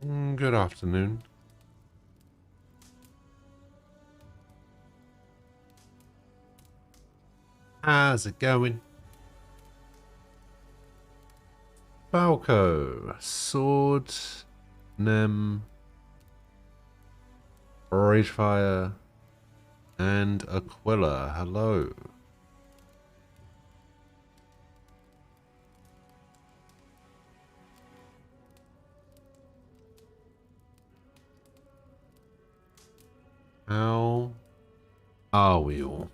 Good afternoon. How's it going? Falco, Sword, Nem, Ragefire, and Aquila. Hello. How are we all?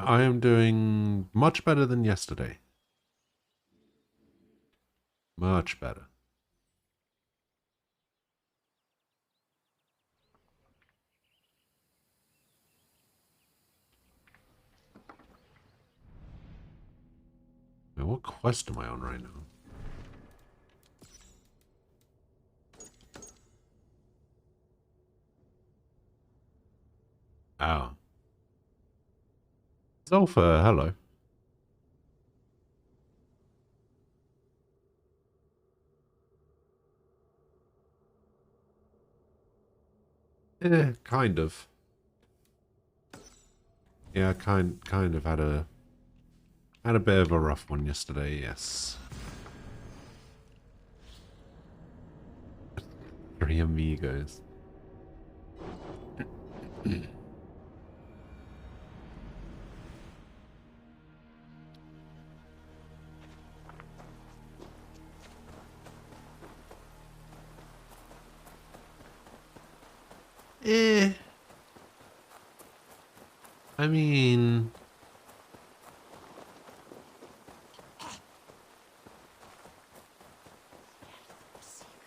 I am doing much better than yesterday. Much better. Now, what quest am I on right now? Oh. Zolfa, hello. Kind of. Yeah, kind of had a bit of a rough one yesterday, yes. Three amigos. Eh. I mean,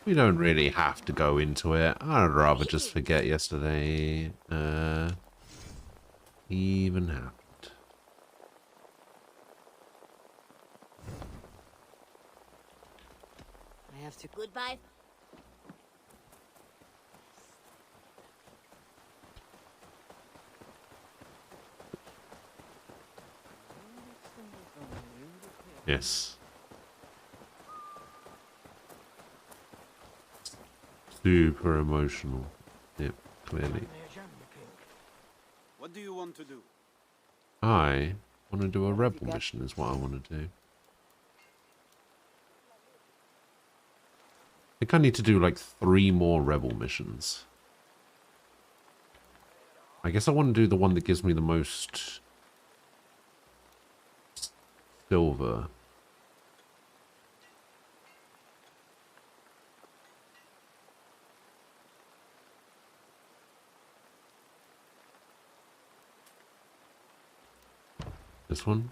we don't really have to go into it. I'd rather just forget yesterday. Even happened. I have to. Goodbye. Yes. Super emotional. Yep, clearly. What do you want to do? I want to do a rebel mission is what I want to do. I think I need to do like 3 more rebel missions. I guess I want to do the one that gives me the most silver. This one.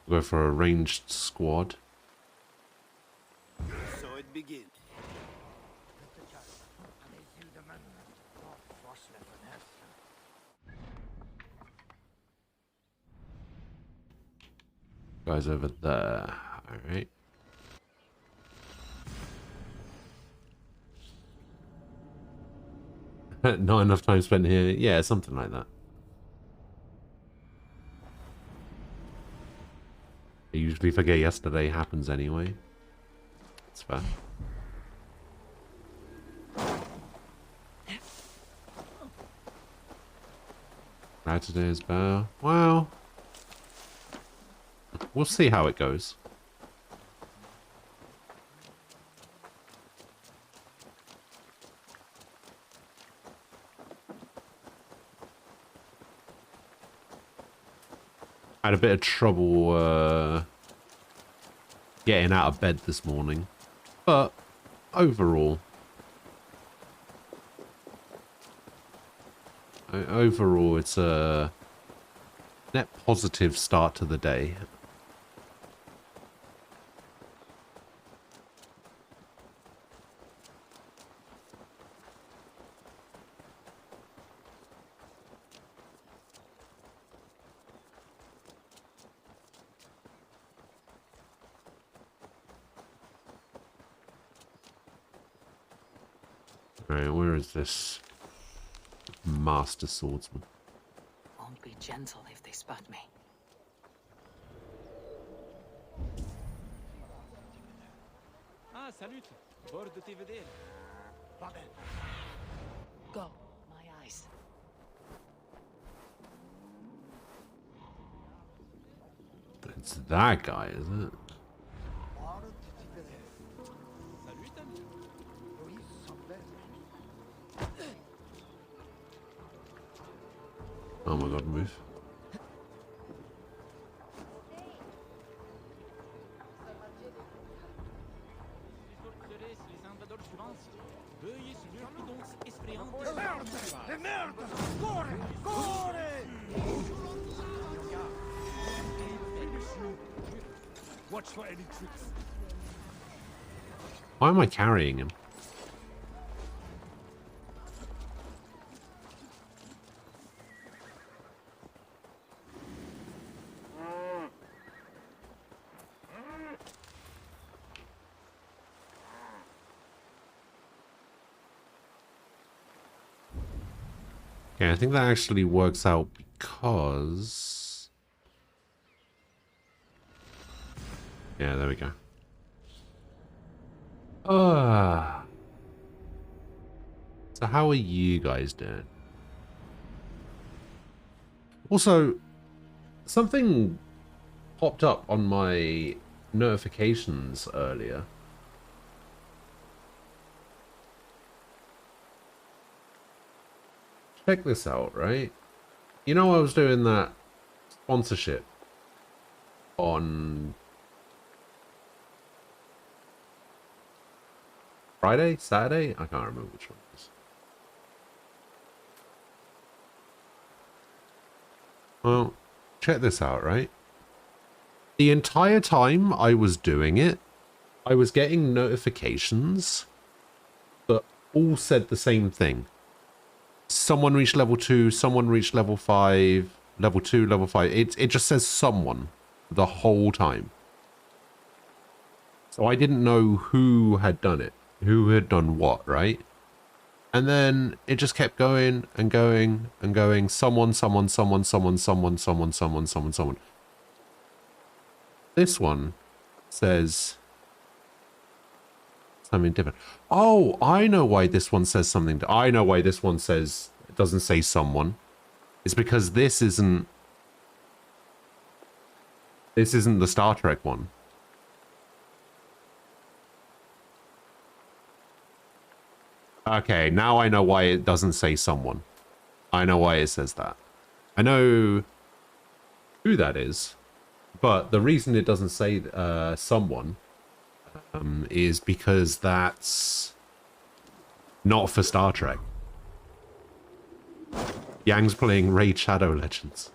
Go for a ranged squad. So it begins. Guys over there. Alright. Not enough time spent here. Yeah, something like that. I usually forget yesterday happens anyway. It's fair. Today's bow. Well, we'll see how it goes. I had a bit of trouble getting out of bed this morning, but overall, it's a net positive start to the day. Alright, where is this master swordsman? Won't be gentle if they spot me. Ah, salut. Bord de te vedere. Go, my eyes. It's that guy, is it? Salut, ami. Oh my god, move. Les forteresses, les invaders suivants. Veuillez sur prudence effrayante. Le merde! Corre! Corre! Watch for any tricks. Why am I carrying him? Okay, I think that actually works out because... Yeah, there we go. So how are you guys doing? Also, something popped up on my notifications earlier. Check this out, right? You know I was doing that sponsorship on Friday? Saturday? I can't remember which one it is. Well, check this out, right? The entire time I was doing it, I was getting notifications that all said the same thing. Someone reached level 2, someone reached level 5, level 2, level 5. It just says someone the whole time. So I didn't know who had done it, who had done what, right? And then it just kept going and going and going. Someone. This one says something different. Oh, I know why this one says something. I know why this one says it doesn't say someone. It's because this isn't the Star Trek one. Okay, now I know why it doesn't say someone. I know why it says that. I know who that is, but the reason it doesn't say someone is because that's not for Star Trek. Yang's playing Raid Shadow Legends.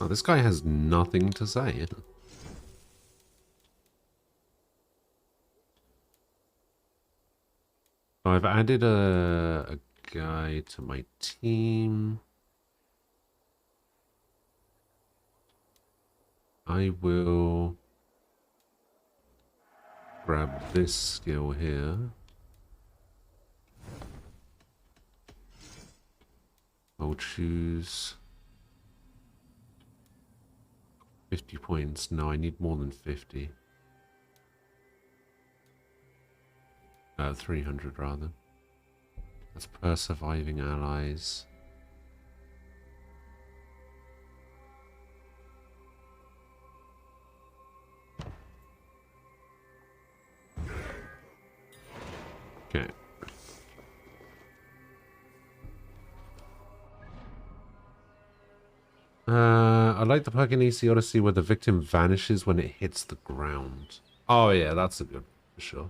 Oh, this guy has nothing to say. So I've added a guy to my team. I will grab this skill here. I'll choose 50 points. No, I need more than 50. 300 rather. That's per surviving allies. Okay. I like the perk in EC Odyssey where the victim vanishes when it hits the ground. Oh yeah, that's a good for sure.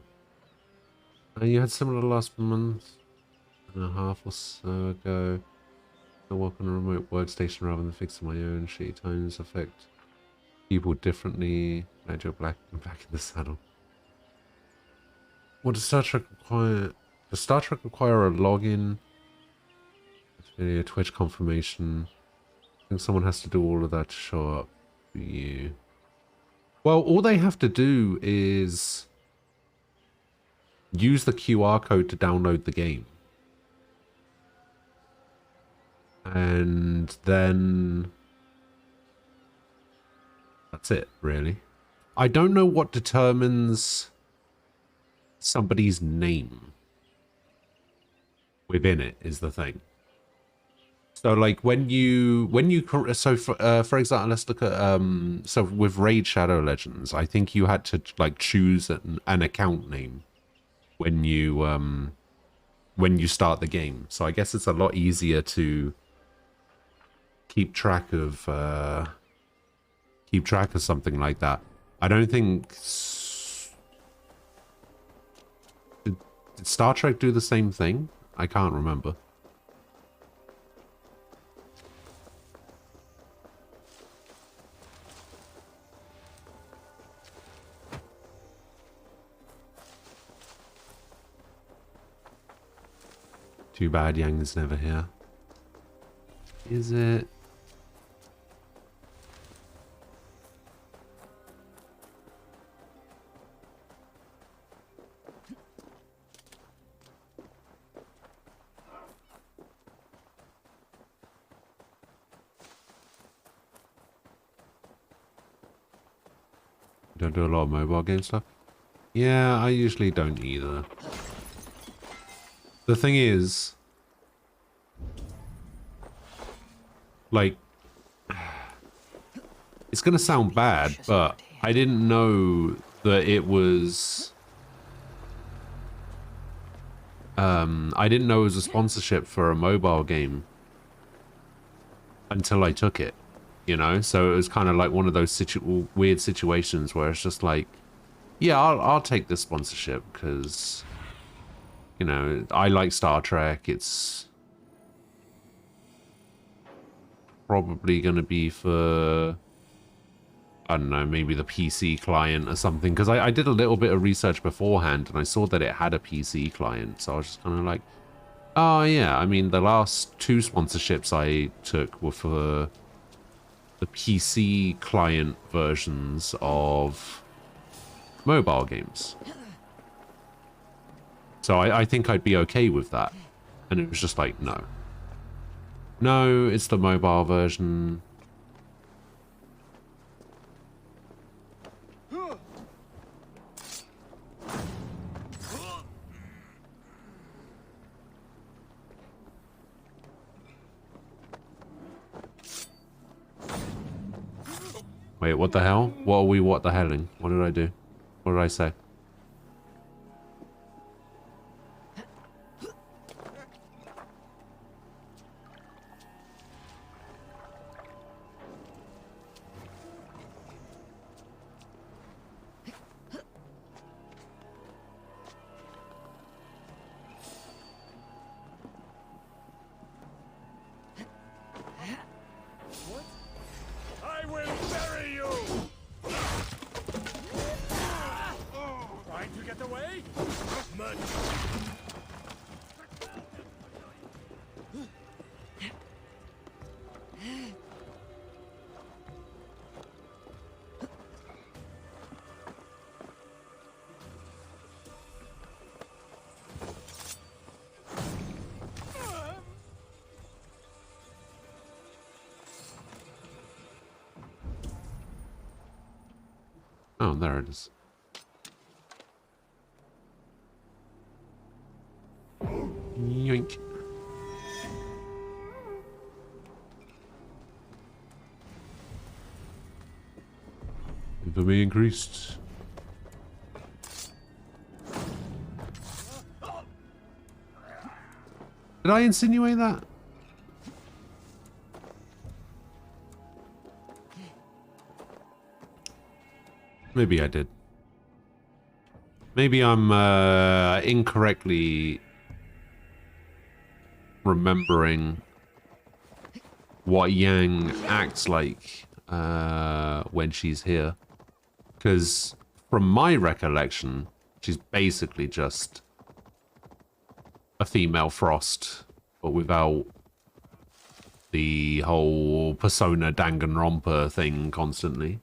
You had similar last month and a half or so ago. I work on a remote workstation rather than fixing my own shitty times effect. people differently. Nigel Black back in the saddle. What does Star Trek require? Does Star Trek require a login? Video, Twitch confirmation. I think someone has to do all of that to show up for you. Well, all they have to do is use the QR code to download the game. And then that's it, really. I don't know what determines somebody's name within it is the thing. So like when you so for example, let's look at so with Raid Shadow Legends, I think you had to like choose an account name when you start the game. So I guess it's a lot easier to keep track of something like that. I don't think did Star Trek do the same thing? I can't remember. Too bad Yang is never here. Is it? Don't do a lot of mobile game stuff. Yeah, I usually don't either. The thing is, like, it's gonna sound bad, but I didn't know that it was I didn't know it was a sponsorship for a mobile game until I took it, you know? So it was kind of like one of those weird situations where it's just like, yeah, I'll take this sponsorship because, you know, I like Star Trek. It's probably going to be for, I don't know, maybe the PC client or something. Because I did a little bit of research beforehand and I saw that it had a PC client. So I was just kind of like, oh yeah, I mean, the last 2 sponsorships I took were for the PC client versions of mobile games. So I think I'd be okay with that. And it was just like, no. No, it's the mobile version. Wait, what the hell? What are we what the helling? What did I do? What did I say? I will bury you! Trying to get away? Much. Oh, there it is. Yoink. Infamy increased. Did I insinuate that? Maybe I did. Maybe I'm incorrectly remembering what Yang acts like when she's here. Because from my recollection, she's basically just a female Frost, but without the whole persona Danganronpa thing constantly.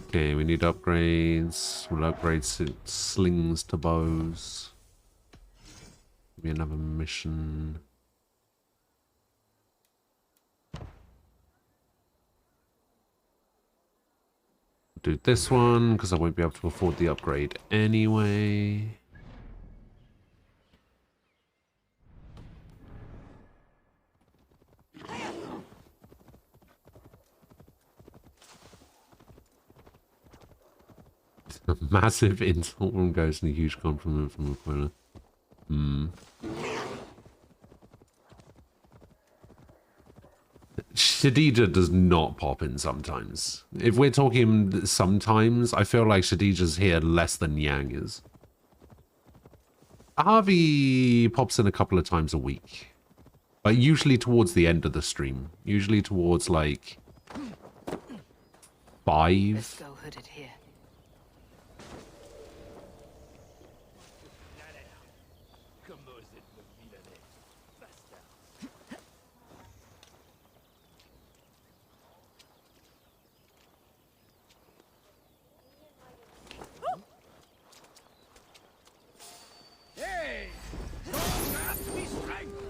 Okay, we need upgrades. We'll upgrade slings to bows. Maybe another mission. Do this one because I won't be able to afford the upgrade anyway. A massive insult from Ghost and a huge compliment from Aquila. Shadija does not pop in sometimes. If we're talking sometimes, I feel like Shadija's here less than Yang is. Harvey pops in a couple of times a week. But usually towards the end of the stream. Usually towards like 5. Let's go hooded here. Hey! Don't ask me strength!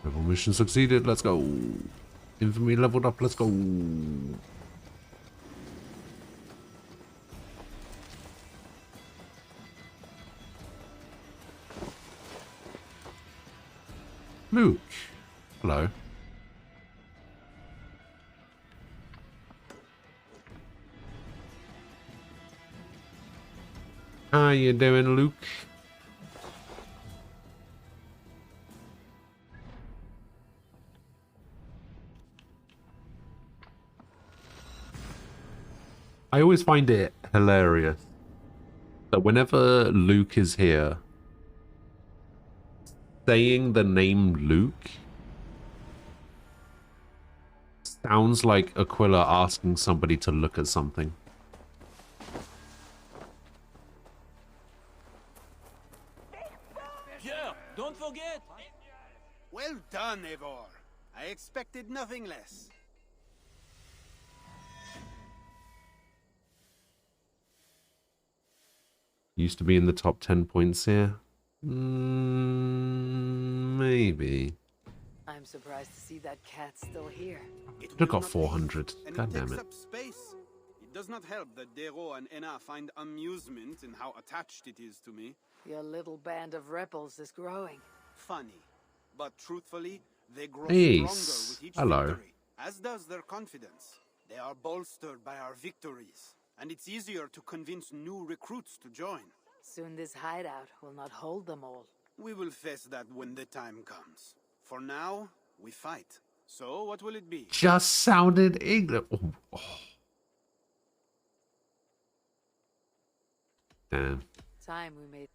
Rebel mission succeeded, let's go. Infamy leveled up, let's go. Luke. Hello. How you doing, Luke? I always find it hilarious that whenever Luke is here, saying the name Luke sounds like Aquila asking somebody to look at something. Pierre, don't forget. Well done, Eivor. I expected nothing less. Used to be in the top 10 points here. Maybe. I'm surprised to see that cat still here. It Could've got will not 400. leave, and God damn takes it. up space. It does not help that Dero and Enna find amusement in how attached it is to me. Your little band of rebels is growing. Funny. But truthfully, they grow Ace. stronger with each Hello. victory, as does their confidence. They are bolstered by our victories, and it's easier to convince new recruits to join. Soon this hideout will not hold them all. We will face that when the time comes. For now, we fight. So, what will it be? Just sounded ignorant. Oh. Damn. Time we made.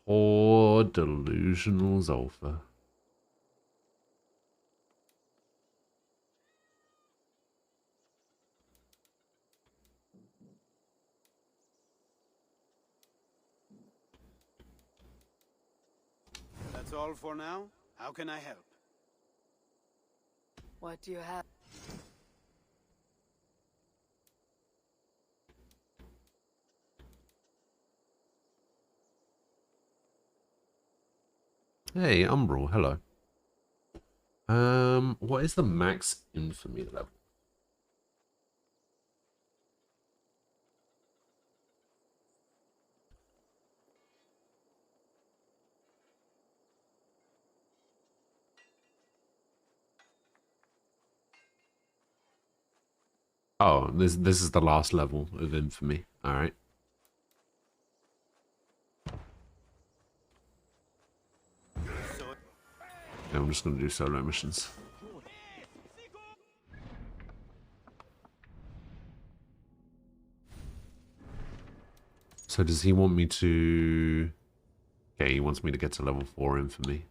Poor delusional Zolfa. That's all for now. How can I help? What do you have? Hey, Umbral, hello. What is the max infamy level? Oh, this is the last level of infamy. All right. I'm just going to do solo missions. So does he want me to... Okay, he wants me to get to level 4 infamy.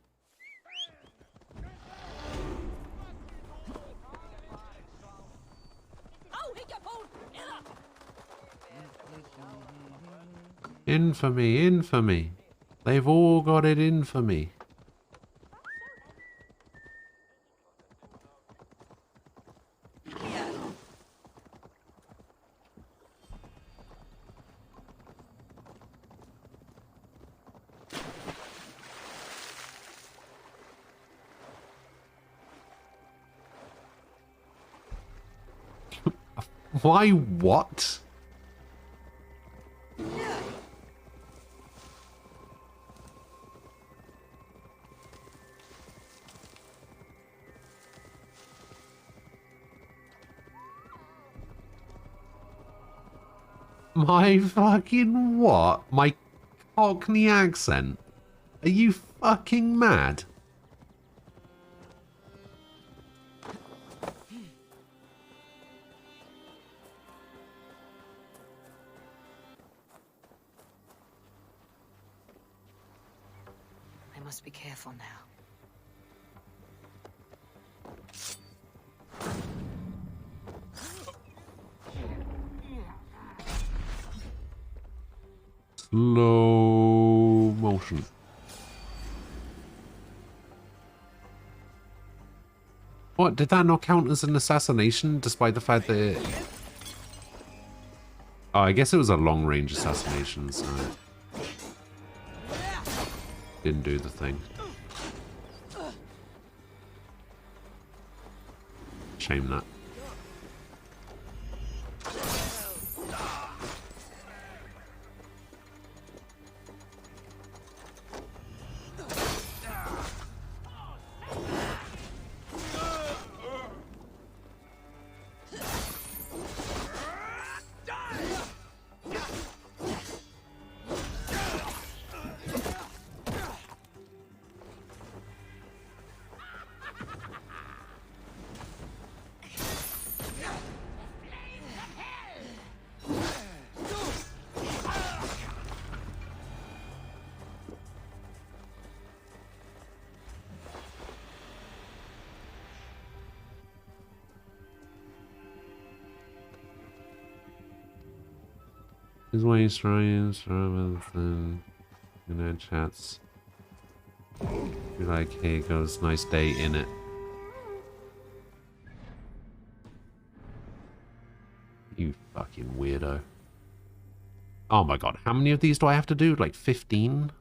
Infamy, infamy. They've all got it in for me. Why what? My fucking what? My Cockney accent? Are you fucking mad? I must be careful now. Slow motion. What? Did that not count as an assassination despite the fact that it... Oh, I guess it was a long-range assassination, so... Didn't do the thing. Shame that. His way strange rather than chats. Be like, here goes, nice day in it. You fucking weirdo. Oh my god, how many of these do I have to do? Like 15?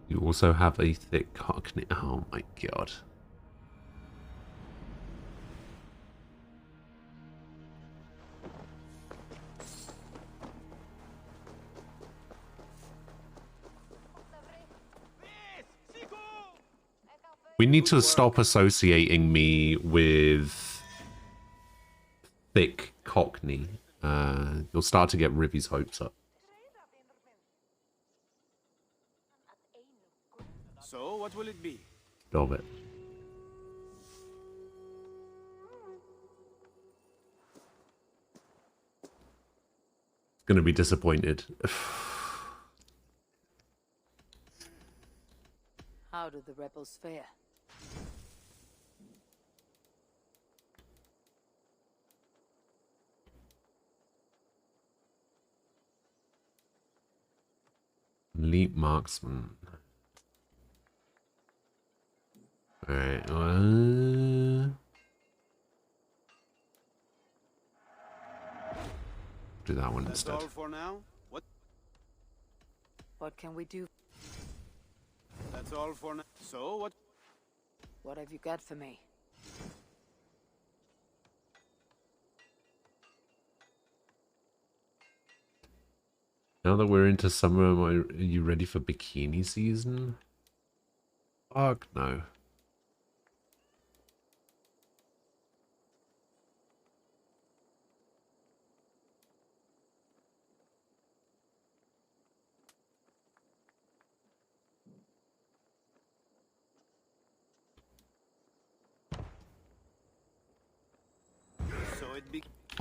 You also have a thick cockney. Oh my god. We need to stop associating me with thick cockney. You'll start to get Rivy's hopes up. So, what will it be? Stop it. Gonna be disappointed. How do the rebels fare? Elite marksman. Alright, do that one That's instead. all for now? What can we do? That's all for now. So, what? What have you got for me? Now that we're into summer, are you ready for bikini season? Fuck no.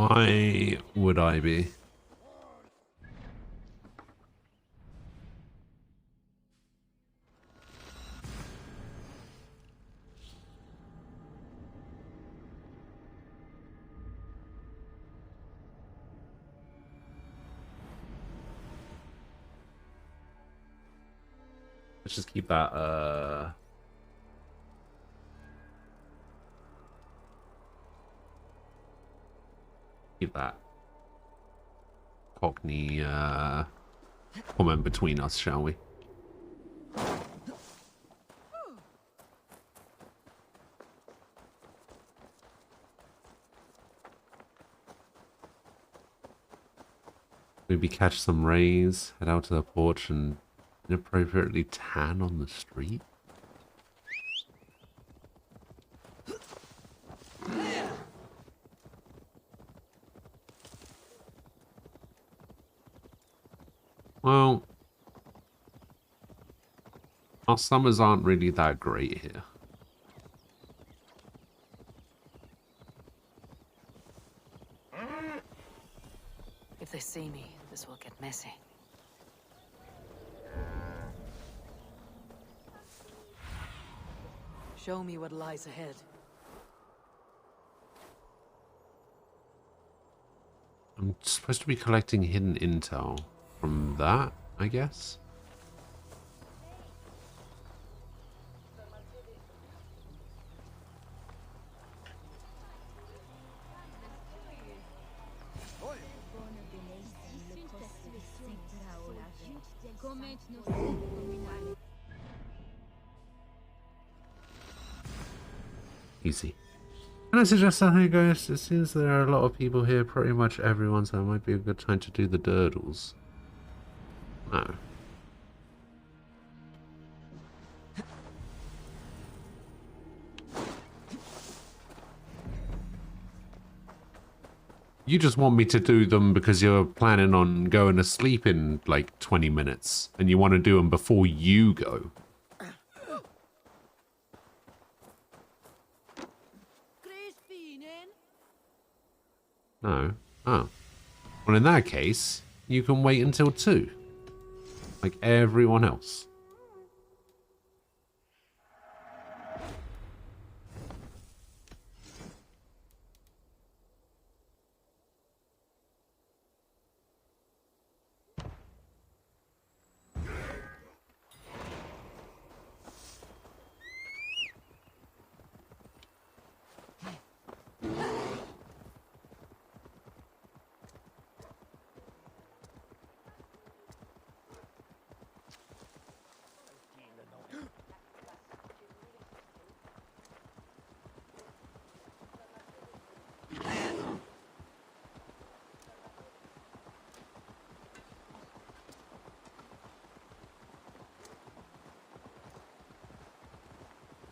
Why would I be? Let's just keep that, keep that Cockney, comment between us, shall we? Maybe catch some rays, head out to the porch and inappropriately tan on the street. Well, our summers aren't really that great here. If they see me, this will get messy. Show me what lies ahead. I'm supposed to be collecting hidden intel from that, I guess. Easy. Can I suggest something, guys? It seems there are a lot of people here, pretty much everyone, so it might be a good time to do the durdles. No. You just want me to do them because you're planning on going to sleep in like 20 minutes and you want to do them before you go. No. Oh. Well, in that case, you can wait until 2. Like everyone else.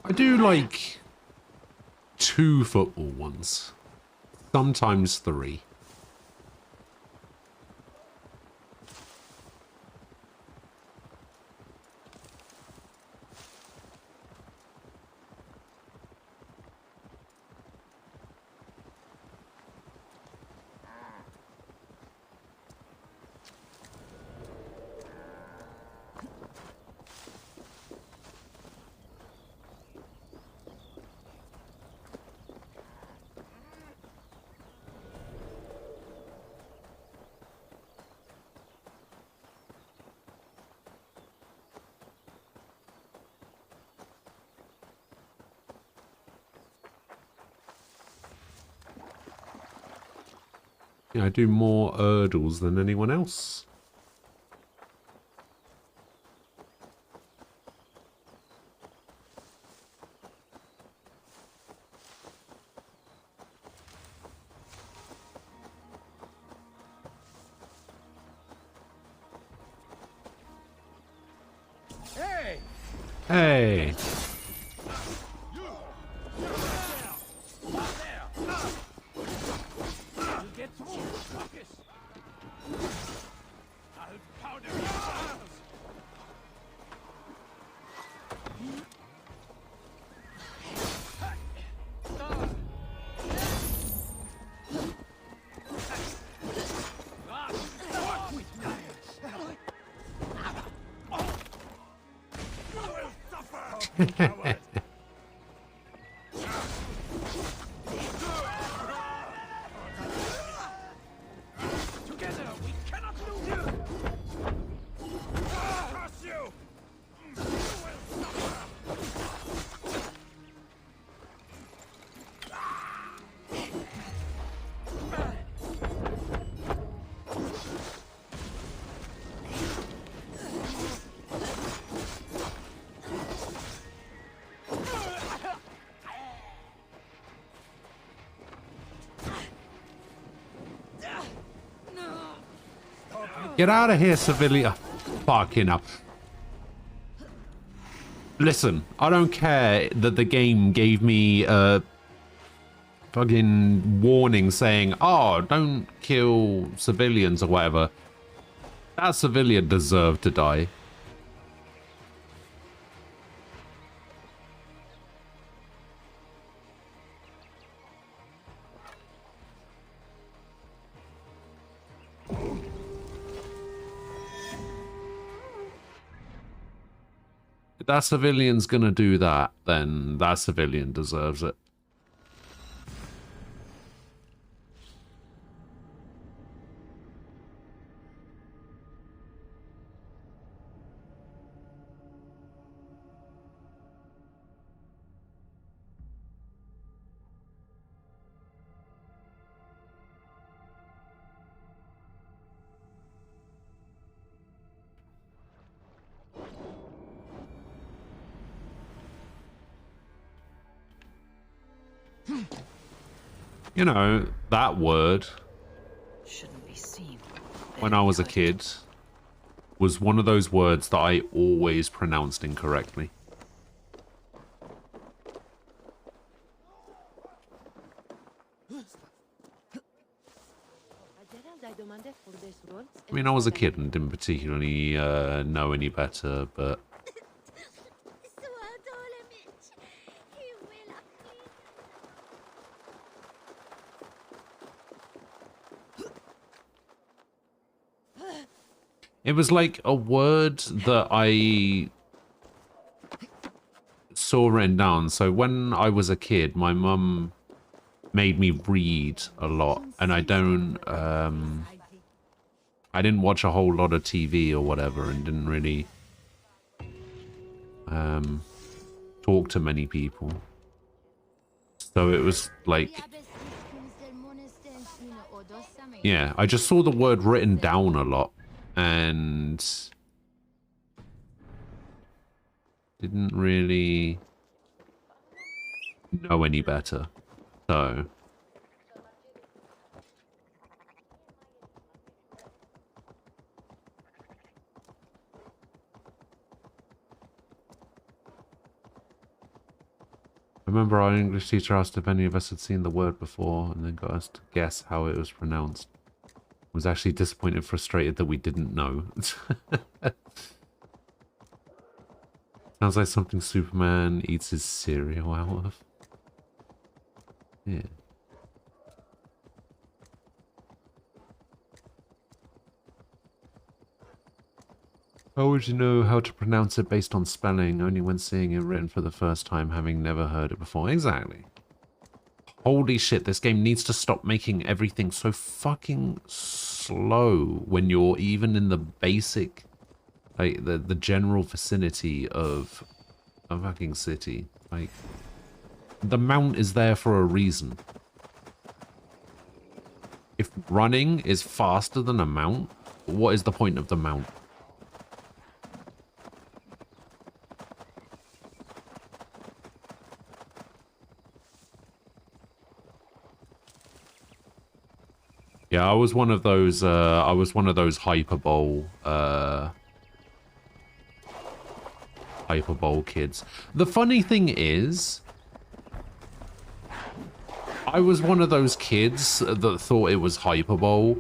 I do like 2 football ones, sometimes 3. Yeah, I do more Erdls than anyone else. Hey! Hey! Get through! Focus! I'll powder your arms! Coward. Together, we cannot lose you. Cross you. You will suffer. Get out of here, civilian. Fucking up. Listen, I don't care that the game gave me a fucking warning saying, oh, don't kill civilians or whatever. That civilian deserved to die. If that civilian's gonna do that, then that civilian deserves it. You know, that word, Shouldn't be seen. when I was a kid, was one of those words that I always pronounced incorrectly. I mean, I was a kid and didn't particularly know any better, but it was like a word that I saw written down. So when I was a kid, my mum made me read a lot, and I didn't watch a whole lot of TV or whatever, and didn't really talk to many people. So it was like, yeah, I just saw the word written down a lot and didn't really know any better. So I remember our English teacher asked if any of us had seen the word before and then got us to guess how it was pronounced. Was actually disappointed, frustrated that we didn't know. Sounds like something Superman eats his cereal out of. Yeah. How would you know how to pronounce it based on spelling, only when seeing it written for the first time, having never heard it before? Exactly. Holy shit, this game needs to stop making everything so fucking slow when you're even in the basic, like, the general vicinity of a fucking city. Like, the mount is there for a reason. If running is faster than a mount, what is the point of the mount? Yeah, I was one of those hyperbole kids. The funny thing is, I was one of those kids that thought it was hyperbole,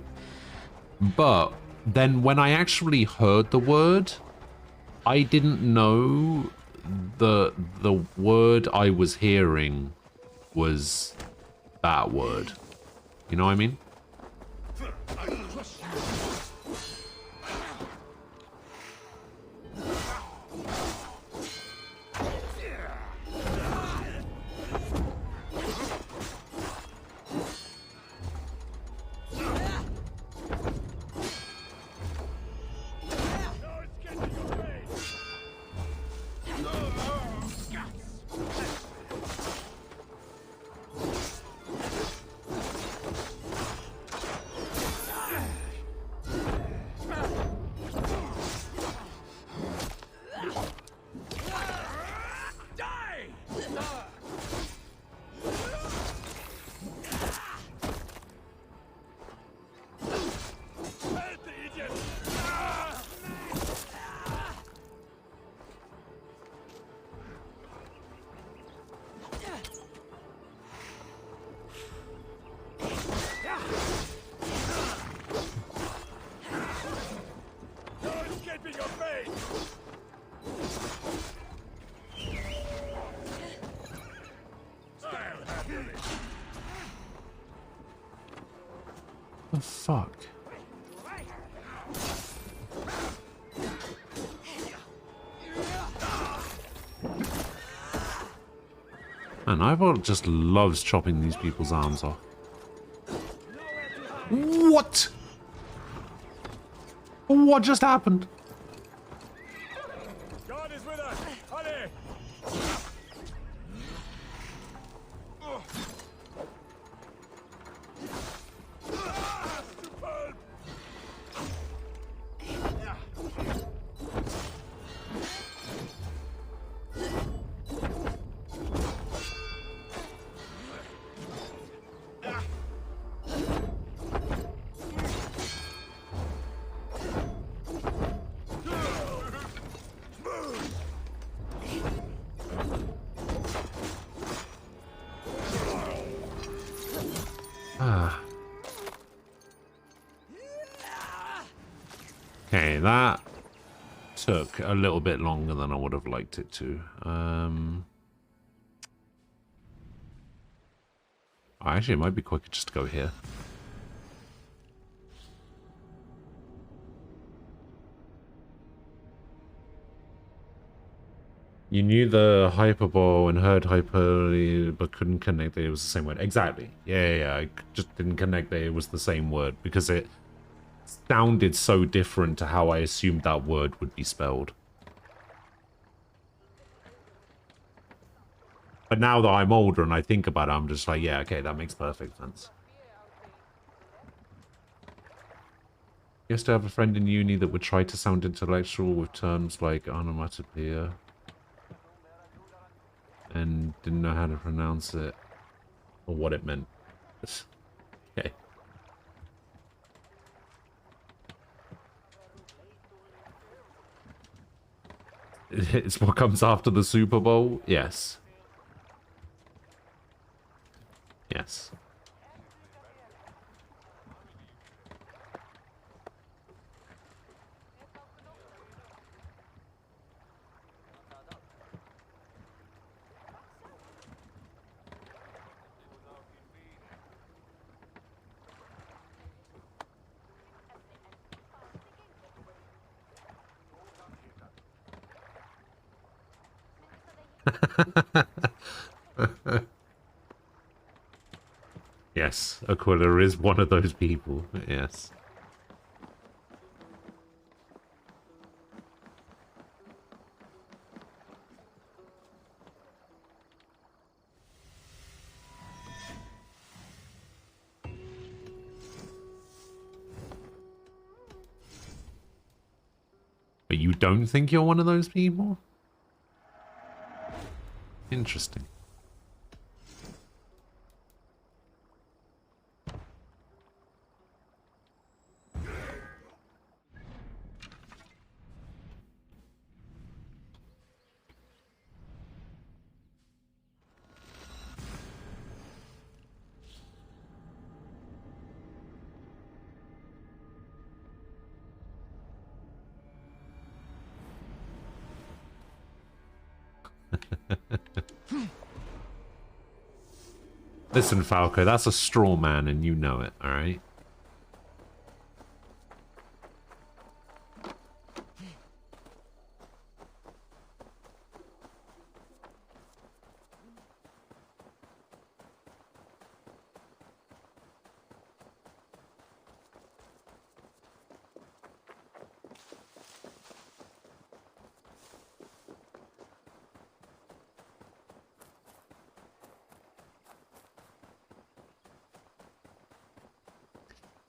but then when I actually heard the word, I didn't know the word I was hearing was that word. You know what I mean? The fuck? Man, Eyeball just loves chopping these people's arms off. What? What just happened? God is with us. Allez. Okay, that took a little bit longer than I would have liked it to. Actually, it might be quicker just to go here. You knew the hyperbole and heard hyperbole, but couldn't connect that it was the same word. Exactly. Yeah. I just didn't connect that it was the same word because it sounded so different to how I assumed that word would be spelled. But now that I'm older and I think about it, I'm just like, yeah, okay, that makes perfect sense. I used to have a friend in uni that would try to sound intellectual with terms like onomatopoeia and didn't know how to pronounce it or what it meant. Okay. It's what comes after the Super Bowl? Yes. Yes. Yes, Aquila is one of those people. Yes. But you don't think you're one of those people? Interesting. Listen, Falco, that's a straw man and you know it, alright?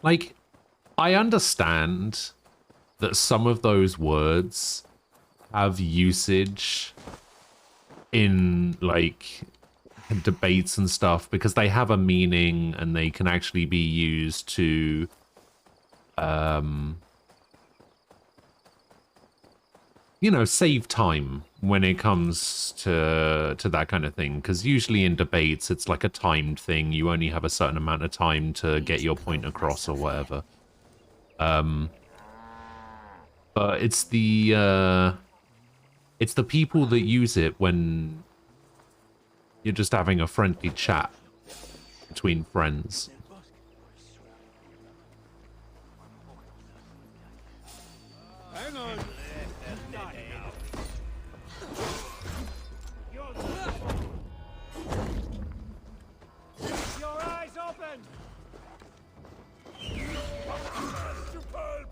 Like, I understand that some of those words have usage in, like, debates and stuff because they have a meaning and they can actually be used to, you know, save time when it comes to that kind of thing. Because usually in debates, it's like a timed thing. You only have a certain amount of time to get your point across or whatever. But it's the people that use it when you're just having a friendly chat between friends. Hang on. Your eyes open. Superb.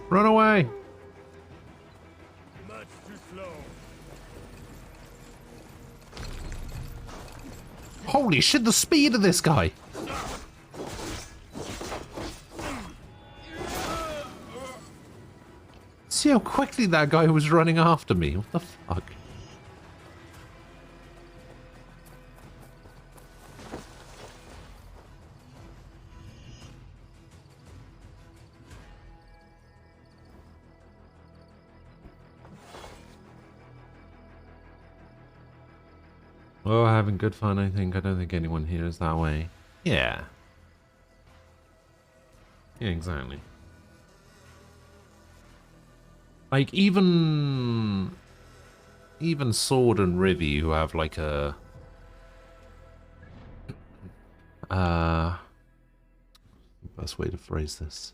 Run away! Much too slow. Holy shit, the speed of this guy! See how quickly that guy was running after me? What the fuck? Oh, having good fun, I think. I don't think anyone here is that way. Yeah. Yeah, exactly. Like, even Sword and Rivy, who have, like, a... best way to phrase this.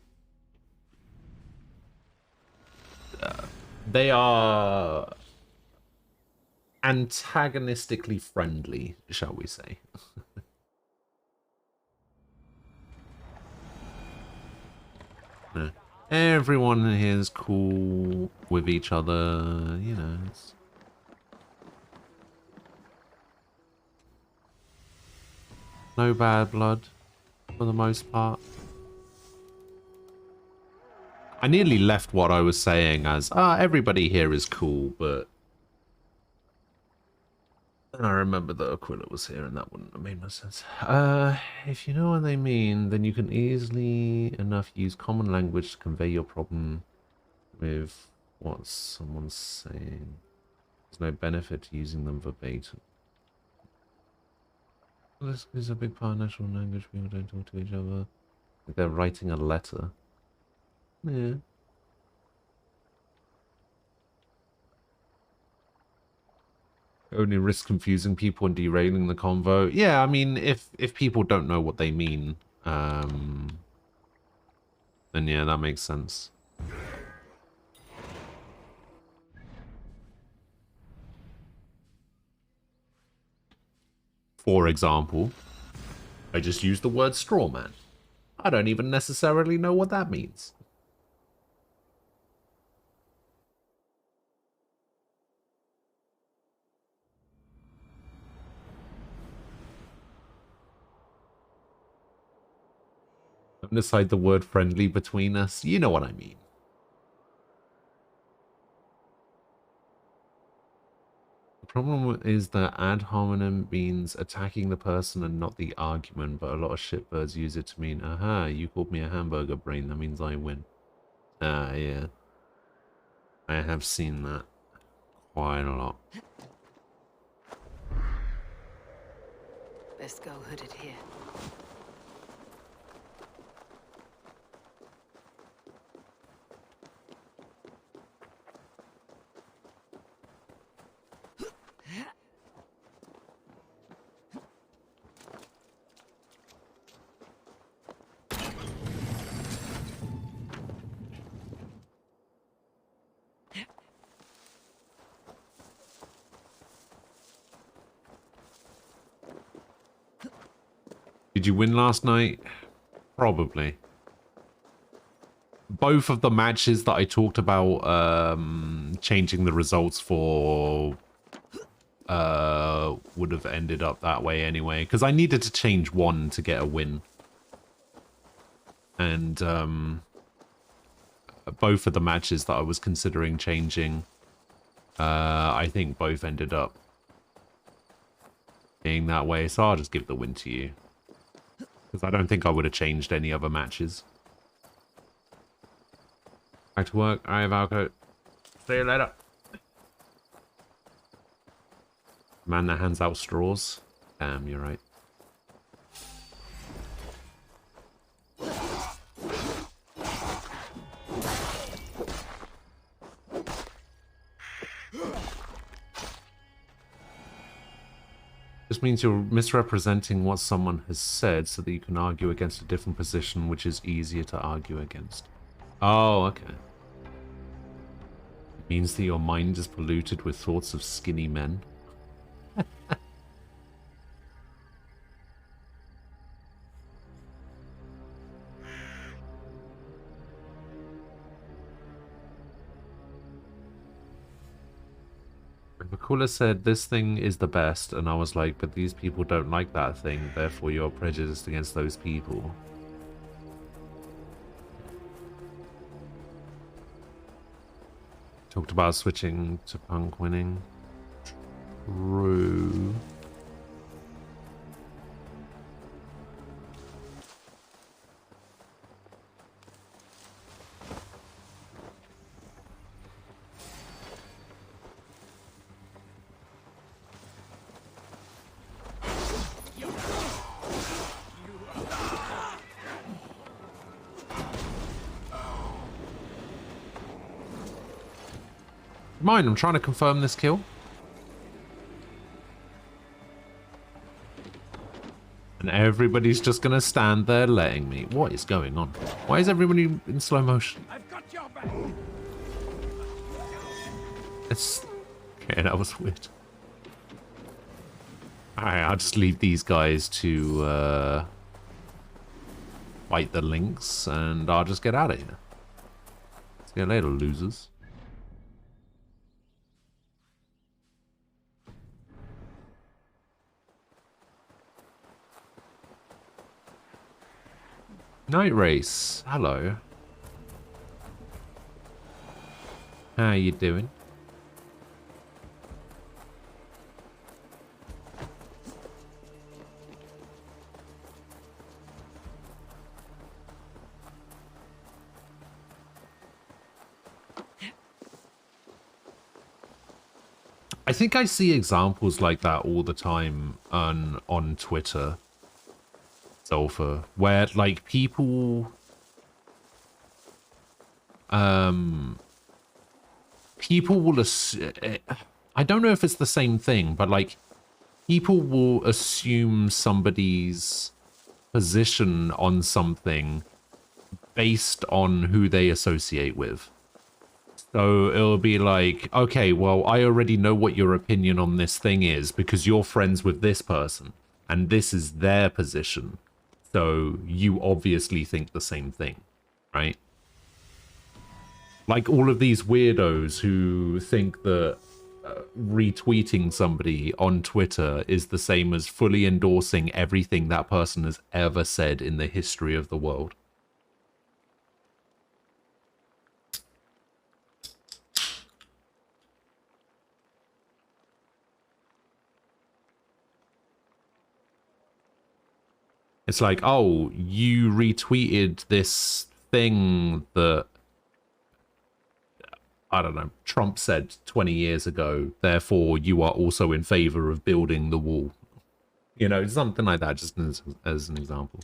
They are antagonistically friendly, shall we say. No. Everyone in here is cool with each other, you know. It's... no bad blood, for the most part. I nearly left what I was saying as, everybody here is cool, but... I remember that Aquila was here and that wouldn't have made much sense. If you know what they mean, then you can easily enough use common language to convey your problem with what someone's saying. There's no benefit to using them verbatim. This is a big part of natural language. People don't talk to each other. Like they're writing a letter. Yeah. Only risk confusing people and derailing the convo. Yeah, I mean, if people don't know what they mean, then yeah, that makes sense. For example, I just used the word straw man. I don't even necessarily know what that means. Don't decide the word friendly between us. You know what I mean. The problem is that ad hominem means attacking the person and not the argument, but a lot of shitbirds use it to mean, aha, you called me a hamburger brain, that means I win. Ah, yeah. I have seen that quite a lot. Best go hooded here. Did you win last night? Probably. Both of the matches that I talked about changing the results for would have ended up that way anyway, because I needed to change one to get a win. And both of the matches that I was considering changing, I think both ended up being that way, so I'll just give the win to you. Because I don't think I would have changed any other matches. Back to work. I have Valco. See you later. Man that hands out straws. Damn, you're right. This means you're misrepresenting what someone has said so that you can argue against a different position, which is easier to argue against. Oh, okay. It means that your mind is polluted with thoughts of skinny men. Makula said this thing is the best, and I was like, but these people don't like that thing, therefore you're prejudiced against those people. Talked about switching to punk winning. True. Mine, I'm trying to confirm this kill. And everybody's just gonna stand there letting me. What is going on? Why is everybody in slow motion? I've got your back. It's... Okay, that was weird. Alright, I'll just leave these guys to fight the Lynx, and I'll just get out of here. See you later, losers. Night Race, hello. How you doing? I think I see examples like that all the time on Twitter. Sulfur, where like people people will I don't know if it's the same thing, but like people will assume somebody's position on something based on who they associate with. So it'll be like, okay, well, I already know what your opinion on this thing is because you're friends with this person and this is their position. So you obviously think the same thing, right? Like all of these weirdos who think that retweeting somebody on Twitter is the same as fully endorsing everything that person has ever said in the history of the world. It's like, oh, you retweeted this thing that, I don't know, Trump said 20 years ago, therefore you are also in favor of building the wall. You know, something like that, just as an example.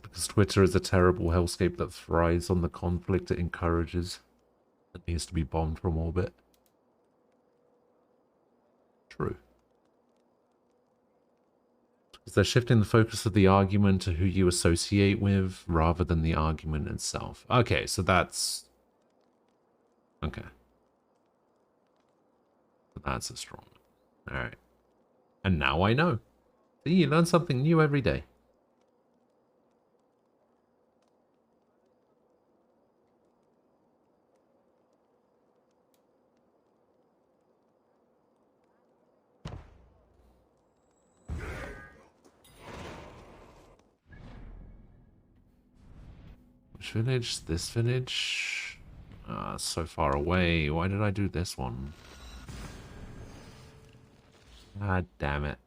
Because Twitter is a terrible hellscape that thrives on the conflict it encourages. It needs to be bombed from orbit. True. Because they're shifting the focus of the argument to who you associate with rather than the argument itself. Okay, so that's... Okay. That's a strong one. Alright. And now I know. See, you learn something new every day. Which village? This village? So far away. Why did I do this one? God damn it.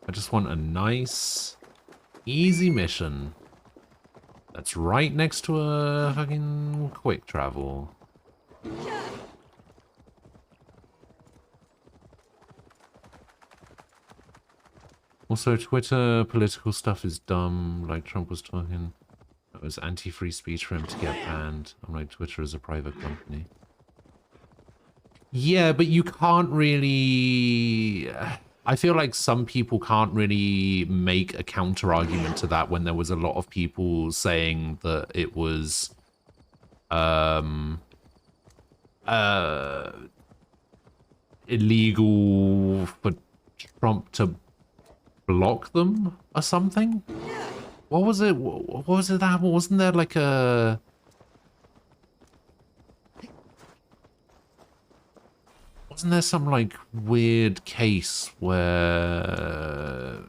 I just want a nice, easy mission that's right next to a fucking quick travel. Also, Twitter political stuff is dumb, like Trump was talking. It was anti-free speech for him to get banned. I'm like, Twitter is a private company. Yeah, but you can't really... I feel like some people can't really make a counter-argument to that when there was a lot of people saying that it was... illegal for Trump to block them or something? What was it? What was it that? Wasn't there like a... Wasn't there some like weird case where...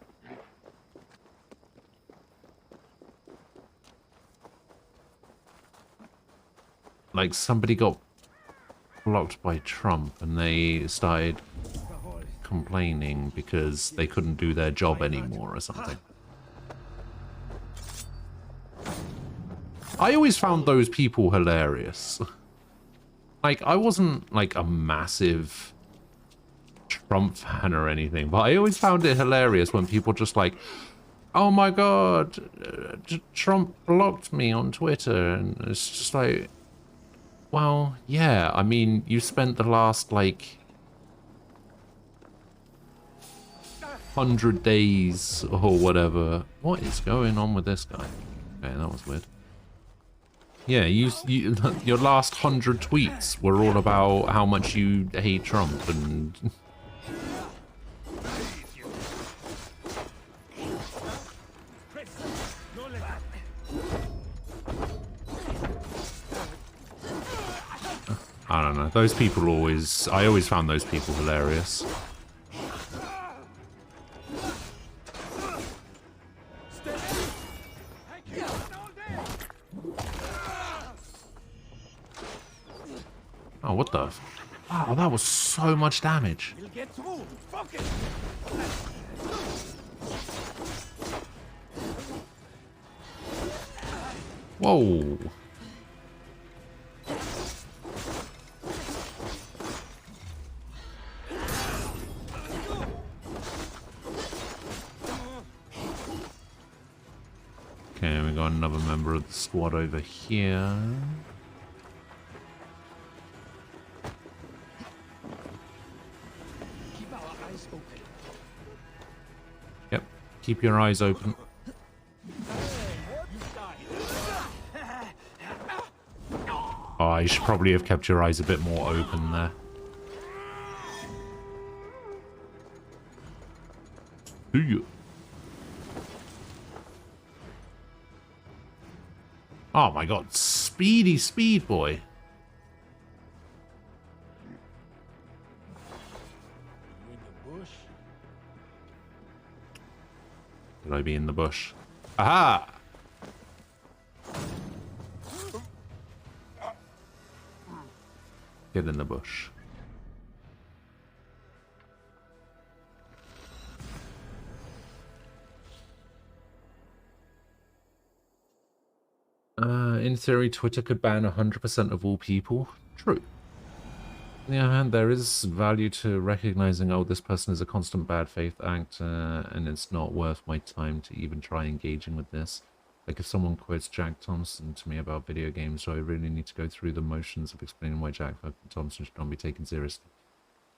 like somebody got blocked by Trump and they started complaining because they couldn't do their job anymore or something. I always found those people hilarious. Like, I wasn't like a massive Trump fan or anything, but I always found it hilarious when people just like, oh my god, Trump blocked me on Twitter, and it's just like, well, yeah, I mean, you spent the last like 100 days or whatever. What is going on with this guy? Okay, that was weird. Yeah, your last 100 tweets were all about how much you hate Trump and... I don't know. Those people always... I always found those people hilarious. Oh, what the... Wow, that was so much damage. We'll get through. Focus. Whoa. Okay, we got another member of the squad over here. Keep our eyes open. Yep, keep your eyes open. Oh, you should probably have kept your eyes a bit more open there. Do you? Oh my god, speedy speed boy. In the bush. Could I be in the bush? Aha! Get in the bush. In theory, Twitter could ban 100% of all people. True. On the other hand, there is value to recognizing, oh, this person is a constant bad faith actor, and it's not worth my time to even try engaging with this. Like, if someone quotes Jack Thompson to me about video games, do I really need to go through the motions of explaining why Jack Thompson should not be taken seriously?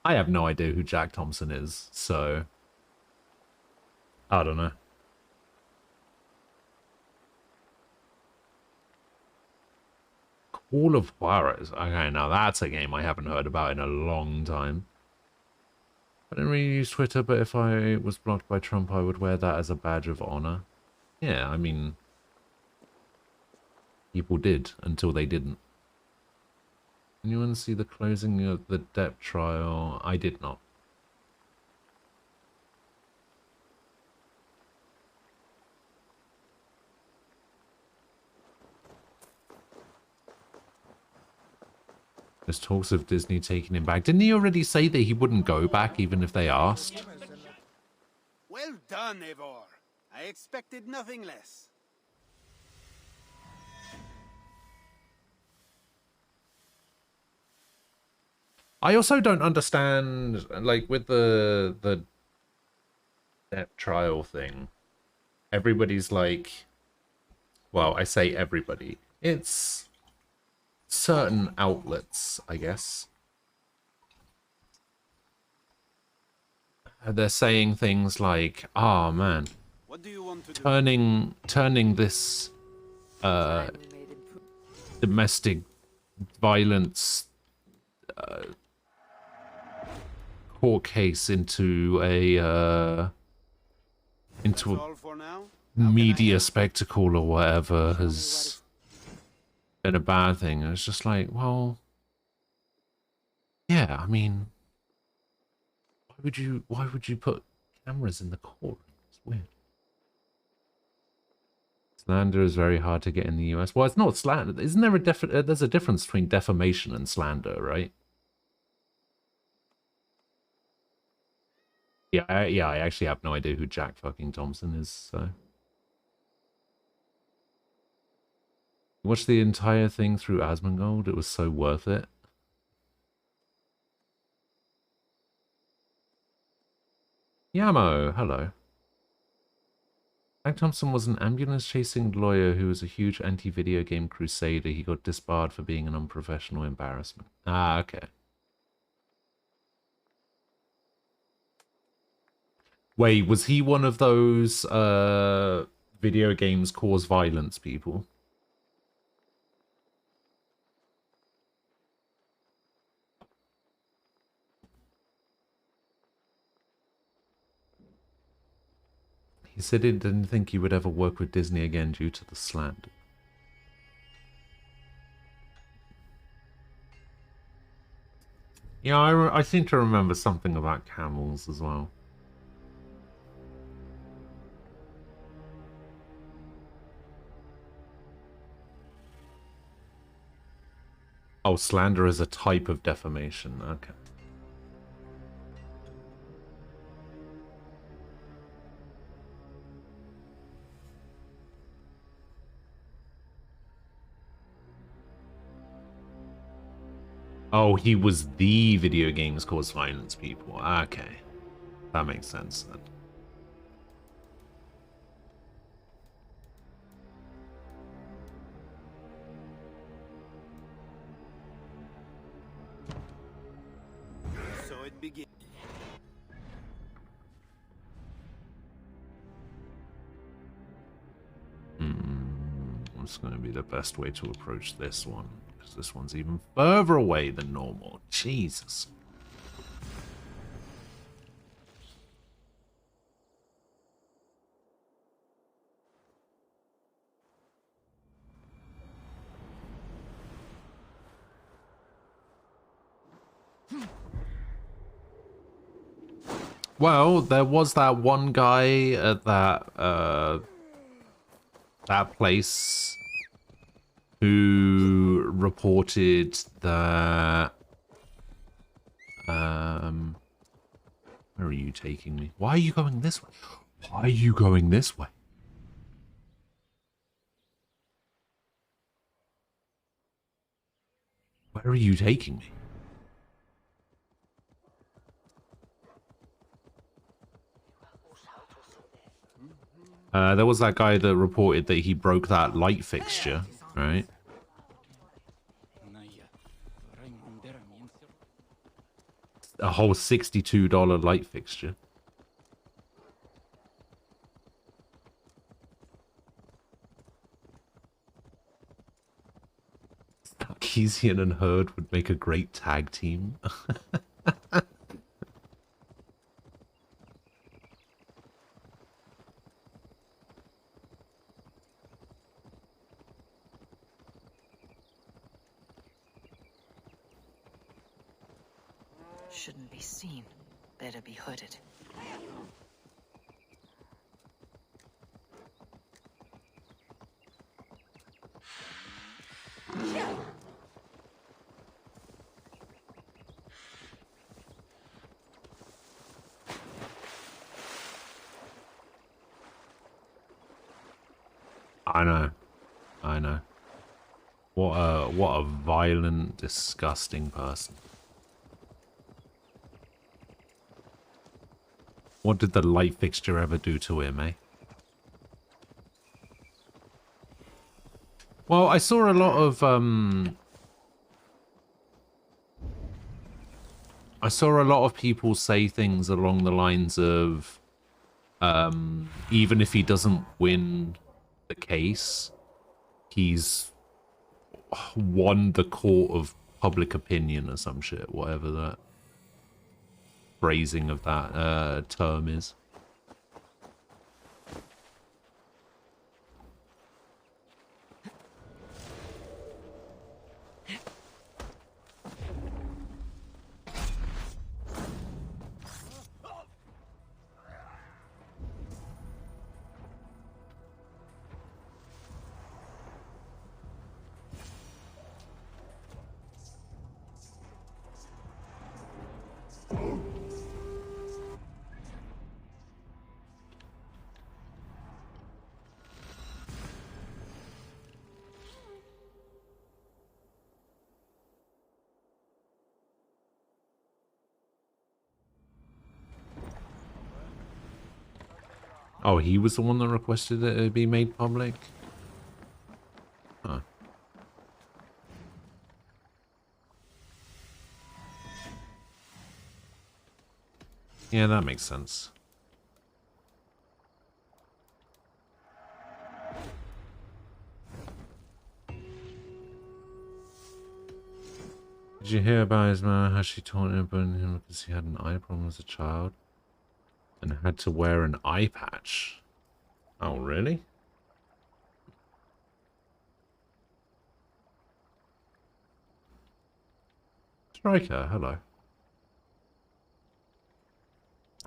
I have no idea who Jack Thompson is, so... I don't know. Call of Juarez. Okay, now that's a game I haven't heard about in a long time. I didn't really use Twitter, but if I was blocked by Trump, I would wear that as a badge of honor. Yeah, I mean... people did, until they didn't. Anyone see the closing of the Depp trial? I did not. There's talks of Disney taking him back. Didn't he already say that he wouldn't go back even if they asked? Well done, Eivor. I expected nothing less. I also don't understand, like, with the Depp trial thing. Everybody's like, well, I say everybody. It's certain outlets, I guess. They're saying things like, "Ah, man, What do you want to do? turning this domestic violence court case into a That's all for now? media spectacle or whatever has been a bad thing." And it's just like, well, yeah, I mean, why would you put cameras in the courtroom? It's weird. Slander is very hard to get in the US. Well, it's not slander. Isn't there there's a difference between defamation and slander, right? Yeah, I actually have no idea who Jack fucking Thompson is, so. Watched the entire thing through Asmongold. It was so worth it. Yamo, hello. Jack Thompson was an ambulance-chasing lawyer who was a huge anti-video game crusader. He got disbarred for being an unprofessional embarrassment. Ah, okay. Wait, was he one of those video games cause violence people? He said he didn't think he would ever work with Disney again due to the slander. Yeah, I seem to remember something about camels as well. Oh, slander is a type of defamation. Okay. Oh, he was the video games cause violence people. Okay. That makes sense then. So it begins. What's going to be the best way to approach this one? Because this one's even further away than normal. Jesus. Well, there was that one guy at that place who reported that where are you taking me? Why are you going this way? Why are you going this way? Where are you taking me? There was that guy that reported that he broke that light fixture, right? A whole $62 light fixture. Sarkeesian and Herd would make a great tag team. Shouldn't be seen. Better be hooded. I know. I know. What a violent, disgusting person. What did the light fixture ever do to him, eh? Well, I saw a lot of people say things along the lines of even if he doesn't win the case, he's won the court of public opinion or some shit, whatever that phrasing of that term is. Oh, he was the one that requested that it be made public? Huh. Yeah, that makes sense. Did you hear about his mother, how she taunted him because he had an eye problem as a child and had to wear an eye patch? Oh, really? Striker, hello.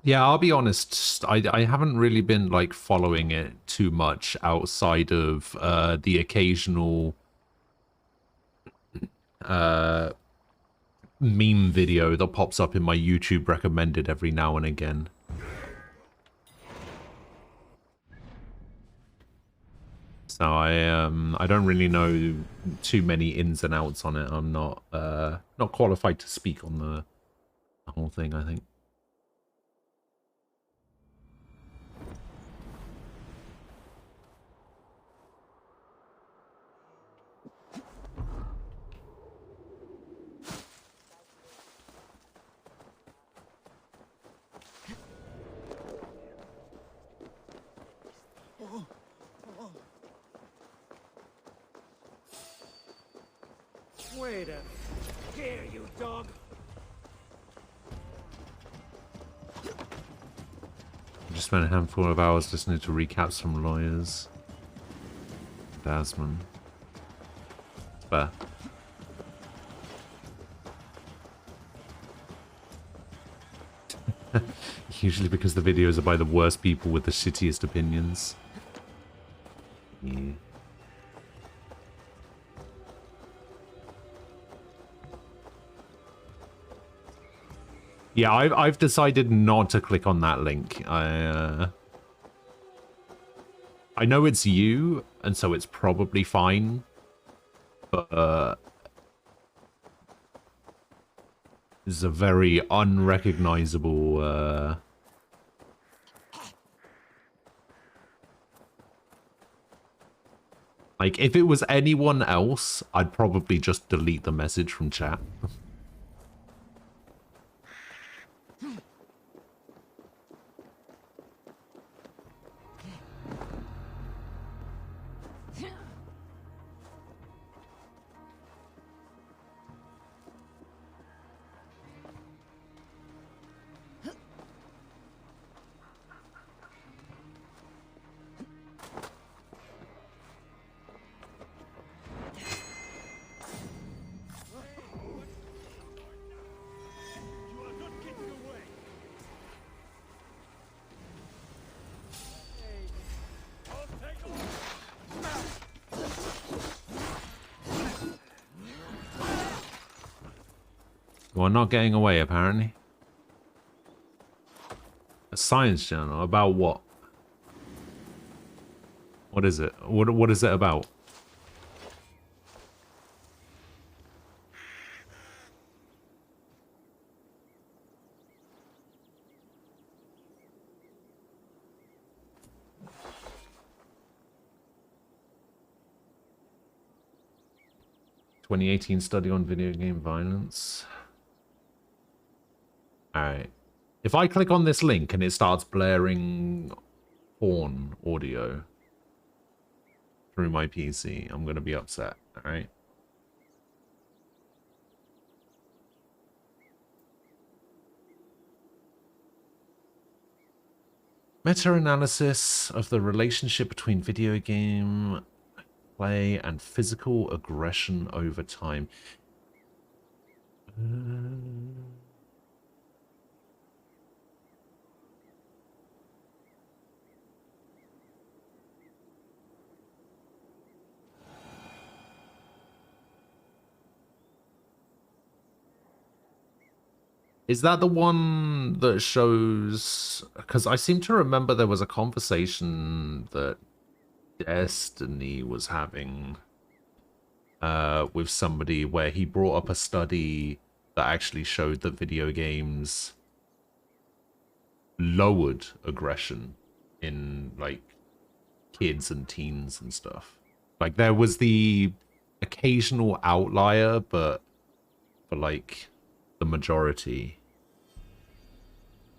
Yeah, I'll be honest, I haven't really been, like, following it too much outside of the occasional meme video that pops up in my YouTube recommended every now and again. So I don't really know too many ins and outs on it. I'm not qualified to speak on the whole thing, I think. Wait a dare you, dog! I just spent a handful of hours listening to recaps from lawyers. Dasman. Fair. Usually because the videos are by the worst people with the shittiest opinions. Yeah. Yeah, I've decided not to click on that link. I know it's you, and so it's probably fine, but it's a very unrecognizable like, if it was anyone else, I'd probably just delete the message from chat. You are not getting away, apparently. A science journal about what? What is it? What is it about? "2018 study on video game violence." Alright. If I click on this link and it starts blaring porn audio through my PC, I'm going to be upset, alright? Meta-analysis of the relationship between video game play and physical aggression over time. Is that the one that shows... Because I seem to remember there was a conversation that Destiny was having with somebody where he brought up a study that actually showed that video games lowered aggression in, like, kids and teens and stuff. Like, there was the occasional outlier, but for, like, the majority.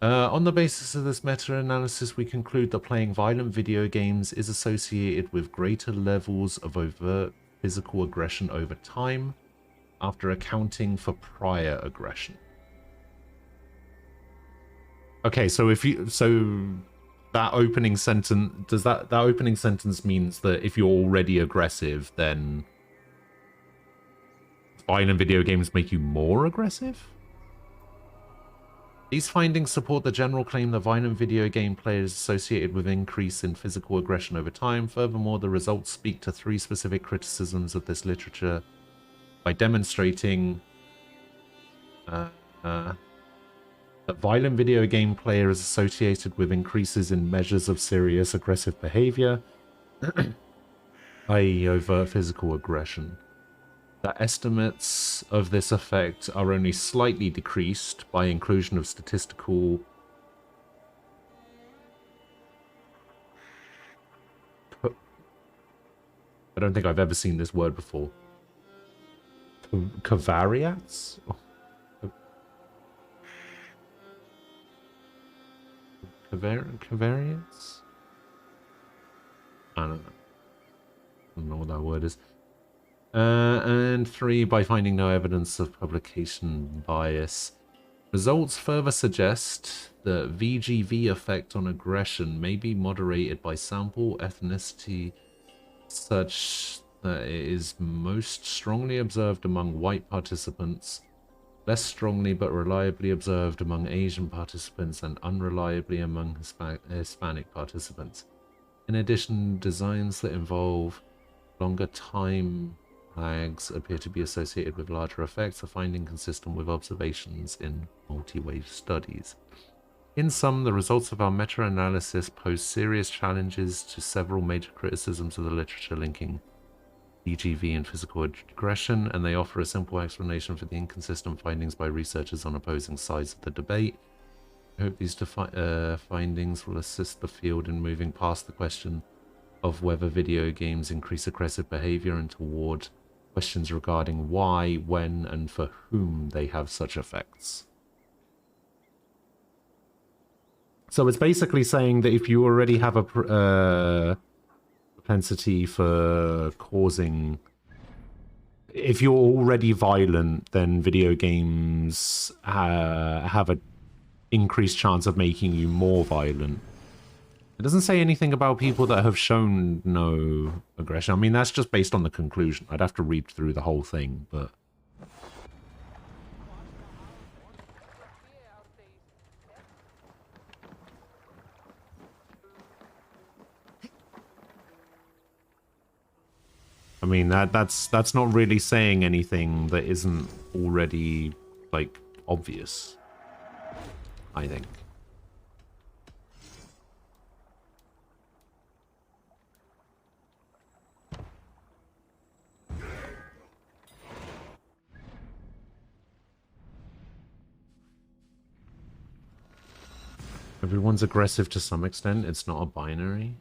On the basis of this meta-analysis, we conclude that playing violent video games is associated with greater levels of overt physical aggression over time, after accounting for prior aggression. Okay, so that opening sentence, does that opening sentence means that if you're already aggressive, then violent video games make you more aggressive? These findings support the general claim that violent video game play is associated with increase in physical aggression over time. Furthermore, the results speak to 3 specific criticisms of this literature by demonstrating that violent video game play is associated with increases in measures of serious aggressive behavior, i.e. overt physical aggression. The estimates of this effect are only slightly decreased by inclusion of statistical I don't think I've ever seen this word before. Covariates? Covariates? I don't know what that word is. And 3, by finding no evidence of publication bias. Results further suggest that VGV effect on aggression may be moderated by sample ethnicity such that it is most strongly observed among white participants, less strongly but reliably observed among Asian participants, and unreliably among Hispanic participants. In addition, designs that involve longer time lags appear to be associated with larger effects, a finding consistent with observations in multi-wave studies. In sum, the results of our meta-analysis pose serious challenges to several major criticisms of the literature linking VGV and physical aggression, and they offer a simple explanation for the inconsistent findings by researchers on opposing sides of the debate. I hope these findings will assist the field in moving past the question of whether video games increase aggressive behavior and toward questions regarding why, when, and for whom they have such effects. So it's basically saying that if you already have a propensity for causing... If you're already violent, then video games have an increased chance of making you more violent. It doesn't say anything about people that have shown no aggression. I mean, that's just based on the conclusion. I'd have to read through the whole thing, but... I mean, that's not really saying anything that isn't already like, obvious. I think. Everyone's aggressive to some extent. It's not a binary.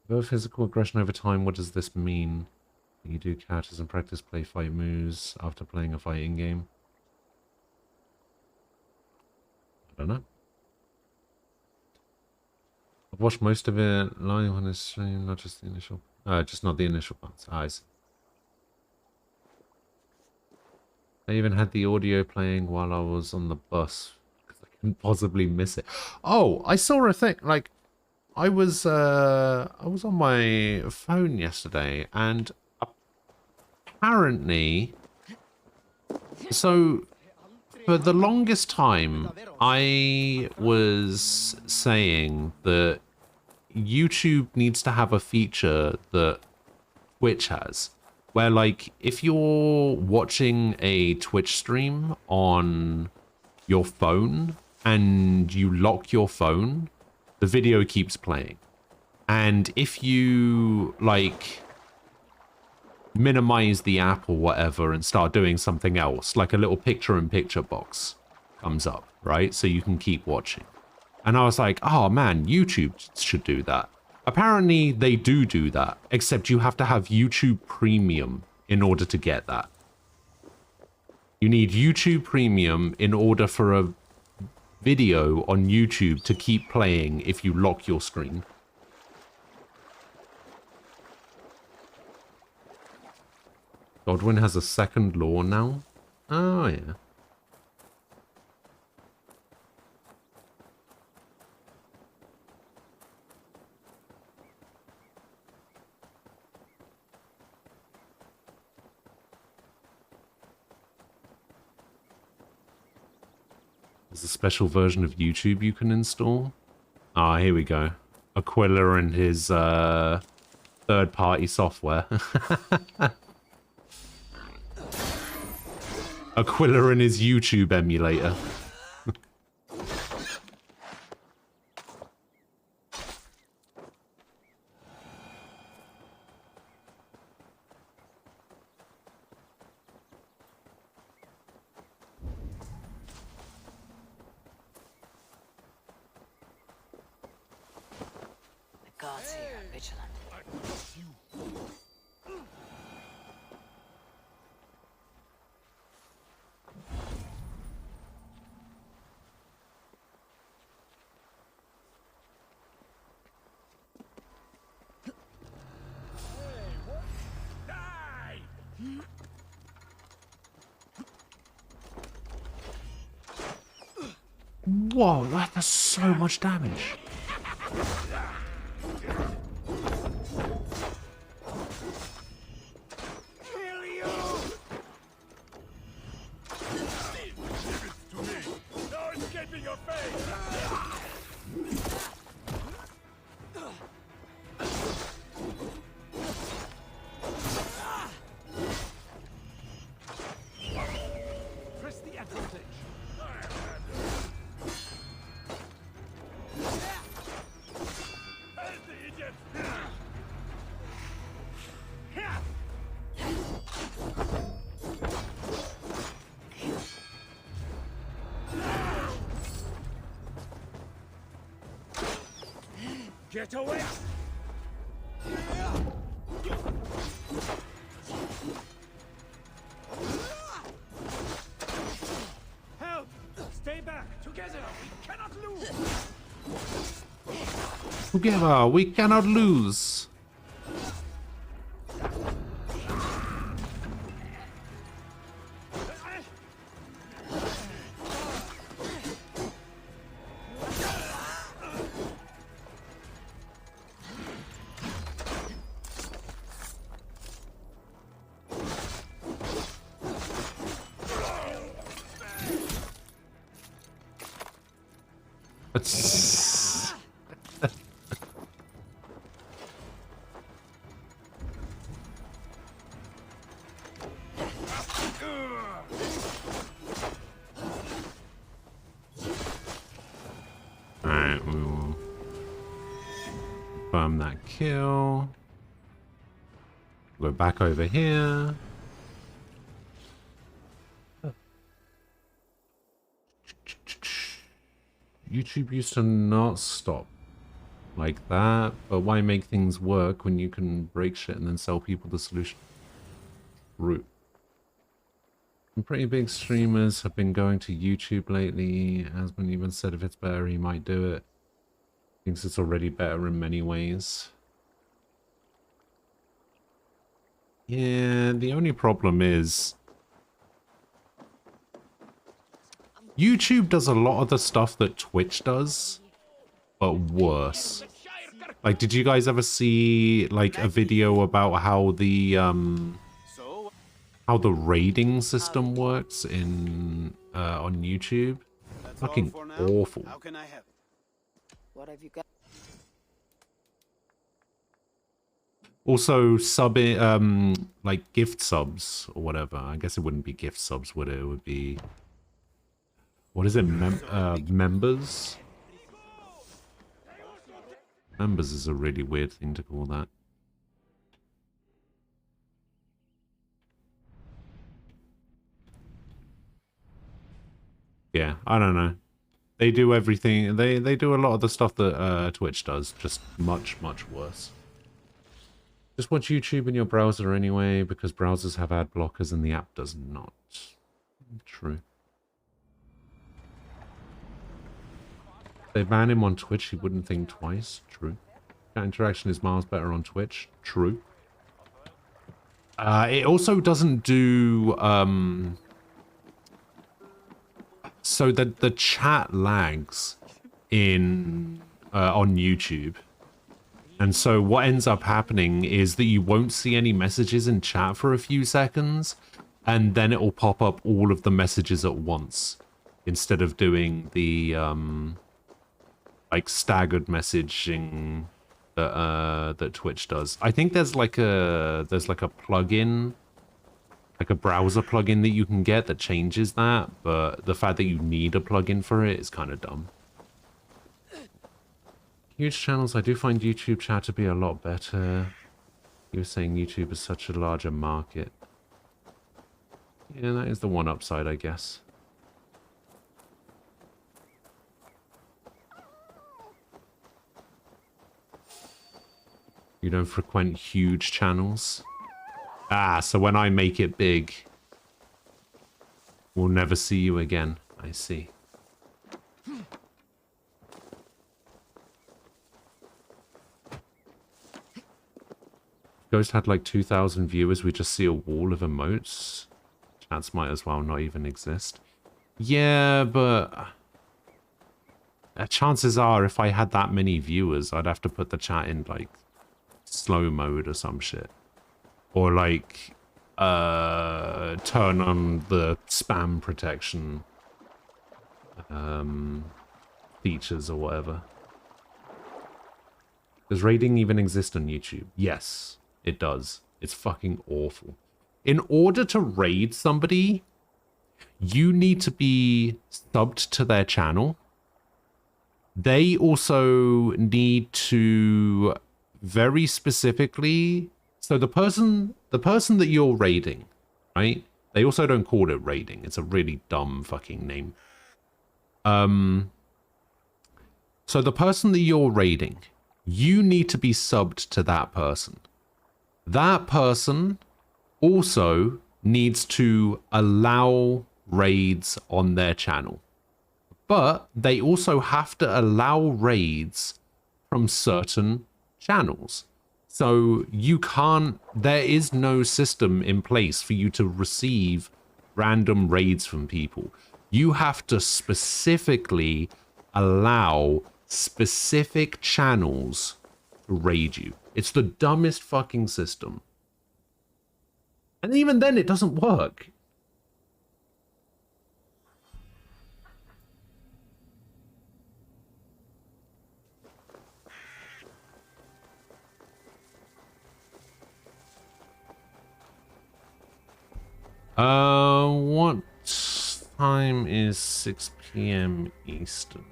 Both physical aggression over time, what does this mean? You do characters and practice play fight moves after playing a fighting game? I don't know. I've watched most of it live on this stream, not just the initial... just not the initial parts. I see. I even had the audio playing while I was on the bus, because I couldn't possibly miss it. Oh, I saw a thing, like, I was on my phone yesterday, and apparently, so for the longest time, I was saying that YouTube needs to have a feature that Twitch has, where, like, if you're watching a Twitch stream on your phone and you lock your phone, the video keeps playing. And if you, like, minimize the app or whatever and start doing something else, like a little picture-in-picture box comes up, right? So you can keep watching. And I was like, oh man, YouTube should do that. Apparently they do that, except you have to have YouTube Premium in order to get that. You need YouTube Premium in order for a video on YouTube to keep playing if you lock your screen. Godwin has a second law now? Oh, yeah. There's a special version of YouTube you can install. Ah, here we go. Aquila and his third-party software. Aquila and his YouTube emulator. The gods here are vigilant. Whoa, that does so much damage. Kill you! Give it to me. No escaping your fate. Press the advantage. Help the idiot! Get away! Help! Stay back! Together! We cannot lose! Together, we cannot lose. Alright, we will confirm that kill. Go back over here. YouTube used to not stop like that, but why make things work when you can break shit and then sell people the solution? Root. Some pretty big streamers have been going to YouTube lately. Asman even said if it's better, he might do it. Thinks it's already better in many ways. Yeah, the only problem is YouTube does a lot of the stuff that Twitch does, but worse. Like, did you guys ever see like a video about how the raiding system works in on YouTube? That's all Fucking for now. awful. How can I help? What have you got? Also, like gift subs or whatever. I guess it wouldn't be gift subs, would it? It would be, what is it? Members? Members is a really weird thing to call that. Yeah, I don't know. They do everything. They do a lot of the stuff that Twitch does, just much, much worse. Just watch YouTube in your browser anyway, because browsers have ad blockers and the app does not. True. If they ban him on Twitch, he wouldn't think twice. True. Chat interaction is miles better on Twitch. True. It also doesn't do... so that the chat lags in on YouTube. And so what ends up happening is that you won't see any messages in chat for a few seconds, and then it will pop up all of the messages at once instead of doing the like staggered messaging that that Twitch does. I think there's like a plugin, like a browser plugin that you can get that changes that, but the fact that you need a plugin for it is kind of dumb. Huge channels, I do find YouTube chat to be a lot better. You were saying YouTube is such a larger market. Yeah, that is the one upside, I guess. You don't frequent huge channels? Ah, so when I make it big, we'll never see you again. I see. Ghost had like 2,000 viewers. We just see a wall of emotes. Chats might as well not even exist. Yeah, but chances are if I had that many viewers, I'd have to put the chat in like slow mode or some shit. Or like turn on the spam protection features or whatever. Does raiding even exist on YouTube? Yes. It does. It's fucking awful. In order to raid somebody, you need to be subbed to their channel. They also need to very specifically... So the person that you're raiding, right? They also don't call it raiding. It's a really dumb fucking name. So the person that you're raiding, you need to be subbed to that person. That person also needs to allow raids on their channel. But they also have to allow raids from certain channels. So you can't, there is no system in place for you to receive random raids from people. You have to specifically allow specific channels to raid you. It's the dumbest fucking system. And even then, it doesn't work. What time is 6 p.m. Eastern?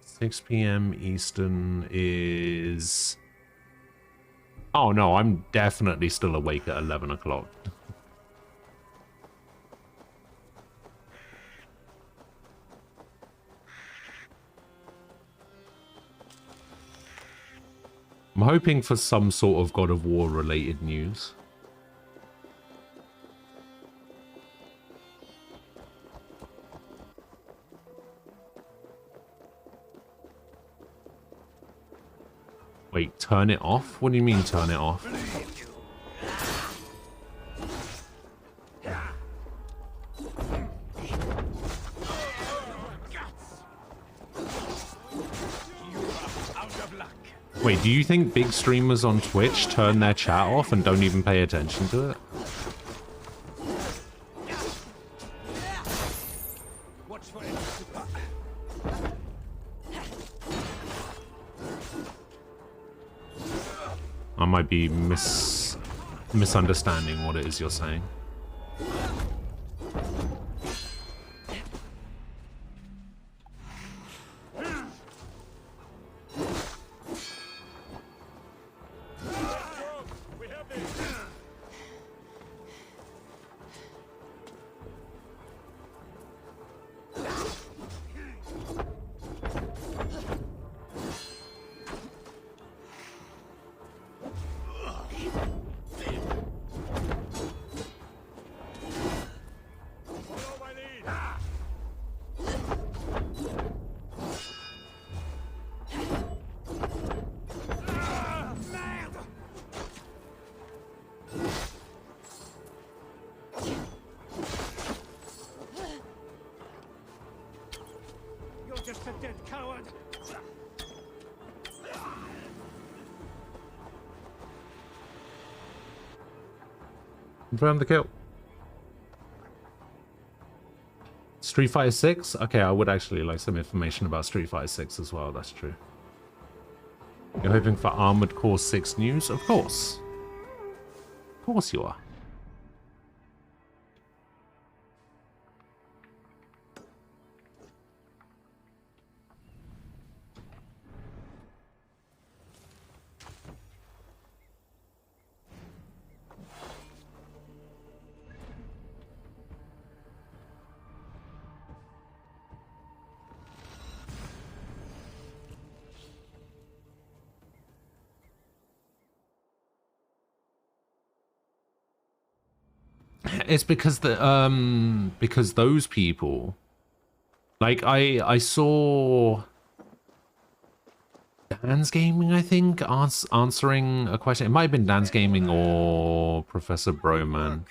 Six p.m. Eastern is... Oh no, I'm definitely still awake at 11 o'clock. I'm hoping for some sort of God of War related news. Wait, turn it off? What do you mean turn it off? Wait, do you think big streamers on Twitch turn their chat off and don't even pay attention to it? I might be misunderstanding what it is you're saying. Confirm the kill. Street Fighter 6? Okay, I would actually like some information about Street Fighter 6 as well, that's true. You're hoping for Armored Core 6 news? Of course. Of course you are. It's because because those people, like I saw Dan's Gaming, I think, answering a question. It might have been Dan's Gaming or Professor Broman.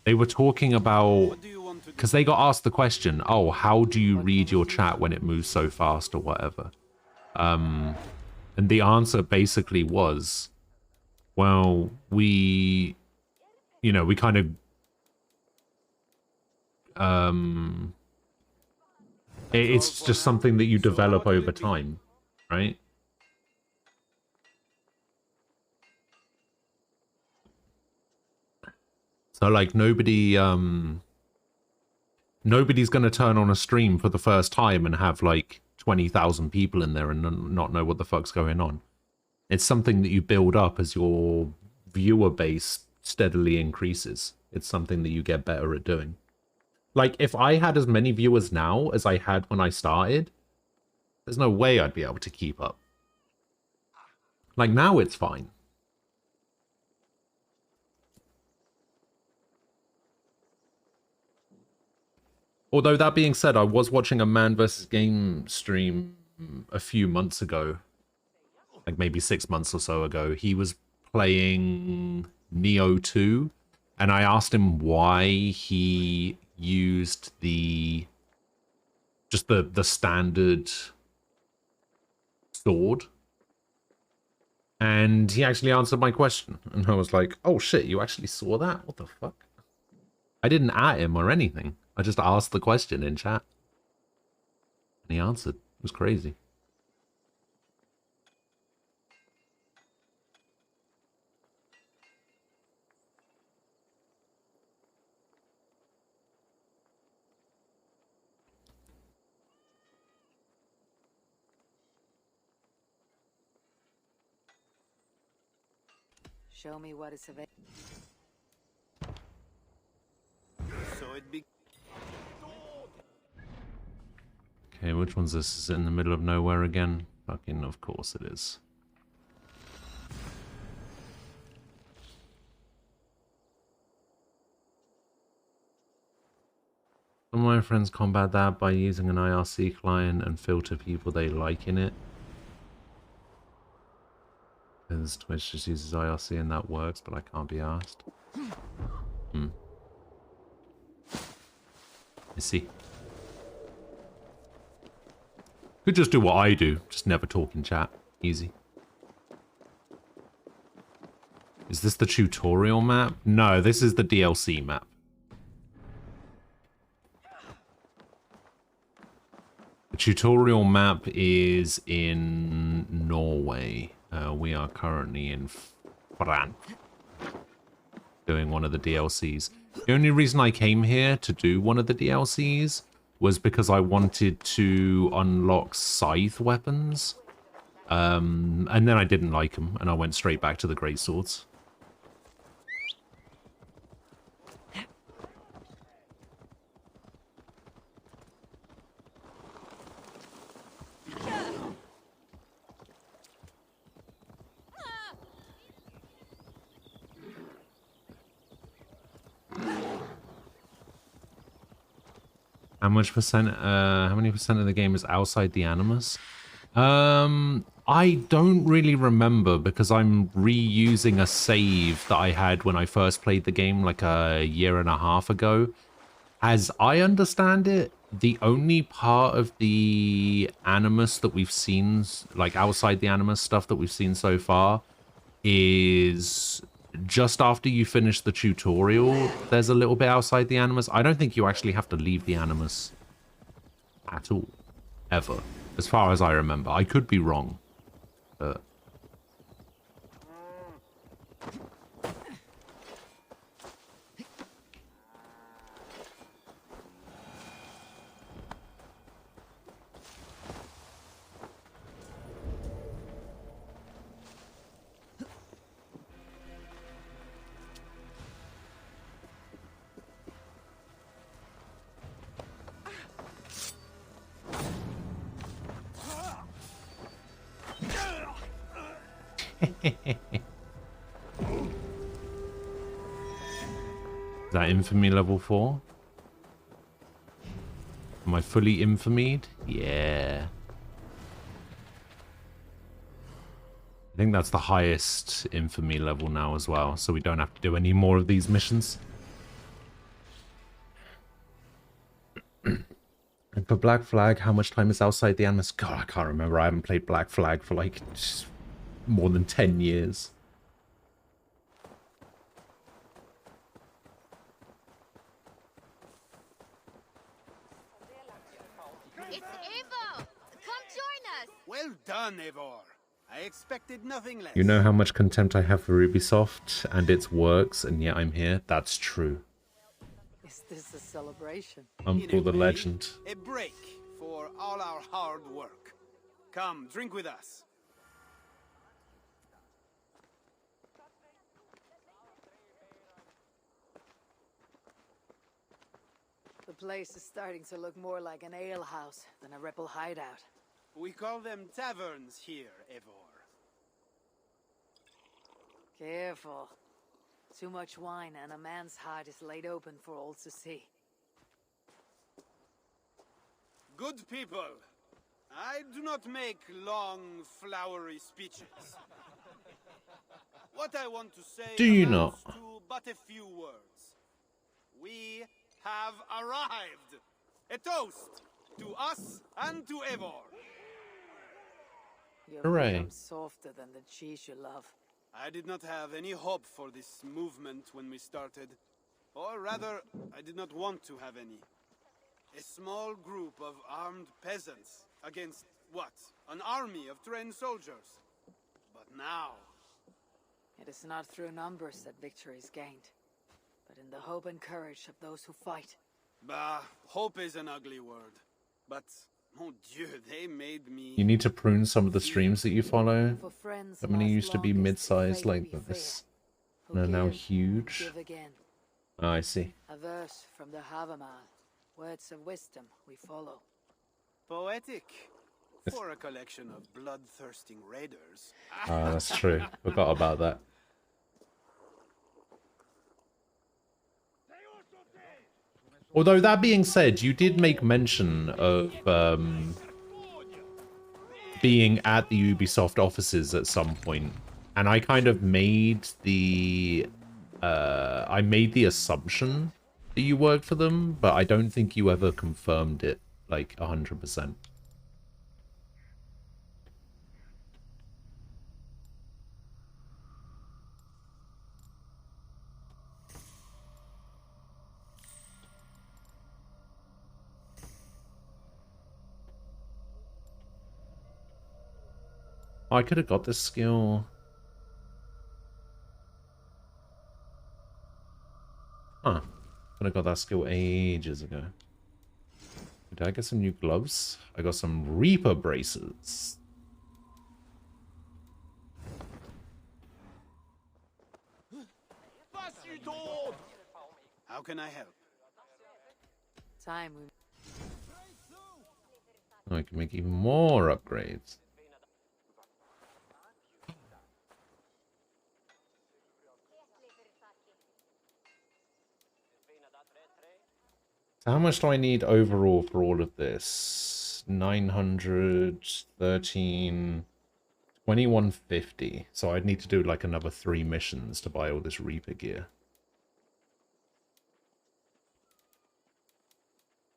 They were talking about, because they got asked the question, oh, how do you read your chat when it moves so fast or whatever? And the answer basically was, well, we kind of it's just something that you develop over time, right? So like nobody's gonna turn on a stream for the first time and have like 20,000 people in there and not know what the fuck's going on. It's something that you build up as your viewer base steadily increases. It's something that you get better at doing. Like, if I had as many viewers now as I had when I started, there's no way I'd be able to keep up. Like, now it's fine. Although, that being said, I was watching a Man vs. Game stream a few months ago. Like, maybe 6 months or so ago. He was playing Neo 2, and I asked him why he used just the standard sword, and he actually answered my question, and I was like, oh shit, you actually saw that? What the fuck? I didn't at him or anything. I just asked the question in chat and he answered. It was crazy. Show me what is available. So it be Okay, which one's this? Is it in the middle of nowhere again? Fucking, of course it is. Some of my friends combat that by using an IRC client and filter people they like in it. Because Twitch just uses IRC and that works, but I can't be asked. I see. Could just do what I do, just never talk in chat. Easy. Is this the tutorial map? No, this is the DLC map. The tutorial map is in Norway. We are currently in France, doing one of the DLCs. The only reason I came here to do one of the DLCs was because I wanted to unlock scythe weapons. And then I didn't like them, and I went straight back to the greatswords. How many percent of the game is outside the Animus? I don't really remember because I'm reusing a save that I had when I first played the game like a year and a half ago. As I understand it, the only part of the Animus that we've seen, like outside the Animus stuff that we've seen so far, is just after you finish the tutorial, there's a little bit outside the Animus. I don't think you actually have to leave the Animus at all, ever, as far as I remember. I could be wrong, but... Is that infamy level 4? Am I fully infamied? Yeah. I think that's the highest infamy level now as well, so we don't have to do any more of these missions. And for Black Flag, how much time is outside the Animus? God, I can't remember. I haven't played Black Flag for like more than 10 years. It's Evo! Come join us! well done, Eivor. I expected nothing less. You know how much contempt I have for Ubisoft and its works, and yet I'm here? That's true. Is this a celebration? Uncle the way, legend. A break for all our hard work. Come, drink with us. The place is starting to look more like an alehouse than a rebel hideout. We call them taverns here, Eivor. Careful. Too much wine and a man's heart is laid open for all to see. Good people, I do not make long, flowery speeches. What I want to say Do you amounts not? to but a few words. We have arrived. A toast to us and to Eivor. You've Hooray. become softer than the cheese you love. I did not have any hope for this movement when we started. Or rather, I did not want to have any. A small group of armed peasants against, what? An army of trained soldiers. But now... It is not through numbers that victory is gained, but in the hope and courage of those who fight. Bah, hope is an ugly word. But, mon Dieu, they made me... You need to prune some of the streams that you follow. For friends I mean, it last used to be longest if mid-sized fate like be this. Who They're now give, huge. give again. Oh, I see. A verse from the Havamal. Words of wisdom we follow. Poetic. For a collection of bloodthirsting raiders. Oh, that's true. Forgot about that. Although that being said, you did make mention of being at the Ubisoft offices at some point, and I kind of made the assumption that you worked for them, but I don't think you ever confirmed it like 100%. I could have got this skill. Huh. Could have got that skill ages ago. Did I get some new gloves? I got some Reaper braces. How can I help? Time we Oh, I can make even more upgrades. So how much do I need overall for all of this? 913, 2150. So I'd need to do like another 3 missions to buy all this Reaper gear.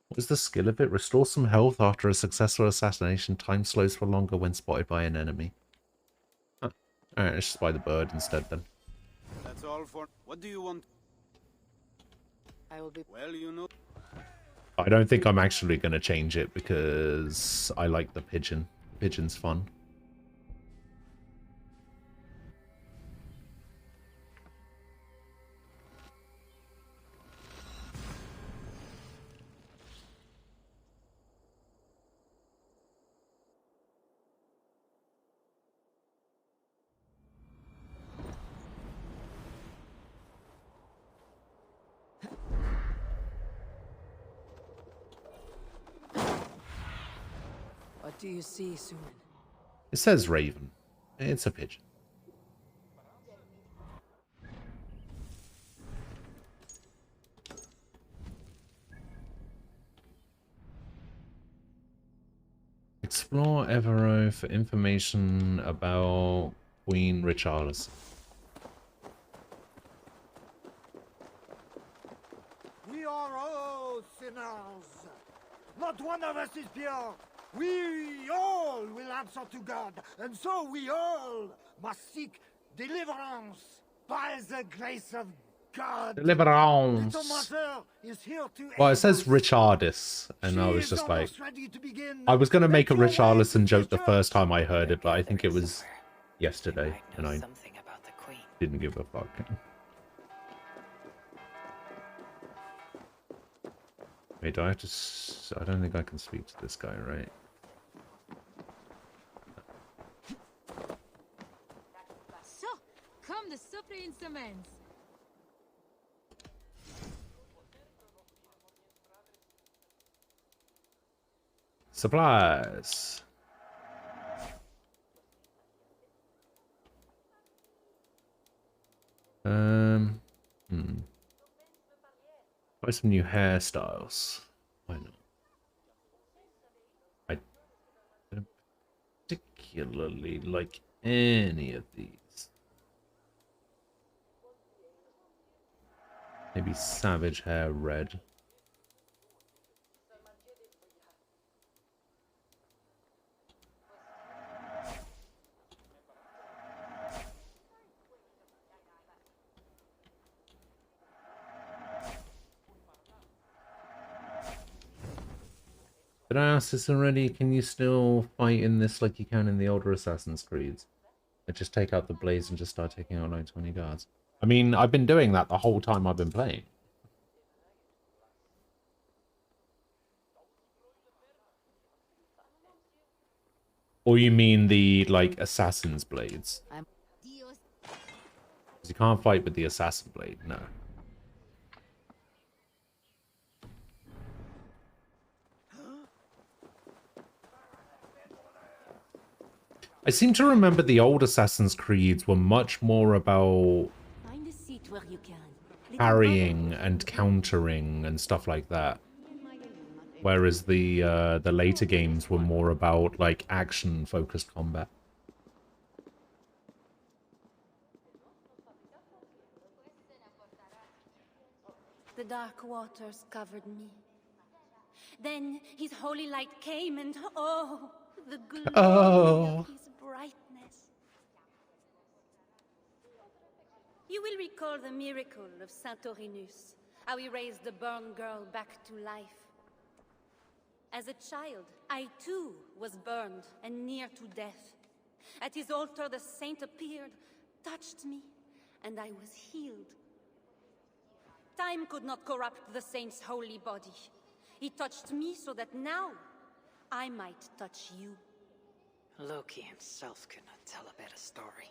What is the skill of it? Restore some health after a successful assassination. Time slows for longer when spotted by an enemy. Huh. Alright, let's just buy the bird instead then. That's all for... What do you want? I will be Well, you know... I don't think I'm actually going to change it because I like the pigeon. The pigeon's fun. What do you see, Suman? It says raven. It's a pigeon. Explore Evero for information about Queen Richarlison. We are all sinners. Not one of us is pure. We all will answer to God, and so we all must seek deliverance by the grace of God. Deliverance. Little mother is here to Well, it aid says us. Richardis, and She I was is just like, almost ready to begin. I was gonna make a Make your way Richarlison to joke the church. first time I heard it, but I think it was Somewhere. yesterday, Might and know I something about the Queen. didn't give a fuck. Wait, do I have to... I don't think I can speak to this guy, right? So, come the supper in cements. Supplies. Buy some new hairstyles. Why not? I don't particularly like any of these. Maybe savage hair red. Did I ask this already? Can you still fight in this like you can in the older Assassin's Creeds? I just take out the blaze and just start taking out like 20 guards. I mean, I've been doing that the whole time I've been playing. Or you mean the, like, Assassin's Blades? Dios. You can't fight with the assassin blade, no. I seem to remember the old Assassin's Creeds were much more about Find a seat where you can. parrying and countering and stuff like that. Whereas the later games were more about like action-focused combat. The dark waters covered me. Then his holy light came and oh, the glory of his brightness. You will recall the miracle of Saint Orinus, how he raised the burned girl back to life. As a child, I too was burned and near to death. At his altar the saint appeared, touched me, and I was healed. Time could not corrupt the saint's holy body. He touched me so that now I might touch you. Loki himself could not tell a better story.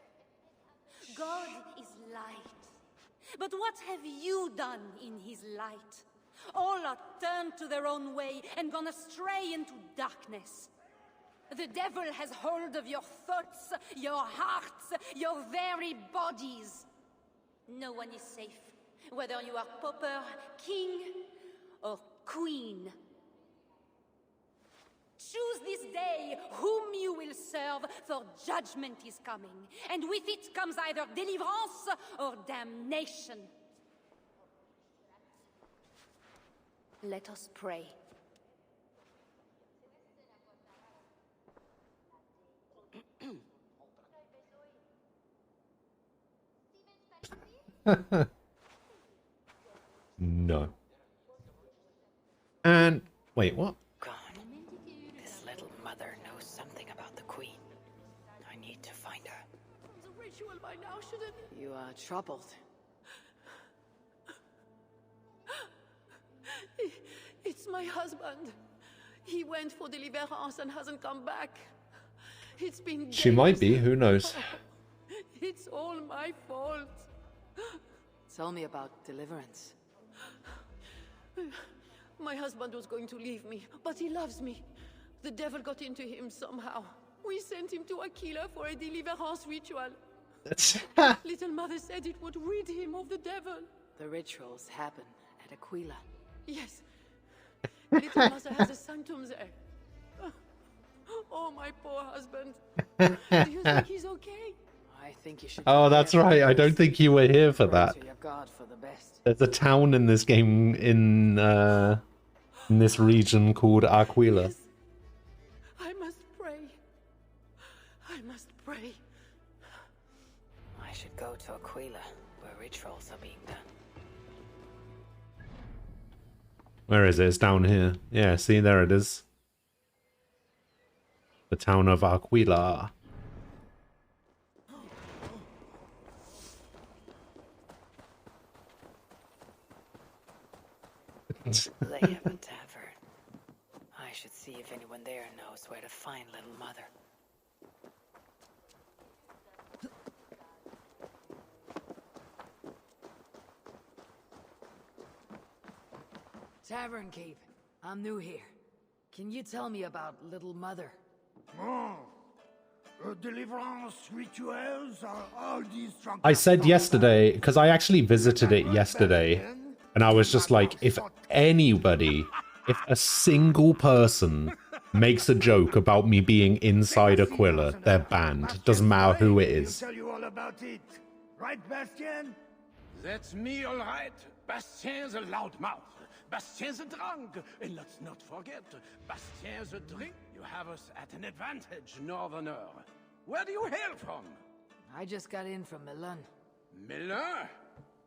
God is light. But what have you done in his light? All are turned to their own way and gone astray into darkness. The devil has hold of your thoughts, your hearts, your very bodies. No one is safe, whether you are pauper, king, or queen. Choose this day whom you will serve, for judgment is coming, and with it comes either deliverance or damnation. Let us pray. No. And wait, what? God, this little mother knows something about the queen. I need to find her. The ritual by now shouldn't... You are troubled. It's my husband. He went for deliverance and hasn't come back. It's been She might be, who knows? It's all my fault. Tell me about deliverance. My husband was going to leave me, but he loves me. The devil got into him somehow. We sent him to Aquila for a deliverance ritual. Little Mother said it would rid him of the devil. The rituals happen at Aquila. Yes. Little Mother has a sanctum there. Oh, my poor husband. Do you think he's okay? I think you should... Oh, that's right. I don't think you were here for that. Pray to your God for the best. There's a town in this game in this region called Aquila. Yes. I must pray. I must pray. I should go to Aquila, where rituals are being done. Where is it? It's down here. Yeah, see, there it is. The town of Aquila. They have a tavern. I should see if anyone there knows where to find little mother. Tavern Keep. I'm new here. Can you tell me about little mother? Oh, deliverance rituals are all these drunk... I said yesterday, because I actually visited it yesterday, and I was just like, if anybody, if a single person makes a joke about me being inside Aquila, they're banned. Doesn't matter who it is. Tell you all about it. Right, Bastien? That's me, all right. Bastien's a loudmouth. Bastien's a drunk. And let's not forget, Bastien's a drink. You have us at an advantage, Northerner. Where do you hail from? I just got in from Milan. Milan?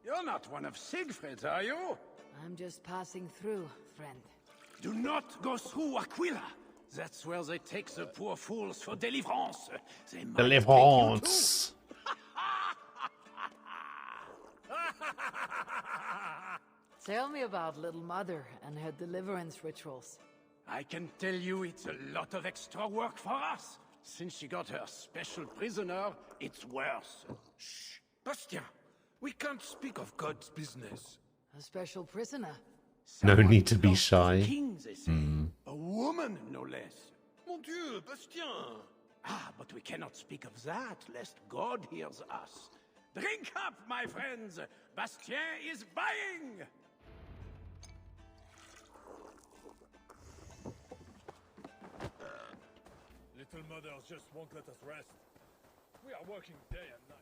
You're not one of Siegfried's, are you? I'm just passing through, friend. Do not go through Aquila. That's where they take the poor fools for deliverance. They might Deliverance. Tell me about little mother and her deliverance rituals. I can tell you it's a lot of extra work for us. Since she got her special prisoner, it's worse. Shh! Bastien! We can't speak of God's business. A special prisoner. No Someone need to be lost shy. the king, they say. A woman, no less. Mon Dieu, Bastien! Ah, but we cannot speak of that, lest God hears us. Drink up, my friends! Bastien is buying! Little mothers just won't let us rest. We are working day and night.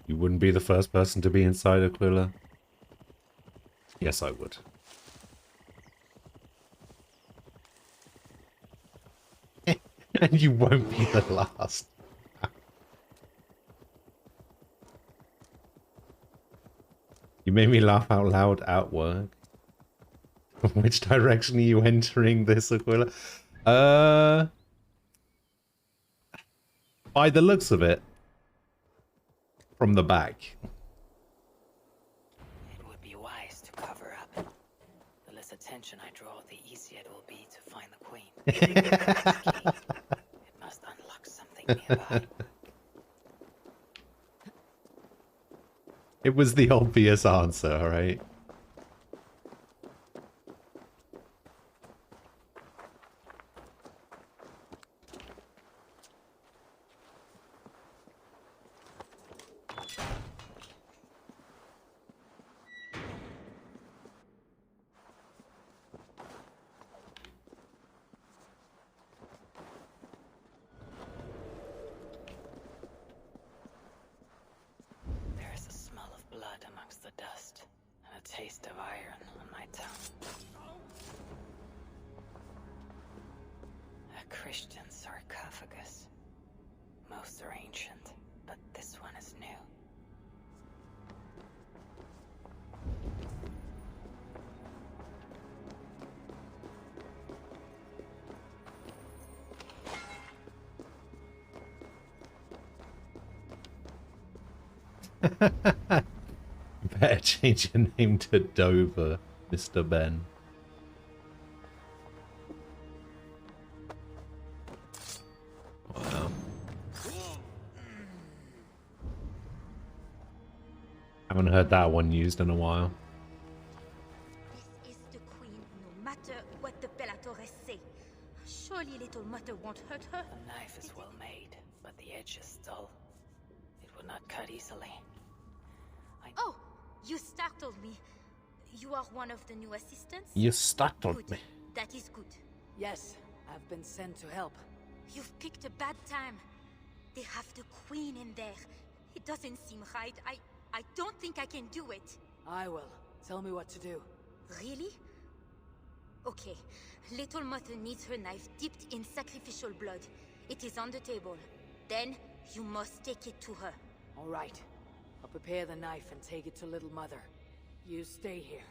You wouldn't be the first person to be inside Aquila. Yes, I would. And you won't be the last. You made me laugh out loud at work. Which direction are you entering this, Aquila? By the looks of it, from the back. It would be wise to cover up. The less attention I draw, the easier it will be to find the queen. It must unlock something nearby. It was the obvious answer, right? There is a smell of blood amongst the dust, and a taste of iron on my tongue. A Christian sarcophagus. Most are ancient, but this one is new. Better change your name to Dover, Mr. Ben. Wow. Haven't heard that one used in a while. This is the queen, no matter what the Bellatores say. Surely little mother won't hurt her. The knife is well made, but the edge is dull. It will not cut easily. Oh, you startled me. You are one of the new assistants? You startled Good. me. That is good. Yes, I've been sent to help. You've picked a bad time. They have the queen in there. It doesn't seem right. I don't think I can do it. I will. Tell me what to do. Really? Okay. Little mother needs her knife dipped in sacrificial blood. It is on the table. Then, you must take it to her. All right. I'll prepare the knife and take it to Little Mother. You stay here.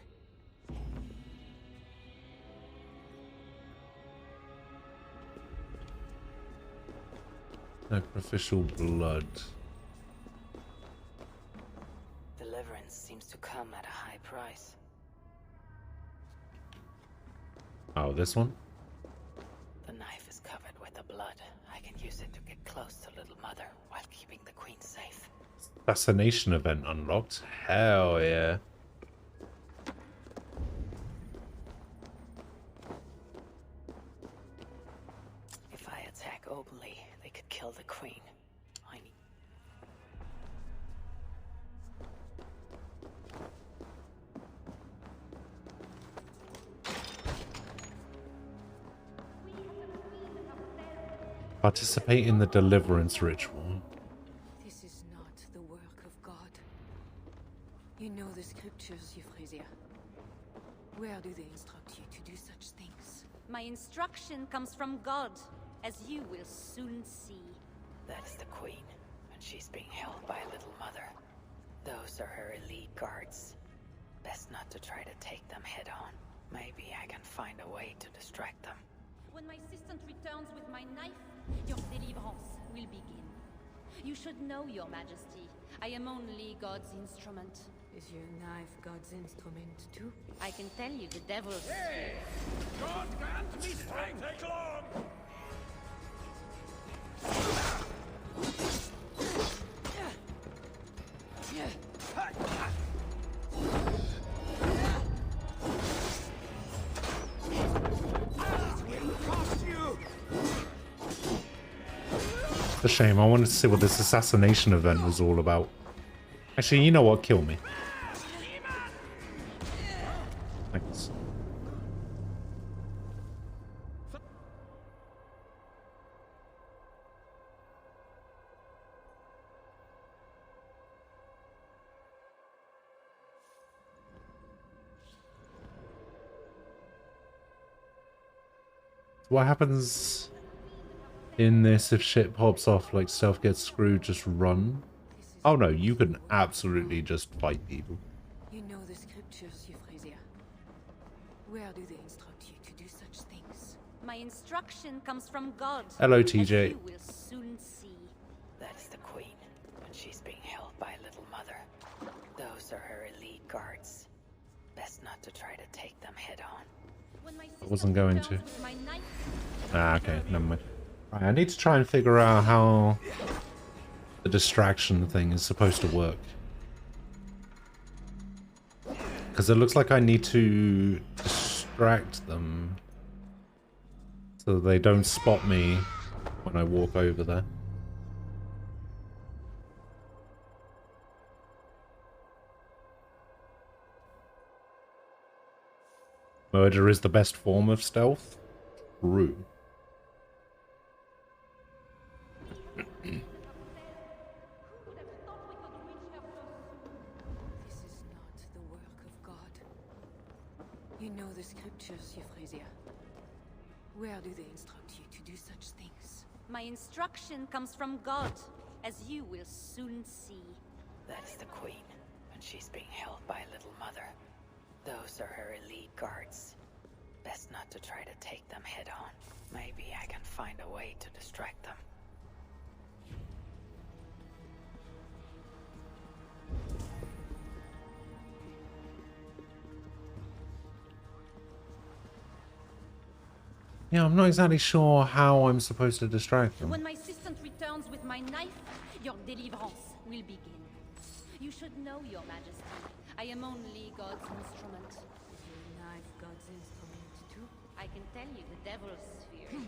Sacrificial blood. Deliverance seems to come at a high price. Oh, this one? The knife is covered with the blood. I can use it to get close to Little Mother while keeping the queen safe. Assassination event unlocked. Hell yeah. If I attack openly, they could kill the queen. I need... Participate in the deliverance ritual. This is not the work of God. You know the scriptures, Euphrasia. Where do they instruct you to do such things? My instruction comes from God, as you will soon see. That is the queen, and she's being held by Little Mother. Those are her elite guards. Best not to try to take them head on. Maybe I can find a way to distract them. When my assistant returns with my knife, your deliverance will begin. You should know, Your Majesty. I am only God's instrument. Is your knife God's instrument too? I can tell you the devil's... Hey! God grant me strength! Take long! It's a shame. I wanted to see what this assassination event was all about. Actually, you know what? Kill me. Thanks. What happens in this if shit pops off, like stuff gets screwed, just run? Oh no, you can absolutely just fight people. You know the scriptures, Euphrasia. Where do they instruct you to do such things? My instruction comes from God. Hello, as TJ. you will soon see. That is the queen, and she's being held by Little Mother. Those are her elite guards. Best not to try to take them head on. I wasn't going to. With my knife, Ah, okay, never mind. Right, I need to try and figure out how the distraction thing is supposed to work. Because it looks like I need to distract them so they don't spot me when I walk over there. Murder is the best form of stealth? True. This is not the work of God. You know the scriptures, Euphrasia. Where do they instruct you to do such things? my instruction comes from God, as you will soon see. That is the queen, and she's being held by Little Mother. Those are her elite guards. Best not to try to take them head on. Maybe I can find a way to distract them. Yeah, I'm not exactly sure how I'm supposed to distract them. When my assistant returns with my knife, your deliverance will begin. You should know, Your Majesty, I am only God's instrument. Is your knife God's instrument too? I can tell you the devil's fear.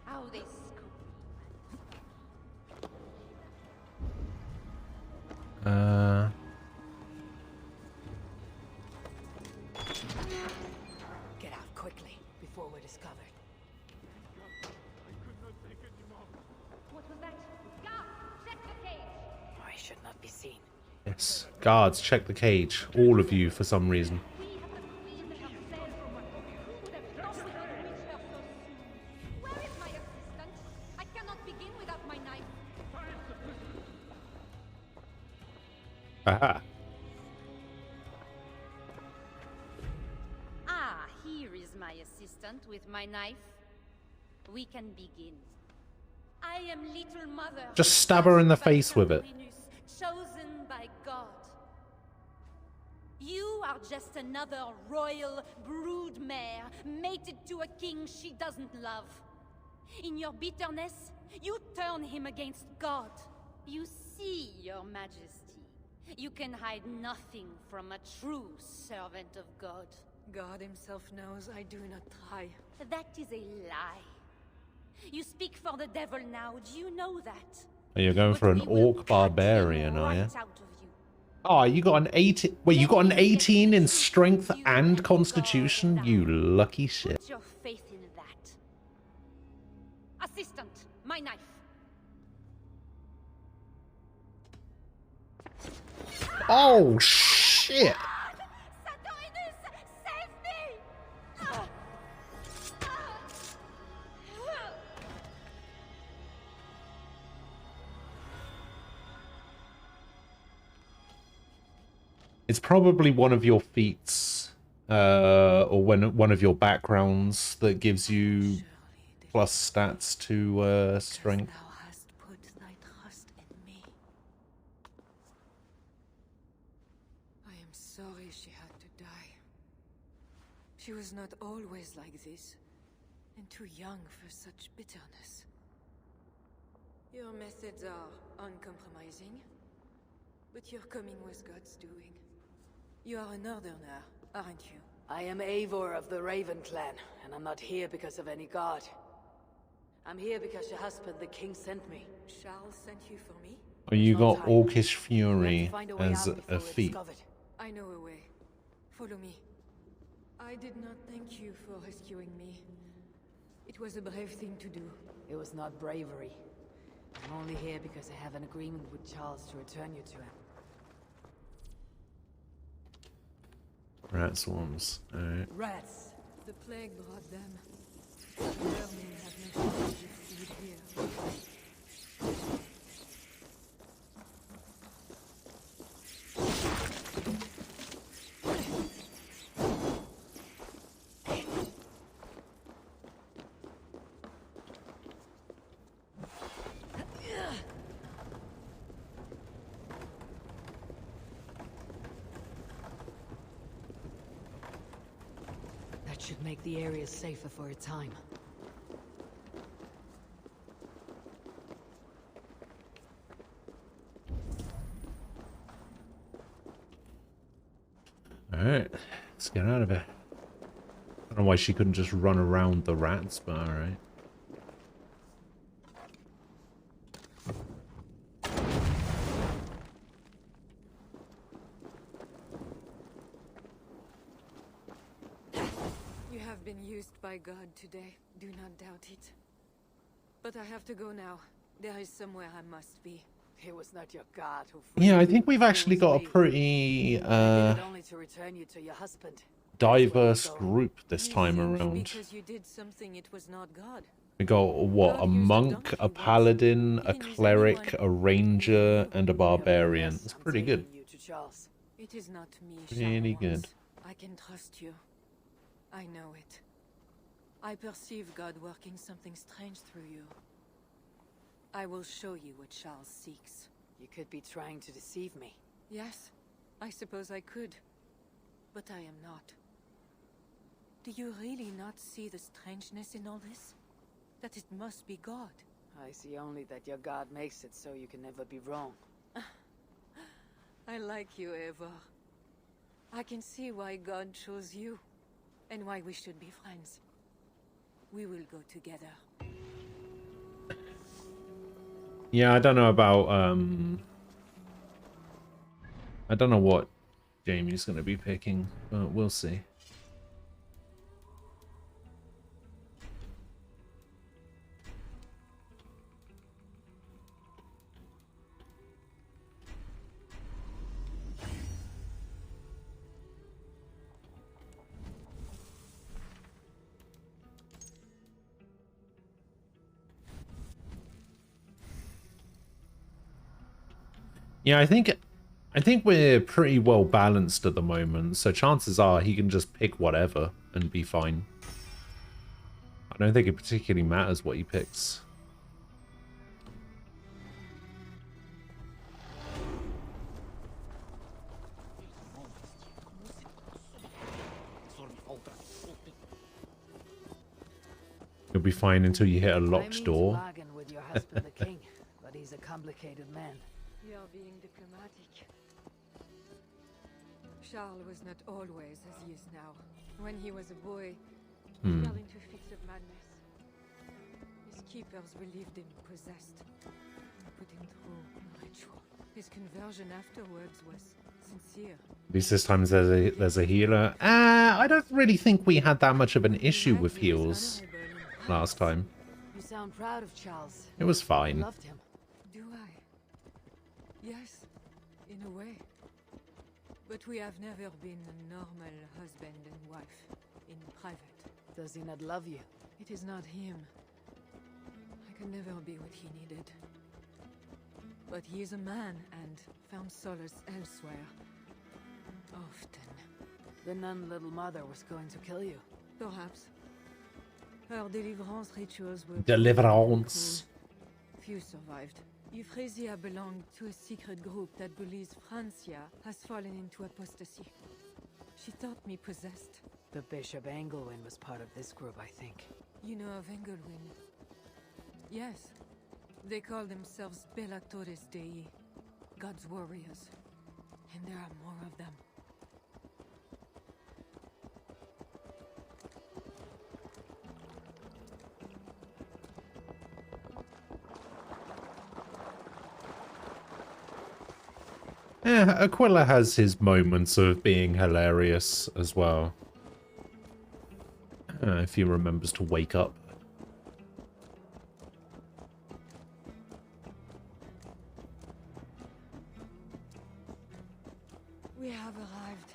How they scoop. Get out quickly, before we're discovered. What was that? Guard, check the cage! I should not be seen. Yes. Guards, check the cage. All of you, for some reason. We have the queen herself. Who would have thought we could reach her so soon? Where is my assistant? I cannot begin without my knife. Aha. Ah, here is my assistant with my knife. We can begin. I am Little Mother. Just stab her in the face with it. Chosen by God. You are just another royal broodmare, mated to a king she doesn't love. In your bitterness, you turn him against God. You see, Your Majesty, you can hide nothing from a true servant of God. God himself knows I do not try. That is a lie. You speak for the devil now, do you know that? Oh, you're going for an But we will orc cut barbarian, him are you? right out of you. Oh, you got an 18. Wait, you got an 18 in strength and constitution? You lucky shit. Put your faith in that. Assistant, my knife. Oh, shit. Santorinus, save me! It's probably one of your feats, or one of your backgrounds that gives you plus stats to strength. Thou hast put thy trust in sorry she had to die. She was not always like this, and too young for such bitterness. Your methods are uncompromising, but your coming was God's doing. You are a northerner, aren't you? I am Eivor of the Raven clan, and I'm not here because of any god. I'm here because your husband, the king, sent me. Charles sent you for me? Oh, you got Orcish We have Fury to find a way as out a before we're feat. discovered. I know a way. Follow me. I did not thank you for rescuing me. It was a brave thing to do. It was not bravery. I'm only here because I have an agreement with Charles to return you to him. Rat swarms. Alright. Rats! The plague brought them. The vermin have no shortage of food here. That should make the area safer for a time. Alright. Let's get out of here. I don't know why she couldn't just run around the rats, but alright. You have been used by God today. Do not doubt it. But I have to go now. There is somewhere I must be. It was not your god who freed Yeah, I you. think we've actually It got was a me. pretty I did it only to return you to your husband. diverse group this You time think around. because you did something it was not God. We got, what, a monk, a paladin, a cleric, a ranger, and a barbarian. It's pretty good. You to Charles. It is not me, Really Charles. good. I can trust you. I know it. I perceive God working something strange through you. I will show you what Charles seeks. You could be trying to deceive me. Yes, I suppose I could. But I am not. Do you really not see the strangeness in all this? That it must be God. I see only that your god makes it so you can never be wrong. I like you, Eivor. I can see why God chose you, and why we should be friends. We will go together. Yeah, I don't know about, I don't know what Jamie's going to be picking, but we'll see. Yeah, I think we're pretty well balanced at the moment, so chances are he can just pick whatever and be fine. I don't think it particularly matters what he picks. You'll be fine until you hit a locked door. bargain with your husband, the king, but he's a complicated man. You are being diplomatic. Charles was not always as he is now. When he was a boy, he fell into fits of madness. His keepers believed him possessed and put him through a ritual. His conversion afterwards was sincere. At least this time there's a healer. I don't really think we had that much of an issue with heals last time. You sound proud of Charles. It was You fine. loved him. Do I? Yes, in a way. But we have never been a normal husband and wife in private. Does he not love you? It is not him. I could never be what he needed. But he is a man and found solace elsewhere. Often. The nun little mother was going to kill you. Perhaps. Her deliverance rituals were... Deliverance. Few survived. Euphrasia belonged to a secret group that believes Francia has fallen into apostasy. She thought me possessed. The Bishop Engelwin was part of this group, I think. You know of Engelwin? Yes. They call themselves Bellatores Dei, God's warriors. And there are more of them. Yeah, Aquila has his moments of being hilarious as well. If he remembers to wake up. We have arrived.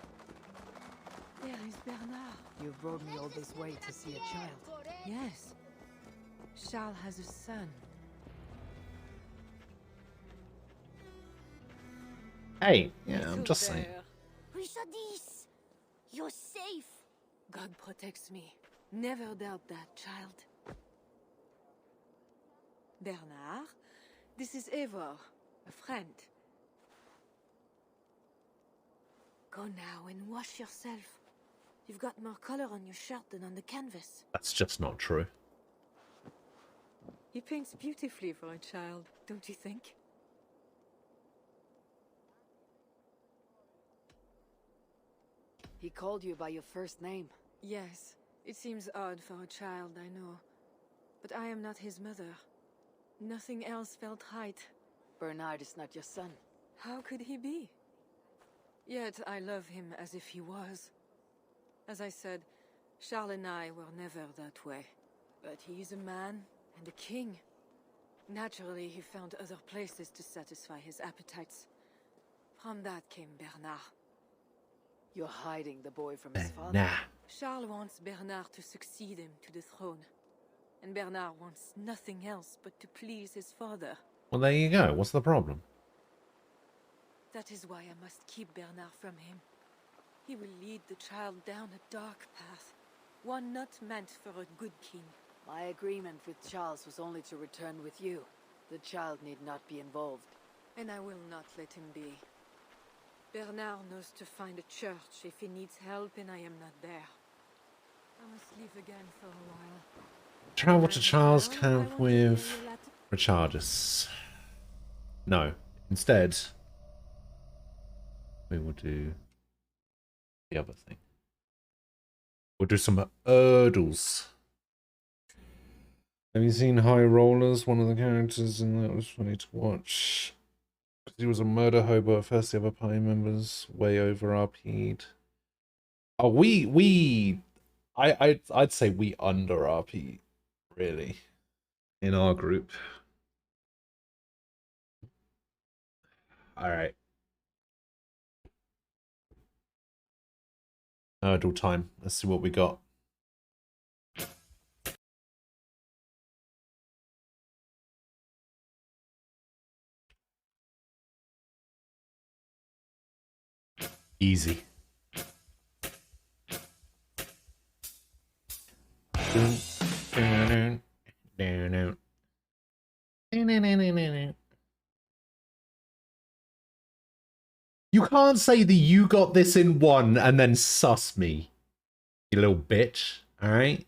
There is Bernard. You've brought me all this way to see a child. Yes. Charles has a son. Hey, yeah, I'm just saying. Richardis, you're safe. God protects me. Never doubt that, child. Bernard, this is Eivor, a friend. Go now and wash yourself. You've got more color on your shirt than on the canvas. That's just not true. He paints beautifully for a child, don't you think? He called you by your first name. Yes, it seems odd for a child, I know. But I am not his mother. Nothing else felt right. Bernard is not your son. How could he be? Yet I love him as if he was. As I said, Charles and I were never that way. But he is a man and a king. Naturally, he found other places to satisfy his appetites. From that came Bernard. You're hiding the boy from his father. Nah. Charles wants Bernard to succeed him to the throne. And Bernard wants nothing else but to please his father. Well, there you go. What's the problem? That is why I must keep Bernard from him. He will lead the child down a dark path. One not meant for a good king. My agreement with Charles was only to return with you. The child need not be involved. And I will not let him be. Bernard knows to find a church if he needs help and I am not there. I must leave again for a while. Travel to Charles' camp with Richardis. No. Instead, we will do the other thing. We'll do some hurdles. Have you seen High Rollers? One of the characters in that was funny to watch. He was a murder hobo at first. The other party members way over RP'd. Oh, I'd say we under RP, really, in our group. All right. Hurdle time. Let's see what we got. Easy. You can't say that you got this in one and then sus me, you little bitch, alright?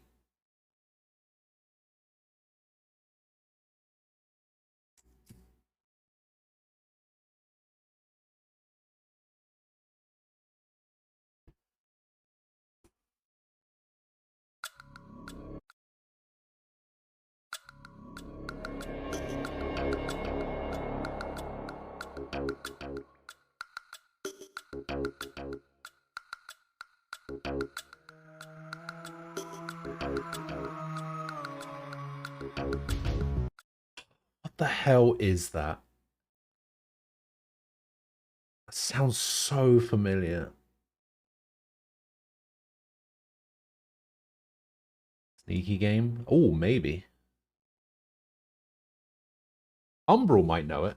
What the hell is that? That sounds so familiar. Sneaky game? Oh, maybe. Umbral might know it.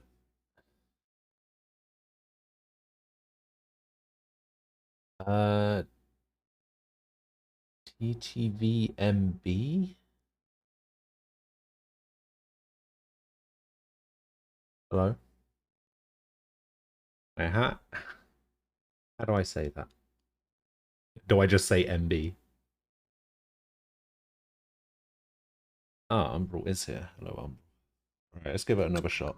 TTVMB? Hello? Wait, how do I say that? Do I just say MB? Ah, Umbral is here. Hello, Umbral. Alright, let's give it another shot.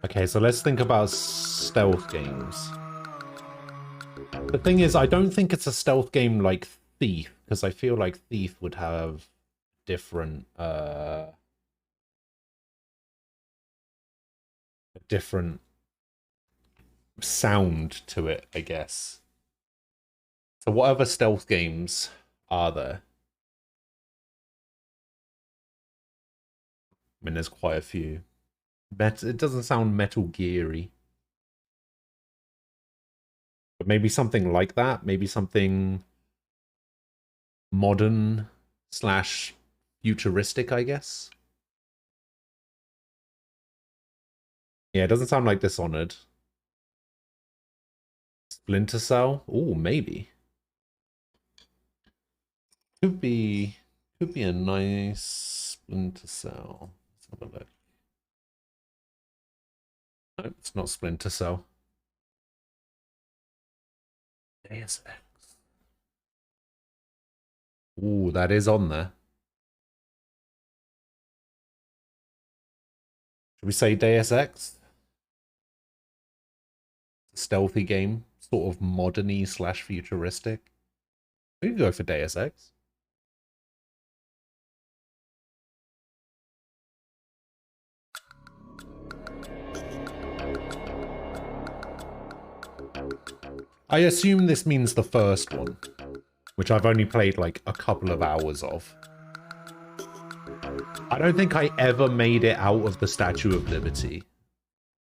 Okay, so let's think about stealth games. The thing is, I don't think it's a stealth game like Thief, because I feel like Thief would have different different sound to it, I guess. So what other stealth games are there? I mean, there's quite a few. It doesn't sound Metal Geary. But maybe something like that. Maybe something modern slash futuristic, I guess. Yeah, it doesn't sound like Dishonored. Splinter Cell? Oh, maybe. Could be a nice Splinter Cell. Let's have a look. No, it's not Splinter Cell. Deus Ex. Ooh, that is on there. Should we say Deus Ex? Stealthy game, sort of modern-y slash futuristic. We can go for Deus Ex. I assume this means the first one, which I've only played like a couple of hours of. I don't think I ever made it out of the Statue of Liberty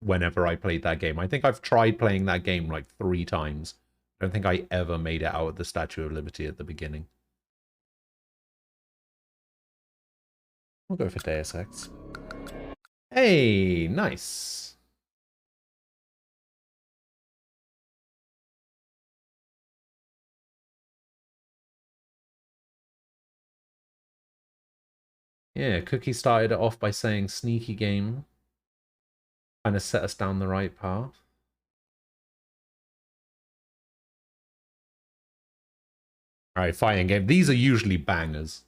whenever I played that game. I think I've tried playing that game like 3 times. I don't think I ever made it out of the Statue of Liberty at the beginning. We'll go for Deus Ex. Hey, nice. Yeah, Cookie started it off by saying sneaky game. Kind of set us down the right path. Alright, fighting game. These are usually bangers.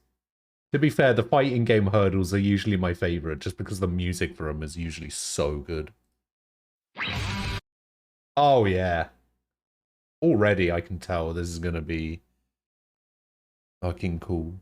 To be fair, the fighting game hurdles are usually my favorite, just because the music for them is usually so good. Oh, yeah. Already I can tell this is gonna be fucking cool.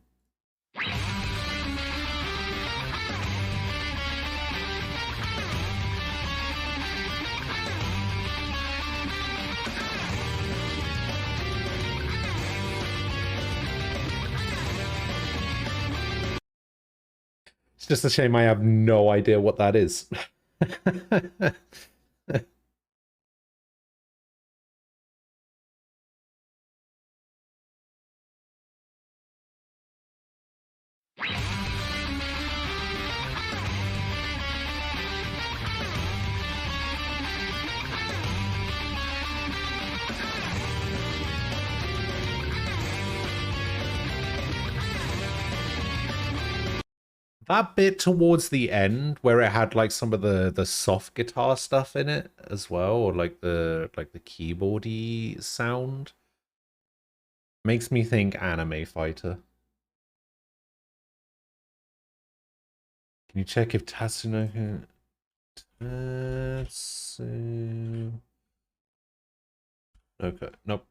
It's just a shame I have no idea what that is. That bit towards the end where it had like some of the soft guitar stuff in it as well, or like the keyboardy sound, makes me think Anime Fighter. Can you check if Tatsunoko Okay, nope.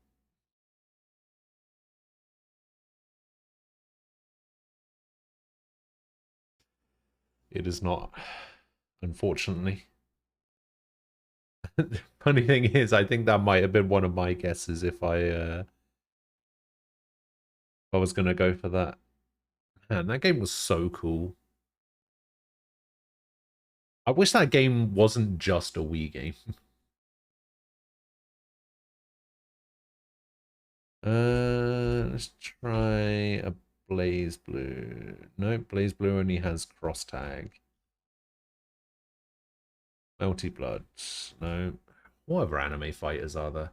It is not, unfortunately. Funny thing is, I think that might have been one of my guesses if I was gonna go for that. Man, that game was so cool. I wish that game wasn't just a Wii game. Let's try a Blaze Blue. No, Blaze Blue only has cross tag. Melty Blood. No. What other anime fighters are there?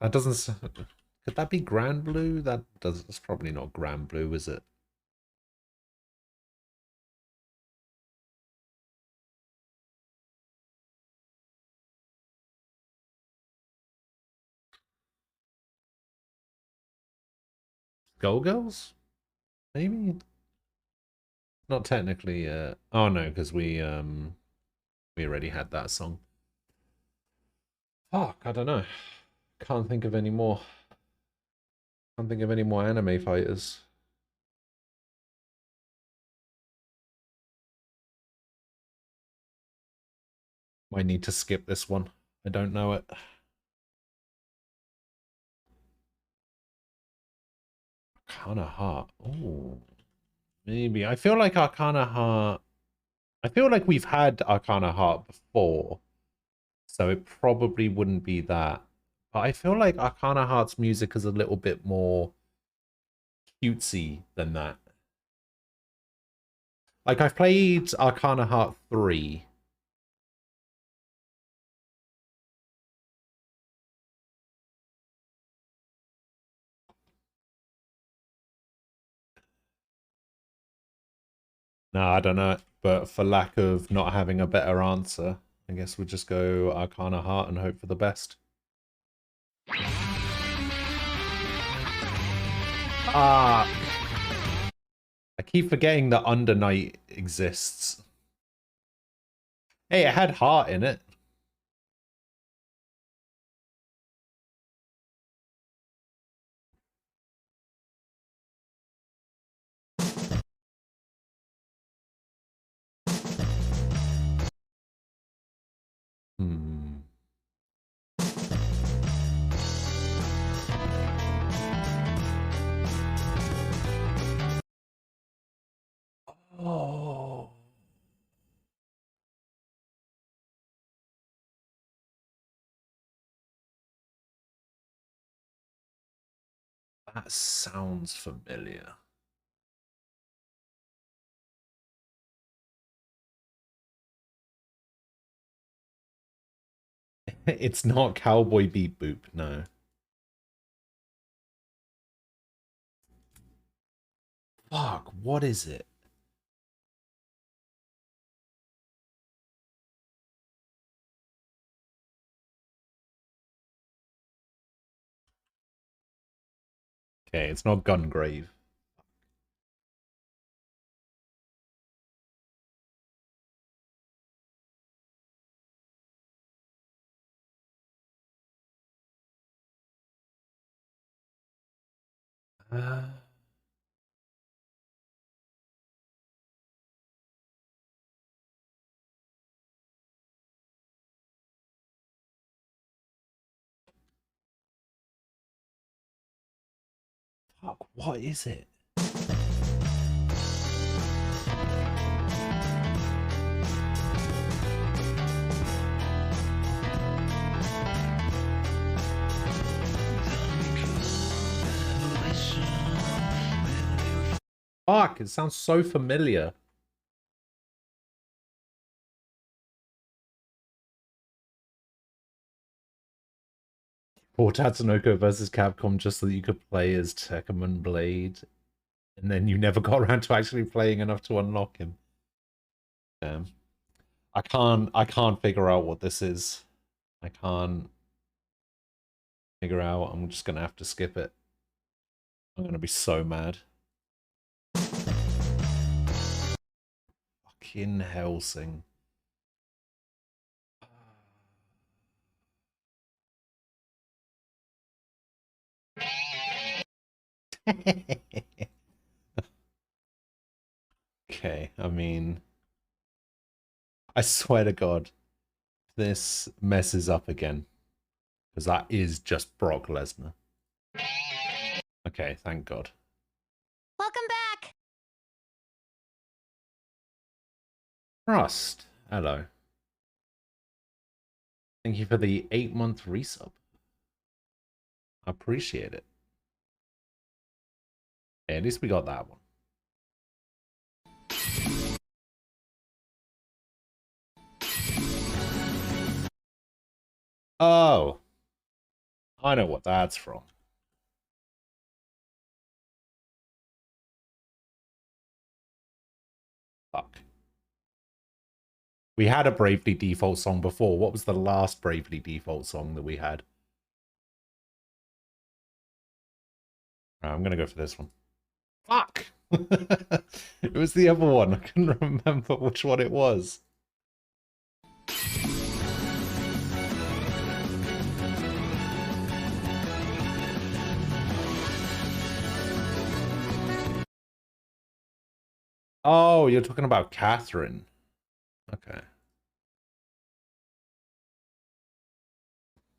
That doesn't... Could that be Grand Blue? That's probably not Grand Blue, is it? Skullgirls? Maybe? Not technically, oh no, because we already had that song. Fuck, I don't know. Can't think of any more. Can't think of any more anime fighters. Might need to skip this one. I don't know it. Arcana Heart. Oh, maybe. I feel like Arcana Heart... I feel like we've had Arcana Heart before, so it probably wouldn't be that. But I feel like Arcana Heart's music is a little bit more cutesy than that. Like, I've played Arcana Heart 3. No, I don't know. But for lack of not having a better answer, I guess we'll just go Arcana Heart and hope for the best. Ah, I keep forgetting that Under Night exists. Hey, it had heart in it. Oh. That sounds familiar. It's not Cowboy Beat Boop, no. Fuck, what is it? Okay, it's not Gungrave. Fuck, what is it? Fuck, it sounds so familiar. For Tatsunoko versus Capcom just so that you could play as Tekkaman Blade. And then you never got around to actually playing enough to unlock him. Damn. I can't figure out what this is. I can't figure out. I'm just gonna have to skip it. I'm gonna be so mad. Fucking Helsing. Okay, I mean, I swear to God, this messes up again. Because that is just Brock Lesnar. Okay, thank God. Welcome back! Rust, hello. Thank you for the 8-month resub. I appreciate it. Okay, at least we got that one. Oh. I know what that's from. Fuck. We had a Bravely Default song before. What was the last Bravely Default song that we had? I'm gonna go for this one. Fuck! It was the other one. I couldn't remember which one it was. Oh, you're talking about Catherine. Okay.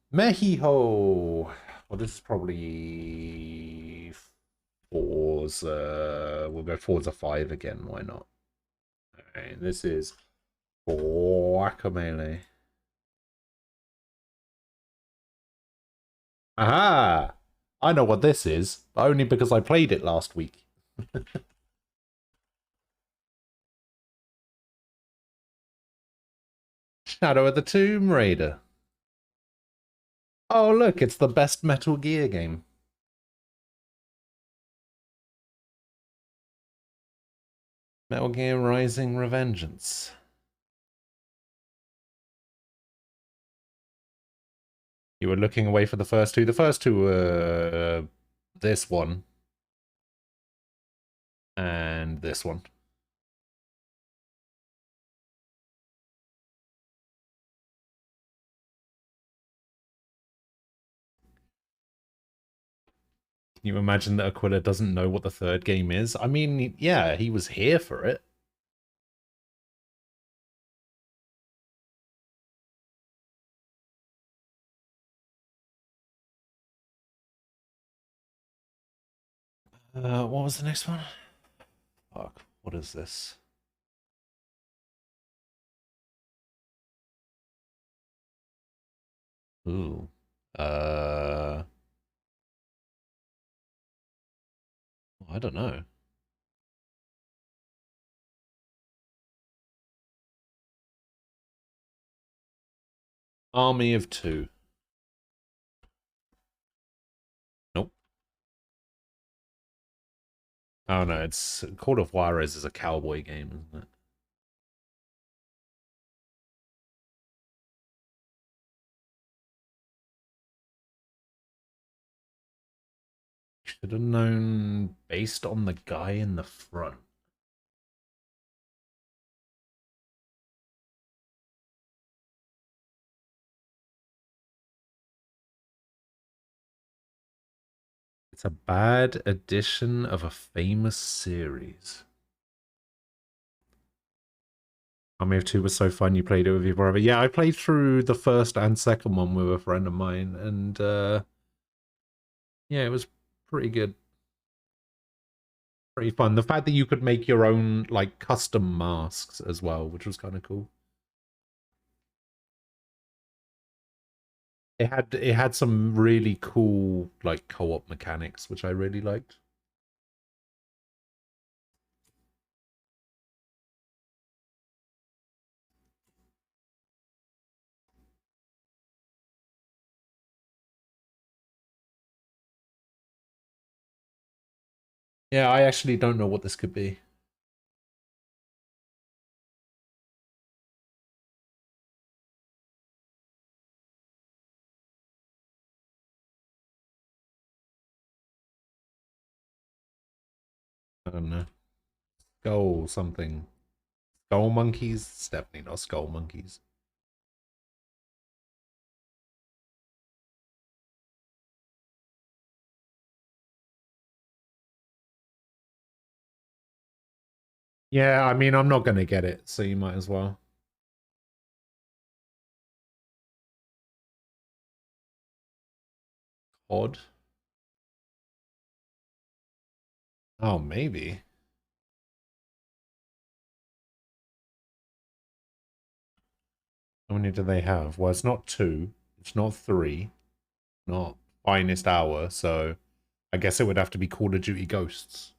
Mexico. Well, this is probably Forza. We'll go Forza 5 again. Why not? Alright, this is Guacamole. Aha! I know what this is, but only because I played it last week. Shadow of the Tomb Raider. Oh, look, it's the best Metal Gear game. Metal Gear Rising Revengeance. You were looking away for the first two. The first two were this one and this one. Can you imagine that Aquila doesn't know what the third game is? I mean, yeah, he was here for it. What was the next one? Fuck, what is this? Ooh. I don't know. Army of Two. Nope. Oh no, it's Court of Juarez is a cowboy game, isn't it? Should have known based on the guy in the front. It's a bad edition of a famous series. Army of Two was so fun. You played it with your brother. Yeah, I played through the first and second one with a friend of mine, and yeah, it was pretty good. Pretty fun. The fact that you could make your own like custom masks as well, which was kind of cool. It had some really cool like co-op mechanics, which I really liked. Yeah, I actually don't know what this could be. I don't know. Skull something. Skull monkeys? It's definitely not skull monkeys. Yeah, I mean, I'm not going to get it, so you might as well. Odd. Oh, maybe. How many do they have? Well, it's not 2. It's not 3. Not Finest Hour, so I guess it would have to be Call of Duty Ghosts.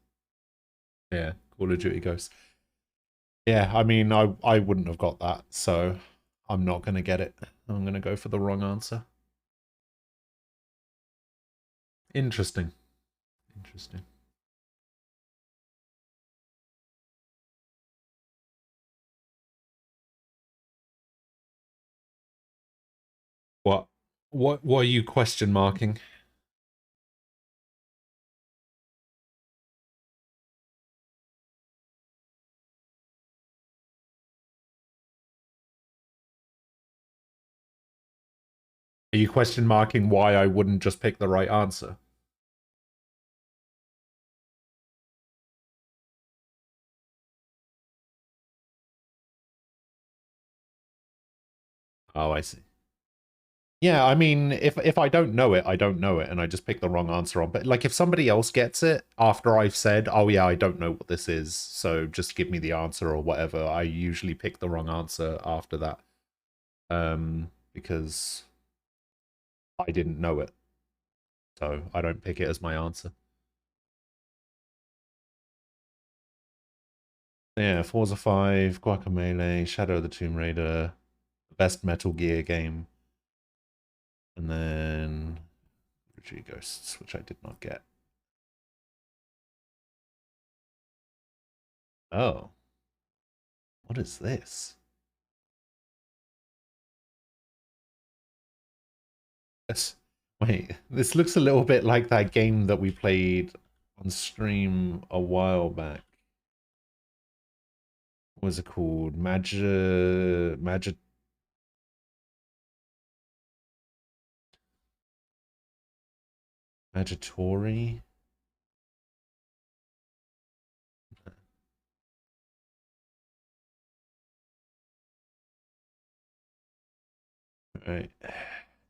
Yeah, Call of Duty Ghosts. Yeah, I mean, I wouldn't have got that, so I'm not going to get it. I'm going to go for the wrong answer. Interesting. Interesting. What? What are you question marking? Are you question marking why I wouldn't just pick the right answer? Oh, I see. Yeah, I mean, if I don't know it, I don't know it, and I just pick the wrong answer on. But like, if somebody else gets it after I've said, "Oh yeah, I don't know what this is," so just give me the answer or whatever, I usually pick the wrong answer after that, because I didn't know it, so I don't pick it as my answer. Yeah, Forza 5, Guacamelee, Shadow of the Tomb Raider, best Metal Gear game, and then Tree Ghosts, which I did not get. Oh. What is this? Wait, this looks a little bit like that game that we played on stream a while back. What was it called? Magitori? Right.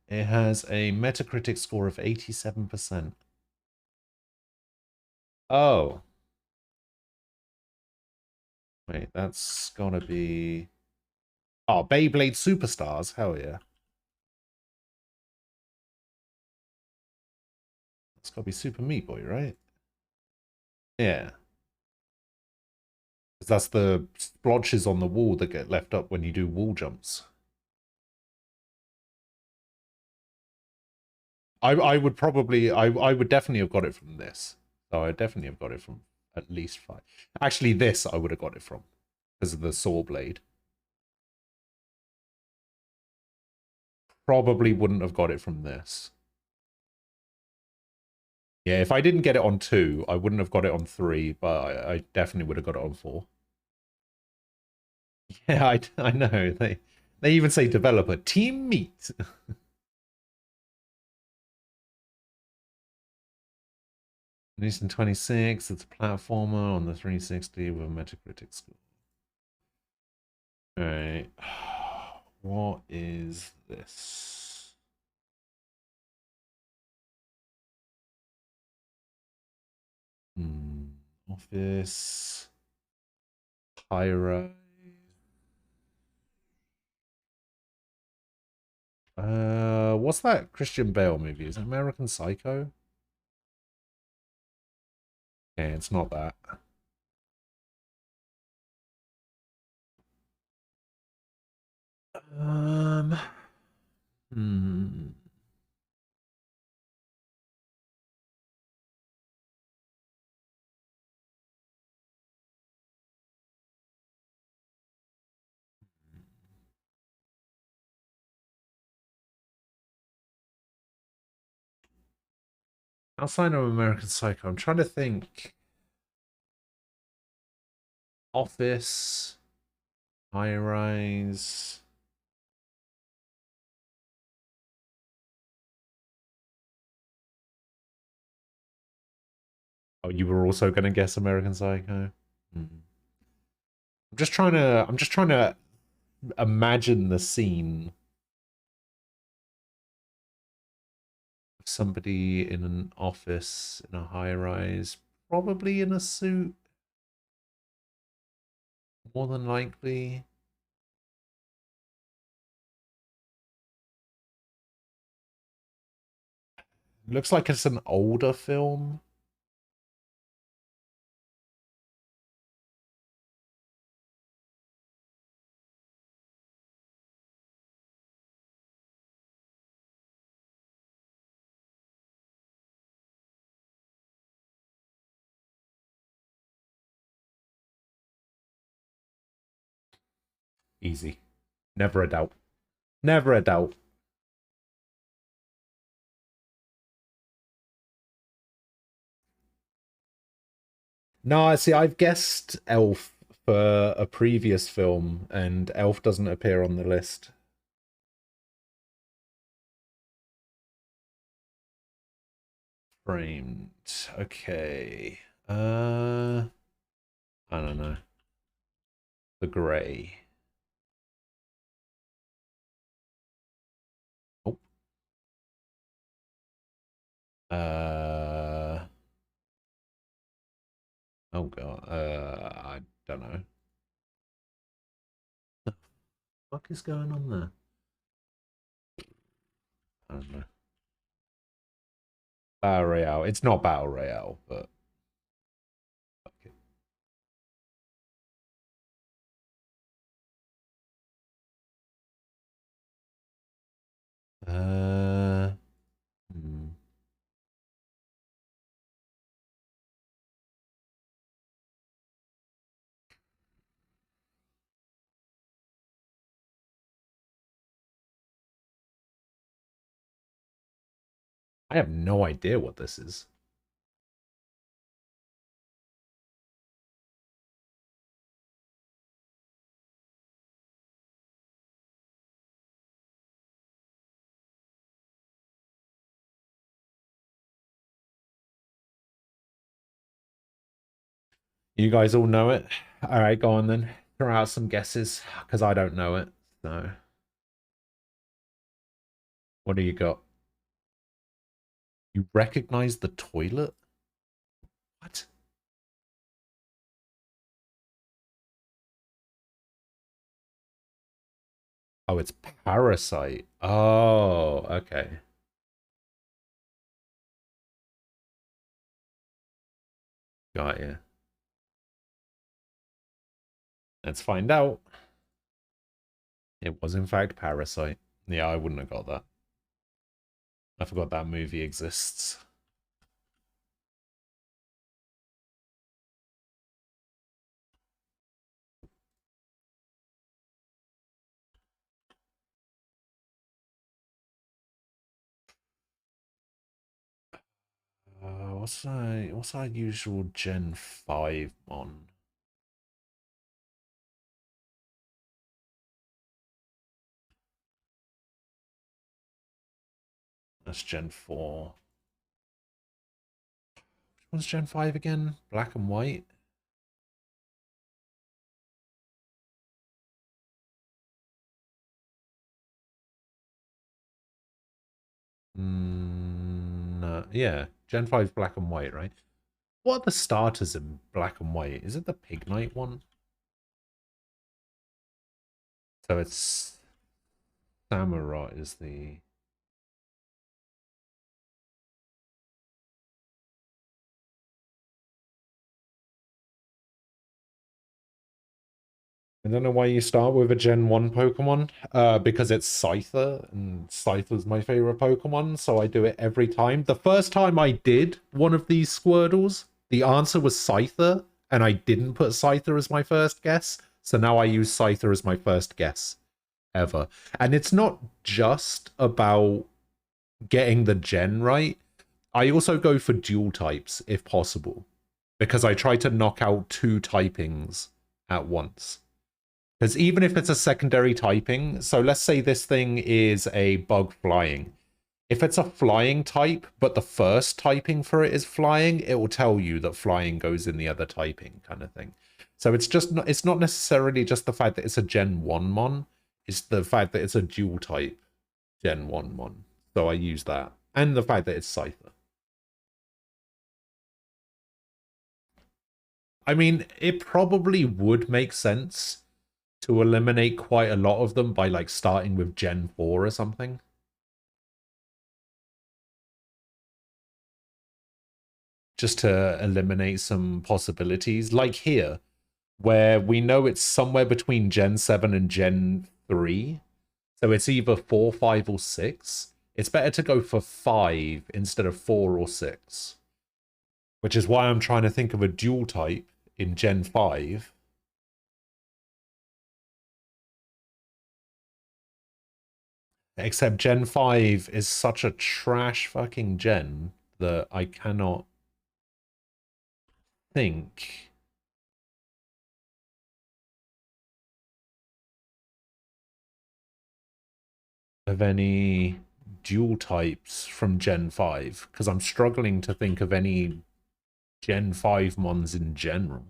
It has a Metacritic score of 87%. Oh. Wait, that's gotta be... Oh, Beyblade Superstars. Hell yeah. It's gotta be Super Meat Boy, right? Yeah. That's the splotches on the wall that get left up when you do wall jumps. I would probably I would definitely have got it from this. So I definitely have got it from at least 5. Actually, this I would have got it from because of the saw blade. Probably wouldn't have got it from this. Yeah, if I didn't get it on 2, I wouldn't have got it on 3, but I definitely would have got it on 4. Yeah, I know. They even say developer Team Meat. Released in 26, it's a platformer on the 360 with a Metacritic score. Alright. What is this? Office. High-rise. What's that Christian Bale movie? Is it American Psycho? Yeah, it's not that. Um. Hmm. Outside of American Psycho, I'm trying to think. Office, High Rise. Oh, you were also going to guess American Psycho? I'm just trying to imagine the scene. Somebody in an office in a high rise, probably in a suit. More than likely. Looks like it's an older film. Easy. Never a doubt. Never a doubt. No, see, I've guessed Elf for a previous film, and Elf doesn't appear on the list. Framed. Okay. I don't know. The Grey. Oh. Oh god. I don't know. What the fuck is going on there? I don't know. Battle Royale. It's not Battle Royale, but okay. Hmm. I have no idea what this is. You guys all know it? All right, go on then. Throw out some guesses, because I don't know it. So, what do you got? You recognize the toilet? What? Oh, it's Parasite. Oh, okay. Got you. Let's find out. It was in fact Parasite. Yeah, I wouldn't have got that. I forgot that movie exists. What's our usual Gen 5 on? That's Gen 4. Which one's Gen 5 again? Black and white? No. Yeah, Gen 5 black and white, right? What are the starters in black and white? Is it the Pig Knight one? So it's Samurai is the... I don't know why you start with a Gen 1 Pokemon, because it's Scyther, and Scyther's my favorite Pokemon, so I do it every time. The first time I did one of these Squirtles, the answer was Scyther, and I didn't put Scyther as my first guess, so now I use Scyther as my first guess ever. And it's not just about getting the gen right. I also go for dual types, if possible, because I try to knock out 2 typings at once. Because even if it's a secondary typing, so let's say this thing is a bug flying. If it's a flying type, but the first typing for it is flying, it will tell you that flying goes in the other typing kind of thing. So it's not necessarily just the fact that it's a Gen 1 mon, it's the fact that it's a dual type Gen 1 mon. So I use that. And the fact that it's Scyther. I mean, it probably would make sense to eliminate quite a lot of them by like starting with Gen 4 or something. Just to eliminate some possibilities. Like here, where we know it's somewhere between Gen 7 and Gen 3. So it's either 4, 5, or 6. It's better to go for 5 instead of 4 or 6. Which is why I'm trying to think of a dual type in Gen 5 Except Gen 5 is such a trash fucking gen that I cannot think of any dual types from Gen 5 because I'm struggling to think of any Gen 5 mons in general.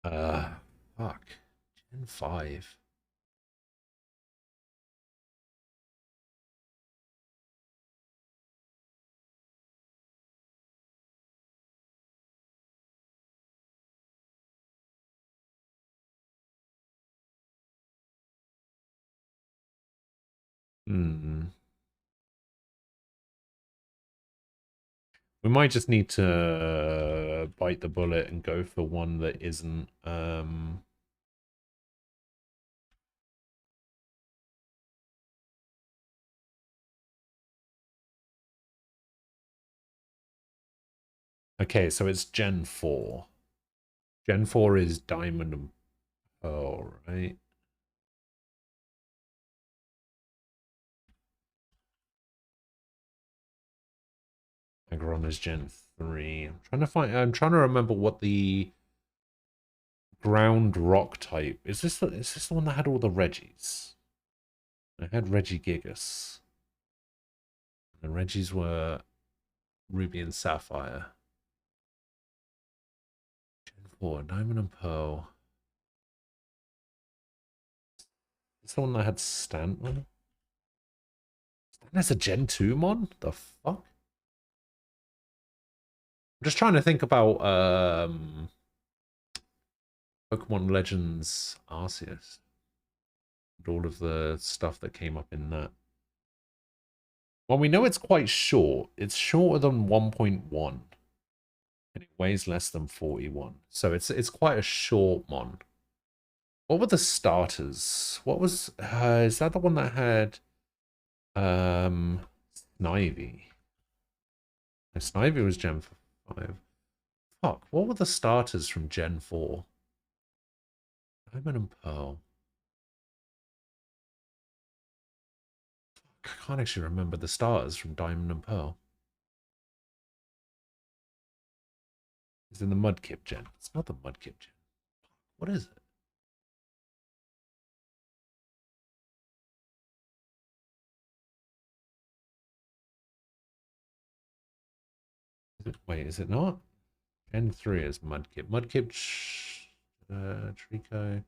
Fuck. Gen 5. We might just need to bite the bullet and go for one that isn't okay, so it's Gen 4. Gen 4 is Diamond and Pearl, right? Agron is Gen 3. I'm trying to remember what the ground rock type is. Is this the one that had all the Reggies? I had Regigigas. The Reggies were Ruby and Sapphire. Gen 4, Diamond and Pearl. Is the one that had Stanton? That's a Gen 2 mon? The fuck? I'm just trying to think about Pokemon Legends Arceus. And all of the stuff that came up in that. Well, we know it's quite short. It's shorter than 1.1. And it weighs less than 41. So it's quite a short mon. What were the starters? What was is that the one that had Snivy? No, Snivy was Gen 5. Fuck, what were the starters from Gen 4? Diamond and Pearl. I can't actually remember the starters from Diamond and Pearl. It's in the Mudkip gen. It's not the Mudkip gen. What is it? Wait, is it not? Gen 3 is Mudkip. Mudkip, Trico.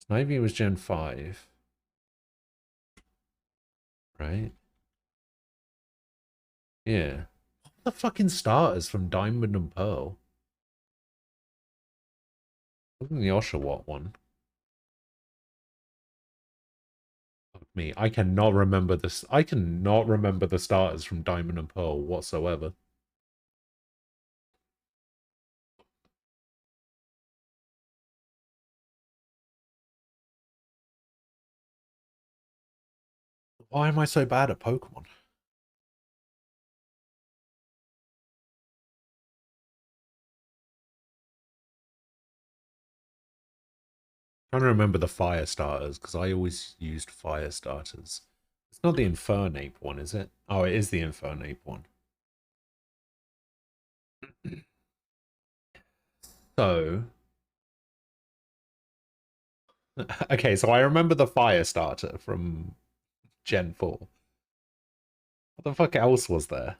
Snivy was Gen 5. Right? Yeah. What are the fucking starters from Diamond and Pearl? Wasn't the Oshawott one? Fuck me. I cannot remember this. I cannot remember the starters from Diamond and Pearl whatsoever. Why am I so bad at Pokemon? I'm trying to remember the fire starters because I always used fire starters. It's not the Infernape one, is it? Oh, it is the Infernape one. So, okay, so I remember the fire starter from Gen 4. What the fuck else was there?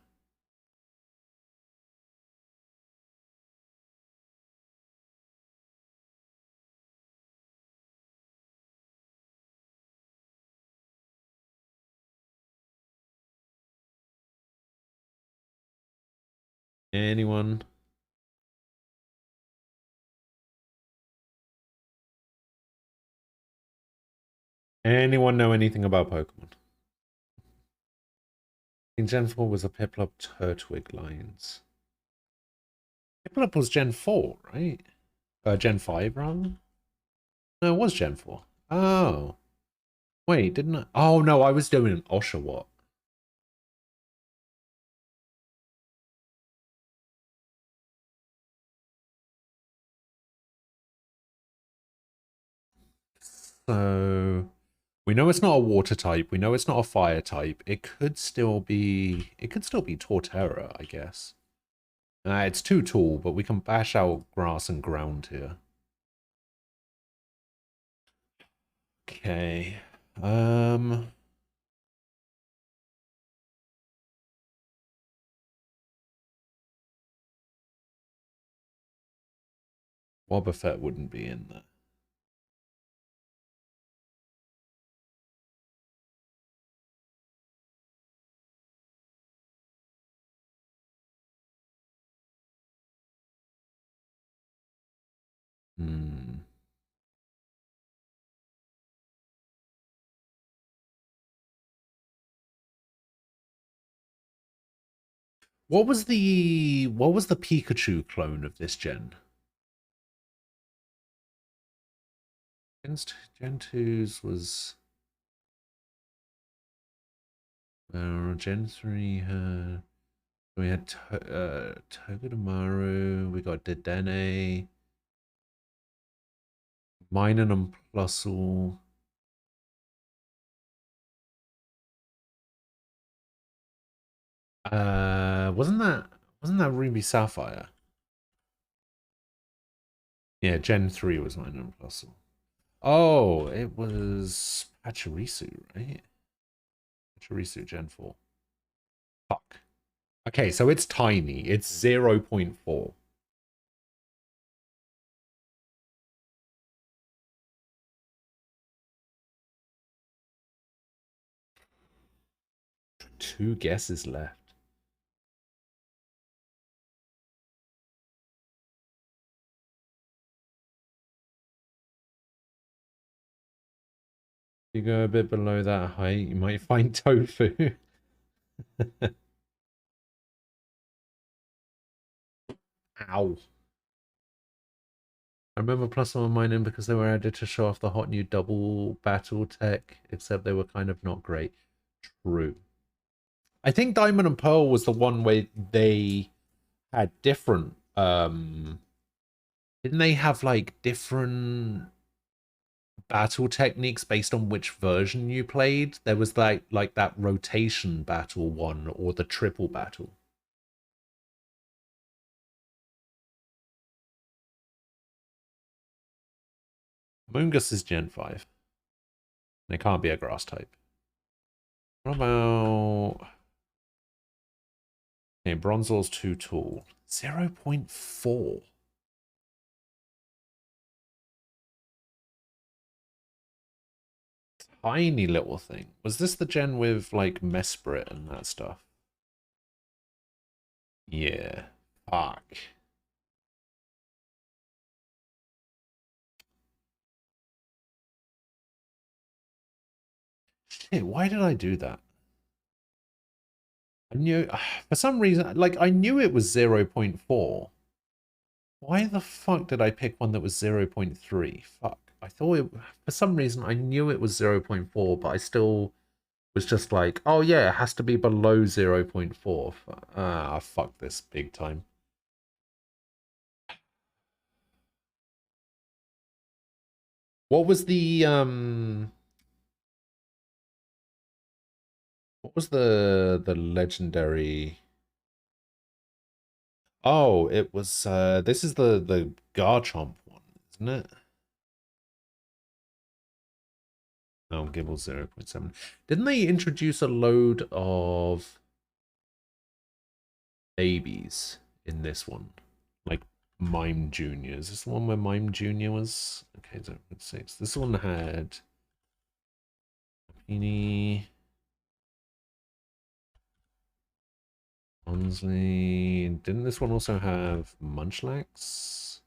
Anyone? Anyone know anything about Pokemon? In Gen 4 was a Piplup Turtwig lines. Piplup was Gen 4, right? Gen 5, rather? No, it was Gen 4. Oh. Wait, didn't I? Oh, no, I was doing an Oshawott. So we know it's not a water type. We know it's not a fire type. It could still be. It could still be Torterra, I guess. It's too tall, but we can bash out grass and ground here. Okay. Wobbuffet wouldn't be in there. Hmm. What was the Pikachu clone of this gen? Gen 2's was Gen 3 had we had Togedemaru, we got Dedenne, Minun and Plusle. Wasn't that Ruby Sapphire? Yeah, Gen 3 was Minun and Plusle. Oh, it was Pachirisu, right? Pachirisu Gen 4. Fuck. Okay, so it's tiny. It's 0.4. Two guesses left. If you go a bit below that height, you might find tofu. Ow. I remember Plus One Mining because they were added to show off the hot new double battle tech, except they were kind of not great. True. I think Diamond and Pearl was the one where they had different didn't they have like different battle techniques based on which version you played? There was like that rotation battle one or the triple battle. Moongus is Gen 5. And it can't be a grass type. What about... Okay, Bronzor's too tall. 0.4. Tiny little thing. Was this the gen with, like, Mesprit and that stuff? Yeah. Fuck. Shit, why did I do that? I knew... For some reason, like, I knew it was 0.4. Why the fuck did I pick one that was 0.3? Fuck. I thought it... For some reason, I knew it was 0.4, but I still... was just like, oh yeah, it has to be below 0.4. Ah, fuck this big time. What was the legendary? Oh, it was this is the Garchomp one, isn't it? Oh, Gibble 0.7. Didn't they introduce a load of babies in this one? Like Mime Junior. Is this the one where Mime Junior was? Okay, 0.6. This one had Peony, Onsley. Didn't this one also have Munchlax?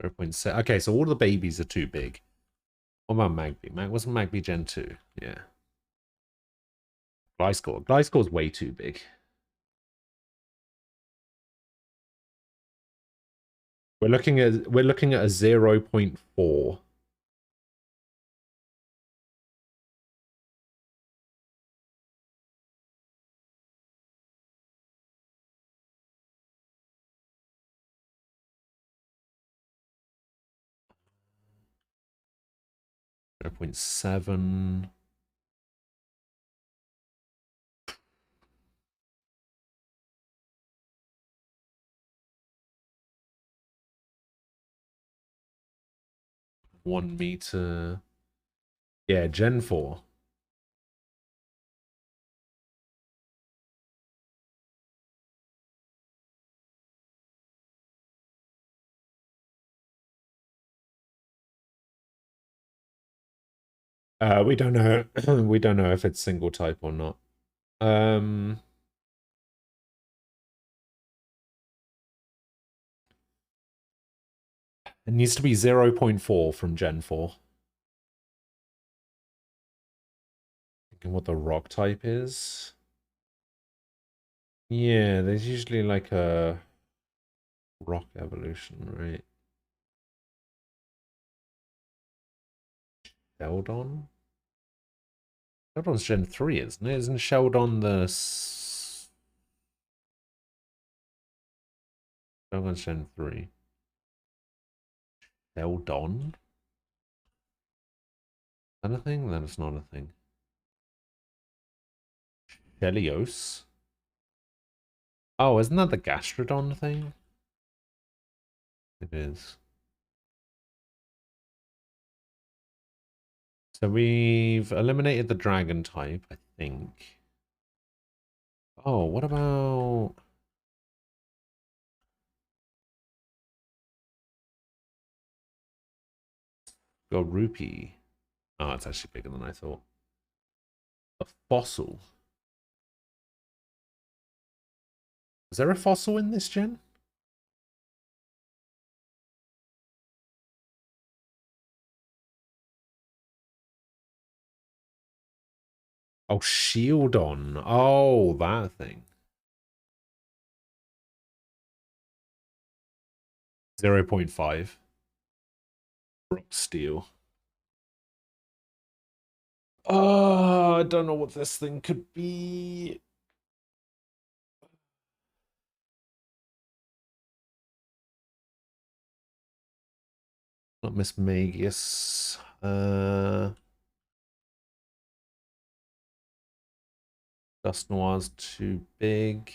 0.7. Okay, so all the babies are too big. What about Magby? Wasn't Magby Gen 2? Yeah. Gliscor. Gliscor's way too big. We're looking at a 0.4. 0.7. One meter. Yeah, Gen 4. We don't know. We don't know if it's single type or not. It needs to be 0.4 from Gen 4. Thinking what the rock type is. Yeah, there's usually like a rock evolution, right? Sheldon? Sheldon's Gen 3, isn't it? Isn't Sheldon the... Sheldon's Gen 3. Sheldon? Is that a thing? Then it's not a thing. Helios? Oh, isn't that the Gastrodon thing? It is. So we've eliminated the dragon type, I think. Oh, what about... Go rupee. Oh, it's actually bigger than I thought. A fossil. Is there a fossil in this gen? Oh, Shieldon. Oh, that thing. 0.5. Rock steel. Oh, I don't know what this thing could be. Not Miss Magius. Dust Noir's too big.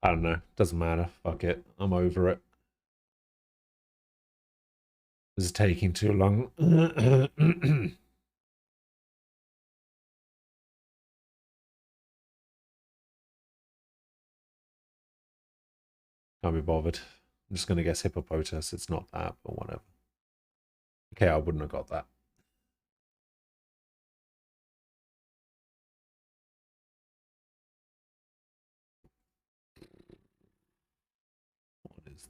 I don't know. Doesn't matter. Fuck it. I'm over it. This is taking too long. Can't be bothered. I'm just going to guess hippopotamus. It's not that, but whatever. Okay, I wouldn't have got that. What is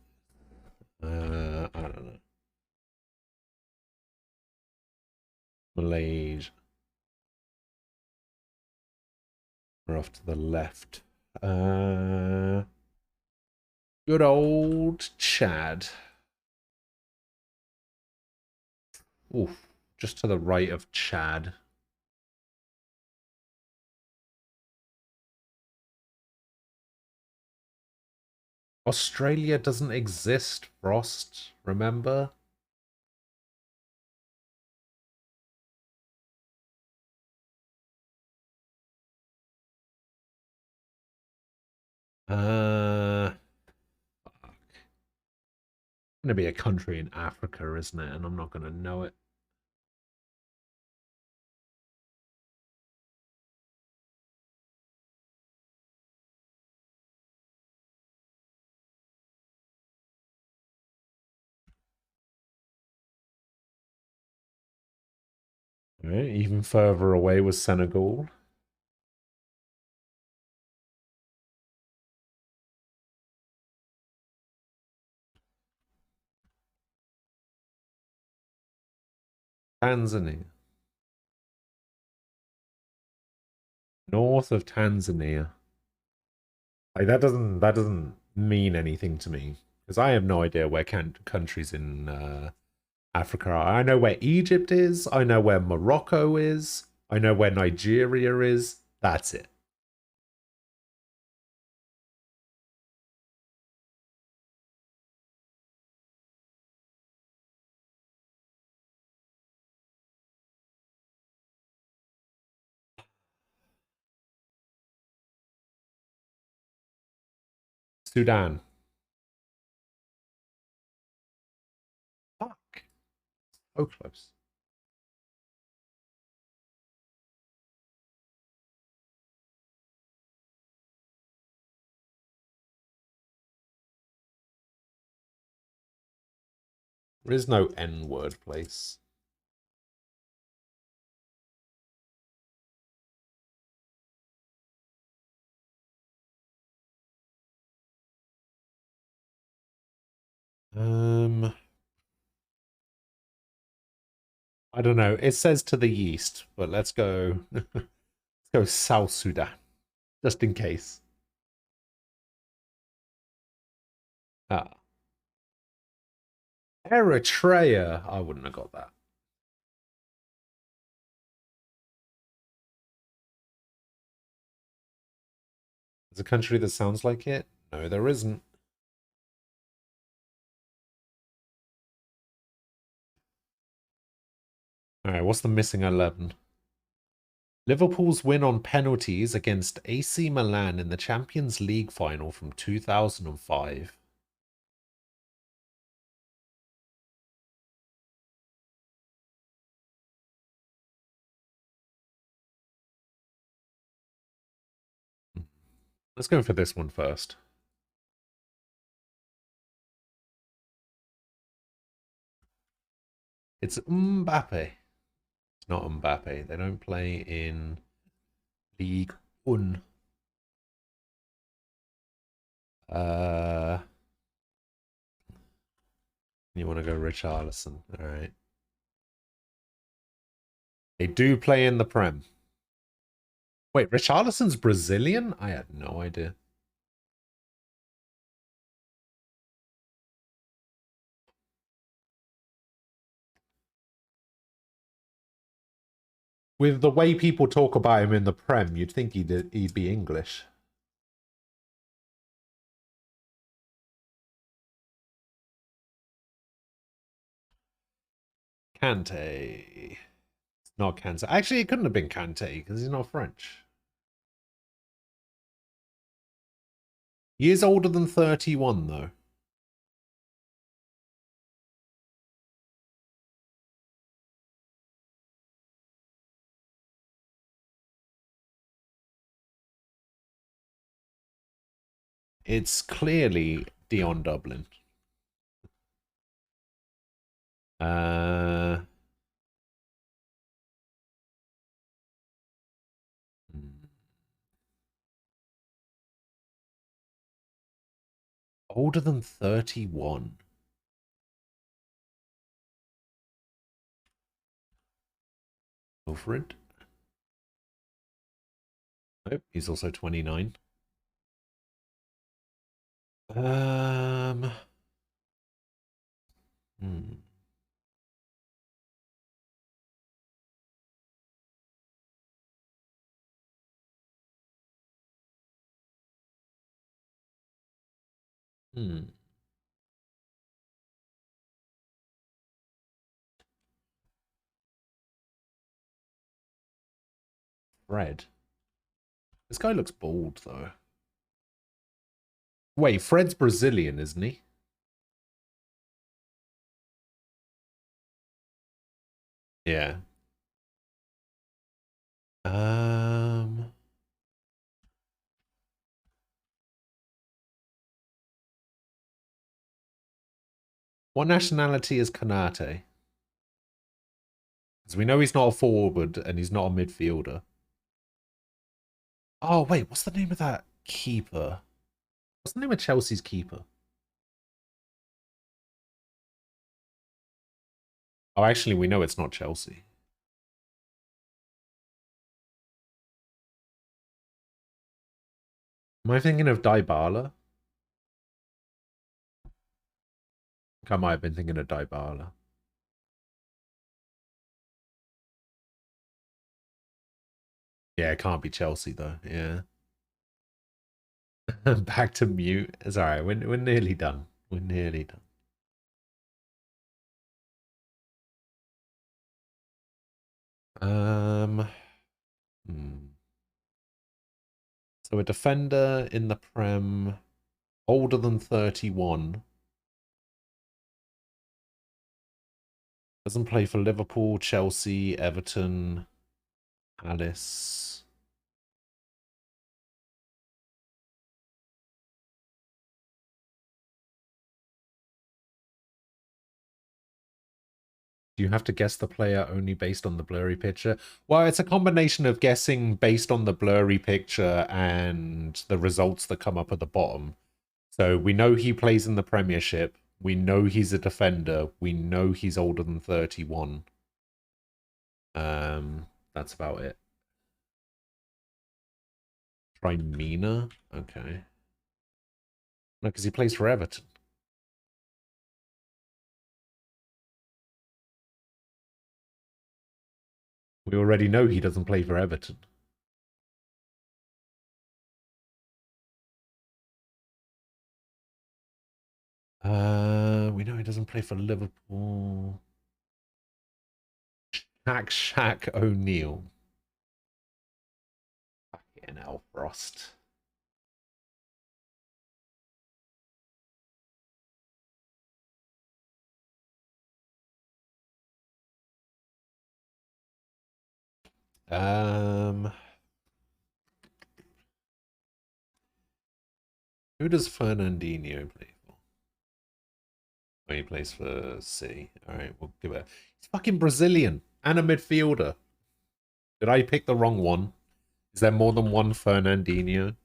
this? I don't know. Malaysia. We're off to the left. Good old Chad. Oof, just to the right of Chad. Australia doesn't exist, Frost, remember? Fuck. It's gonna be a country in Africa, isn't it? And I'm not gonna know it. Right, even further away was Senegal. Tanzania. North of Tanzania. Like that doesn't mean anything to me because I have no idea where countries in Africa are. I know where Egypt is. I know where Morocco is. I know where Nigeria is. That's it. Sudan. Fuck. So close. There is no N-word place. I don't know. It says to the east, but let's go. Let's go South Sudan, just in case. Ah, Eritrea. I wouldn't have got that. There's a country that sounds like it. No, there isn't. All right, what's the missing 11? Liverpool's win on penalties against AC Milan in the Champions League final from 2005. Let's go for this one first. It's Mbappe. It's not Mbappe. They don't play in League One. You want to go Richarlison. All right. They do play in the Prem. Wait, Richarlison's Brazilian? I had no idea. With the way people talk about him in the Prem, you'd think he'd be English. Kante. It's not Kante. Actually, it couldn't have been Kante because he's not French. He is older than 31, though. It's clearly Dion Dublin. Hmm. Older than 31. Go for it. Nope, he's also 29. Hmm. Hmm. Fred. This guy looks bald, though. Wait, Fred's Brazilian, isn't he? Yeah. What nationality is Kanate? Because we know he's not a forward and he's not a midfielder. Oh, wait, what's the name of that keeper? What's the name of Chelsea's keeper? Oh, actually, we know it's not Chelsea. Am I thinking of Dybala? I might have been thinking of Dybala. Yeah, it can't be Chelsea, though. Yeah. Back to mute. It's all right. We're nearly done. We're nearly done. So a defender in the Prem, older than 31. Doesn't play for Liverpool, Chelsea, Everton, Palace. Do you have to guess the player only based on the blurry picture? Well, it's a combination of guessing based on the blurry picture and the results that come up at the bottom. So we know he plays in the Premiership. We know he's a defender. We know he's older than 31. That's about it. Try Mina? Okay. No, because he plays for Everton. We already know he doesn't play for Everton. We know he doesn't play for Liverpool. Shaq O'Neal. Fucking hell, Frost. Who does Fernandinho play for? Oh, he plays for C. Alright, we'll give it. He's fucking Brazilian and a midfielder. Did I pick the wrong one? Is there more than one Fernandinho?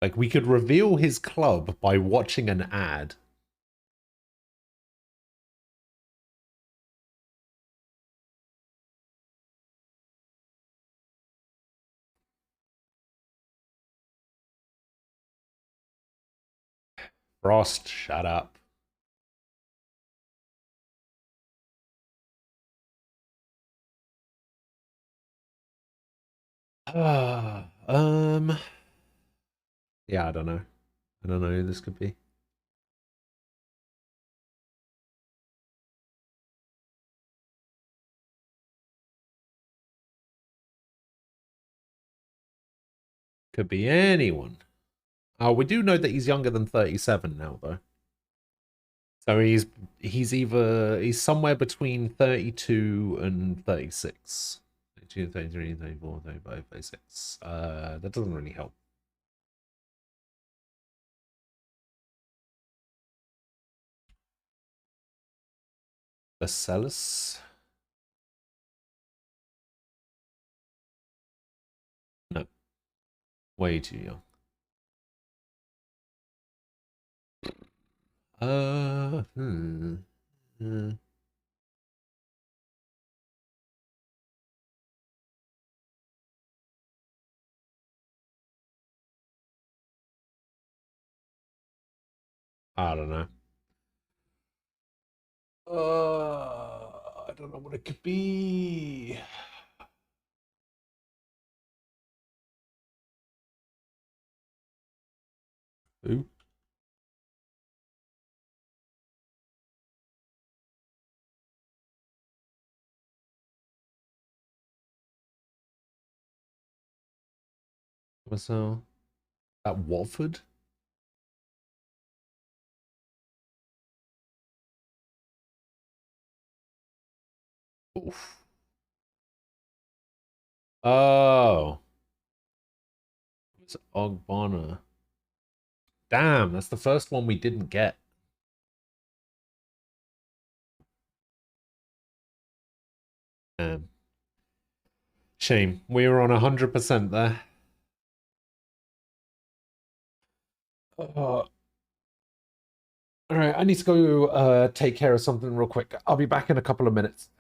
Like, we could reveal his club by watching an ad. Frost, shut up. Yeah, I don't know. I don't know who this could be. Could be anyone. Oh, we do know that he's younger than 37 now, though. So he's somewhere between 32 and 36. 32, 33, 34, 35, 36. That doesn't really help. Lascelles? No. Way too young. I don't know. I don't know what it could be. Who? So, at Watford? Oof. Oh. It's Ogbonna. Damn, that's the first one we didn't get. Shame. We were on 100% there. All right, I need to go take care of something real quick. I'll be back in a couple of minutes.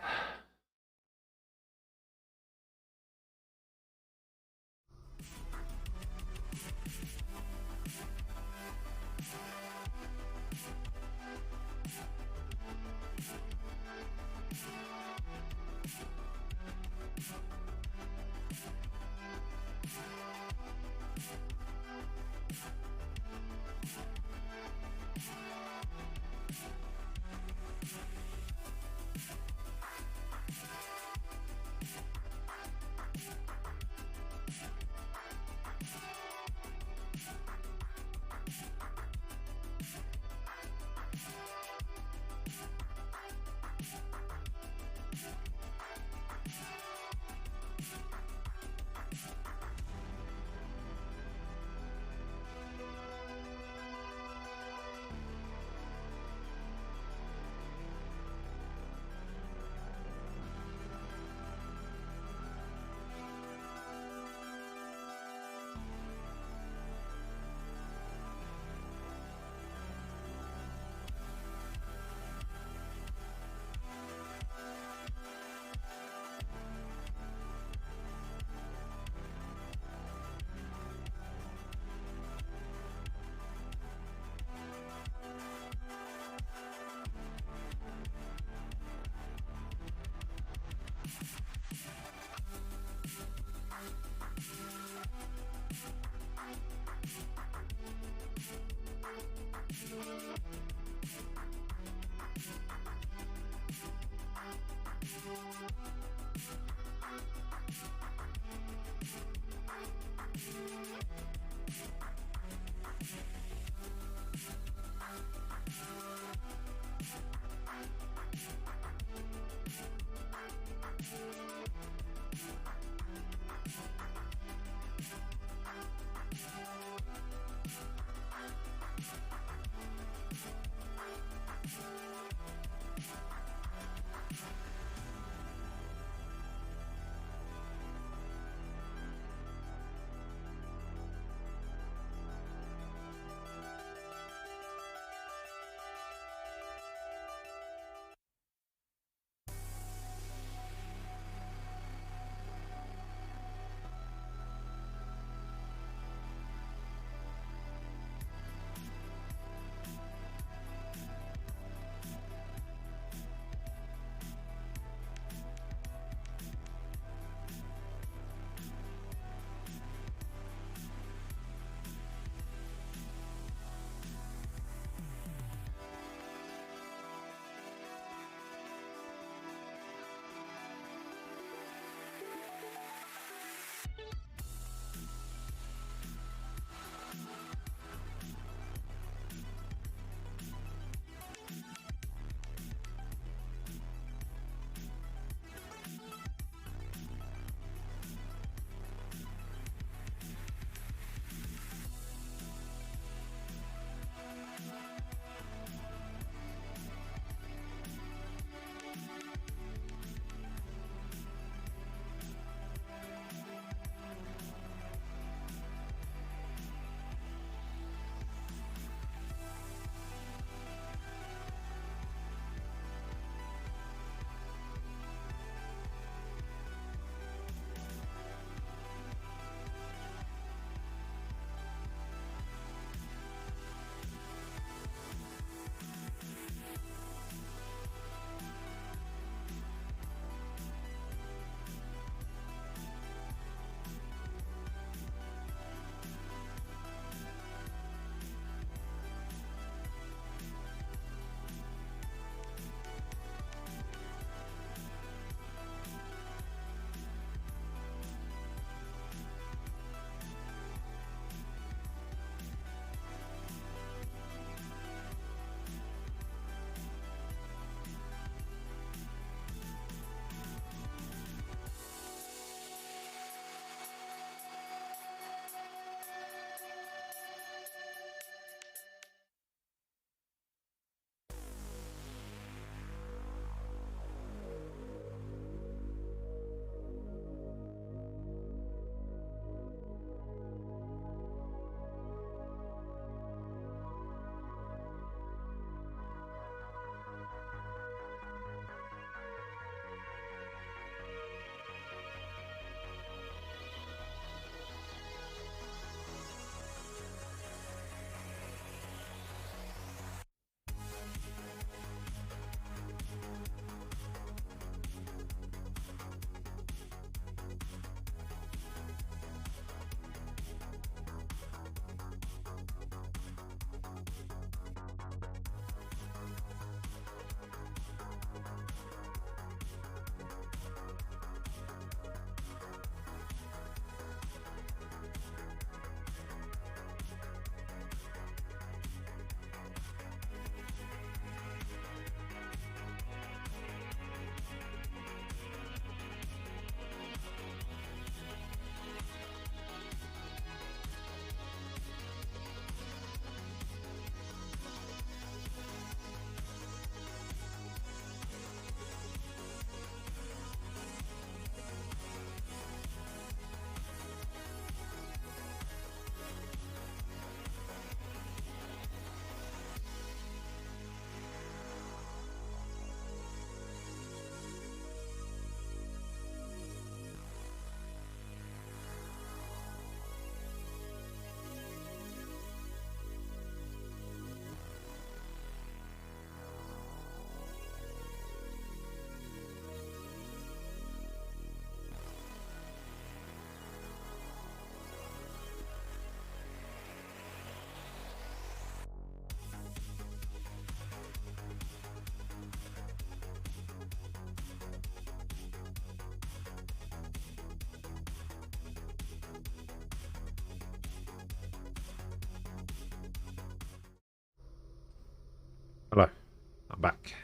I'm back.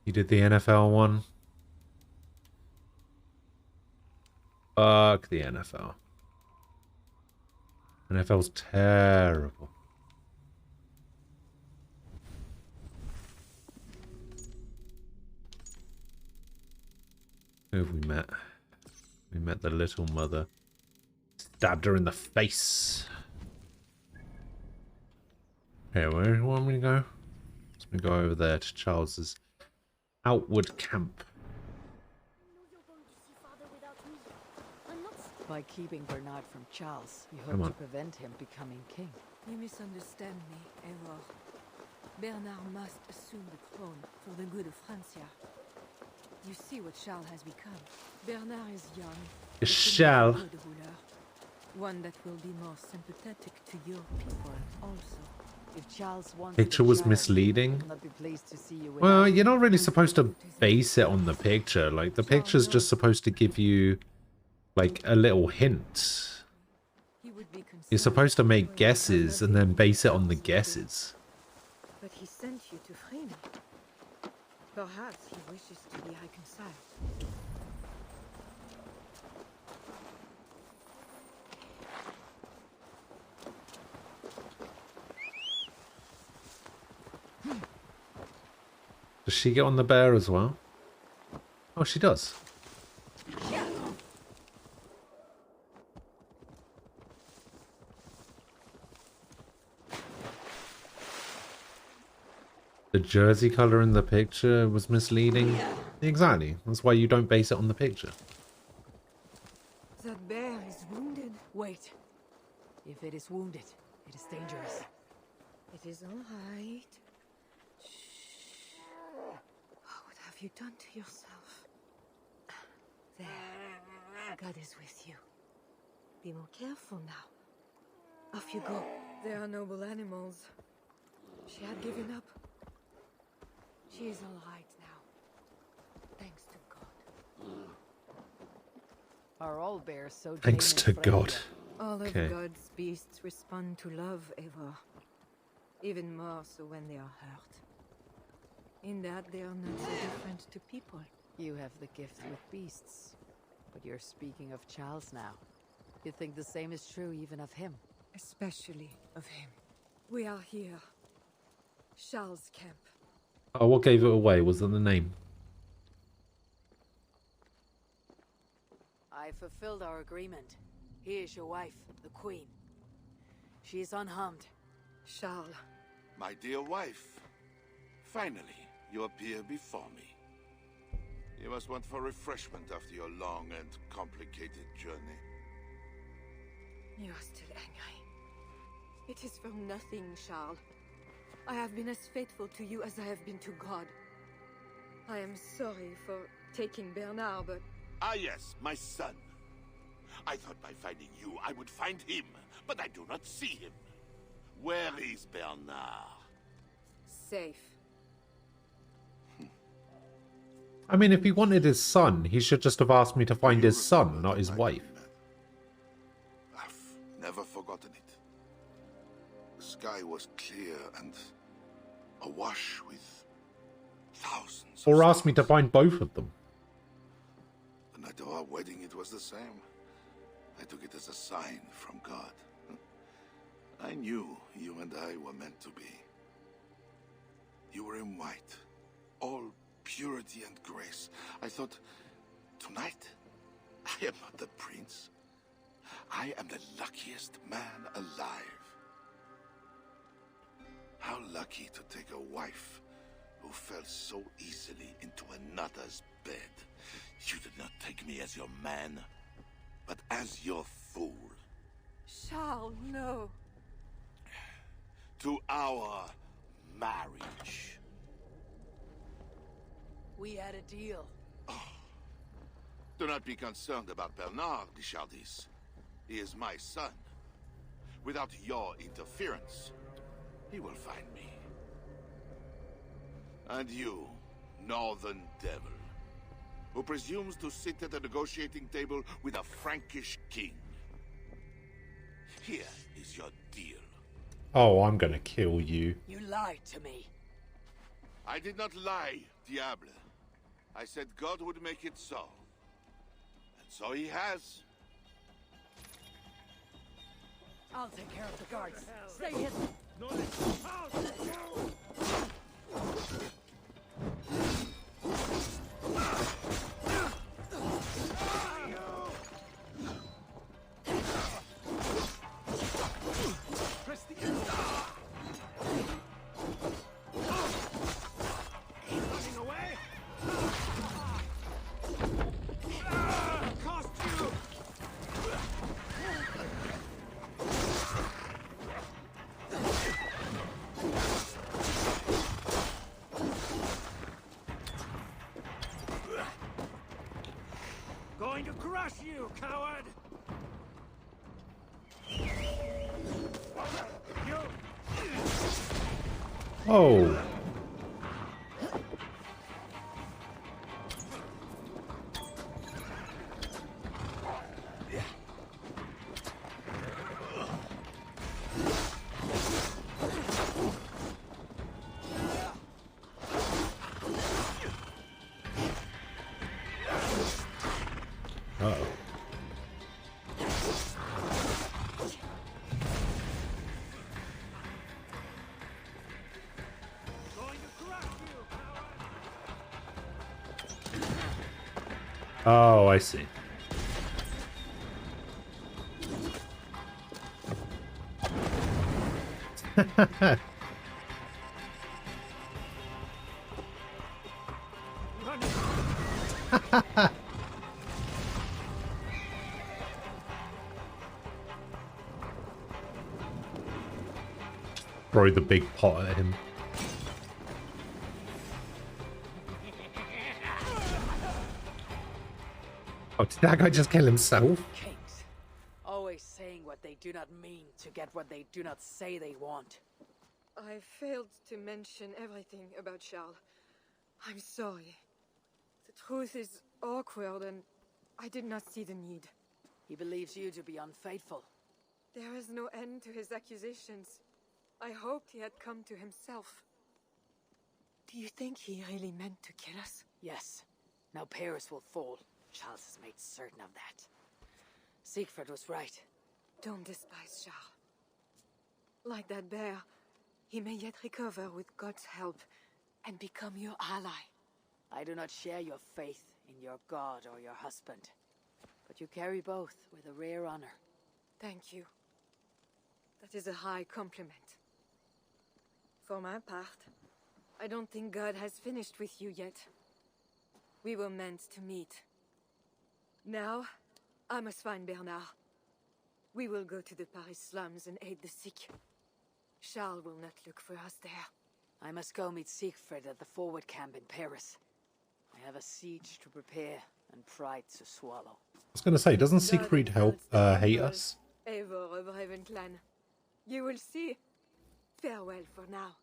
You did the NFL one? Fuck the NFL. NFL's terrible. Who have we met? We met the little mother. Stabbed her in the face. Here, where do you want me to go? Let me go over there to Charles's outward camp. By keeping Bernard from Charles, you Come hope on. to prevent him becoming king. You misunderstand me, Eivor. Bernard must assume the throne for the good of Francia. You see what Charles has become. Bernard is young. but Charles. a good ruler. One that will be more sympathetic to your people also. If Charles wants Picture the was child, misleading. he'll not be pleased to see you Well, without you're not really supposed to base it on the picture. Like, the picture's just supposed to give you, like, a little hint. He would be concerned You're supposed to make for your guesses and then base it on the guesses. But he sent you to free me. Perhaps he wishes to be reconciled. Does she get on the bear as well? Oh, she does. The jersey color in the picture was misleading. Exactly. That's why you don't base it on the picture. That bear is wounded. Wait. If it is wounded, it is dangerous. It is all right. Shh. Oh, what have you done to yourself? There. God is with you. Be more careful now. Off you go. They are noble animals. She had given up. She is all right now. Thanks to God. Are all bears so Thanks tame to and friendly? God. All of Okay. God's beasts respond to love, Eivor. Even more so when they are hurt. In that they are not so different to people. You have the gift with beasts. But you're speaking of Charles now. You think the same is true even of him? Especially of him. We are here. Charles' camp. Oh, what gave it away? Was that the name? I fulfilled our agreement. Here is your wife, the Queen. She is unharmed. Charles. My dear wife, finally you appear before me. You must want for refreshment after your long and complicated journey. You are still angry. It is for nothing, Charles. I have been as faithful to you as I have been to God. I am sorry for taking Bernard, but... Ah yes, my son. I thought by finding you I would find him, but I do not see him. Where is Bernard? Safe. I mean, if he wanted his son, he should just have asked me to find his son, not his wife. I've never forgotten it. The sky was clear and awash with thousands of Or ask me to stars. find both of them. The night of our wedding, it was the same. I took it as a sign from God. I knew you and I were meant to be. You were in white, all purity and grace. I thought, tonight, I am not the prince. I am the luckiest man alive. How lucky to take a wife who fell so easily into another's bed. You did not take me as your man, but as your fool. Charles, no. To our marriage. We had a deal. Do not be concerned about Bernard, Richardis. He is my son. Without your interference, he will find me. And you, Northern Devil, who presumes to sit at a negotiating table with a Frankish king. Here is your deal. Oh, I'm gonna kill you. You lied to me. I did not lie, Diable. I said God would make it so. And so he has. I'll take care of the guards. Stay hidden. Going to crush you, coward! Oh. Uh-oh. Oh, I see. Throw the big pot at him. Oh, did that guy just kill himself? Kings. Always saying what they do not mean to get what they do not say they want. I failed to mention everything about Charles. I'm sorry. The truth is awkward and I did not see the need. He believes you to be unfaithful. There is no end to his accusations. I hoped he had come to himself. Do you think he really meant to kill us? Yes. Now Paris will fall. Charles has made certain of that. Siegfried was right. Don't despise Charles. Like that bear, he may yet recover with God's help and become your ally. I do not share your faith in your god or your husband. But you carry both with a rare honor. Thank you. That is a high compliment. For my part, I don't think God has finished with you yet. We were meant to meet. Now, I must find Bernard. We will go to the Paris slums and aid the sick. Charles will not look for us there. I must go meet Siegfried at the forward camp in Paris. I have a siege to prepare and pride to swallow. I was going to say, doesn't Siegfried hate us? Eivor of Ravenclan. You will see. Farewell for now.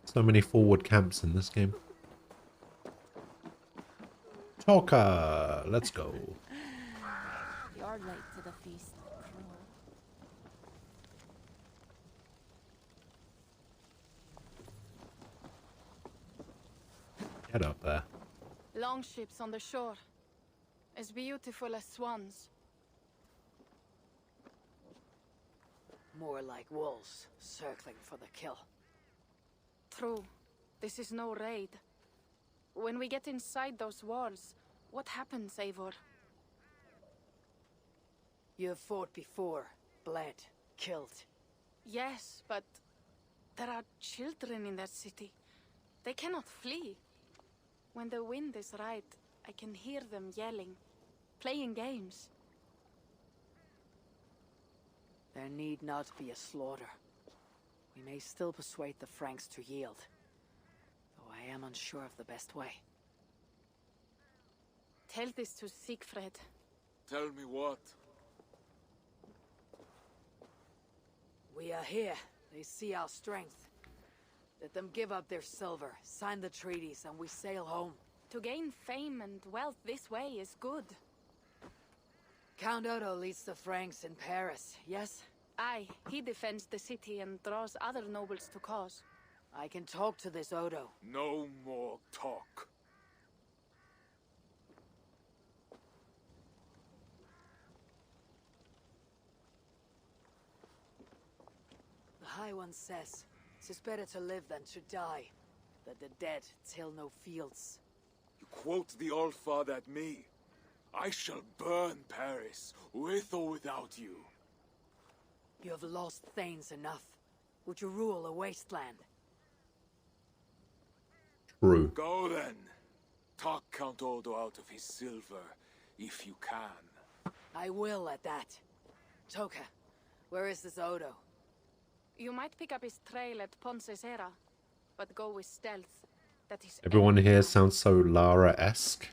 So many forward camps in this game. Talker, let's go. You're late to the feast, Get up there. Longships on the shore. As beautiful as swans. More like wolves, circling for the kill. True. This is no raid. When we get inside those walls, what happens, Eivor? You have fought before, bled, killed. Yes, but there are children in that city. They cannot flee. When the wind is right, I can hear them yelling, playing games. There need not be a slaughter. We may still persuade the Franks to yield, though I am unsure of the best way. Tell this to Siegfried. Tell me what? We are here. They see our strength. Let them give up their silver, sign the treaties, and we sail home. To gain fame and wealth this way is good. Count Odo leads the Franks in Paris, yes? Aye, he defends the city and draws other nobles to cause. I can talk to this Odo. No more talk. The High One says, 'tis better to live than to die, that the dead till no fields. You quote the Allfather at me. I shall burn Paris, with or without you. You have lost Thanes enough. Would you rule a wasteland? True. Go then. Talk Count Odo out of his silver, if you can. I will at that. Toka, where is this Odo? You might pick up his trail at Poncesera, but go with stealth. That is Everyone here sounds so Lara-esque.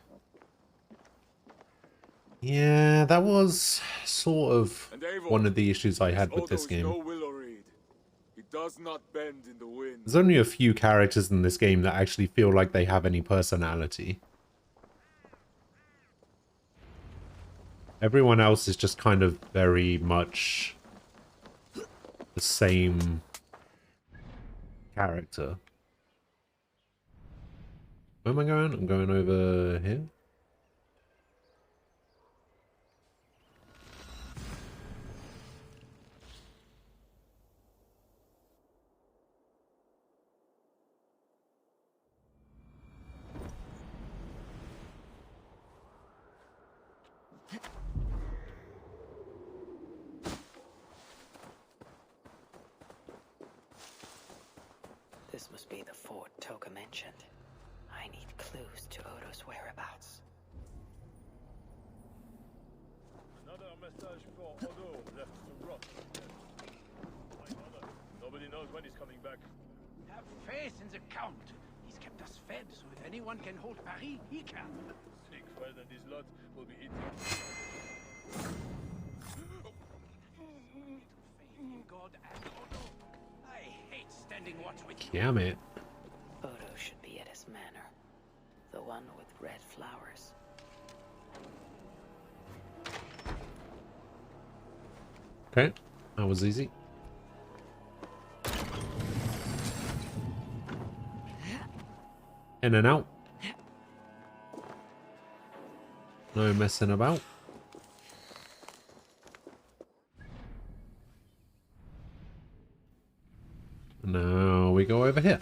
Yeah, that was sort of one of the issues I had with this game. No willow reed. He does not bend in the wind. There's only a few characters in this game that actually feel like they have any personality. Everyone else is just kind of very much the same character. Where am I going? I'm going over here. This must be the fort Toka mentioned. I need clues to Odo's whereabouts. Another message for Odo left to rot. My mother. Nobody knows when he's coming back. Have faith in the Count. He's kept us fed, so if anyone can hold Paris, he can. Siegfried and his lot will be eating. Faith in God and Odo. I hate standing watch with you. Damn it. Odo should be at his manor. The one with red flowers. Okay, that was easy. In and out. No messing about. Now we go over here.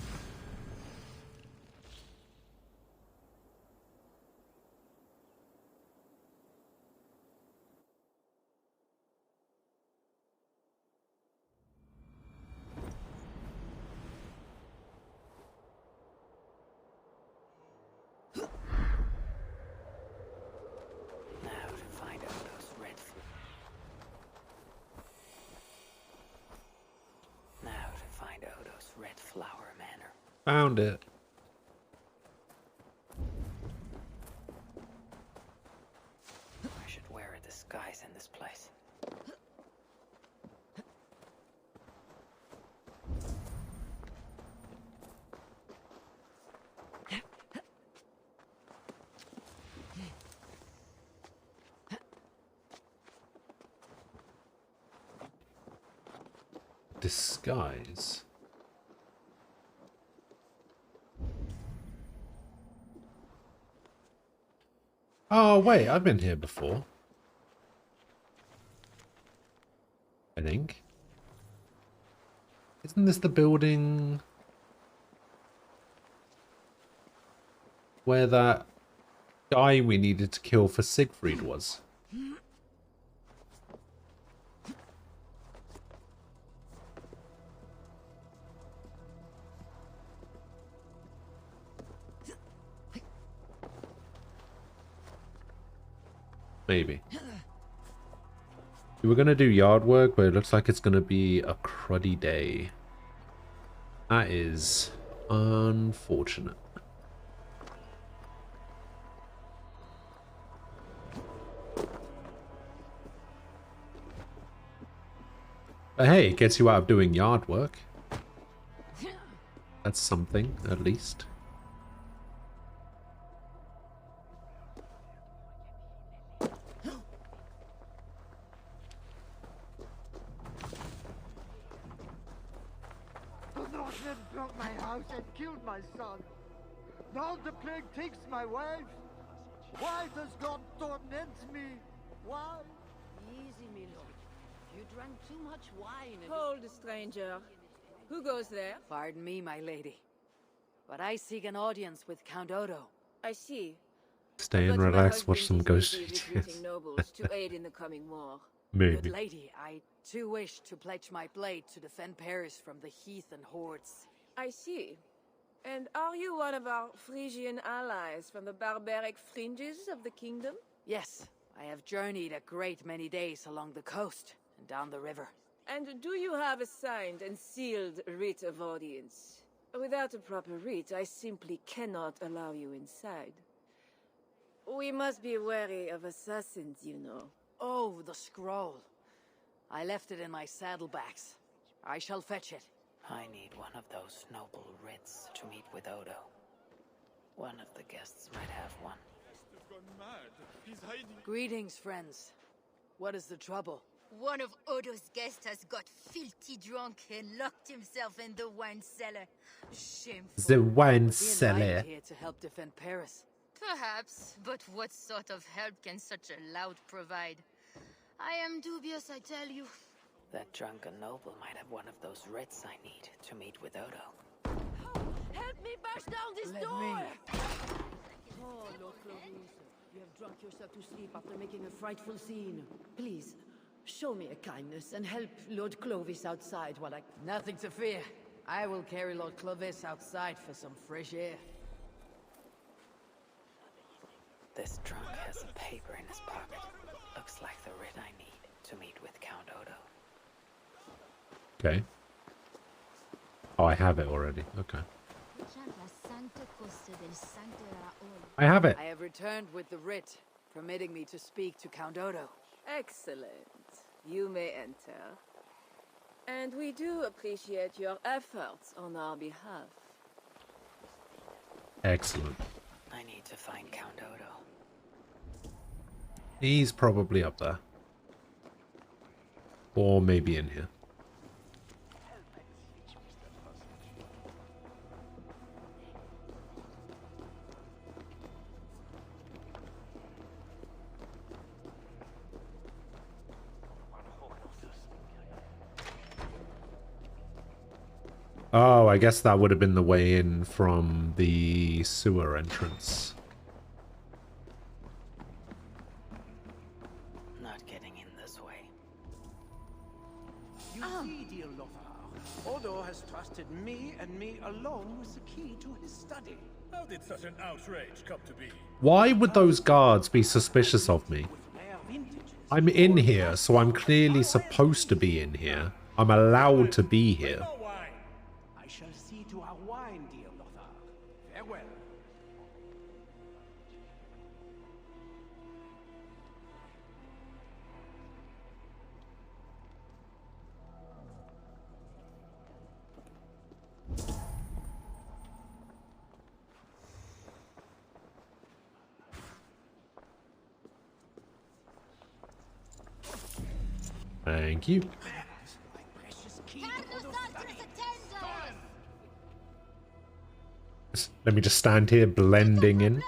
Found it. I should wear a disguise in this place. Disguise. Oh, wait, I've been here before. I think. Isn't this the building where that guy we needed to kill for Siegfried was? Maybe. We were going to do yard work, but it looks like it's going to be a cruddy day. That is unfortunate. But hey, it gets you out of doing yard work. That's something, at least. The Northmen broke my house and killed my son. Now the plague takes my wife. Why does God torment me? Why? Easy, my lord. You drank too much wine. Hold, stranger. Who goes there? Pardon me, my lady. But I seek an audience with Count Odo. I see. Stay and But my relax, watch husband some is Ghost busy videos. recruiting nobles to aid in the coming war. Maybe. Good lady, I too wish to pledge my blade to defend Paris from the heathen hordes. I see. And are you one of our Frisian allies from the barbaric fringes of the kingdom? Yes, I have journeyed a great many days along the coast and down the river. And do you have a signed and sealed writ of audience? Without a proper writ, I simply cannot allow you inside. We must be wary of assassins, you know. Oh, the scroll. I left it in my saddlebags. I shall fetch it. I need one of those noble writs to meet with Odo. One of the guests might have one. Greetings, friends. What is the trouble? One of Odo's guests has got filthy drunk and locked himself in the wine cellar. Shameful. The wine He cellar. invited here to help defend Paris. Perhaps, but what sort of help can such a lout provide? I am dubious, I tell you. That drunken noble might have one of those writs I need to meet with Odo. Help me burst down this Let door! me. Oh, Lord Clovis, you have drunk yourself to sleep after making a frightful scene. Please, show me a kindness and help Lord Clovis outside while I... Nothing to fear. I will carry Lord Clovis outside for some fresh air. This drunk has a paper in his pocket. Looks like the writ I need to meet with Count Odo. Okay. Oh, I have it already. Okay. I have it. I have returned with the writ, permitting me to speak to Count Odo. Excellent. You may enter. And we do appreciate your efforts on our behalf. Excellent. I need to find Count Odo. He's probably up there. Or maybe in here. Oh, I guess that would have been the way in from the sewer entrance. Not getting in this way. You see, dear Lothar, Odo has trusted me and me alone with the key to his study. How did such an outrage come to be? Why would those guards be suspicious of me? I'm in here, so I'm clearly supposed to be in here. I'm allowed to be here. I shall see to our wine, dear Lothar. Farewell. Thank you. Let me just stand here blending in.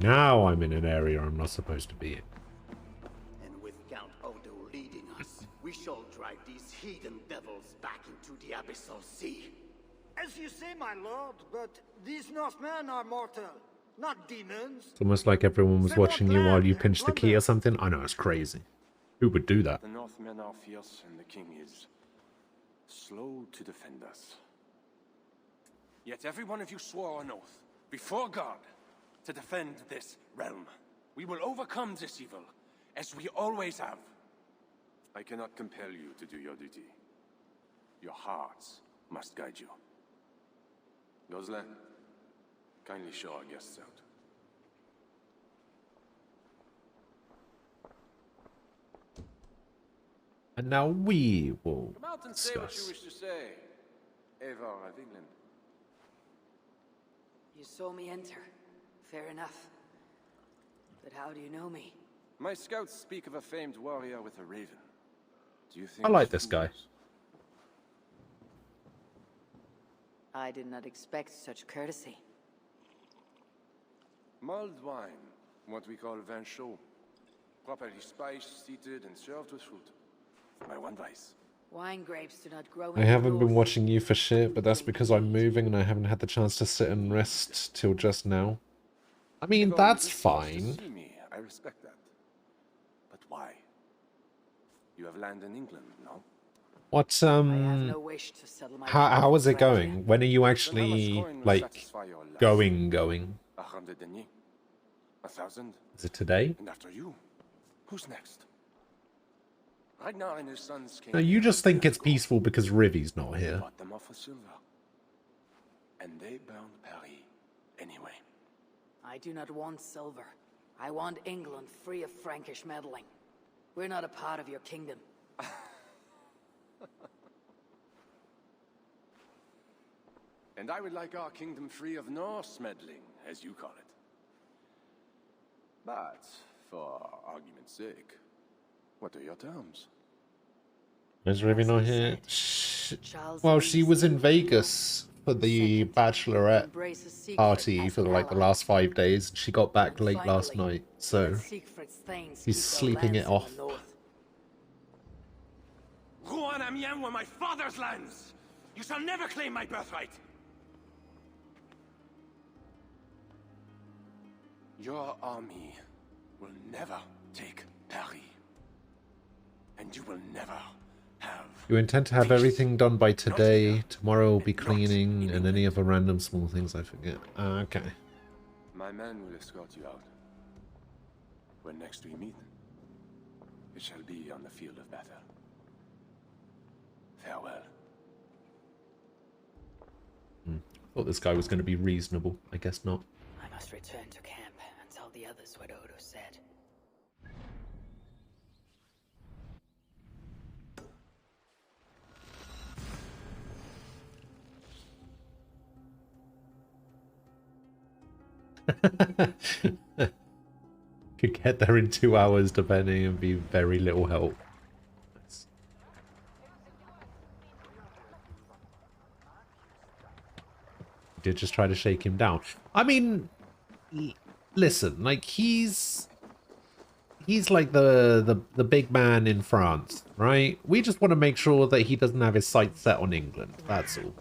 Now I'm in an area I'm not supposed to be in. shall drive these heathen devils back into the abyssal sea. As you say, my lord, but these Northmen are mortal, not demons. It's almost like everyone was watching you while you pinched the key or something. I know, it's crazy. Who would do that? The Northmen are fierce, and the king is slow to defend us. Yet every one of you swore an oath, before God, to defend this realm. We will overcome this evil, as we always have. I cannot compel you to do your duty. Your hearts must guide you. Gosselin, kindly show our guests out. And now we will Come out and say what you discuss. wish to say, Eivor of England. You saw me enter. Fair enough. But how do you know me? My scouts speak of a famed warrior with a raven. Do you think I like this guy. I did not expect such courtesy. Mulled wine, what we call vin chaud. Properly spiced, seated, and served with fruit. My one vice. Wine grapes do not grow I in haven't the been north. watching you for shit, but that's because I'm moving and I haven't had the chance to sit and rest till just now. I mean, If that's only this much to fine. see me, I respect that. But why? You have land in England, no? What, I have no wish to settle my how is it friend. going? When are you Then how much actually, coin will like, satisfy your lust? going? 100 deniers? 1,000? Is it today? And after you, who's next? Ragnar and his sons came No, you here just think years it's ago. peaceful because Rivy's not They here. bought them off for silver. And they burned Paris anyway. I do not want silver. I want England free of Frankish meddling. We're not a part of your kingdom. And I would like our kingdom free of Norse meddling, as you call it. But, for argument's sake, what are your terms? Is Rivy not here? Well, she was in Vegas for the Bachelorette party for like the last 5 days. She got back late last night, so she's sleeping it off. Rouen and Amiens were my father's lands! You shall never claim my birthright! Your army will never take Paris. And you will never have... You intend to have everything done by today. Tomorrow will be cleaning and any other random small things I forget. Okay. My men will escort you out. When next we meet, it shall be on the field of battle. Farewell. Thought this guy was going to be reasonable. I guess not. I must return to camp and tell the others what Odo said. Could get there in 2 hours depending and be very little help. Nice. Did just try to shake him down. I mean, listen, like he's like the big man in France, right? We just want to make sure that he doesn't have his sights set on England. That's all.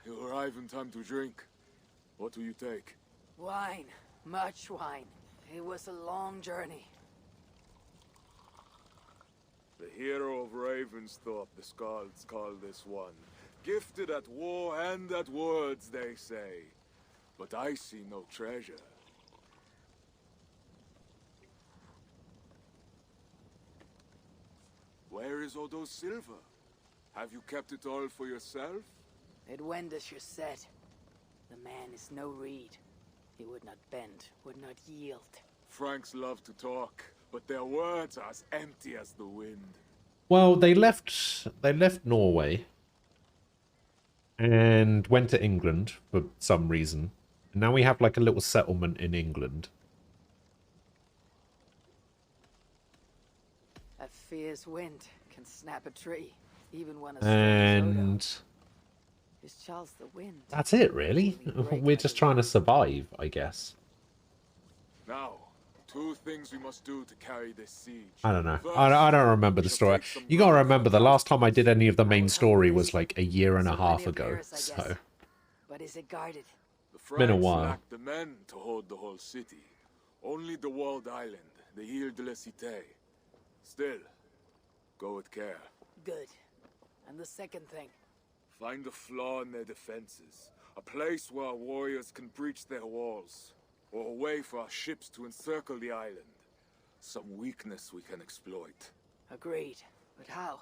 You arrive in time to drink. What will you take? Wine. Much wine. It was a long journey. The hero of Ravensthorpe, the Skalds call this one. Gifted at war and at words, they say. But I see no treasure. Where is Odo's silver? Have you kept it all for yourself? It went as you said. The man is no reed. He would not bend, would not yield. Franks love to talk, but their words are as empty as the wind. Well, they left Norway and went to England for some reason. And now we have like a little settlement in England. A fierce wind can snap a tree, even when a storm is Odo. And Is Charles the wind? that's it, really. We're just trying to survive, I guess. Now, 2 things we must do to carry this siege. I don't know. First, I don't remember the shall story. take some You gotta ground remember, the from last time I did Valhalla. any of the main I will story help was like a year and a So half many of ago. Paris, I So, guess. But is it guarded? The been a Franks while. lack the men to hold the whole city. Only the walled island, the Ile de la Cité. Still, go with care. Good. And the second thing? Find a flaw in their defenses. A place where our warriors can breach their walls. Or a way for our ships to encircle the island. Some weakness we can exploit. Agreed. But how?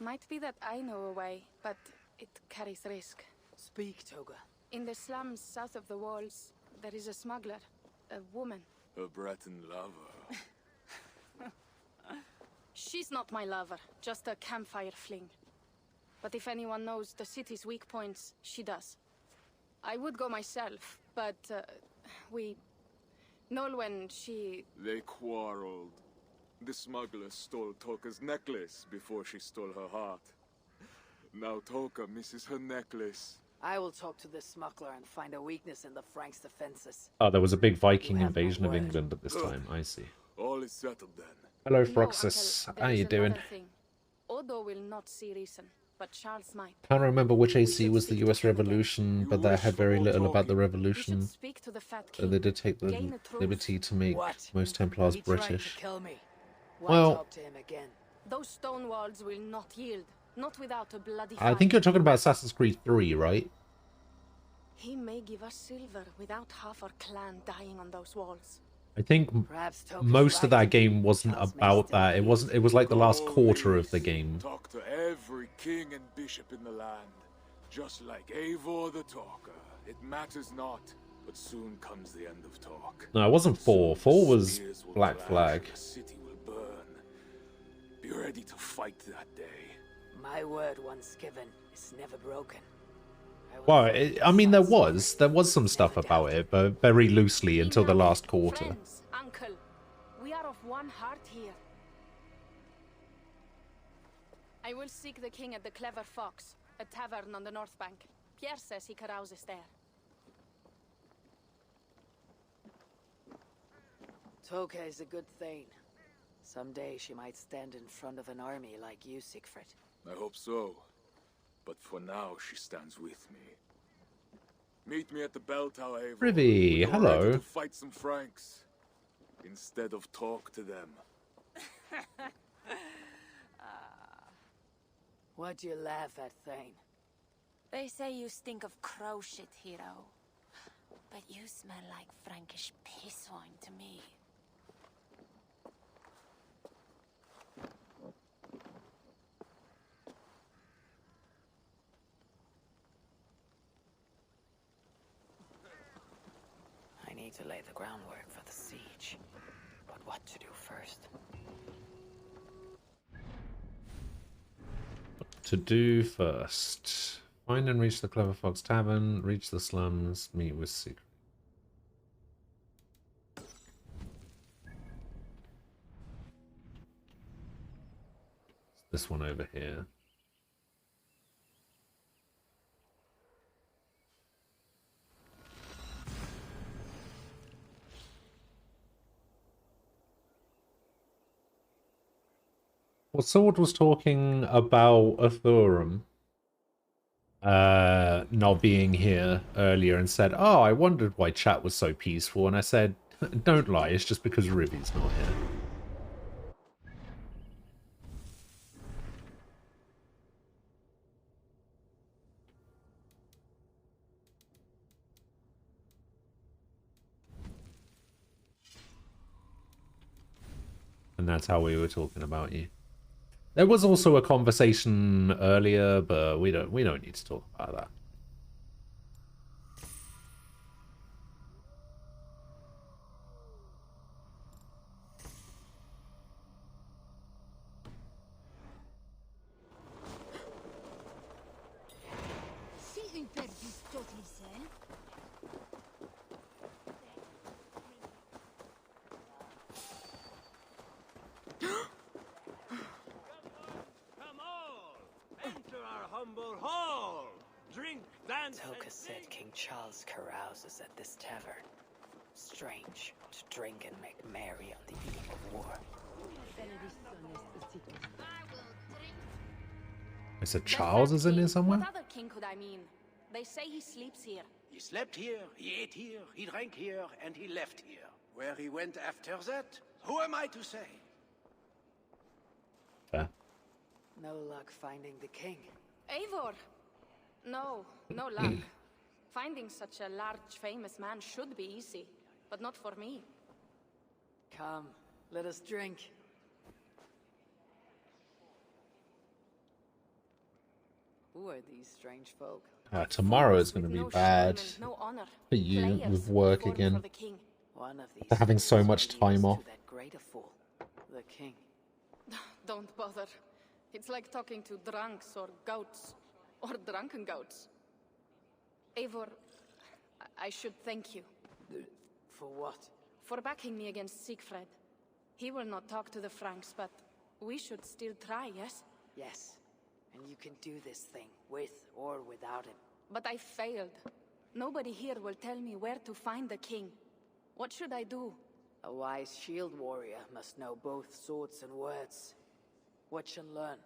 Might be that I know a way, but it carries risk. Speak, Toga. In the slums south of the walls, there is a smuggler, a woman. A Breton lover. She's not my lover, just a campfire fling. But if anyone knows the city's weak points, she does. I would go myself, but Nolwenn, she... They quarreled. The smuggler stole Toka's necklace before she stole her heart. Now Toka misses her necklace. I will talk to this smuggler and find a weakness in the Franks' defenses. oh, there was a big Viking You have my invasion of word. England at this time. I see. All is settled then. Hello, No, Froxus. Uncle, How there you is doing? another thing. Odo will not see reason, but Charles might. Can't remember which AC should was the speak to US him again. Revolution, You but they wish had for very more little about the talking. We should revolution. speak to the fat So king. they did take the Gain the truth. liberty to make What? most Templars He tried British. to kill me. Why Well- talk to him again? Those stone walls will not yield, not without a bloody I fight. think you're talking about Assassin's Creed 3, right? He may give us silver without half our clan dying on those walls. I think Perhaps Toka's most of right. that game wasn't Charles may about still that. It be- wasn't. It was like the last Go quarter of the east. game. Talk to every king and bishop in the land. Just like Eivor the Talker. It matters not, but soon comes the end of talk. No, it wasn't 4. 4 was Spears will Black clash Flag. and the city will burn. Be ready to fight that day. My word once given is never broken. I will Well, fight I mean, there sons. was some stuff Never about doubt. it, but very loosely until the Enough. last quarter. Friends, uncle, we are of one heart here. I will seek the king at the Clever Fox, a tavern on the north bank. Pierre says he carouses there. Toka is a good thing. Someday she might stand in front of an army like you, Siegfried. I hope so. But for now, she stands with me. Meet me at the bell tower, Eivor. Privy, You're hello. ready to fight some Franks. Instead of talk to them. Why'd you laugh at, Thane? They say you stink of crow shit, hero. But you smell like Frankish piss wine to me. I need to lay the groundwork for the siege. But what to do first? To do first. Find and reach the Clever Fox Tavern, reach the slums, meet with Secret. This one over here. Well, Sword was talking about Athurum not being here earlier and said, oh, I wondered why chat was so peaceful. And I said, don't lie, it's just because Rivy's not here. And that's how we were talking about you. There was also a conversation earlier, but we don't need to talk about that. Si une perdue totally sell. Come all! Enter our humble hall! Drink, dance, Toka and said sing! King Charles carouses at this tavern. Strange to drink and make merry on the eve of war. Is it Charles is in here somewhere? What other king could I mean? They say he sleeps here. He slept here, he ate here, he drank here, and he left here. Where he went after that, who am I to say? Fair. No luck finding the king. Eivor! No luck. Finding such a large, famous man should be easy, but not for me. Come, let us drink. Who are these strange folk? Tomorrow is going to be No bad shame and no honor. for you Players with work born again. for the king. One of these After having so fools much will time lead us off. to that greater fool, the king. Don't bother. It's like talking to drunks or goats. Or drunken goats. Eivor, I should thank you. For what? For backing me against Siegfried. He will not talk to the Franks, but we should still try, yes? Yes. And you can do this thing, with or without him. But I failed. Nobody here will tell me where to find the king. What should I do? A wise shield warrior must know both swords and words. Watch and learn.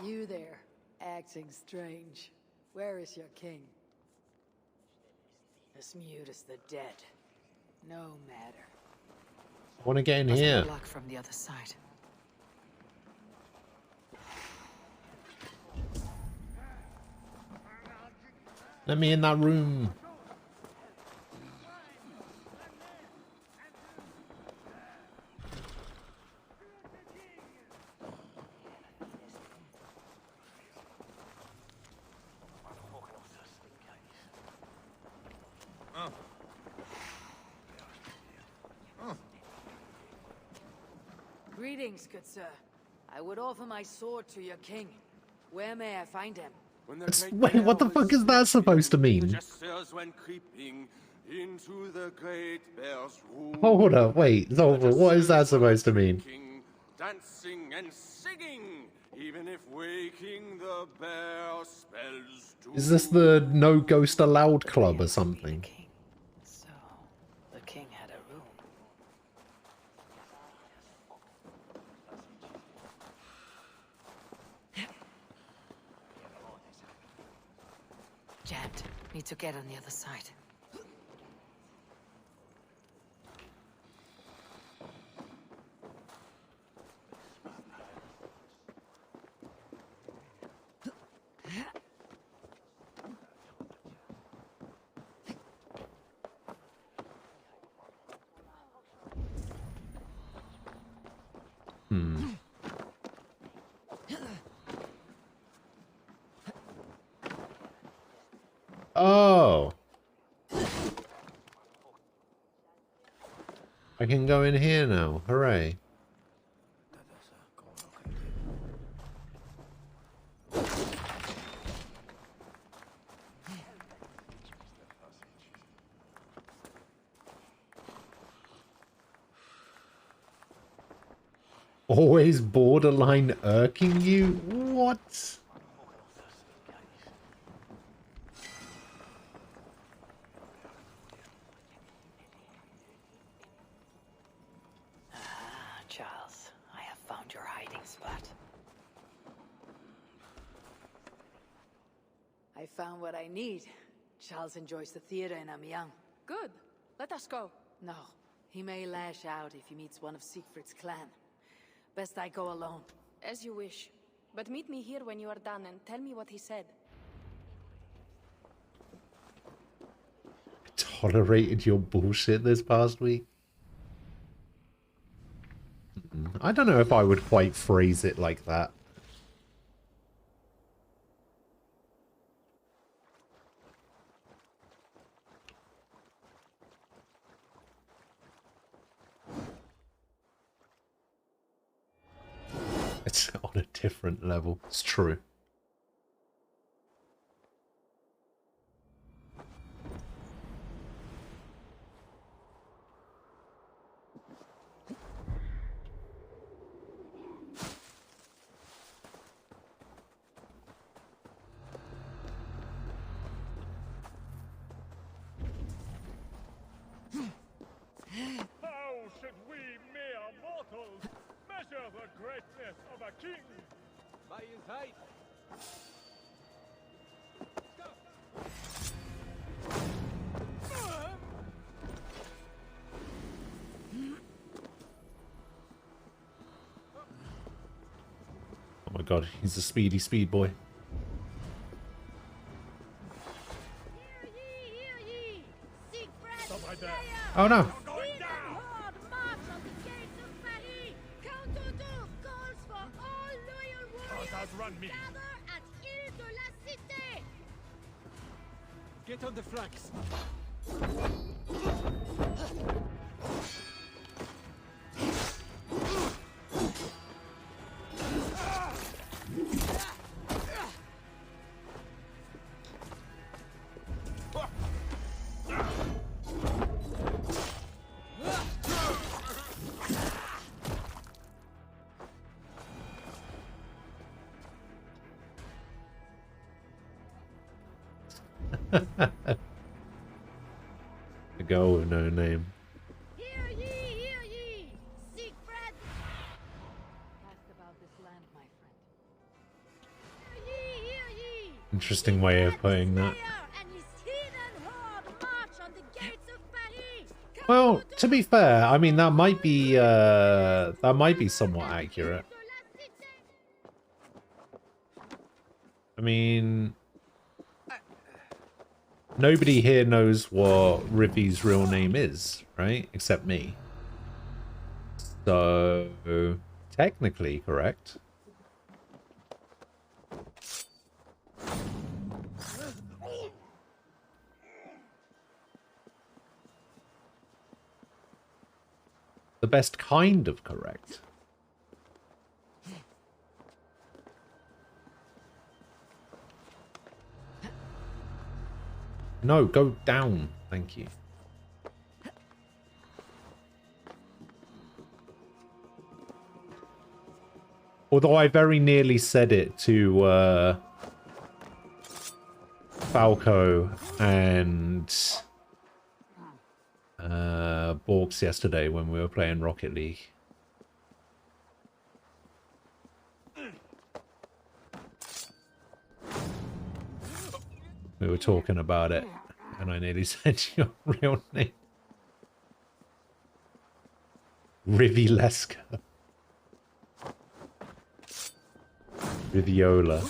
You there, acting strange. Where is your king? As mute as the dead. No matter. I want to get in Must here. block from the other side. Let me in that room. Greetings, good sir. I would offer my sword to your king. Where may I find him? Wait, what the fuck is that supposed to mean? When creeping into the great bear's room. Hold up, wait, Zolva, what is that supposed to mean? Dancing and singing, even if waking the bear spells doom. Is this the No Ghost Allowed club or something? So, the king had a room. Jammed. Need to get on the other side. Oh. I can go in here now. Hooray. Always borderline irking you? What? Charles, I have found your hiding spot. I found what I need. Charles enjoys the theater in Amiens. Good. Let us go. No, he may lash out if he meets one of Siegfried's clan. Best I go alone. As you wish. But meet me here when you are done and tell me what he said. Tolerated your bullshit this past week? I don't know if I would quite phrase it like that. It's on a different level. It's true. Oh my god, he's a speedy speed boy. Oh no! Get on the flanks. A girl with no name. Hear ye, hear ye! Siegfried! Ask about this land, my friend. Hear ye, hear ye! Interesting way of putting that. And his heathen horde march on the gates of Paris! Well, to be fair, I mean that might be somewhat accurate. I mean, nobody here knows what Rivi's real name is, right? Except me. So, technically correct. The best kind of correct. No, go down. Thank you. Although I very nearly said it to Falco and Borgs yesterday when we were playing Rocket League. We were talking about it, and I nearly said your real name. Rivileska. Riviola.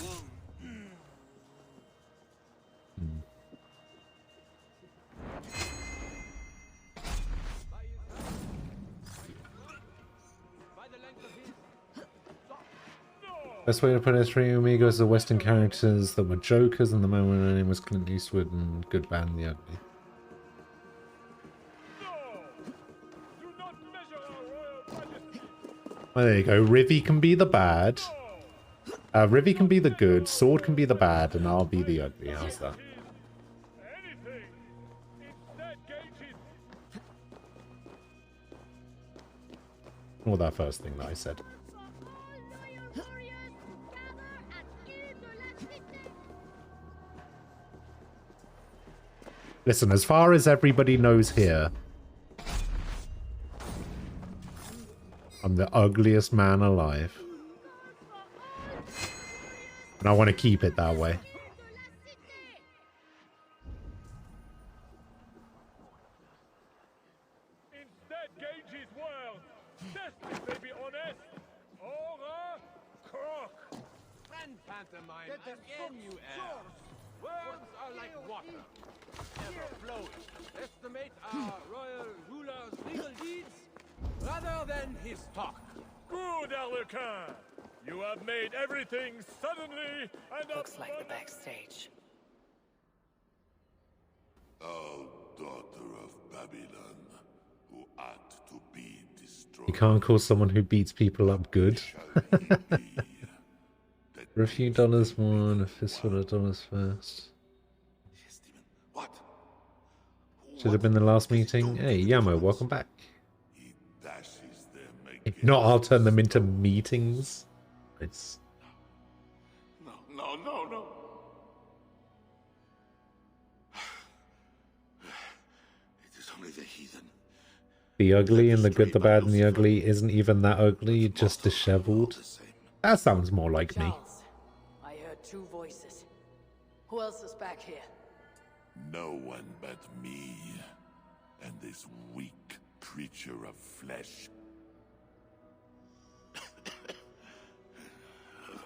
Best way to put it, Three Amigos are Western characters that were jokers, and the man with their name was Clint Eastwood and Good, Bad, and the Ugly. Well, there you go. Rivi can be the bad. Rivi can be the good. Sword can be the bad, and I'll be the ugly. How's that? Or that first thing that I said. Listen, as far as everybody knows here, I'm the ugliest man alive. And I want to keep it that way. Instead, gauge his world. Test if they be honest. Or crook. Friend pantomime, again you err. Words are like water, ever flowing. Estimate our royal ruler's legal deeds rather than his talk. Good, Arlequin. You have made everything suddenly and Looks like the backstage. O daughter of Babylon, who ought to be destroyed. You can't call someone who beats people up good. For a few dollars more and a fistful of dollars first. Should have been the last meeting. Hey, Yamo, welcome back. If not, I'll turn them into meetings. It's... No. It is only the heathen. The ugly and the good, the bad, and the ugly isn't even that ugly, just disheveled. That sounds more like me. Charles, two voices. Who else is back here? No one but me, and this weak creature of flesh.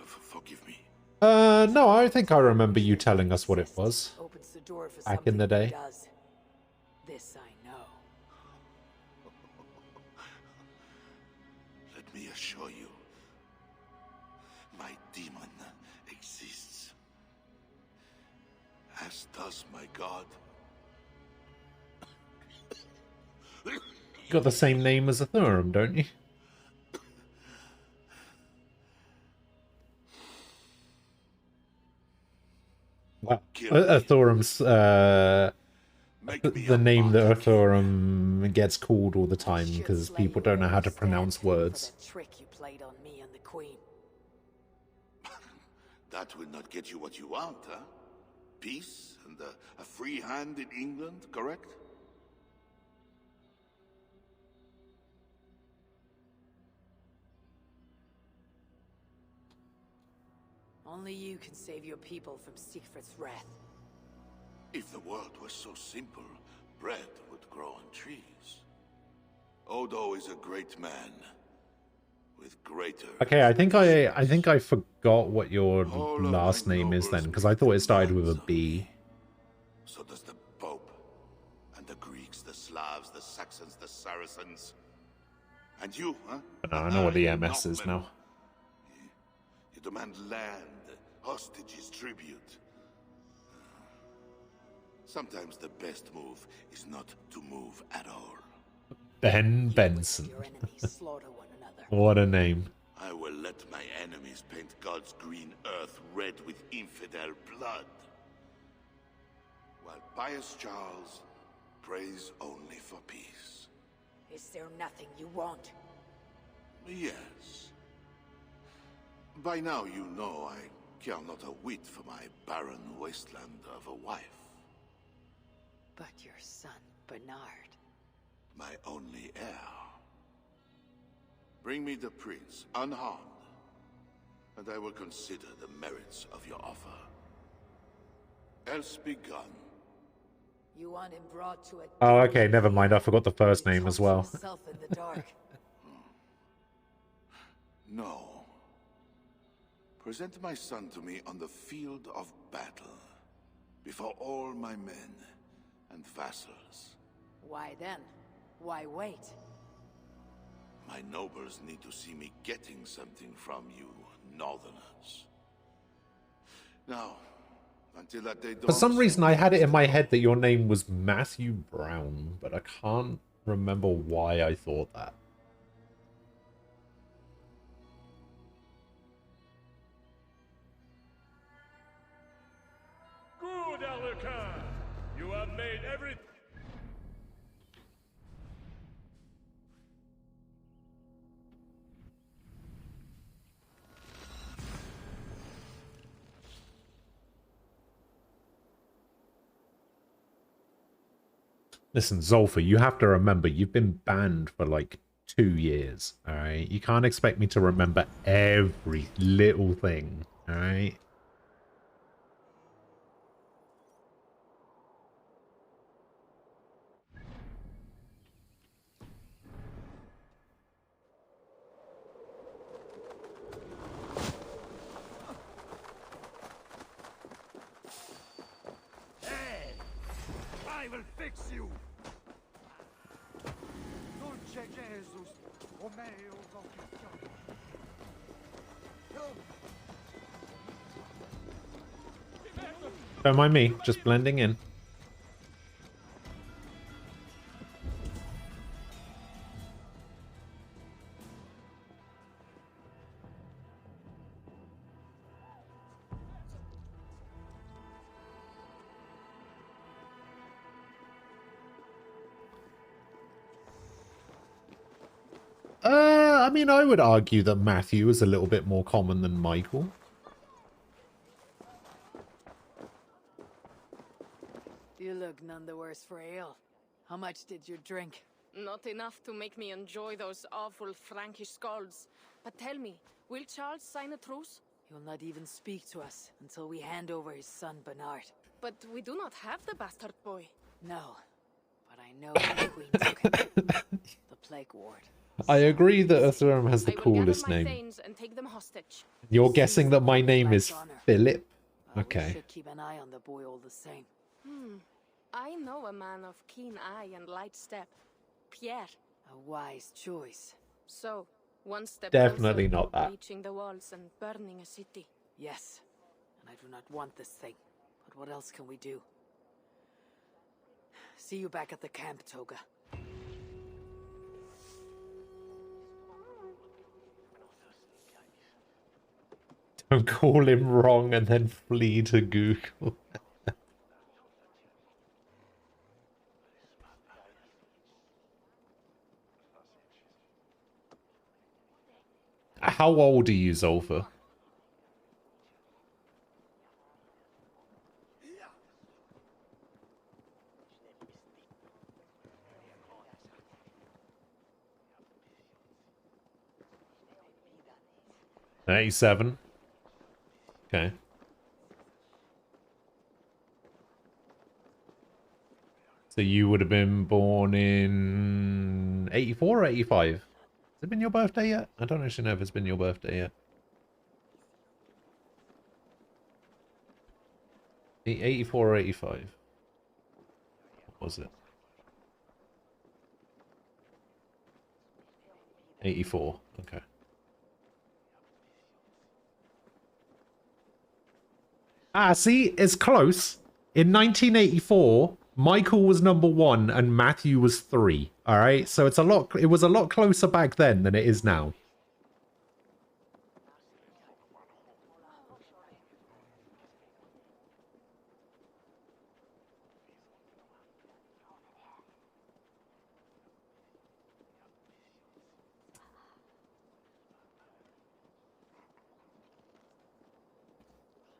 Forgive me. No, I think I remember you telling us what it was. Opens the door for back in the something he day. does. This I know. Let me assure you, my demon exists, as does my god. You got the same name as a Thurum, don't you? Well, a Thorum's the name that a Thorum gets called all the time because people don't know how to pronounce words. Trick you played on me and the Queen. That will not get you what you want, huh? Peace and a free hand in England, correct? Only you can save your people from Siegfried's wrath. If the world was so simple, bread would grow on trees. Odo is a great man, with greater... Okay, I think I forgot what your last name is then, because I thought it started with a B. So does the Pope, and the Greeks, the Slavs, the Saxons, the Saracens. And you, huh? But no, I know what the MS is now. You demand land, hostages, tribute. Sometimes the best move is not to move at all. Ben Benson. What a name. I will let my enemies paint God's green earth red with infidel blood. While pious Charles prays only for peace. Is there nothing you want? Yes. By now you know I care not a whit for my barren wasteland of a wife. But your son, Bernard. My only heir. Bring me the prince, unharmed, and I will consider the merits of your offer. Else be gone. You want him brought to a... Oh, okay, never mind. I forgot the first name as well. In the dark. No. Present my son to me on the field of battle, before all my men and vassals. Why then? Why wait? My nobles need to see me getting something from you, Northerners. Now, until that day... For some reason, I had it in my head that your name was Matthew Brown, but I can't remember why I thought that. Good, Alucard! You have made everything... Listen, Zolfa, you have to remember, you've been banned for like 2 years, alright? You can't expect me to remember every little thing, alright? Hey! I will fix you! Dulce Jesus, o meo conquistador. Don't mind me, just blending in. I mean, I would argue that Matthew is a little bit more common than Michael. You look none the worse for ale. How much did you drink? Not enough to make me enjoy those awful Frankish skalds. But tell me, will Charles sign a truce? He'll not even speak to us until we hand over his son Bernard. But we do not have the bastard boy. No, but I know the Queen took him. The Plague Ward. I agree that Ethereum has the I will gather coolest my name. thanes and take them hostage. You're guessing that my name is Philip? We Okay. should keep an eye on the boy all the same. I know a man of keen eye and light step. Pierre. A wise choice. So, one step Definitely closer not to that. reaching the walls and burning a city. Yes, and I do not want this thing. But what else can we do? See you back at the camp, Toga. Don't call him wrong and then flee to Google. How old are you, Zolfa? '87. Okay. So you would have been born in 84 or 85? Has it been your birthday yet? I don't actually know if it's been your birthday yet. 84 or 85? What was it? 84. Okay. Ah, see, it's close. In 1984, Michael was #1 and Matthew was 3. All right, so it was a lot closer back then than it is now.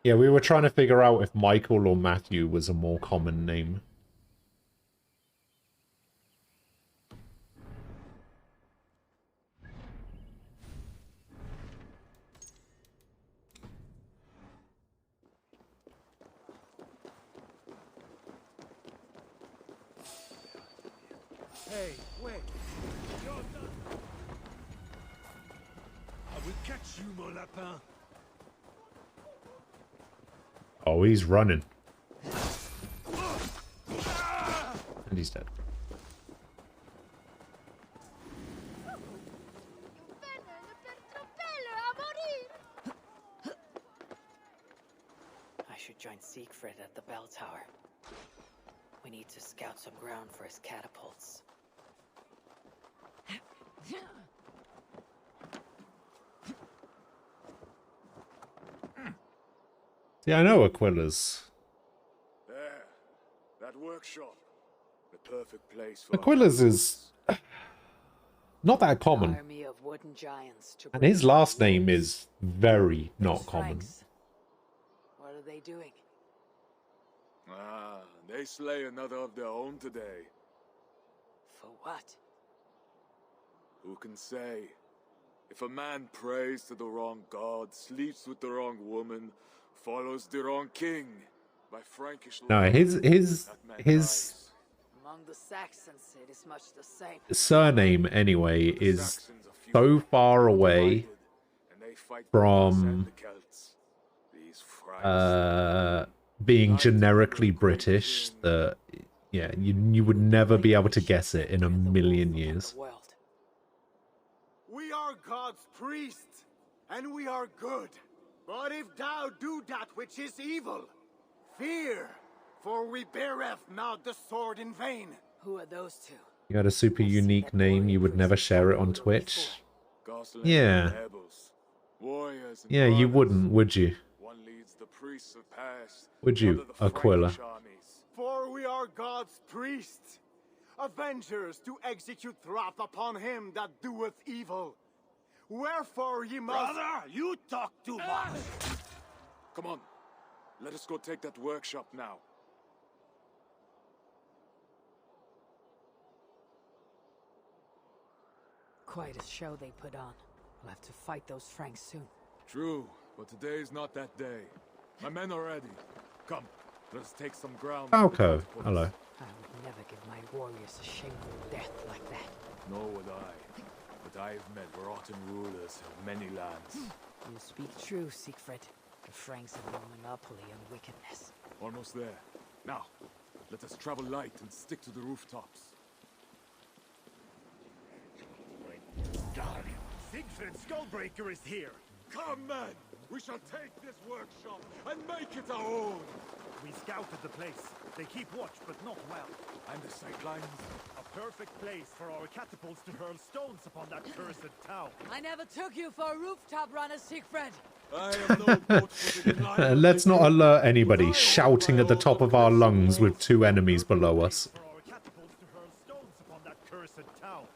Yeah, we were trying to figure out if Michael or Matthew was a more common name. Hey, wait. You're done. I will catch you, mon lapin. Oh, he's running. And he's dead. I should join Siegfried at the bell tower. We need to scout some ground for his catapults. See, I know Aquila's. There. That workshop. The perfect place for Aquila's is not that common. Army of wooden giants to And his last name is very not common. Franks. What are they doing? Ah, they slay another of their own today. For what? Who can say? If a man prays to the wrong god, sleeps with the wrong woman, follows the wrong king, by Frankish law, No, his Among the Saxons, it is much the same. surname anyway is so far away from being generically British that yeah, you would never be able to guess it in a million years. We are God's priests, and we are good. But if thou do that which is evil, fear, for we beareth not the sword in vain. Who are those two? You had a super unique name, you would never share it on Twitch. Yeah. Yeah, you wouldn't, would you? Would you, Aquila? For we are God's priests, avengers to execute wrath upon him that doeth evil. Wherefore ye must— Brother, you talk too much! Come on. Let us go take that workshop now. Quite a show they put on. We'll have to fight those Franks soon. True. But today is not that day. My men are ready. Come, let's take some ground. Falco, hello. I would never give my warriors a shameful death like that. Nor would I. But I've met rotten rulers of many lands. You speak true, Siegfried. The Franks have no monopoly on wickedness. Almost there. Now, let us travel light and stick to the rooftops. God, Siegfried Skullbreaker is here. Come, men! We shall take this workshop and make it our own! We scouted the place. They keep watch, but not well. And the sightlines? A perfect place for our catapults to hurl stones upon that cursed town. I never took you for a rooftop runner, Siegfried. I am no boat-footed lion. Let's not alert anybody shouting at the top of our lungs with 2 enemies below us. For our catapults to hurl stones upon that cursed town.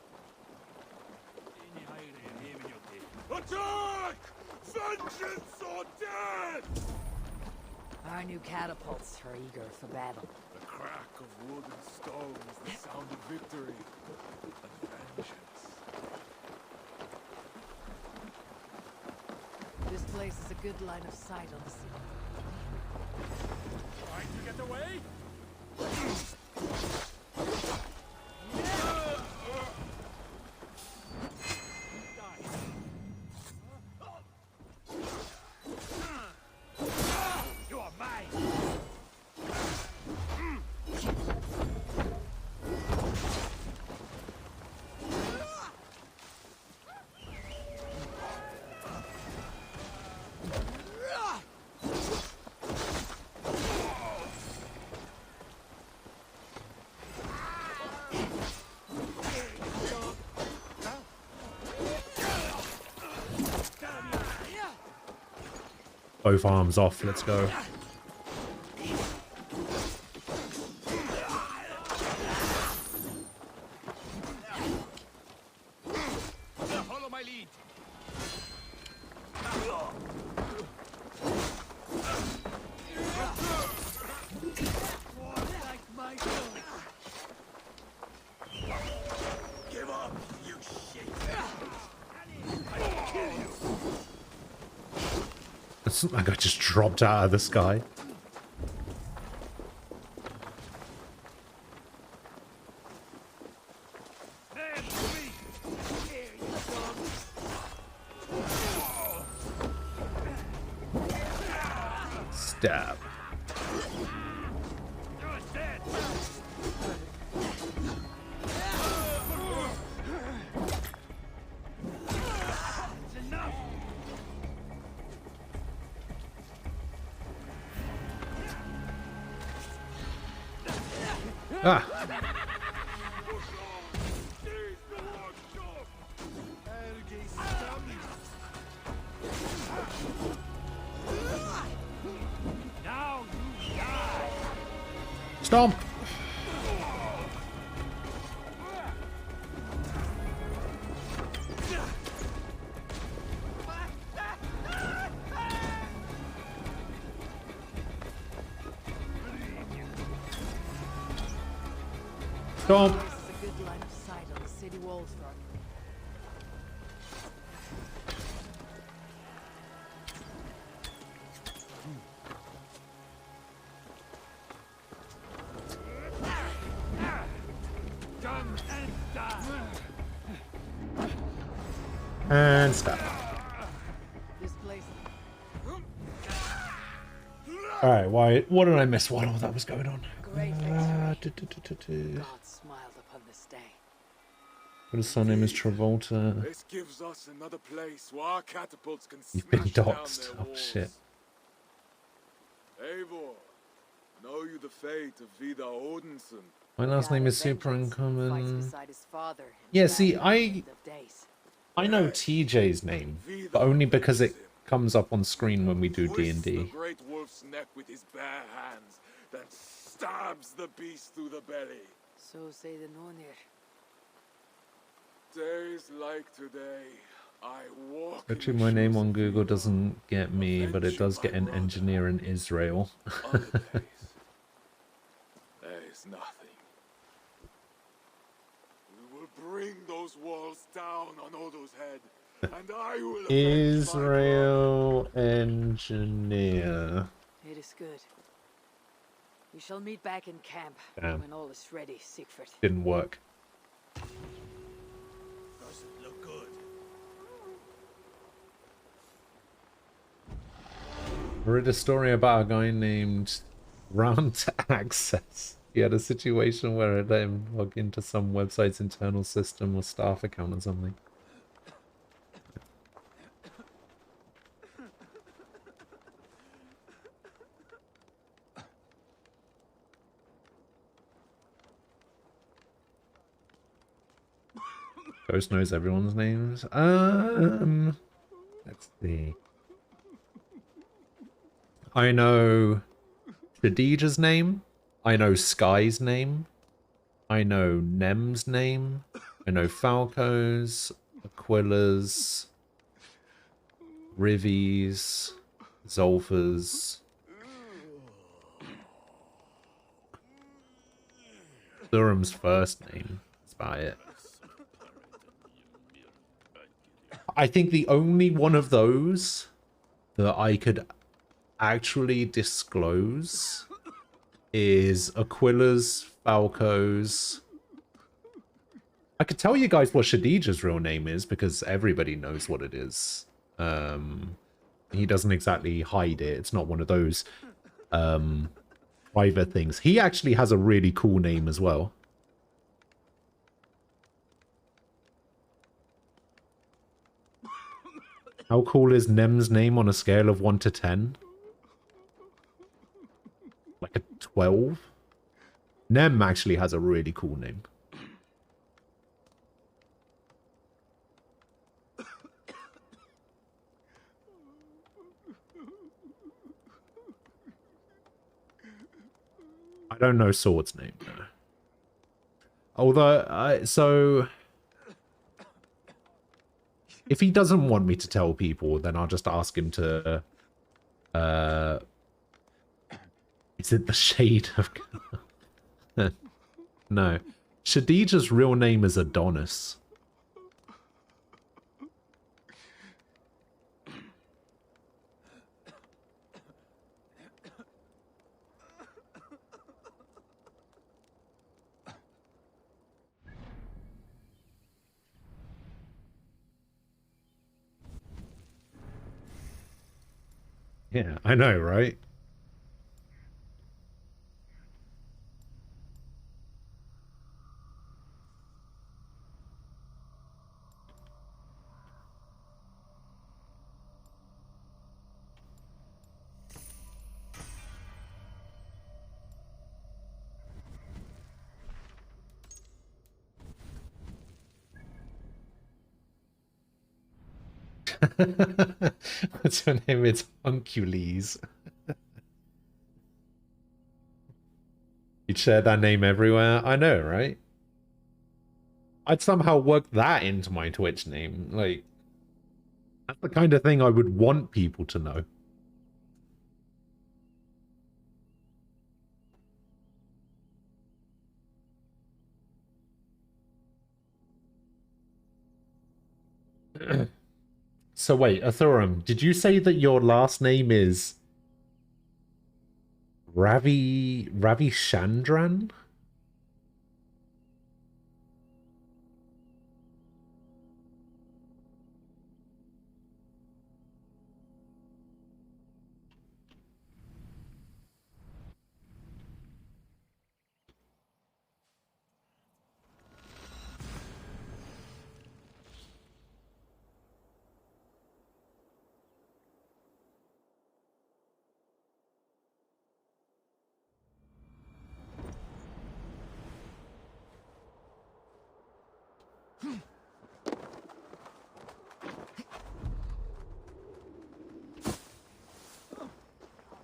Attack! Vengeance or death! Our new catapults are eager for battle. The crack of wood and stone is the sound of victory and vengeance. This place is a good line of sight on the sea. Trying to get away? You are mine! Both arms off, let's go. Follow my lead. Give up, you shit! It's like I just dropped out of the sky. Stab. Ah. Stomp. Stomp. This is a good line of sight on the city walls for our... And stab. This place... Alright, why? What did I miss while all that was going on? Great victory. God smiled upon this day. But his surname is Travolta. This gives us another place where our catapults can You've been smash down doxxed. their Oh walls. shit. Eivor, know you the fate of Vidar Odinson? My last name is super uncommon. Beside his father in Yeah, the see, battle at the end of days. I know TJ's name, but only because it comes up on screen when we do Twists the D&D. great wolf's neck with his bare hands, then stabs the beast through the belly. So say the Nornir. Days like today, I walk. Actually, my name on Google doesn't get me, but it does get an engineer in Israel. There is nothing. We will bring those walls down on Odo's head And I will Israel engineer. It is good. We shall meet back in camp Damn. when all is ready, Siegfried. Didn't work. Doesn't look good. I read a story about a guy named Round Access. He had a situation where it let him log into some website's internal system or staff account or something. Ghost knows everyone's names. Let's see. I know Khadijah's name. I know Sky's name. I know Nem's name. I know Falco's, Aquila's, Rivi's, Zolfa's. Thuram's first name. That's about it. I think the only one of those that I could actually disclose is Aquila's, Falco's. I could tell you guys what Shadijah's real name is because everybody knows what it is. He doesn't exactly hide it. It's not one of those private things. He actually has a really cool name as well. How cool is Nem's name on a scale of 1 to 10? Like a 12? Nem actually has a really cool name. I don't know Sword's name, no. Although, so... if he doesn't want me to tell people, then I'll just ask him to... is it the Shade of... No. Shadijah's real name is Adonis. Yeah, I know, right? What's her name? It's Huncules. You'd share that name everywhere. I know, right? I'd somehow work that into my Twitch name. Like, that's the kind of thing I would want people to know. So wait, Athuram, did you say that your last name is Ravishandran?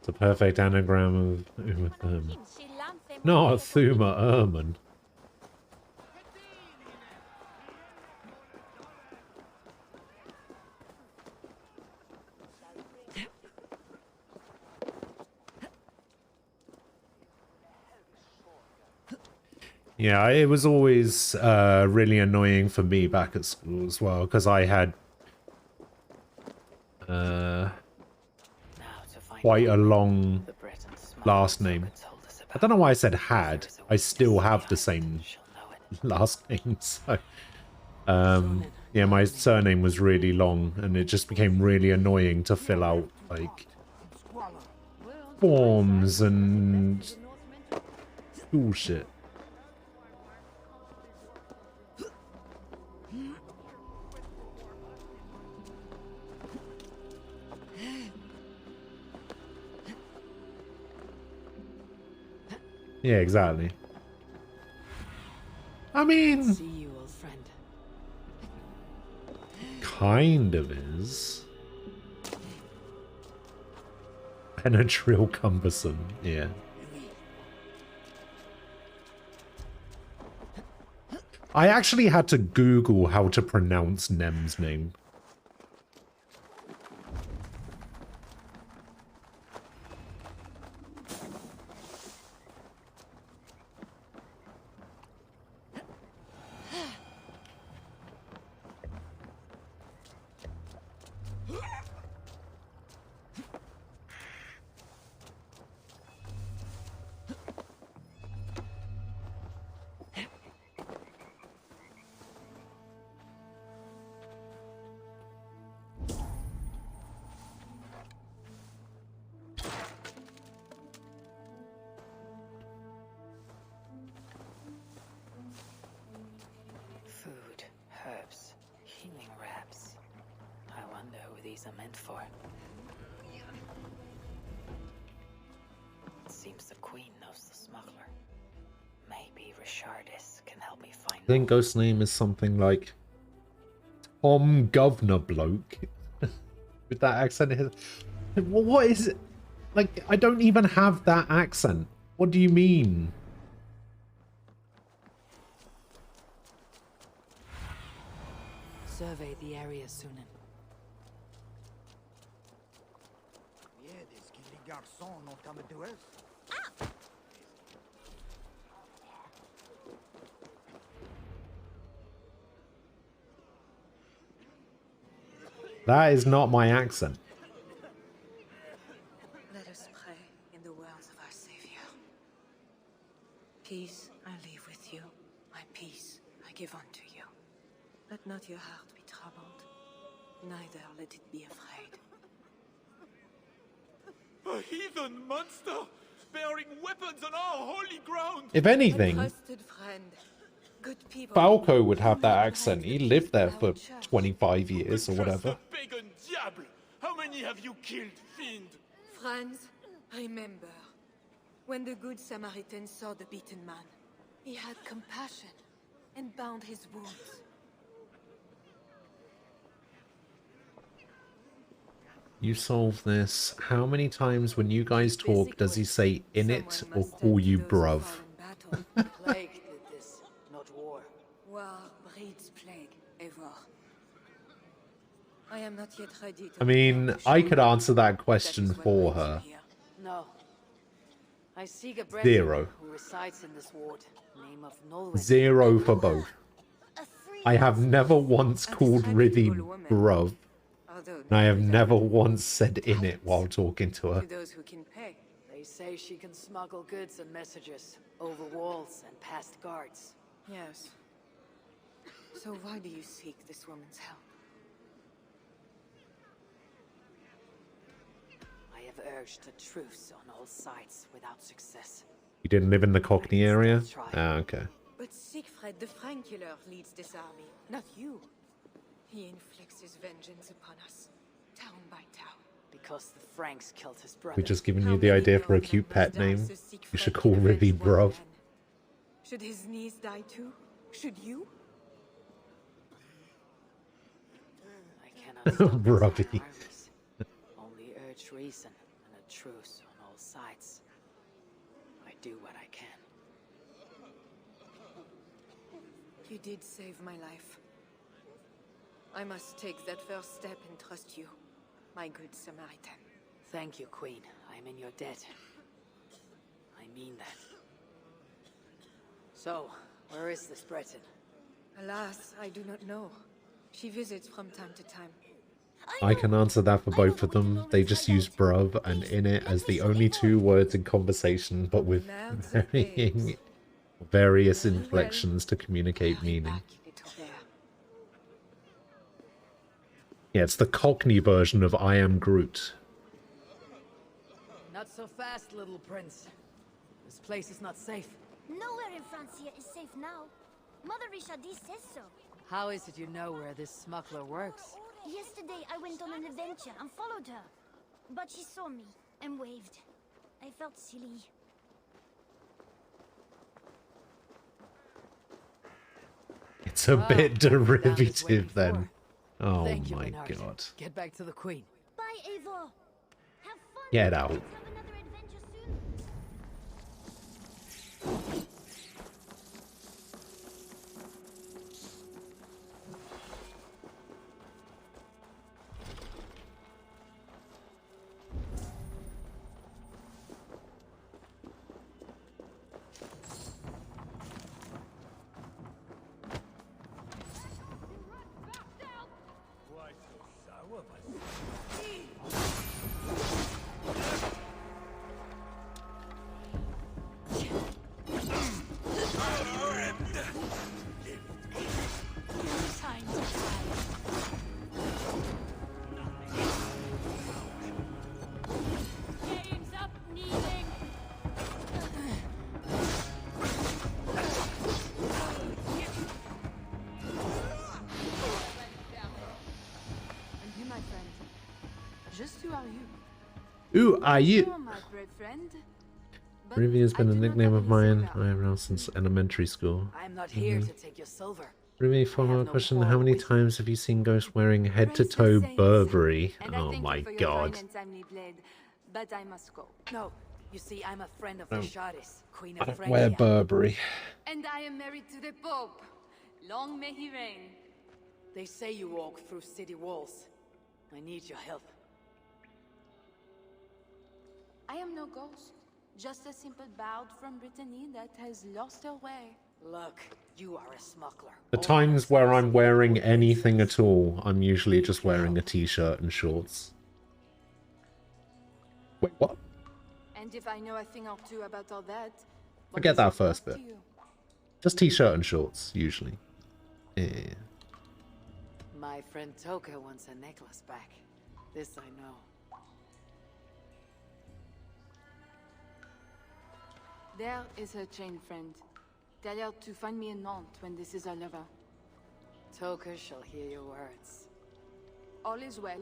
It's a perfect anagram of Uma Thurman. Not Thuma Erman. Yeah, it was always really annoying for me back at school as well, because I had quite a long last name. I don't know why I said had. I still have the same last name, so yeah, my surname was really long and it just became really annoying to fill out like forms and bullshit. Yeah, exactly. I mean, See you, old friend. kind of is. Benadryl cumbersome, yeah. I actually had to Google how to pronounce Nem's name. Food, herbs, healing wraps. I wonder who these are meant for. It seems the Queen knows the smuggler. Maybe Richardis can help me find I think Ghost's name is something like Tom Governor Bloke. With that accent. What is it? Like, I don't even have that accent. What do you mean? Survey the area, Sunan. Yeah, des skilly garçons not coming to us. That is not my accent. Let us pray in the words of our Savior. Peace I leave with you, my peace I give unto you. Let not your heart be troubled, neither let it be afraid. A heathen monster bearing weapons on our holy ground. If anything, Trusted friend, good people. Falco would have that accent. He lived there for 25 years or whatever. Pagan diable! How many have you killed, fiend? Friends, remember, when the good Samaritan saw the beaten man, he had compassion and bound his wounds. You solve this. How many times when you guys talk does he say in it or call you bruv? Plague did this, not war. War breeds plague, Eivor. I am not yet ready to I mean, I could answer that question for her. No. I seek a Breton 0. who resides in this ward. Name of Nolwenn. 0 for both. I have never once called Rithi bruv. And I have never once said in it while talking to her. To those who can pay. They say she can smuggle goods and messages over walls and past guards. Yes. So why do you seek this woman's help? I have urged a truce on all sides without success. You didn't live in the Cockney area? Ah, okay. But Siegfried the Frank killer leads this army, not you. He inflicts his vengeance upon us, town by town. Because the Franks killed his brother. We're just giving you the idea for a cute pet name. You should call Rithi bruv. Should his knees die too? Should you? I cannot stop Bruvy. Only urge reason and a truce on all sides. I do what I can. You did save my life. I must take that first step and trust you, my good Samaritan. Thank you, Queen. I'm in your debt. I mean that. So, where is this Breton? Alas, I do not know. She visits from time to time. I can answer that for both of them. They just use bruv and in it as the only two words in conversation, but with various inflections to communicate meaning. Yeah, it's the Cockney version of I am Groot. Not so fast, little prince. This place is not safe. Nowhere in France here is safe now. Mother Richardie says so. How is it you know where this smuggler works? Yesterday I went on an adventure and followed her. But she saw me and waved. I felt silly. It's a bit derivative then. Oh Thank you, my Menard. god. Get back to the queen. Bye, Eivor. Have fun. Get out. Have another adventure soon. Why so sour, my Game's up, kneeling. And you, my friend. Just who are you? Who are you? Sure, my brave friend. Ruby has been a nickname of mine. I have now since elementary school. I'm not here to take your silver. Ruby, follow-up question. How many times have you seen Ghost wearing head-to-toe Burberry? Oh my god. But I must go. No, you see, I'm a friend of the Shardis, Queen I of don't Francia. wear Burberry. And I am married to the Pope. Long may he reign. They say you walk through city walls. I need your help. I am no ghost. Just a simple bard from Brittany that has lost her way. Look, you are a smuggler. The times where I'm wearing anything at all, I'm usually just wearing a t-shirt and shorts. Wait, what? And if I know a thing or two about all that... Forget that first bit. Just t-shirt and shorts, usually. Yeah. My friend Toka wants a necklace back. This I know. There is her chain, friend. Tell her to find me in Nantes when this is all over. Toka shall hear your words. All is well.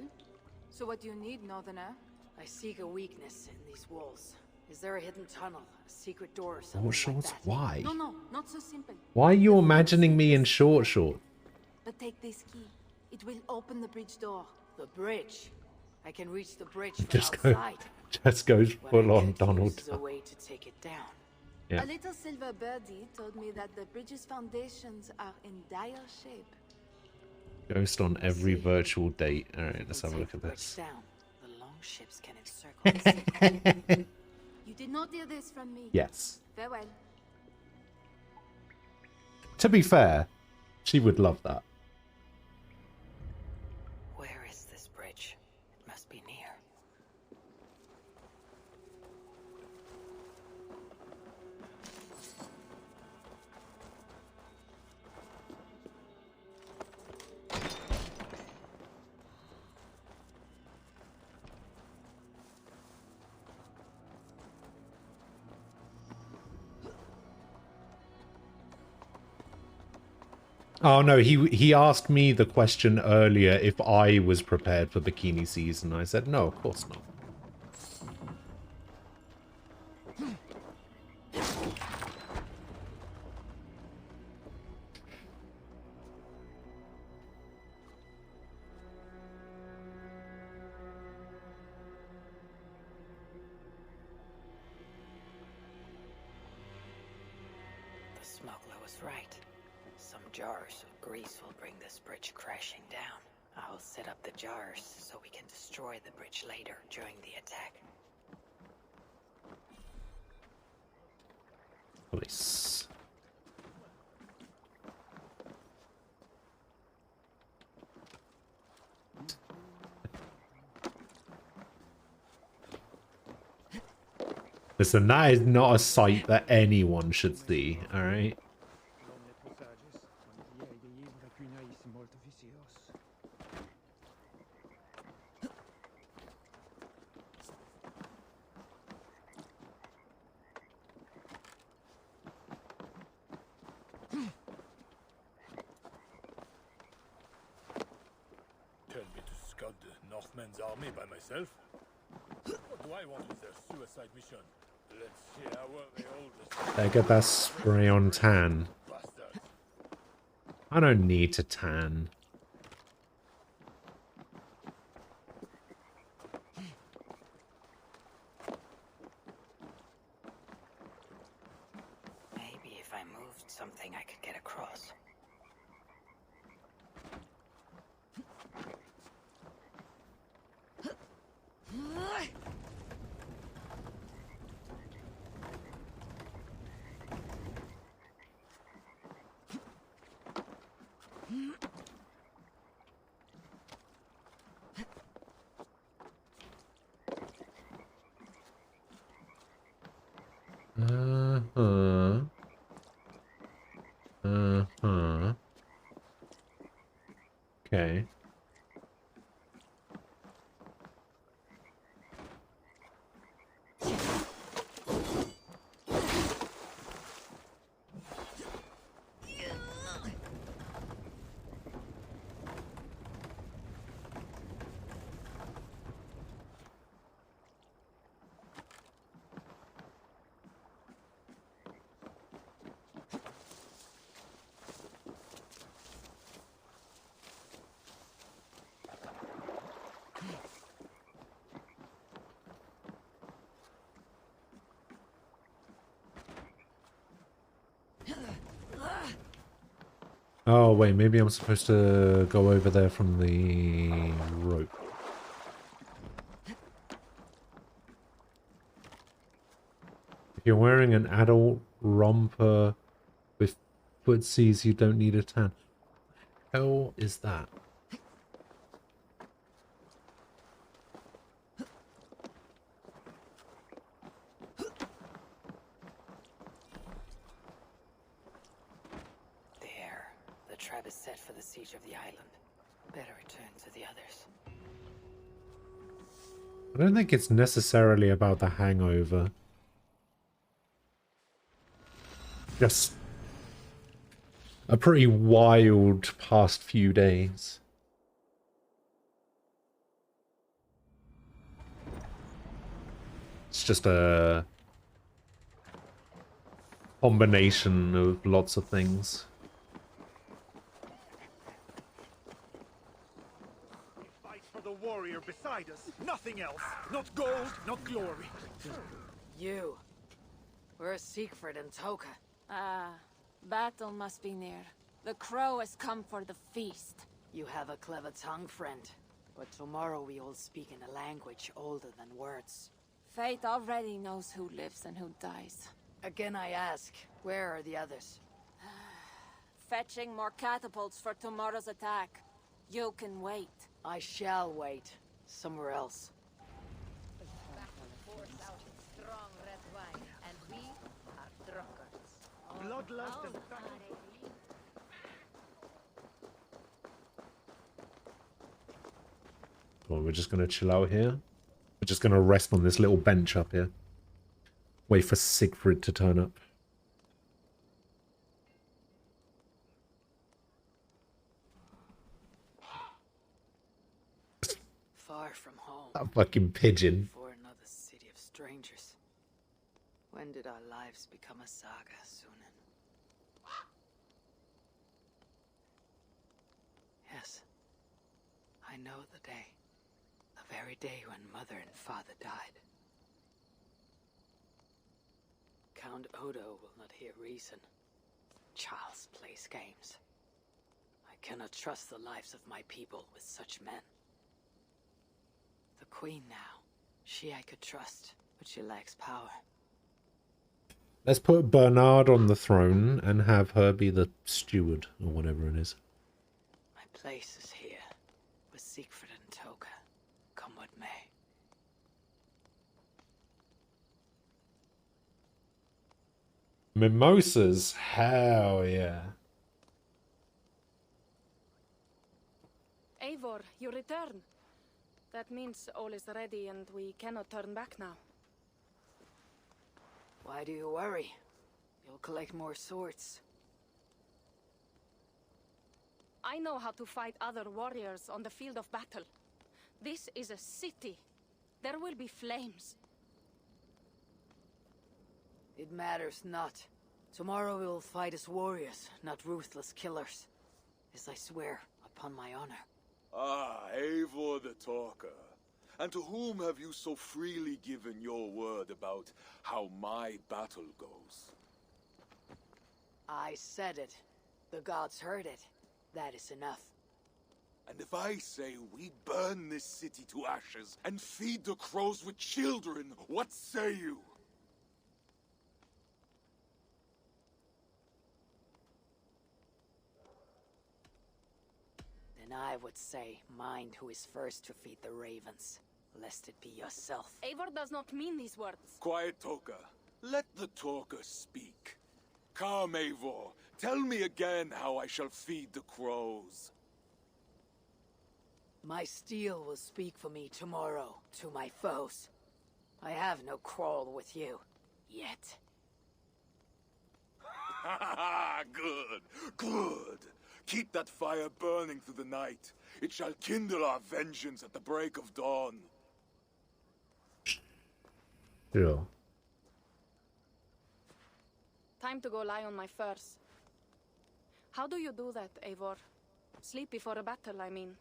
So what do you need, Northerner? I seek a weakness in these walls. Is there a hidden tunnel, a secret door or something Short shorts? like that? Why? No, not so simple. Why are you imagining me in short shorts? But take this key. It will open the bridge door. The bridge? I can reach the bridge from Just go. outside. Just goes full on Donald There's a Trump. way to take it down. Yeah. A little silver birdie told me that the bridge's foundations are in dire shape. Ghost on every virtual date. Alright, let's have a look at Bridge this. down. The long ships can encircle the city. You did not hear this from me. Yes. Farewell. To be fair, she would love that. Where is this bridge? It must be near. Oh no, he asked me the question earlier if I was prepared for bikini season. I said no, of course not. The smuggler was right. Some jars of grease will bring this bridge crashing down. I'll set up the jars so we can destroy the bridge later during the attack. Police. Listen, that is not a sight that anyone should see, alright? Tell me to scout the Northmen's army by myself? What do I want with their suicide mission? Let's see how well they hold this. Better get that spray on tan. I don't need to tan. Maybe if I moved something I could get across. Uh-huh. Uh-huh. Okay. Oh, wait, maybe I'm supposed to go over there from the rope. If you're wearing an adult romper with footsies, you don't need a tan. Hell is that? There. The trap is set for the siege of the island. Better return to the others. I don't think it's necessarily about the hangover. Just a pretty wild past few days. It's just a combination of lots of things. Fight for the warrior beside us. Nothing else. Not gold, not glory. You. Where's Siegfried and Toka? Ah, battle must be near. The crow has come for the feast. You have a clever tongue, friend. But tomorrow we all speak in a language older than words. Fate already knows who lives and who dies. Again I ask, where are the others? Fetching more catapults for tomorrow's attack. You can wait. I shall wait. Somewhere else. Strong red wine, and we are drunkards. Bloodlust and Well, we're just gonna chill out here. We're just gonna rest on this little bench up here. Wait for Siegfried to turn up. Far from home. That fucking pigeon. For another city of strangers. When did our lives become a saga, Sunan? Yes. I know the day. The very day when Mother and Father died. Count Odo will not hear reason. Charles plays games. I cannot trust the lives of my people with such men. The Queen now. She I could trust, but she lacks power. Let's put Bernard on the throne and have her be the steward, or whatever it is. My place is here, with Siegfried and Toka, come what may. Mimosas, hell yeah. Eivor, you return. That means all is ready and we cannot turn back now. Why do you worry? You'll collect more swords. I know how to fight other warriors on the field of battle. This is a city. There will be flames. It matters not. Tomorrow we will fight as warriors, not ruthless killers. As I swear, upon my honor. Ah, Eivor the Talker. And to whom have you so freely given your word about how my battle goes? I said it. The gods heard it. That is enough. And if I say we burn this city to ashes and feed the crows with children, what say you? Then I would say, mind who is first to feed the ravens, lest it be yourself. Eivor does not mean these words. Quiet, Toka. Let the talker speak. Come, Eivor. Tell me again how I shall feed the crows. My steel will speak for me tomorrow, to my foes. I have no quarrel with you. Yet. Good, good. Keep that fire burning through the night. It shall kindle our vengeance at the break of dawn. Yeah. Time to go lie on my furs. How do you do that, Eivor? Sleep before a battle, I mean.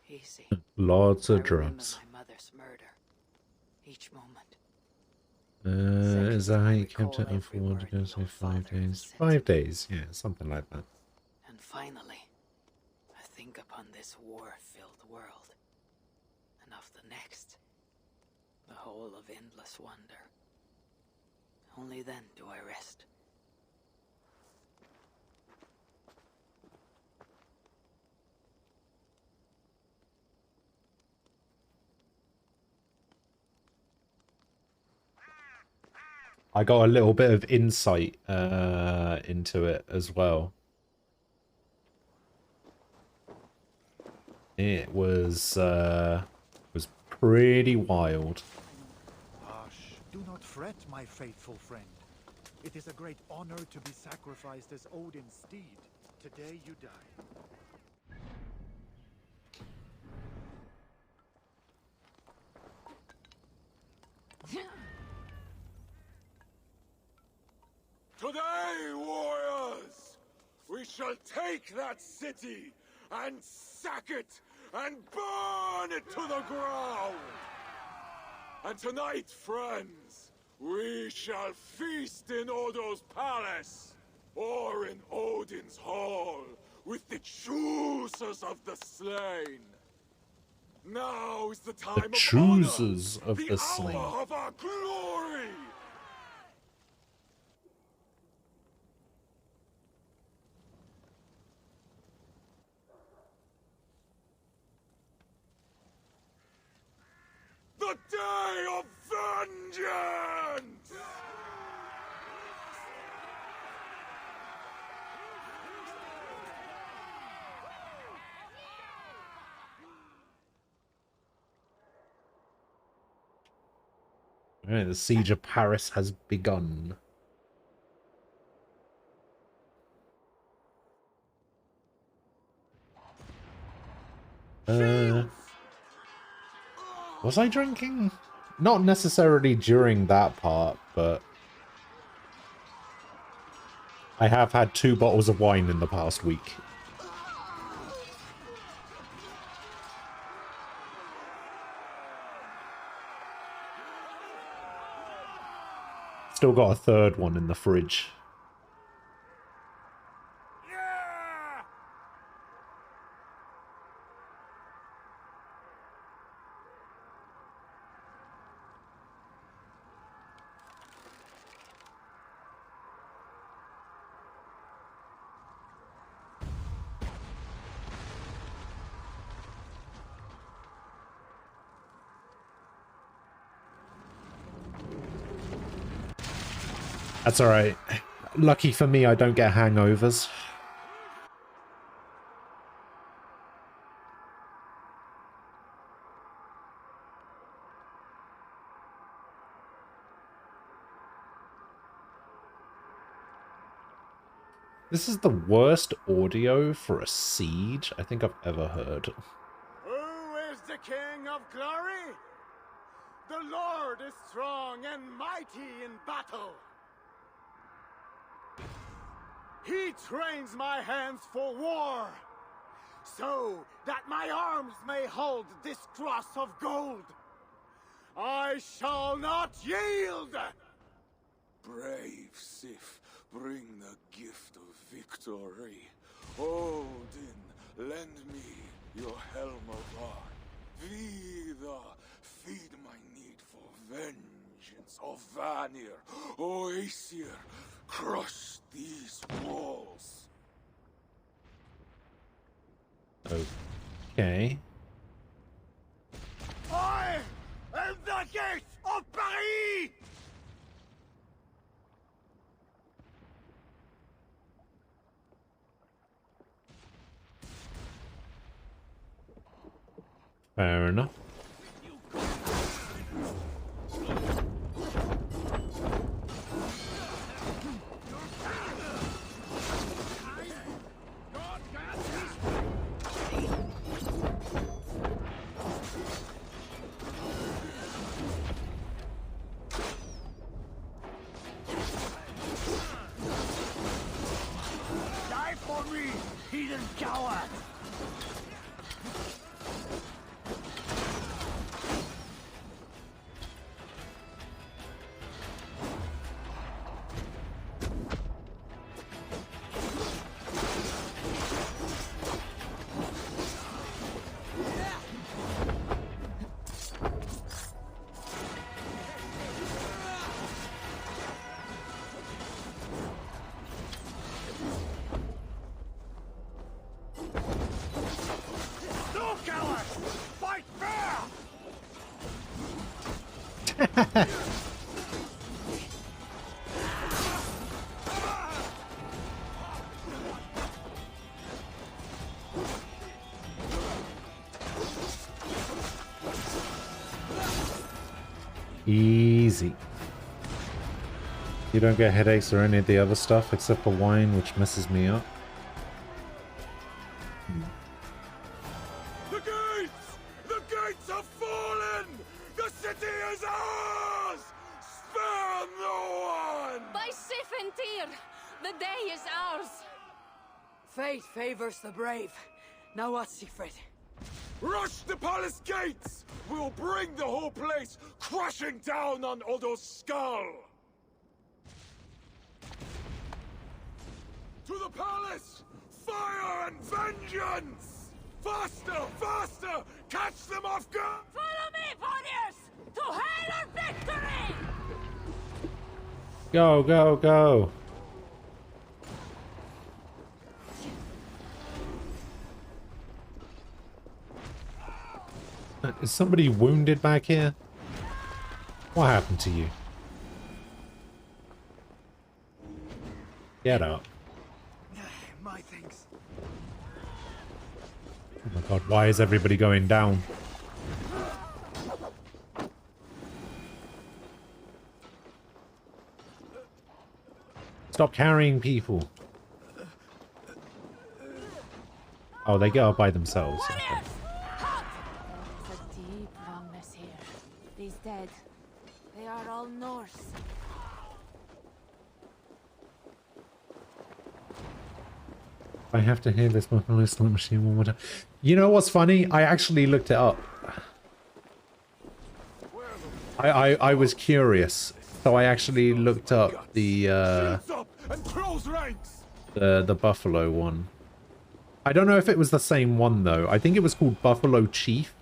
Easy. Lots of I remember drugs. my mother's murder. Each moment. Is that how you kept it for what did I say? 5 days? 5 days, yeah, something like that. And finally, I think upon this war-filled world. And of the next. The whole of endless wonder. Only then do I rest. I got a little bit of insight into it as well. It was pretty wild. Hush, do not fret, my faithful friend. It is a great honor to be sacrificed as Odin's steed. Today you die. Today, warriors, we shall take that city and sack it and burn it to the ground. And tonight, friends, we shall feast in Odo's palace or in Odin's hall with the choosers of the slain. Now is the time The choosers of the the slain. hour of our glory. The day of vengeance! Alright, the siege of Paris has begun. Was I drinking? Not necessarily during that part, but I have had 2 bottles of wine in the past week. Still got a 3rd one in the fridge. That's alright. Lucky for me, I don't get hangovers. This is the worst audio for a siege I think I've ever heard. Who is the King of Glory? The Lord is strong and mighty in battle. He trains my hands for war, so that my arms may hold this cross of gold. I shall not yield! Brave Sif, bring the gift of victory. Odin, lend me your helm of art. Vida, feed my need for vengeance. Of Vanir, O Aesir, crush these walls. Okay. I am the gate of Paris! Fair enough. Die for me, heathen coward! No, coward! Fight fair! Easy. You don't get headaches or any of the other stuff except for wine, which messes me up. The gates! The gates have fallen! The city is ours! Spare no one! By Sif and Tyr, the day is ours. Fate favors the brave. Now what, Siegfried? Rush the palace gates! We'll bring the whole place crashing down on Odo's skull! To the palace! Fire and vengeance! Faster! Faster! Catch them off guard! Follow me, warriors! To hell or victory! Go, go, go! Is somebody wounded back here? What happened to you? Get up. My thanks. Oh my god, why is everybody going down? Stop carrying people. Oh, they get up by themselves. Okay. There's a deep wrongness here. These dead, they are all Norse. I have to hear this Buffalo Slot Machine one more time. You know what's funny? I actually looked it up. I was curious, so I actually looked up the Buffalo one. I don't know if it was the same one though. I think it was called Buffalo Chief.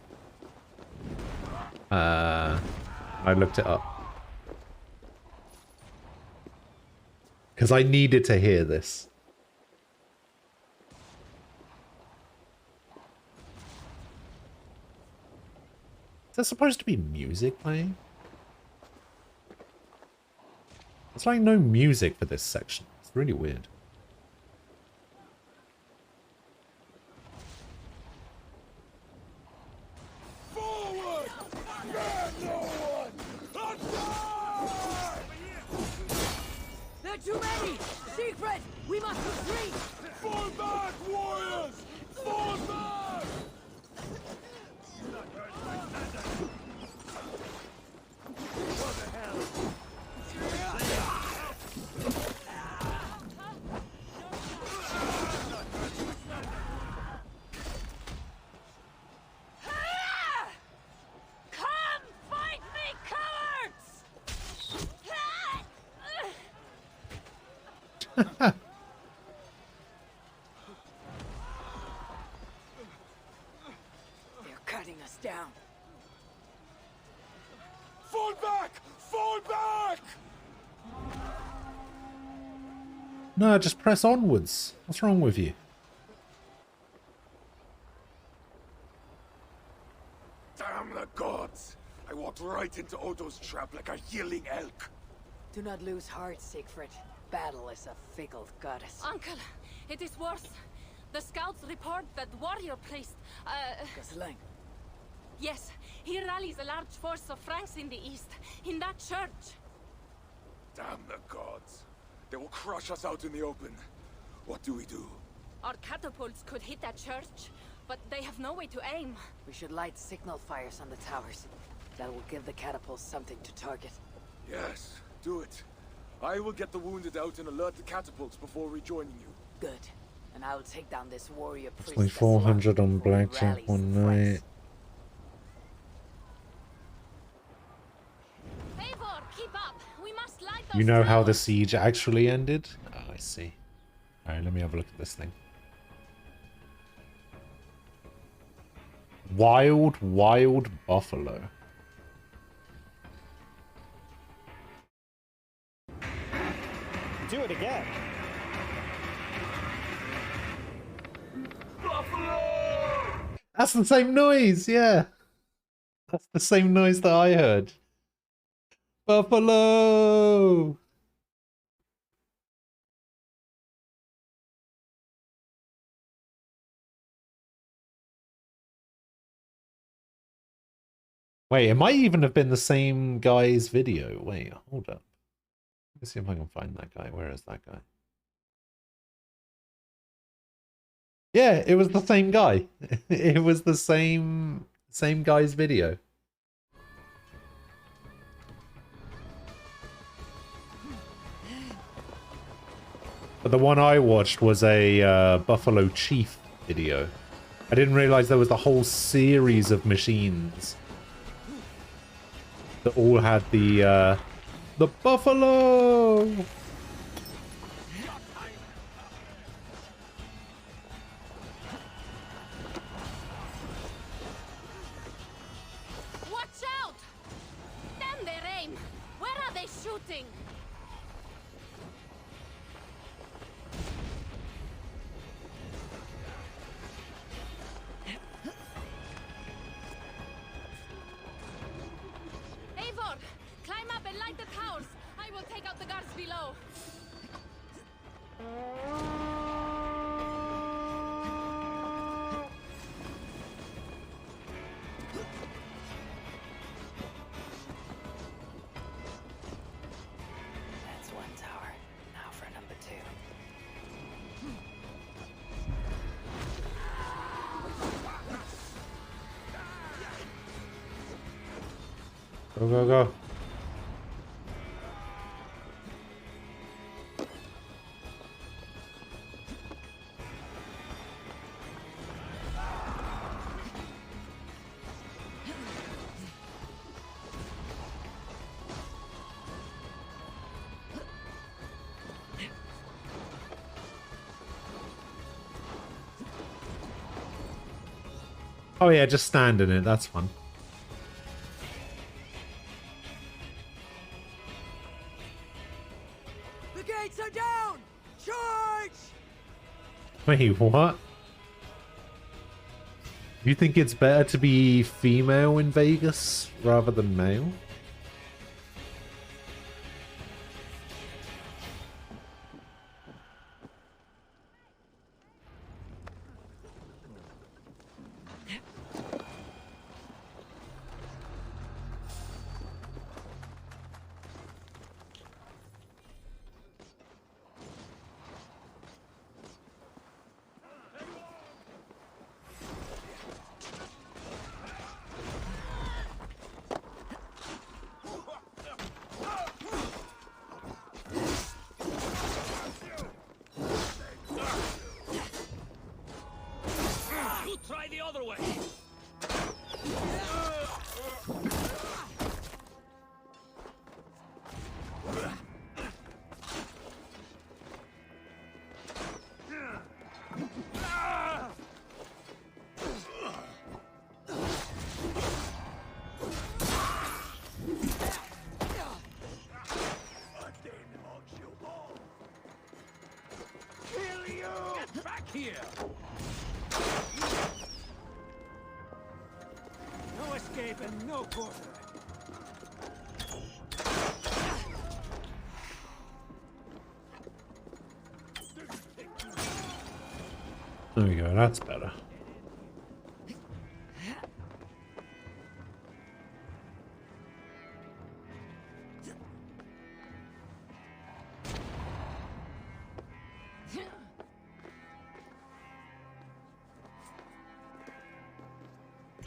I looked it up because I needed to hear this. Is there supposed to be music playing? There's like no music for this section. It's really weird. Forward! Spare no one! Attack! There are too many! Secret! We must retreat! Fall back, warriors! Fall back! What the hell? Come fight me, cowards! They're cutting us down. Fall back! Fall back! No, just press onwards. What's wrong with you? Damn the gods! I walked right into Odo's trap like a yelling elk. Do not lose heart, Siegfried. Battle is a fickle goddess. Uncle, it is worse. The scouts report that warrior priest, Gosling. yes, he rallies a large force of Franks in the east, in that church. Damn the gods. They will crush us out in the open. What do we do? Our catapults could hit that church, but they have no way to aim. We should light signal fires on the towers. That will give the catapults something to target. Yes, do it. I will get the wounded out and alert the catapults before rejoining you. Good. And I will take down this warrior priest. Only 400 on blackjack one night. Eivor, keep up. We must light You know how the siege actually ended? Oh, I see. Alright, let me have a look at this thing. Wild buffalo. Do it again. That's the same noise, yeah. That's the same noise that I heard. Buffalo! Wait, it might even have been the same guy's video. Wait, hold up. Let's see if I can find that guy. Where is that guy? Yeah, it was the same guy. It was the same guy's video. But the one I watched was a Buffalo Chief video. I didn't realize there was a whole series of machines that all had the buffalo. Watch out! Damn their aim! Where are they shooting? Eivor, climb up and light the towers. I will take out the guards below. That's one tower. Now for number 2. Go, go, go. Oh yeah, just stand in it. That's fun. The gates are down! Charge! Wait, what? You think it's better to be female in Vegas rather than male? other way. Get back here! No escape and no quarter. There we go, that's better.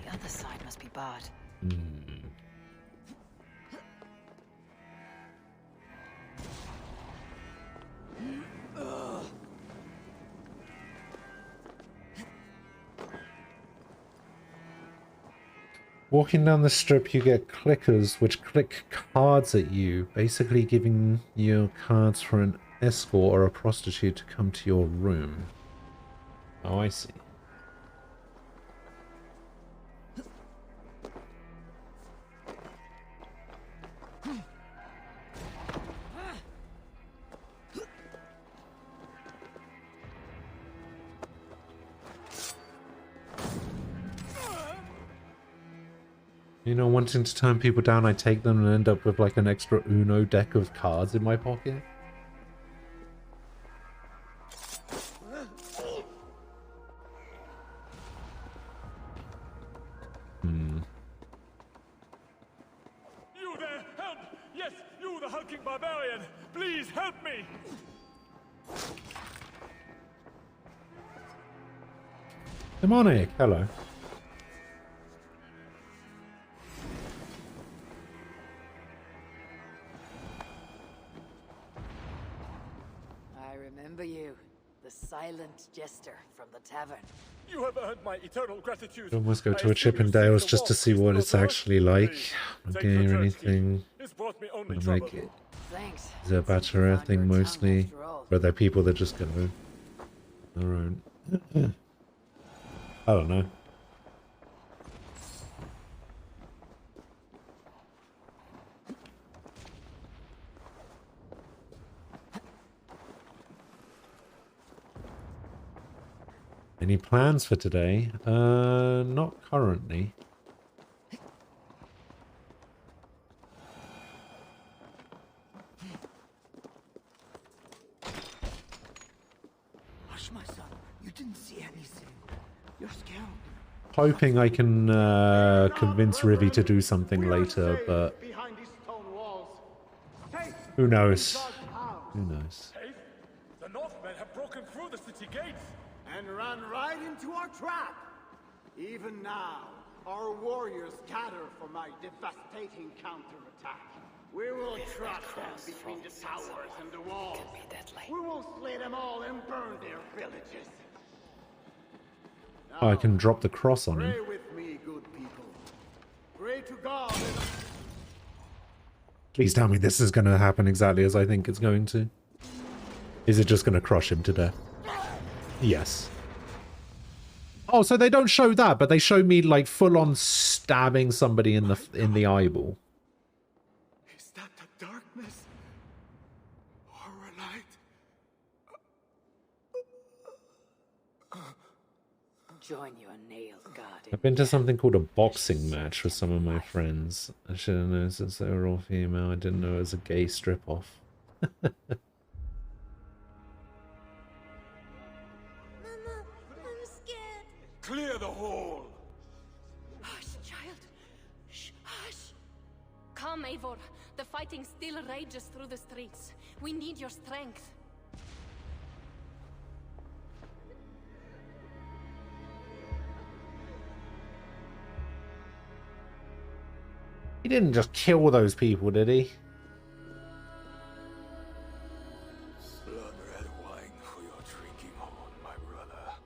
The other side must be barred. Walking down the strip, you get clickers which click cards at you, basically giving you cards for an escort or a prostitute to come to your room. Oh, I see. You know, wanting to turn people down, I take them and end up with like an extra Uno deck of cards in my pocket. You there! Help! Yes, you, the hulking barbarian! Please help me! Demonic, hello. I remember you, the silent jester from the tavern. You have earned my eternal gratitude. I almost go to a Chippendales just to see what it's actually like. Not getting anything. Like, is it a bachelorette thing mostly? Or are there people that just go their own? I don't know. Any plans for today? Not currently. Hush, my son. You didn't see anything. You're scared. Hoping I can convince Rivy to do something later, but who knows? Who knows? The Northmen have broken through the city gates and ran right into our trap. Even now, our warriors gather for my devastating counterattack. We will trap them between the towers and the walls. We will slay them all and burn their villages. Oh, I can drop the cross on him. Pray with me, good people. Pray to God. Please tell me this is going to happen exactly as I think it's going to. Is it just going to crush him to death? Yes. Oh, so they don't show that, but they show me like full-on stabbing somebody in the eyeball. Is that the darkness or a light? Join your nailed god. I've been to something called a boxing match with some of my friends. I should have known since they were all female. I didn't know it was a gay strip-off. Clear the hall! Hush, child. Shh, hush. Come, Eivor. The fighting still rages through the streets. We need your strength. He didn't just kill those people, did he? Blood-red wine for your drinking horn, my brother.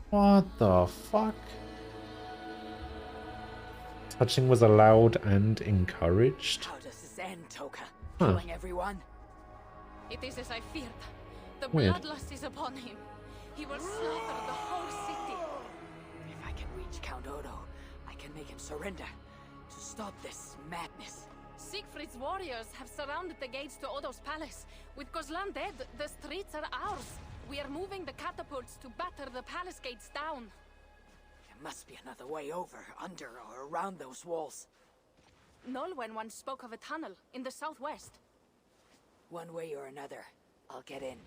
What the fuck? Touching was allowed and encouraged? How does this end, Toka? Huh. Killing everyone? It is as I feared. The Weird. bloodlust is upon him. He will slaughter the whole city. If I can reach Count Odo, I can make him surrender to stop this madness. Siegfried's warriors have surrounded the gates to Odo's palace. With Kozlan dead, the streets are ours. We are moving the catapults to batter the palace gates down. There must be another way over, under, or around those walls. Nolwenn once spoke of a tunnel in the southwest. One way or another, I'll get in.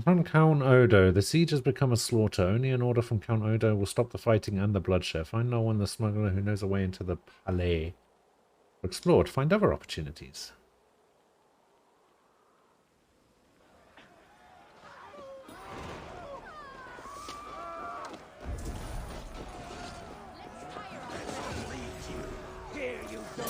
From Count Odo, the siege has become a slaughter. Only an order from Count Odo will stop the fighting and the bloodshed. Find no one, the smuggler who knows a way into the Palais. Explore to find other opportunities. Here you go.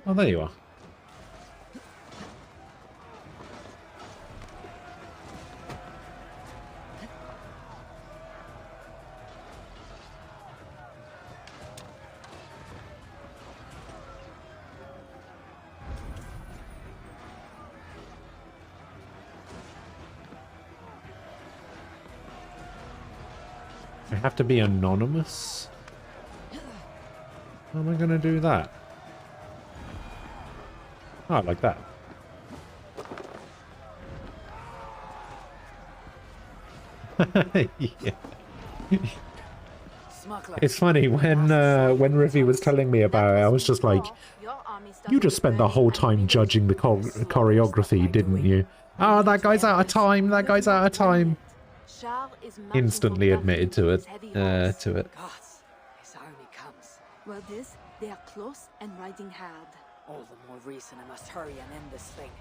Oh, there you are. I have to be anonymous? How am I going to do that? Oh, like that. Yeah. It's funny, when Rivi was telling me about it, I was just like, you just spent the whole time judging the choreography, didn't you? Oh, that guy's out of time, that guy's out of time. Instantly admitted to it. Gods, his army comes. Well, they are close and riding hard. All the more reason I must hurry and end this thing.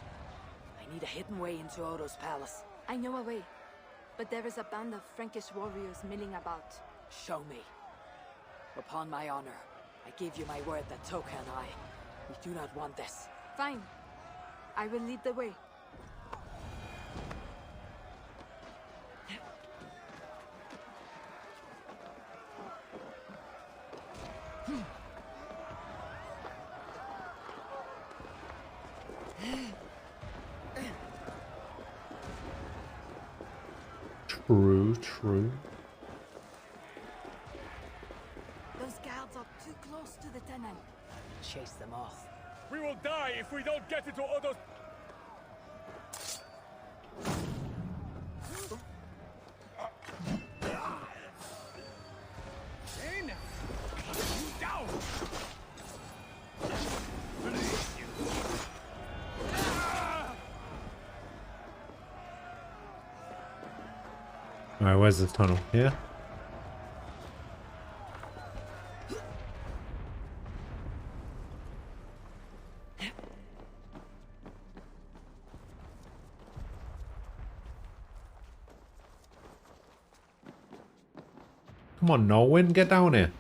I need a hidden way into Odo's palace. I know a way, but there is a band of Frankish warriors milling about. Show me. Upon my honor, I give you my word that Toka and we do not want this. Fine. I will lead the way. True, true. Those guards are too close to the tunnel. Chase them off. We will die if we don't get into Odo's... Alright, where's this tunnel? Here? Come on, Nolwenn, get down here.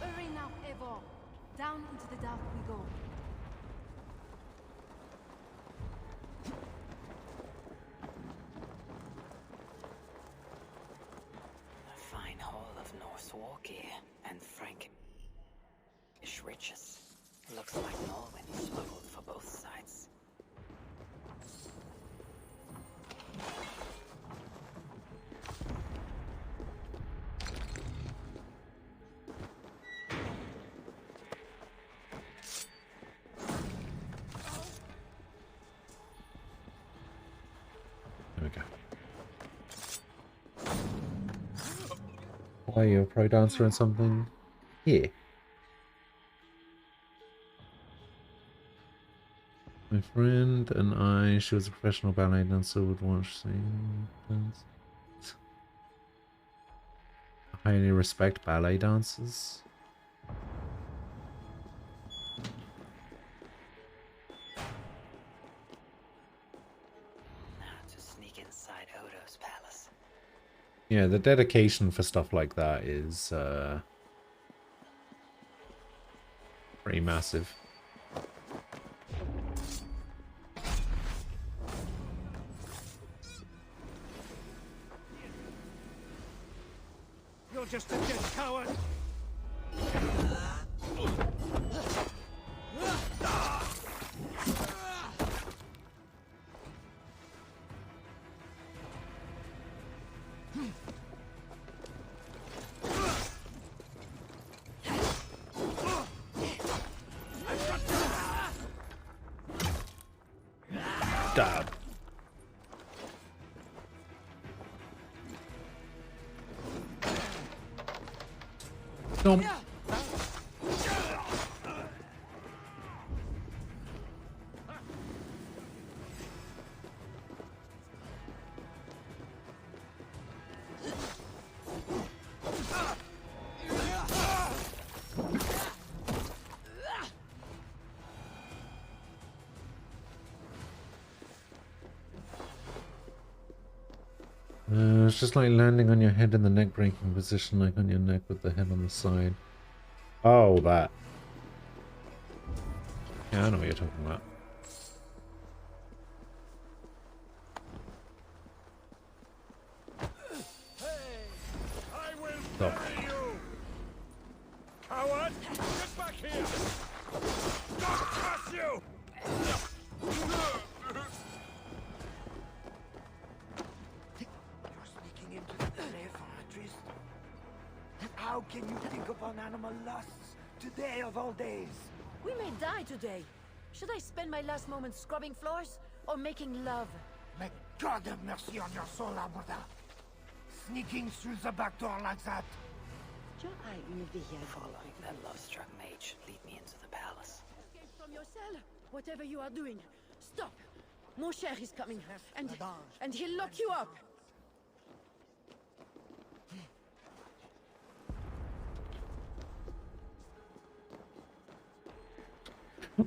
Hurry now, Eivor. Down into the dark we go. A fine haul of Norse war gear and Frankish riches. Looks like Nolwenn smuggled for both sides. There we go. Why are you a pro dancer and something? Here. My friend and I, she was a professional ballet dancer, would watch dance. I highly respect ballet dancers. Odo's palace. Yeah, the dedication for stuff like that is pretty massive. You're just a dead coward! Dab. Stomp. It's just like landing on your head in the neck breaking position, like on your neck with the head on the side. Oh, that. Yeah, I know what you're talking about. Stop. Coward! Get back here! God curse you! How can you think upon animal lusts today of all days? We may die today. Should I spend my last moments scrubbing floors or making love? May God have mercy on your soul, Alberta. Sneaking through the back door like that. Following that love-struck mage should lead me into the palace. Escape from your cell. Whatever you are doing, stop. Mon cher is coming, and he'll lock you up.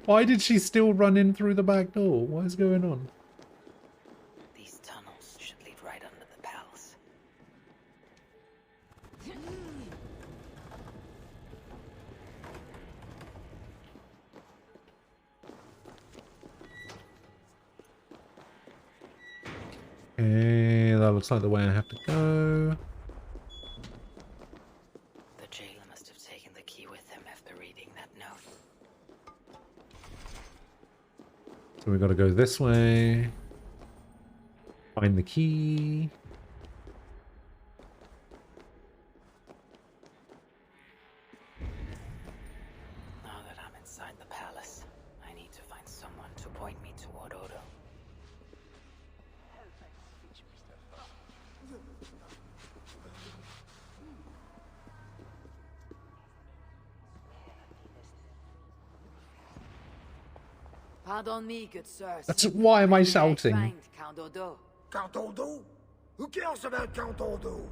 Why did she still run in through the back door? What is going on? These tunnels should lead right under the palace. Okay, that looks like the way I have to go. The jailer must have taken the key with him after reading that note. So we got to go this way. Find the key. Now that I'm inside the palace, I need to find someone to point me toward Odo. Pardon me, good sir. That's why am I shouting? Find Count Odo. Count Odo? Who cares about Count Odo?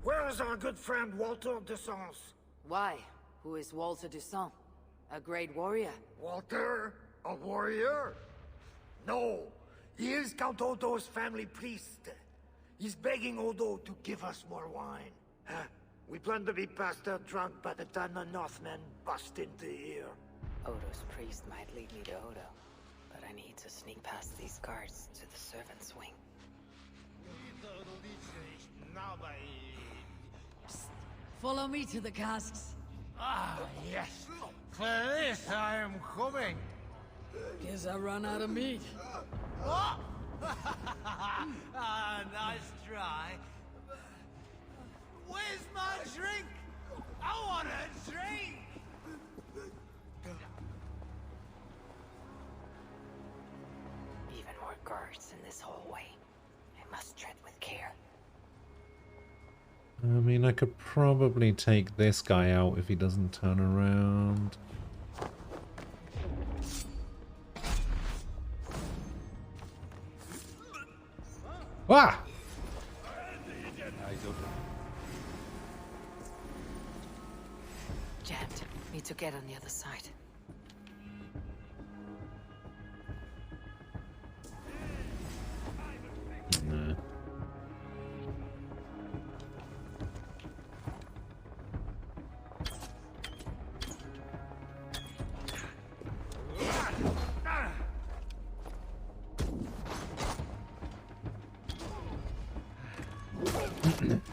Where is our good friend Walter de Sens? Why? Who is Walter Dusan? A great warrior. Walter? A warrior? No. He is Count Odo's family priest. He's begging Odo to give us more wine. Huh? We plan to be past out drunk by the time the Northmen bust into here. Odo's priest might lead me to Odo, but I need to sneak past these guards to the servants' wing. Follow me to the casks. Ah, yes. For this I am coming. Guess I run out of meat. What? Ah, nice try. Where's my drink? I want a drink. Even more guards in this hallway. I must tread with care. I mean, I could probably take this guy out if he doesn't turn around. Ah! Jammed. Need to get on the other side. Nah.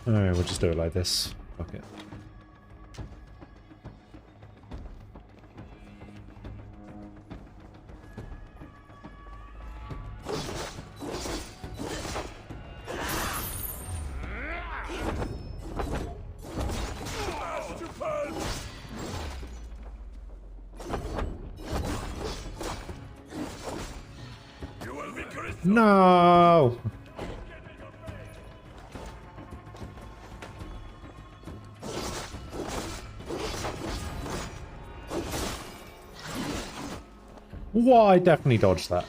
Alright, we'll just do it like this. Fuck it. No! Well, I definitely dodged that.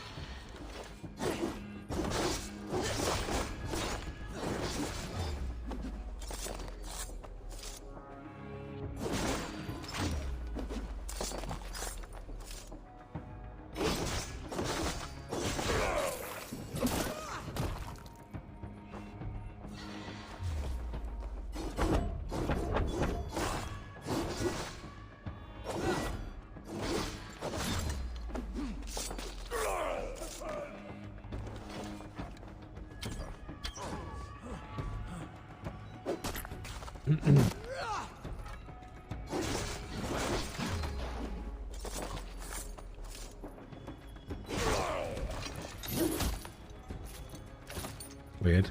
Weird.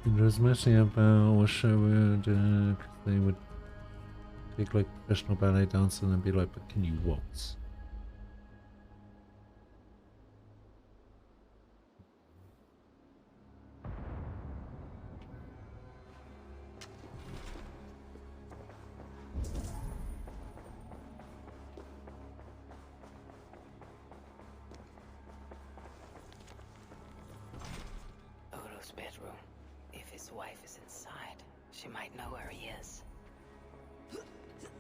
It was messing about what show would they would take like professional ballet dancer and be like, but can you waltz? Odo's bedroom. If his wife is inside, she might know where he is.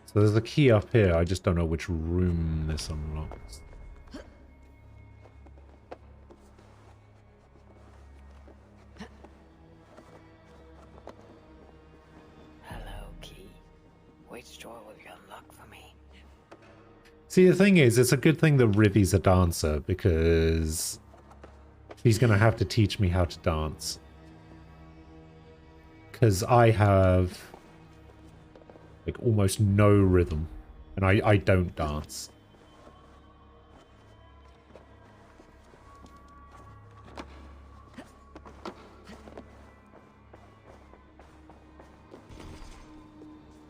So there's a key up here, I just don't know which room this unlocks. Hello, key. Which door will you unlock for me? See, the thing is, it's a good thing that Rivi's a dancer, because she's going to have to teach me how to dance. Because I have like almost no rhythm, and I don't dance.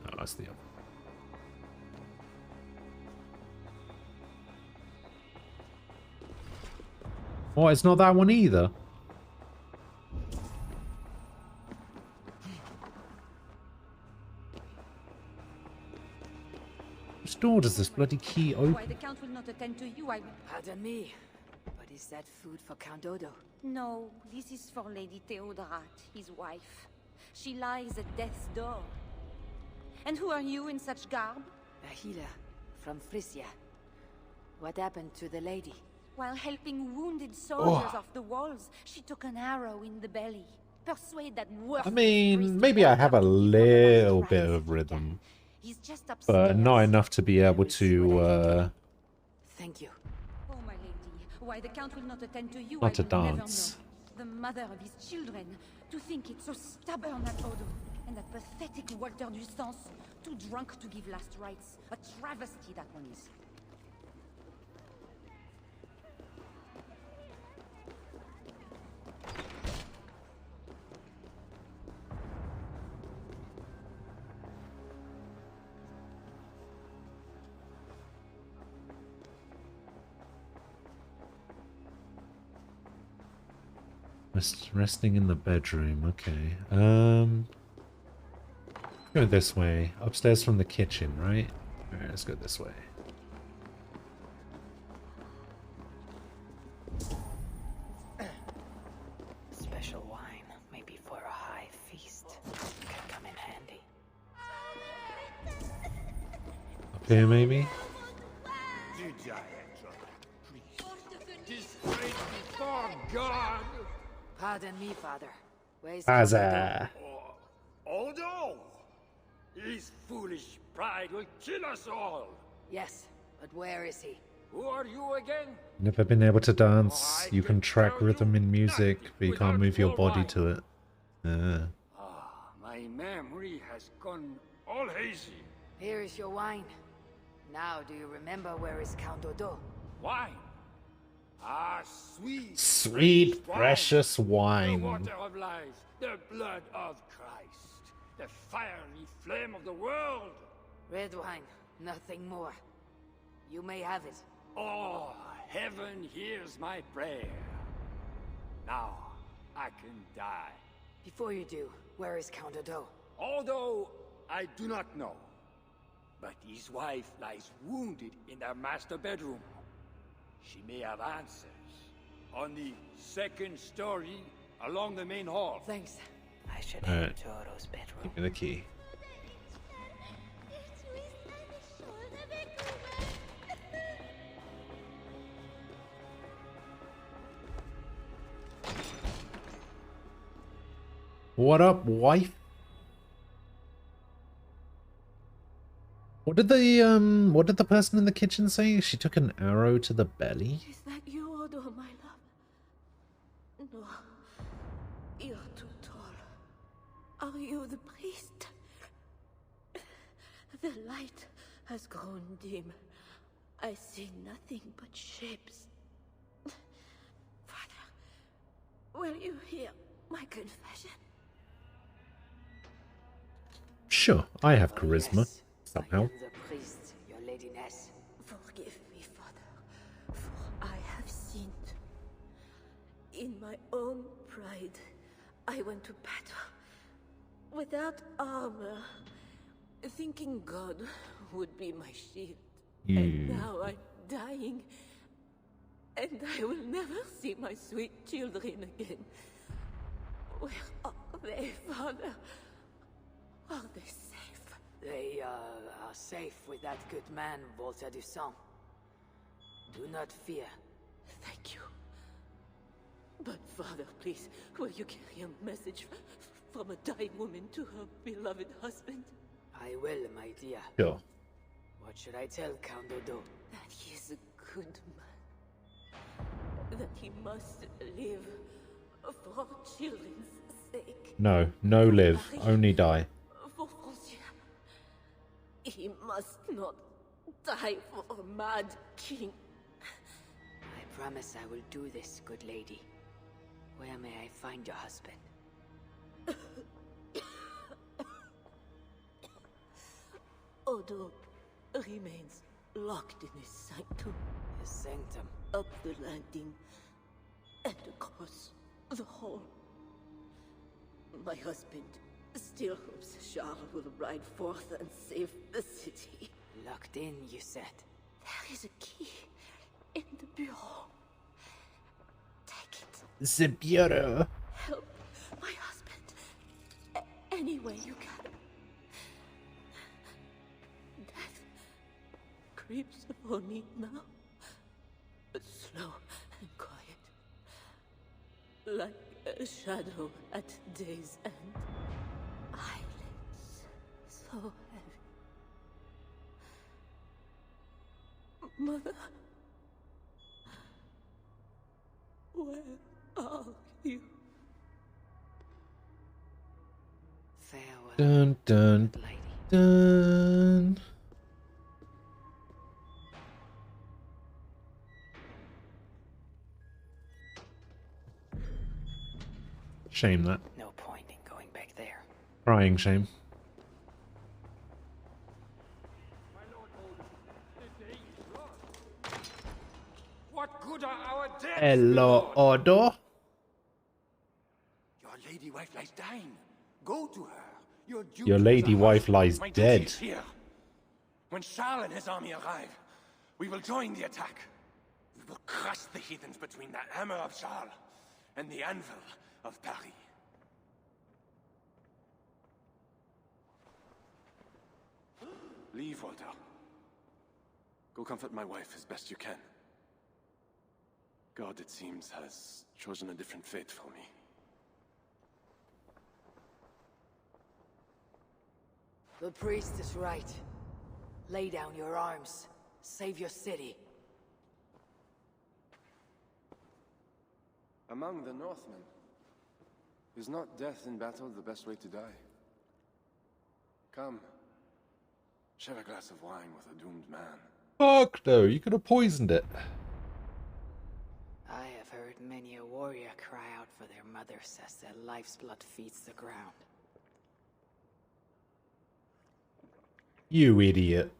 Oh, that's the other. Oh, it's not that one either. Which door does this bloody key open? Why the Count will not attend to you, I will... Pardon me, but is that food for Count Odo? No, this is for Lady Theodorat, his wife. She lies at death's door. And who are you in such garb? A healer from Frisia. What happened to the lady? While helping wounded soldiers off the walls, she took an arrow in the belly. Persuade that I mean, maybe I have a little bit of rhythm, but not enough to be able to, Thank you. Oh, my lady, why the Count will not attend to you, not to I will never dance. know. The mother of his children, to think it's so stubborn at Odo. And that pathetic Walter du Sens, too drunk to give last rites. A travesty, that one is. Resting in the bedroom, okay. Go this way. Upstairs from the kitchen, right? Alright, let's go this way. Special wine, maybe for a high feast. Could come in handy. Up here, maybe? Did I enter? Disgrace before God! Pardon me, father. Where's Azza. Odo! His foolish pride will kill us all! Yes, but where is he? Who are you again? Never been able to dance. You can track rhythm in music, but you can't move your body to it. My memory has gone all hazy. Here is your wine. Now, do you remember where is Count Odo? Wine? Ah, sweet. Sweet, precious wine. The water of life, the blood of Christ, the fiery flame of the world. Red wine, nothing more. You may have it. Oh, heaven hears my prayer. Now, I can die. Before you do, where is Count Odo? Although I do not know. But his wife lies wounded in their master bedroom. She may have answers. On the second story, along the main hall. Thanks. I should head to Odo's bedroom. Give me the key. What up, wife? What did the person in the kitchen say? She took an arrow to the belly? Is that you, Odo, my love? No. You're too tall. Are you the priest? The light has grown dim. I see nothing but shapes. Father, will you hear my confession? Sure, I have charisma. Yes. Somehow. I am the priest, your ladiness. Forgive me, Father, for I have sinned. In my own pride, I went to battle without armor, thinking God would be my shield. And now I'm dying, and I will never see my sweet children again. Where are they, Father? Are they safe? They are safe with that good man, Volta du Sang. Do not fear. Thank you. But Father, please, will you carry a message from a dying woman to her beloved husband? I will, my dear. Sure. What should I tell Count Odo? That he is a good man. That he must live for our children's sake. No, no live, only die. For Francia. He must not die for a mad king. I promise I will do this, good lady. Where may I find your husband? Odo remains locked in his sanctum. His sanctum? Up the landing and across the hall. My husband still hopes Charles will ride forth and save the city. Locked in, you said? There is a key in the bureau. Take it. The bureau. Help my husband any way you can. Death creeps upon me now, but slow and quiet, like a shadow at day's end. Eyelids so heavy. Mother, where are you? Farewell. Dun dun dun. Shame that. No point in going back there. Crying shame. What good are our dead? Hello, Odo. Your lady wife lies dying. Go to her. Your lady wife lies My duty dead. is here. When Charles and his army arrive, we will join the attack. We will crush the heathens between the hammer of Charles and the anvil of Paris. Leave, Walter. Go comfort my wife as best you can. God, it seems, has chosen a different fate for me. The priest is right. Lay down your arms. Save your city. Among the Northmen, is not death in battle the best way to die? Come, share a glass of wine with a doomed man. Fuck no, you could have poisoned it. I have heard many a warrior cry out for their mothers as their life's blood feeds the ground. You idiot.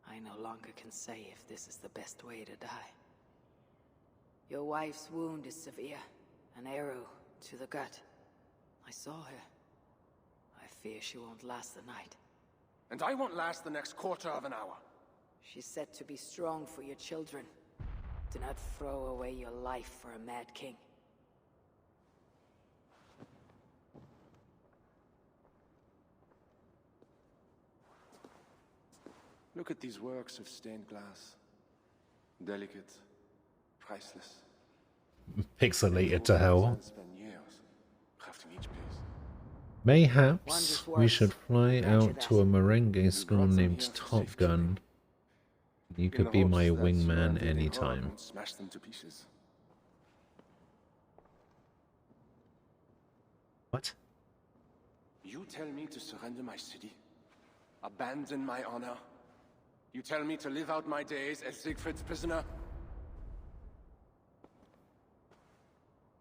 I no longer can say if this is the best way to die. Your wife's wound is severe. An arrow to the gut. I saw her. I fear she won't last the night. And I won't last the next quarter of an hour. She's said to be strong for your children. Do not throw away your life for a mad king. Look at these works of stained glass. Delicate, priceless. Pixelated to hell. Spend years crafting each piece. Mayhaps we should fly out to a merengue school named Top Gun. You could be my wingman anytime. Smash them to pieces. What? You tell me to surrender my city? Abandon my honor? You tell me to live out my days as Siegfried's prisoner?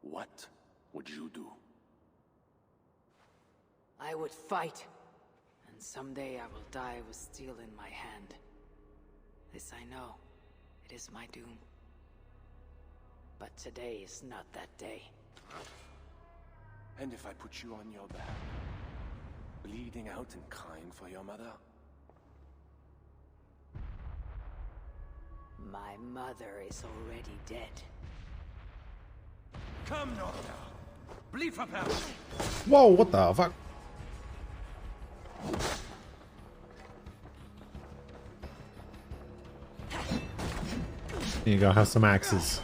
What would you do? I would fight. And someday I will die with steel in my hand. This I know. It is my doom. But today is not that day. And if I put you on your back, bleeding out and crying for your mother? My mother is already dead. Come, Norther. Bleed for battle. Whoa, what the fuck? Here you go, have some axes.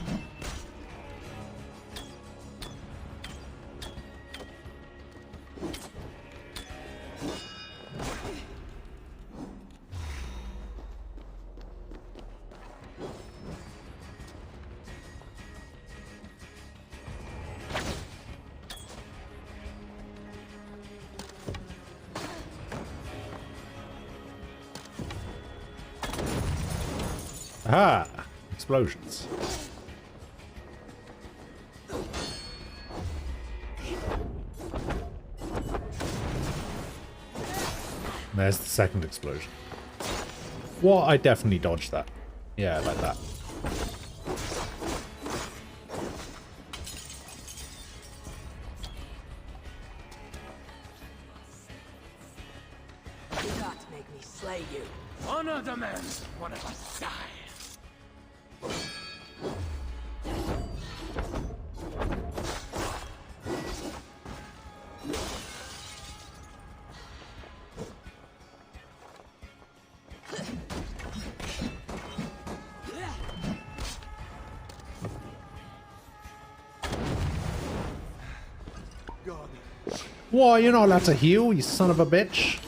Ah, explosions. There's the second explosion. Well, I definitely dodged that. Yeah, like that. Do not make me slay you. Honor demands one of us die. Why, you're not allowed to heal, you son of a bitch.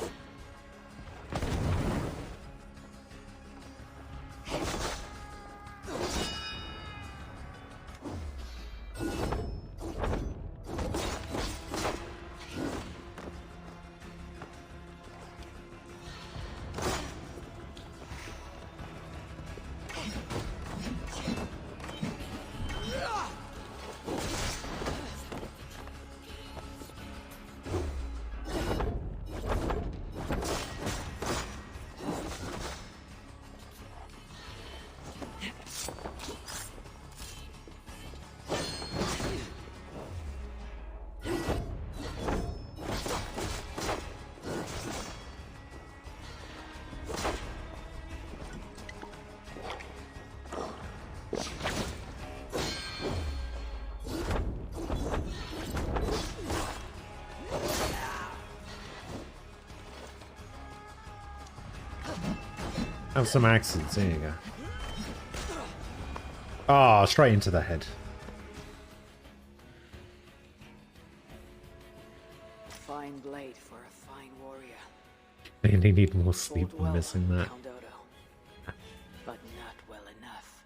Have some axes, there you go. Ah, straight into the head. Fine blade for a fine warrior. They need more sleep. I'm missing that. But not well enough.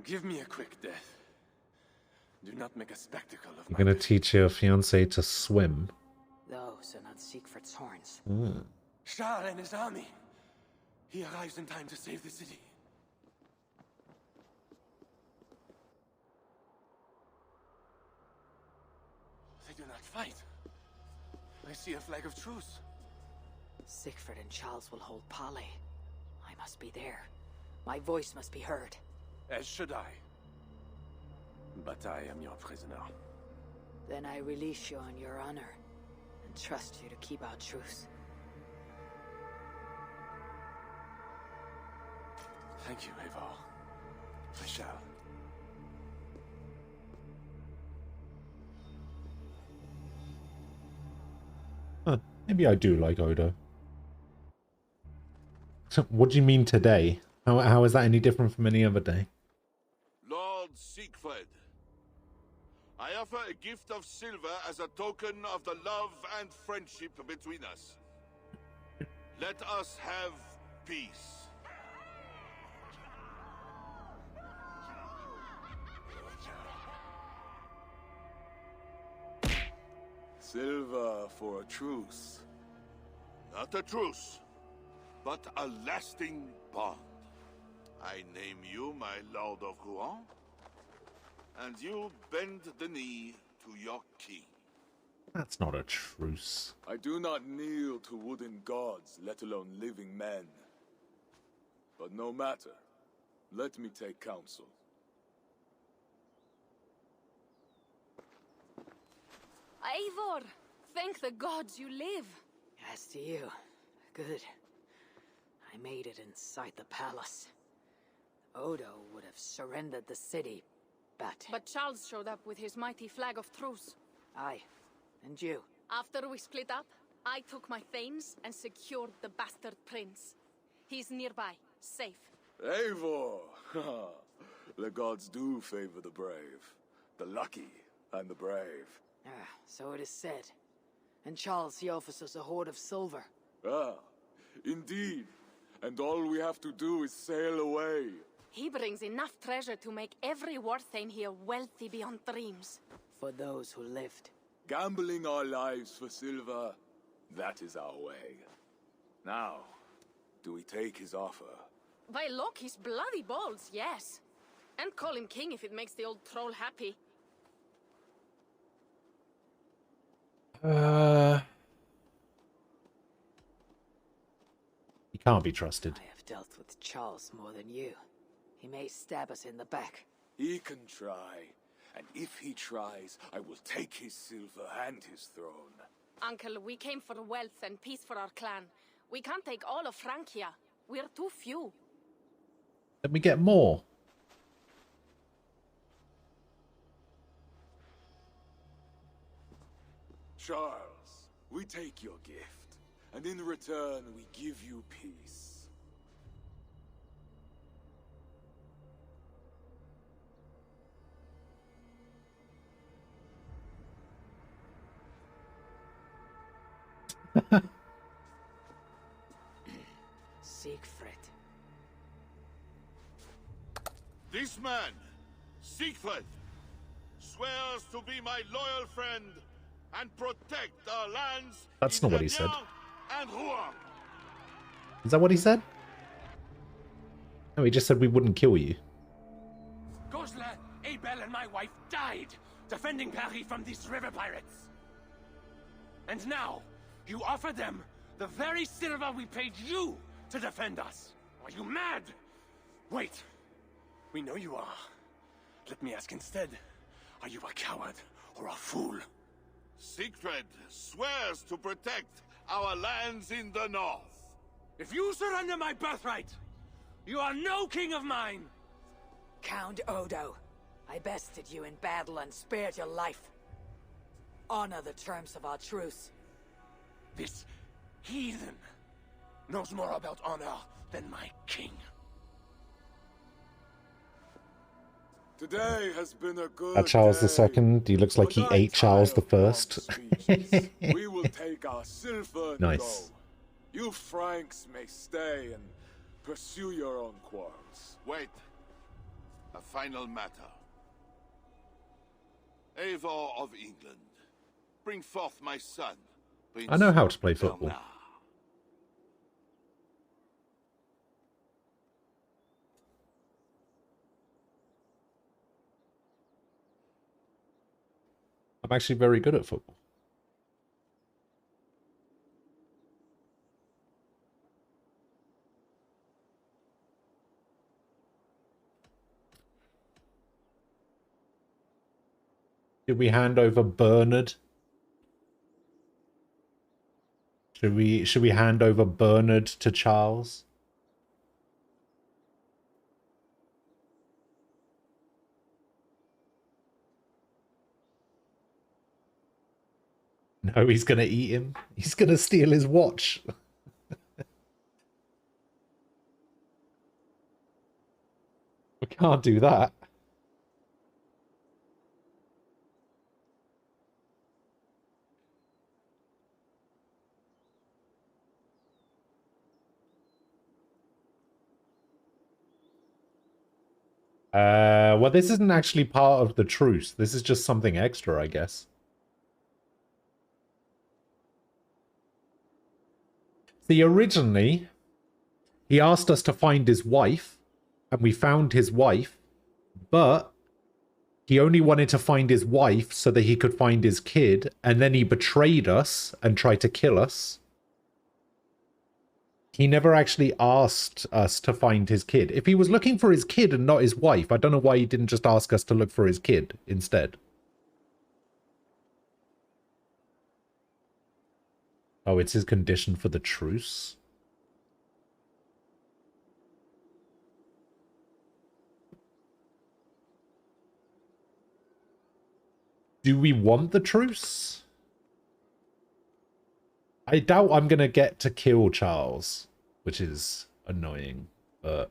Give me a quick death. Do not make a spectacle of You're gonna teach your fiancé to swim. Those are not Siegfried's horns. Charles and his army. He arrives in time to save the city. They do not fight. I see a flag of truce. Siegfried and Charles will hold parley. I must be there. My voice must be heard. As should I. But I am your prisoner. Then I release you on your honor, and trust you to keep our truce. Thank you, Eivor. I shall. Huh, maybe I do like Odo. So, what do you mean today? How is that any different from any other day? Lord Siegfried, I offer a gift of silver as a token of the love and friendship between us. Let us have peace. Silver for a truce. Not a truce, but a lasting bond. I name you my Lord of Rouen, and you bend the knee to your king. That's not a truce. I do not kneel to wooden gods, let alone living men. But no matter. Let me take counsel. Eivor, thank the gods you live. As to you, good. I made it inside the palace. Odo would have surrendered the city, but... But Charles showed up with his mighty flag of truce. Aye, and you? After we split up, I took my thanes and secured the bastard prince. He's nearby, safe. Eivor! The gods do favor the brave. The lucky and the brave. Ah, so it is said. And Charles, he offers us a hoard of silver. Ah, indeed. And all we have to do is sail away. He brings enough treasure to make every warthane here wealthy beyond dreams. For those who lived. Gambling our lives for silver, that is our way. Now, do we take his offer? By Loki's bloody balls, yes. And call him king if it makes the old troll happy. He can't be trusted. I have dealt with Charles more than you. He may stab us in the back. He can try. And if he tries, I will take his silver and his throne. Uncle, we came for wealth and peace for our clan. We can't take all of Francia. We're too few. Let me get more. Charles, we take your gift, and in return we give you peace. Siegfried. This man, Siegfried, swears to be my loyal friend and protect our lands. That's not what he said. And Rouen. Is that what he said? No, he just said we wouldn't kill you. Gosla, Abel, and my wife died defending Paris from these river pirates. And now, you offer them the very silver we paid you to defend us. Are you mad? Wait. We know you are. Let me ask instead. Are you a coward or a fool? Siegfried swears to protect our lands in the north. If you surrender my birthright, you are no king of mine! Count Odo, I bested you in battle and spared your life. Honor the terms of our truce. This heathen knows more about honor than my king. Today has been a good That Charles day. II, he looks like he ate Charles I. We will take our silver and Nice. go. You Franks may stay and pursue your own quarrels. Wait. A final matter. Eivor of England, bring forth my son, Prince I know how to play football. Bernard. I'm actually very good at football. Did we hand over Bernard? Should we hand over Bernard to Charles? No, he's gonna eat him. He's gonna steal his watch. We can't do that. Well, this isn't actually part of the truce. This is just something extra, I guess. See, originally, he asked us to find his wife, and we found his wife, but he only wanted to find his wife so that he could find his kid, and then he betrayed us and tried to kill us. He never actually asked us to find his kid. If he was looking for his kid and not his wife, I don't know why he didn't just ask us to look for his kid instead. Oh, it's his condition for the truce? Do we want the truce? I doubt I'm going to get to kill Charles, which is annoying, but...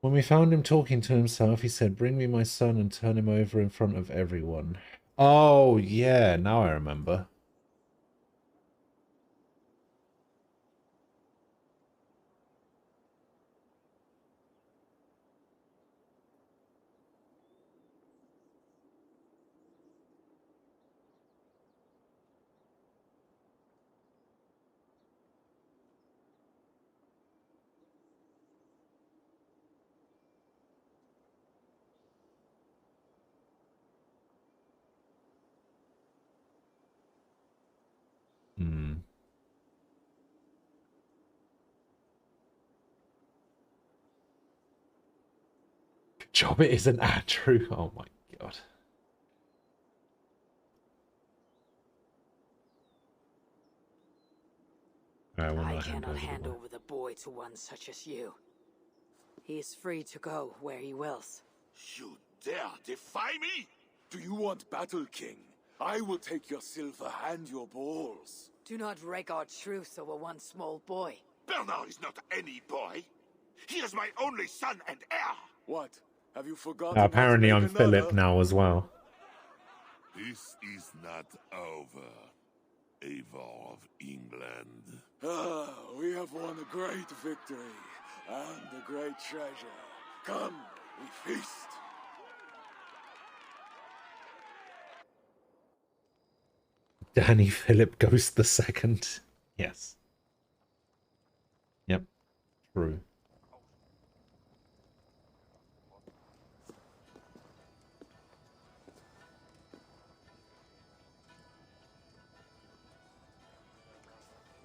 When we found him talking to himself, he said, "Bring me my son," and turn him over in front of everyone. Oh, yeah, now I remember. Job it isn't Andrew. Oh my god. I cannot hand over the boy to one such as you. He is free to go where he wills. You dare defy me? Do you want battle, King? I will take your silver and your balls. Do not wreck our truce over one small boy. Bernard is not any boy. He is my only son and heir. What? Have you forgotten? Apparently I'm Philip now as well. This is not over, Eivor of England. Ah, we have won a great victory and a great treasure. Come, we feast. Danny Philip Ghost the Second. Yes. Yep. True.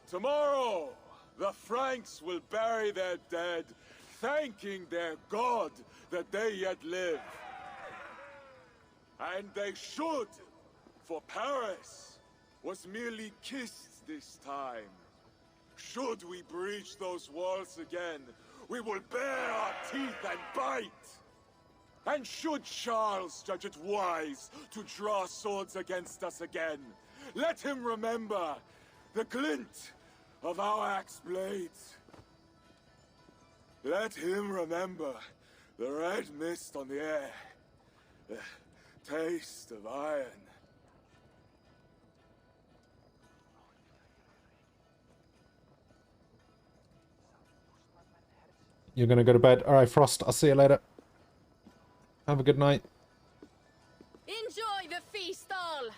Tomorrow, the Franks will bury their dead, thanking their god that they yet live. And they should, for Paris was merely kissed this time. Should we breach those walls again, we will bare our teeth and bite. And should Charles judge it wise to draw swords against us again, let him remember the glint of our axe blades. Let him remember the red mist on the air, the taste of iron. You're gonna go to bed. Alright, Frost, I'll see you later. Have a good night. Enjoy the feast all!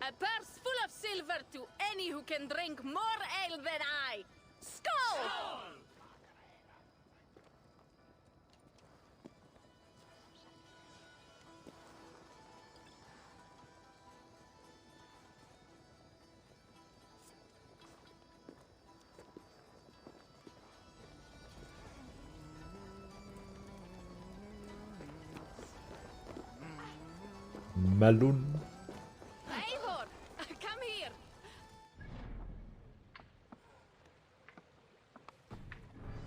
A purse full of silver to any who can drink more ale than I! Skull! Melon. Eivor, come here!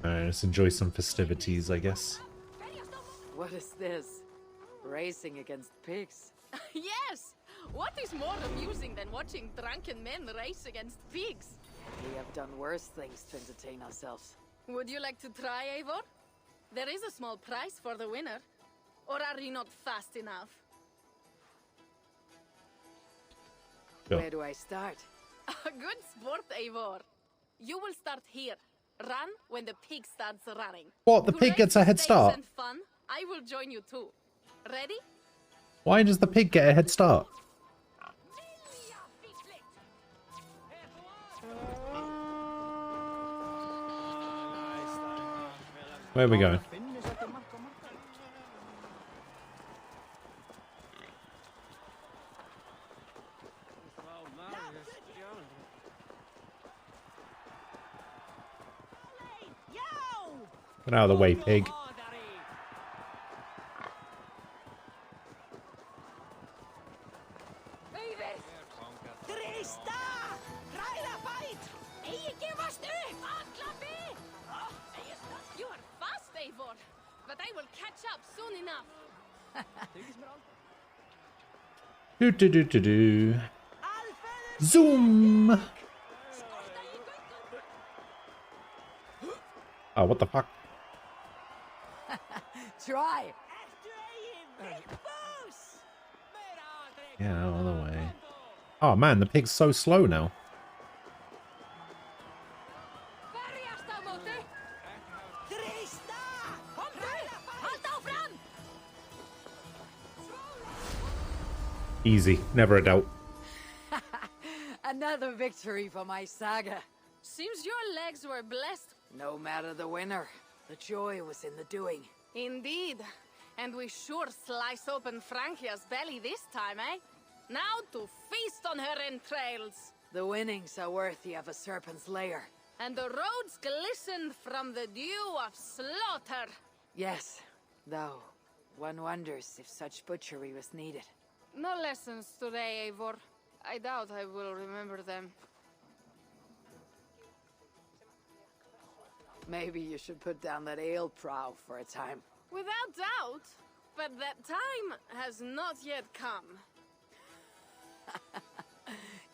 Alright, let's enjoy some festivities, I guess. What is this? Racing against pigs? Yes! What is more amusing than watching drunken men race against pigs? We have done worse things to entertain ourselves. Would you like to try, Eivor? There is a small prize for the winner. Or are you not fast enough? Where do I start? Good sport, Eivor. You will start here. Run when the pig starts running. What? The To pig race gets a head stakes start? and fun, I will join you too. Ready? Why does the pig get a head start? Where are we going? Get out of the way, pig. You are fast, Eivor, but I will catch up soon enough. Do do do do do. Zoom. Oh, what the fuck? Try. Yeah, all the way. Oh man, the pig's so slow now. Easy, never a doubt. Another victory for my saga. Seems your legs were blessed. No matter the winner, the joy was in the doing. Indeed. And we sure slice open Frankia's belly this time, eh? Now to feast on her entrails. The winnings are worthy of a serpent's lair. And the roads glistened from the dew of slaughter. Yes, though one wonders if such butchery was needed. No lessons today, Eivor. I doubt I will remember them. Maybe you should put down that ale prow for a time. Without doubt, but that time has not yet come.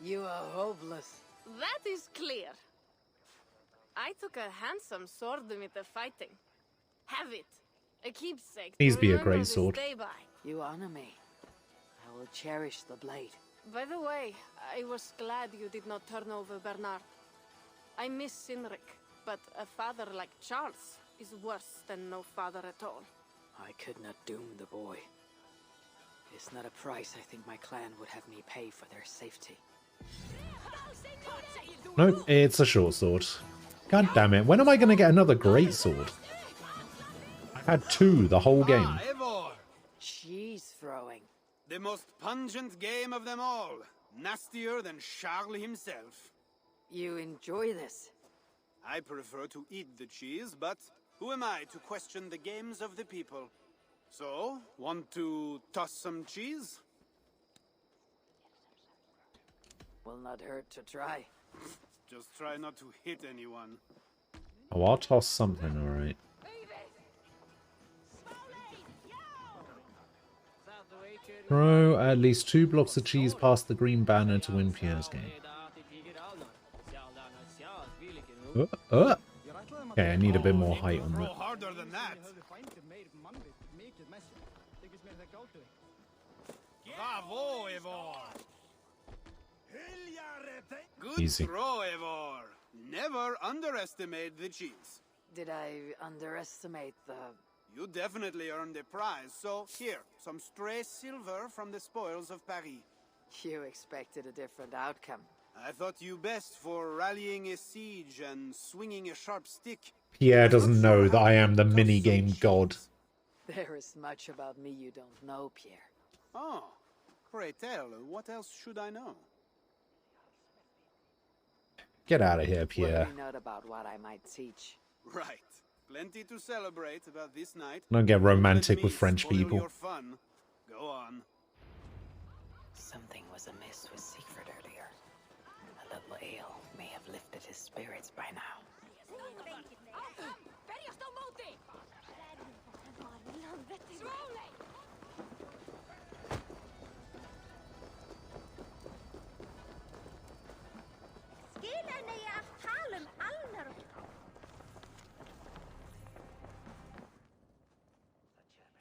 You are hopeless. That is clear. I took a handsome sword with the fighting. Have it. A keepsake. Needs to to be a remember great this sword. day by. You honor me. I will cherish the blade. By the way, I was glad you did not turn over Bernard. I miss Cynric, but a father like Charles is worse than no father at all. I could not doom the boy. It's not a price I think my clan would have me pay for their safety. Nope, it's a short sword. God damn it, when am I going to get another great sword? I've had two the whole game. Eivor! Cheese throwing. The most pungent game of them all. Nastier than Charles himself. You enjoy this? I prefer to eat the cheese, but who am I to question the games of the people? So, want to toss some cheese? Will not hurt to try. Just try not to hit anyone. Oh, I'll toss something, alright. Throw at least 2 blocks of cheese past the green banner to win Pierre's game. Okay, I need a bit more height on that. Harder than that. Bravo, Eivor! Good Easy. throw, Eivor. Never underestimate the cheese. Did I underestimate the... You definitely earned a prize, so here, some stray silver from the spoils of Paris. You expected a different outcome. I thought you best for rallying a siege and swinging a sharp stick. Pierre doesn't know that I am the minigame god. There is much about me you don't know, Pierre. Oh, pray tell, what else should I know? Get out of here, Pierre. Worry not about what I might teach. Right. Plenty to celebrate about this night. Don't get romantic with Let me French spoil people. Your fun. Go on. Something was amiss with Siegfried earlier. A little ale may have lifted his spirits by now.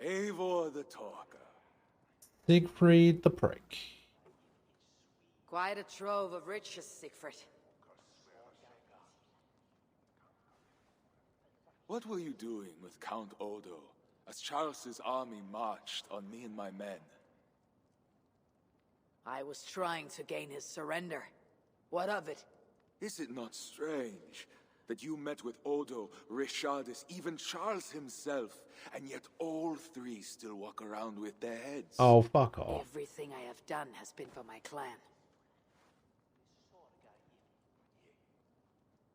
Eivor the Talker. Siegfried the Prick. Quite a trove of riches, Siegfried. What were you doing with Count Odo as Charles's army marched on me and my men? I was trying to gain his surrender. What of it? Is it not strange that you met with Odo, Richardus, even Charles himself, and yet all three still walk around with their heads? Oh, fuck off. Everything I have done has been for my clan.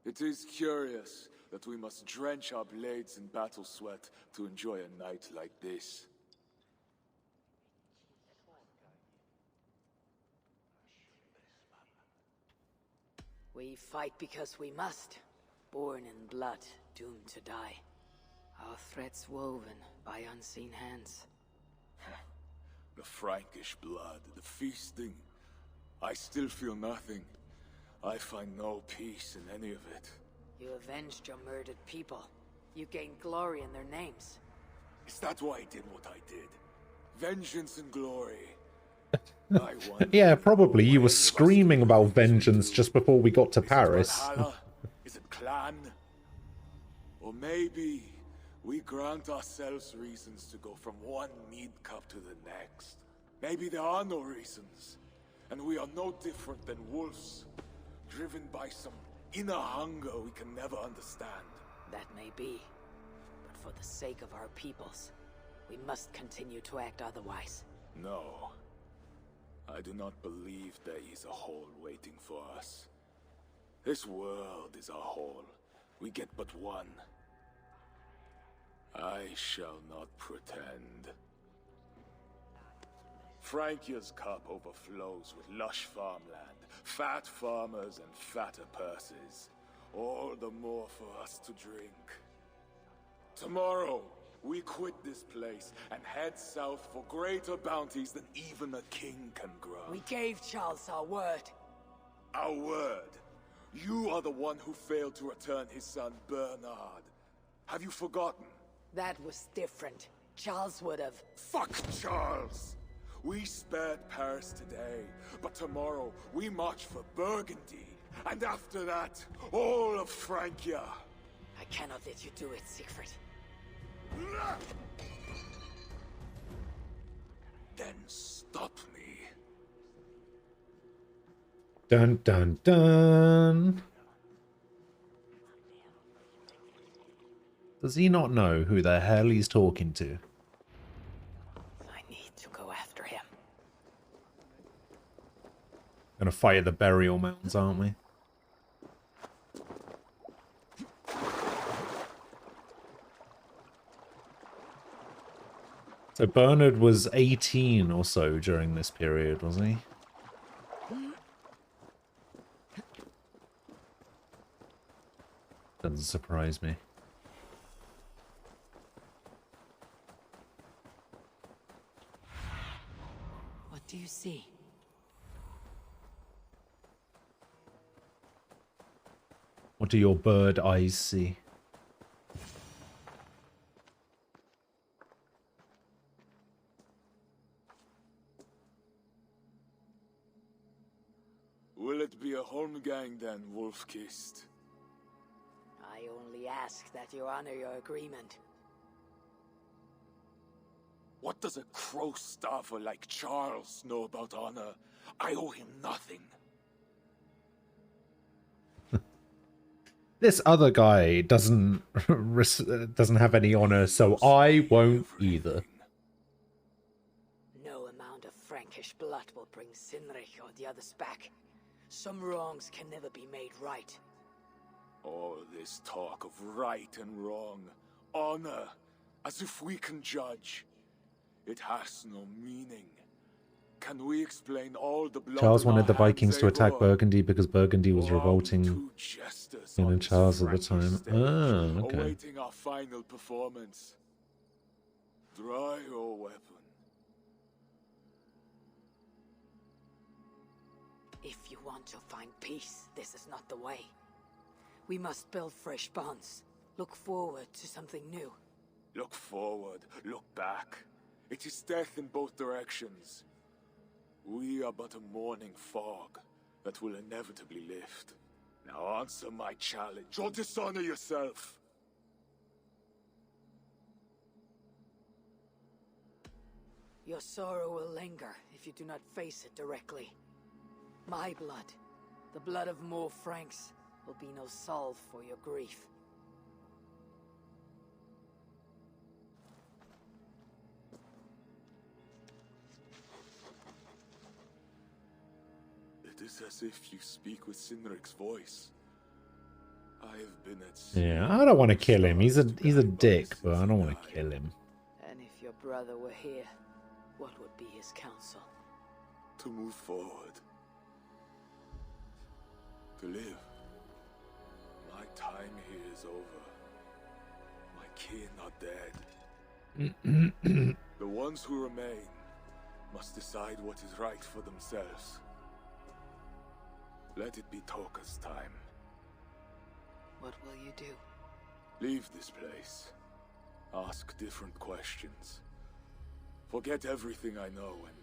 It is curious that we must drench our blades in battle sweat to enjoy a night like this. We fight because we must. Born in blood, doomed to die. Our threats woven by unseen hands. The Frankish blood, the feasting. I still feel nothing. I find no peace in any of it. You avenged your murdered people. You gained glory in their names. Is that why I did what I did? Vengeance and glory. Yeah, probably. You were screaming about vengeance just before we got to Paris. Valhalla? Is it clan? Or maybe we grant ourselves reasons to go from one mead cup to the next. Maybe there are no reasons, and we are no different than wolves, driven by some inner hunger we can never understand. That may be, but for the sake of our peoples, we must continue to act otherwise. No. I do not believe there is a hole waiting for us. This world is a hole. We get but one. I shall not pretend. Frankia's cup overflows with lush farmland, fat farmers and fatter purses. All the more for us to drink. Tomorrow, we quit this place and head south for greater bounties than even a king can grant. We gave Charles our word. Our word? You are the one who failed to return his son, Bernard. Have you forgotten? That was different. Charles would have... Fuck Charles! We spared Paris today, but tomorrow we march for Burgundy. And after that, all of Francia. I cannot let you do it, Siegfried. Then stop me. Dun dun dun. Does he not know who the hell he's talking to? I need to go after him. Gonna fight at the burial mounds, aren't we? So Bernard was 18 or so during this period, wasn't he? Doesn't surprise me. What do you see? What do your bird eyes see? Will it be a Holmgang then, Wolf-Kissed? I only ask ask that you honor your agreement. What does a crow staffer like Charles know about honor? I owe him nothing. This other guy doesn't have any honor, so I won't either. No amount of Frankish blood will bring Sinrich or the others back. Some wrongs can never be made right. All this talk of right and wrong, honor, as if we can judge. It has no meaning. Can we explain all the blood Charles wanted the in our hands, Vikings to attack Eivor? Burgundy because Burgundy was revolting in Charles at the time. Ah, okay. Awaiting our final performance. Dry your weapon. If you want to find peace, this is not the way. We must build fresh bonds. Look forward to something new. Look forward, look back. It is death in both directions. We are but a morning fog that will inevitably lift. Now answer my challenge, or dishonor yourself. Your sorrow will linger if you do not face it directly. My blood, the blood of more Franks, will be no salve for your grief. It is as if you speak with Sinric's voice. I have been at sea. Yeah, I don't want to kill him. He's a dick, but I don't want to kill him. And if your brother were here, what would be his counsel? To move forward. To live. My time here is over. My kin are dead. The ones who remain must decide what is right for themselves. Let it be Toka's time. What will you do? Leave this place. Ask different questions. Forget everything I know and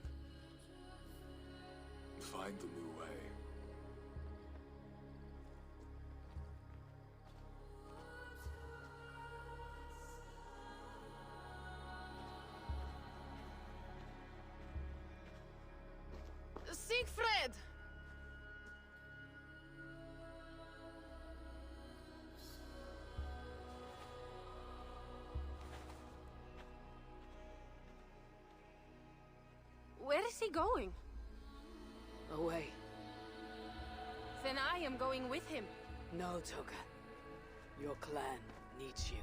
find a new way. Siegfried! Where is he going? Away. Then I am going with him. No, Toka. Your clan needs you.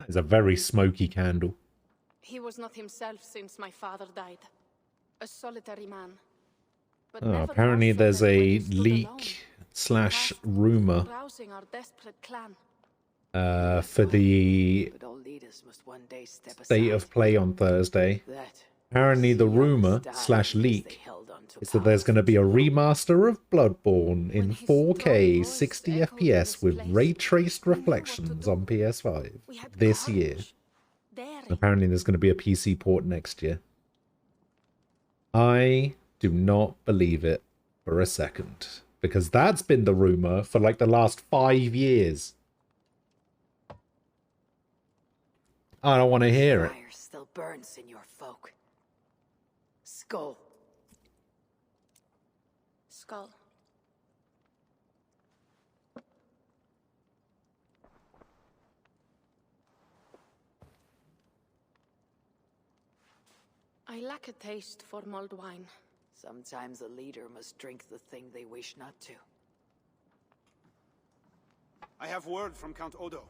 It's a very smoky candle. He was not himself since my father died. A solitary man. But Oh, never apparently more so there's than when a he stood alone, leak slash rumor rousing our desperate clan. for the But all leaders must one day step state aside. of play on Thursday. That Apparently the rumor slash leak is that there's going to be a remaster of Bloodborne in 4K 60 FPS with ray-traced reflections on PS5 this year. Apparently there's going to be a PC port next year. I do not believe it for a second, because that's been the rumor for like the last 5 years. I don't want to hear it. Fire still burns in your folk. Skull. Skull. I lack a taste for mulled wine. Sometimes a leader must drink the thing they wish not to. I have word from Count Odo.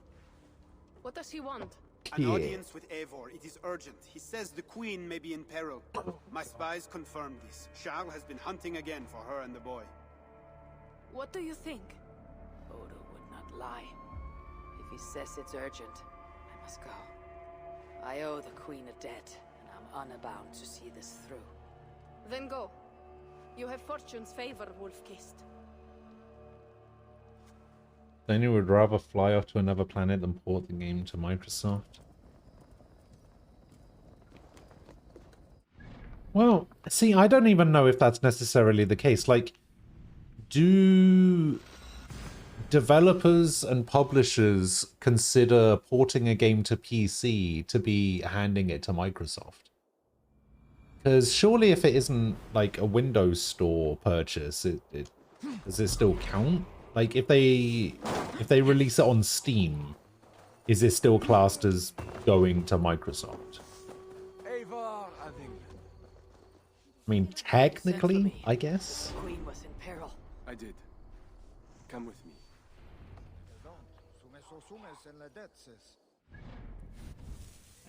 What does he want? An audience with Eivor. It is urgent. He says the queen may be in peril. My spies confirmed this. Charles has been hunting again for her and the boy. What do you think? Odo would not lie. If he says it's urgent, I must go. I owe the queen a debt, and I'm unbound to see this through. Then go. You have fortune's favor, Wolf-Kissed. Then you would rather fly off to another planet than port the game to Microsoft. Well, see, I don't even know if that's necessarily the case. Like, do developers and publishers consider porting a game to PC to be handing it to Microsoft? Because surely if it isn't like a Windows Store purchase, does it still count? Like if they release it on Steam, is it still classed as going to Microsoft? I mean, technically, I guess. Queen was in peril. I did. Come with me.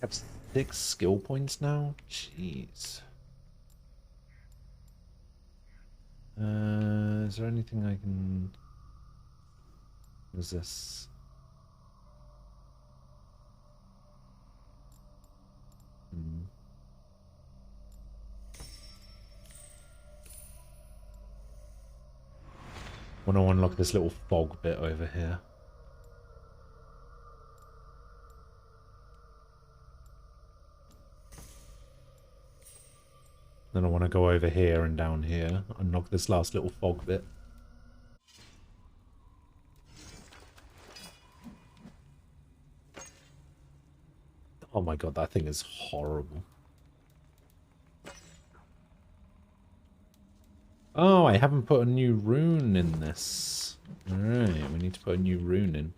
I have 6 skill points now? Jeez. Is there anything I can... What is this? Want to unlock this little fog bit over here. Then I want to go over here and down here, unlock this last little fog bit. Oh my god, that thing is horrible. Oh, I haven't put a new rune in this. Alright, we need to put a new rune in.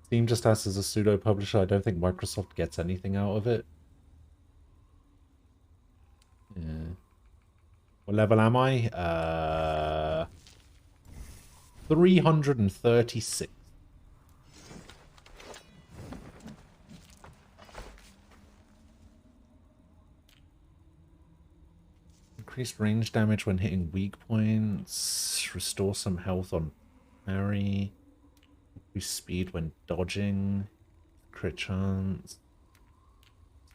Steam just acts as a pseudo publisher. I don't think Microsoft gets anything out of it. Yeah. What level am I? 336. Increased range damage when hitting weak points. Restore some health on parry. Increase speed when dodging. Crit chance.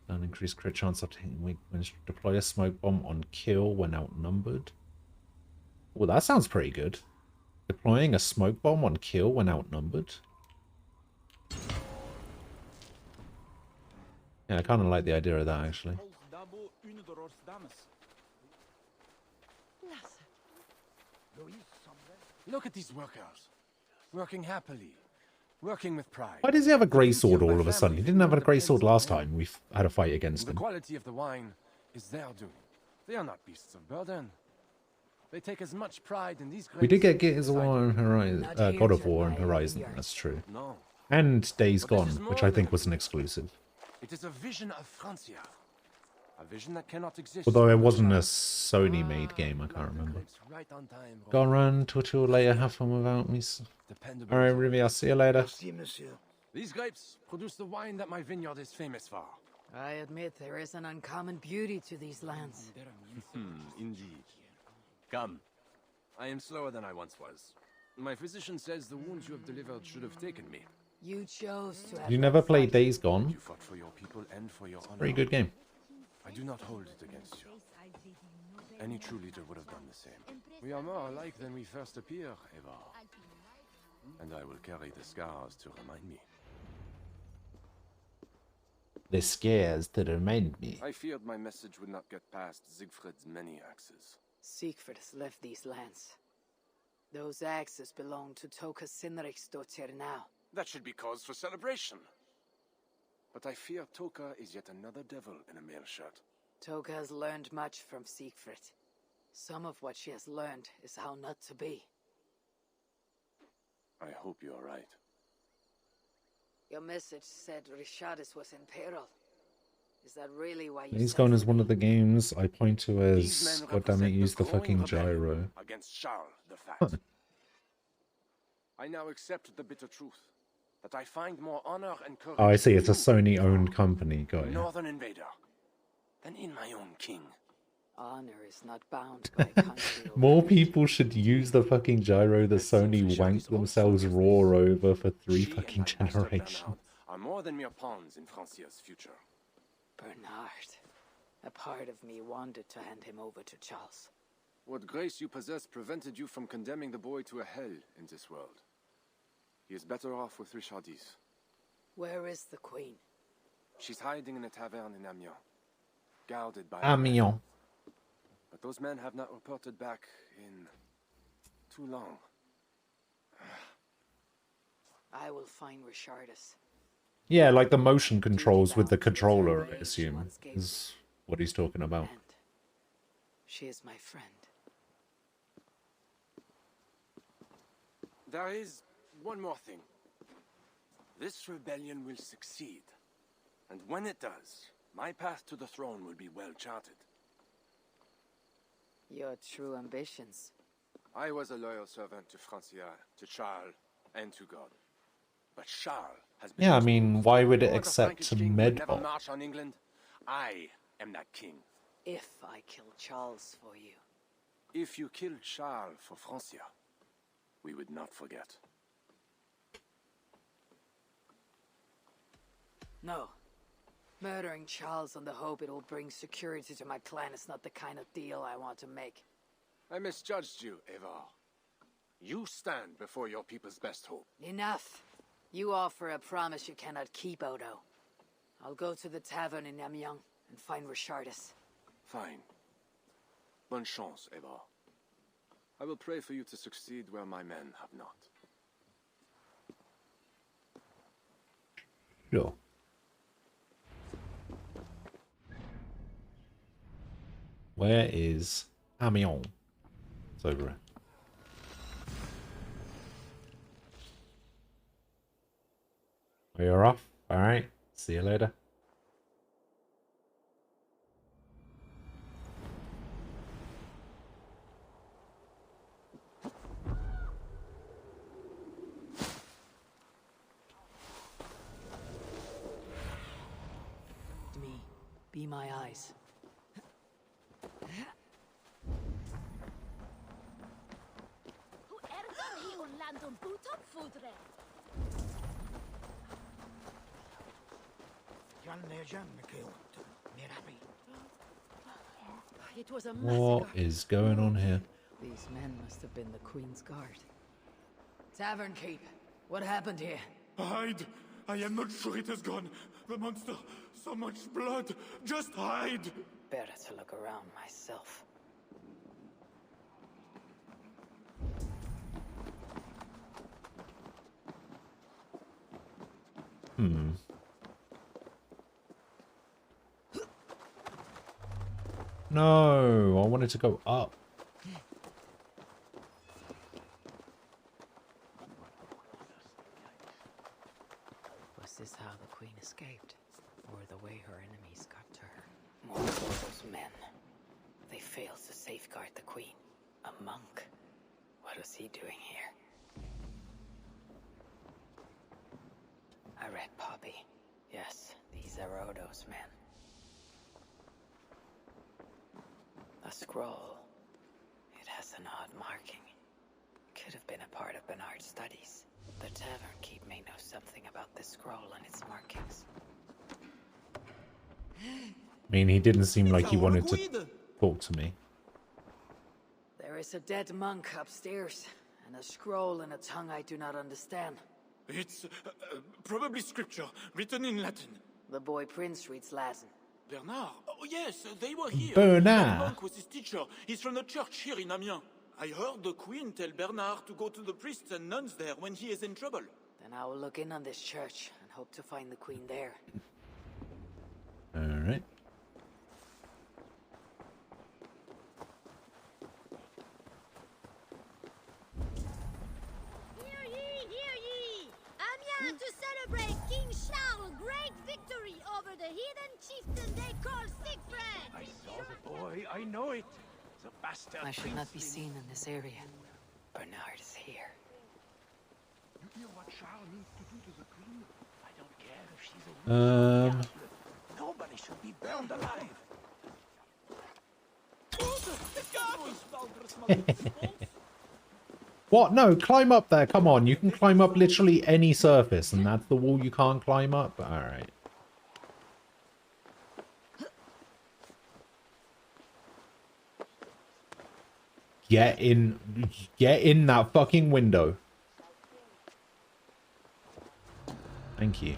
And increase crit chance after hitting weak points. Deploy a smoke bomb on kill when outnumbered. Well, that sounds pretty good. Deploying a smoke bomb on kill when outnumbered. Yeah, I kind of like the idea of that, actually. Look at these workers. Working happily. Working with pride. Why does he have a grey sword all of a sudden? He didn't have a grey sword last time we had a fight against The him. quality of the wine is their doing. They are not beasts of burden. They take as much pride in these. We did get Gears of War and Horizon, God of War and Horizon, that's true. And Days Gone, which I think was an exclusive. It is a vision of Francia. A vision that cannot exist. Although it wasn't a Sony-made game, I can't remember. Go run, talk to you later, have fun without me. Alright, Ruby, I'll see you later. These grapes produce the wine that my vineyard is famous for. I admit there is an uncommon beauty to these lands. Indeed. Come. I am slower than I once was. My physician says the wounds you have delivered should have taken me. You chose to have You never played Days Gone? You fought for your people and for your honor. Very good game. I do not hold it against you. Any true leader would have done the same. We are more alike than we first appear, Evar. And I will carry the scars to remind me. The scares to remind me. I feared my message would not get past Siegfried's many axes. Siegfried has left these lands. Those axes belong to Toka Sinriksdottir now. That should be cause for celebration. But I fear Toka is yet another devil in a mail shirt. Toka has learned much from Siegfried. Some of what she has learned is how not to be. I hope you are right. Your message said Richardis was in peril. Is that really why you Days Gone is one of the games I point to as, God damn it, use the fucking gyro. Against Charles the Fat. I now accept the bitter truth. That I find more honor and courage. Oh, I see, it's a Sony-owned company, got it. Northern invader. Than in my own king. Honor is not bound by country. More people should use the fucking gyro that Sony wanked themselves raw over for 3 fucking generations. Are are more than mere pawns in Francia's future. Bernard. A part of me wanted to hand him over to Charles. What grace you possess prevented you from condemning the boy to a hell in this world. He is better off with Richardis. Where is the Queen? She's hiding in a tavern in Amiens, guarded by Amiens. But those men have not reported back in too long. I will find Richardis. Yeah, like the motion controls with the controller, I assume, is what he's talking about. She is my friend. There is one more thing. This rebellion will succeed. And when it does, my path to the throne will be well charted. Your true ambitions. I was a loyal servant to Francia, to Charles, and to God. But Charles has been... Yeah, I mean, why would it Before the accept Frankish king would never Medbot? march on England. I am that king. If I kill Charles for you. If you killed Charles for Francia, we would not forget. No. Murdering Charles on the hope it will bring security to my clan is not the kind of deal I want to make. I misjudged you, Evar. You stand before your people's best hope. Enough. You offer a promise you cannot keep, Odo. I'll go to the tavern in Amiens and find Richardis. Fine. Bonne chance, Evar. I will pray for you to succeed where my men have not. Sure. Where is Amiens? It's over here. You're off. All right. See you later. Me. Be my eyes. It was a What massacre. is going on here? These men must have been the Queen's Guard. Tavern Keep. What happened here? Hide! I am not sure it has gone. The monster, so much blood. Just hide! Better to look around myself. No, I wanted to go up. Was this how the Queen escaped? Or the way her enemies got to her? More of those men. They failed to safeguard the Queen. A monk. What was he doing here? I read Poppy. Yes, these are Odo's men. A scroll. It has an odd marking. Could have been a part of Bernard's studies. The Tavern Keep may know something about this scroll and its markings. I mean, he didn't seem like he wanted to talk to me. There is a dead monk upstairs, and a scroll in a tongue I do not understand. It's probably scripture, written in Latin. The boy Prince reads Latin. Bernard? Oh yes, they were here. Bernard. The monk was his teacher. He's from the church here in Amiens. I heard the Queen tell Bernard to go to the priests and nuns there when he is in trouble. Then I will look in on this church and hope to find the Queen there. Alright. Hear ye, hear ye! Amiens to celebrate King Charles' great victory over the heathen chieftain they call Siegfried! I saw the boy, I know it. The bastard. I should not be seen in this area. Bernard is here. You hear what Charles needs to do to the queen? I don't care if she's a witch. Nobody should be burned alive. What? No, climb up there. Come on. You can climb up literally any surface, and that's the wall you can't climb up? Alright. Get in that fucking window. Thank you.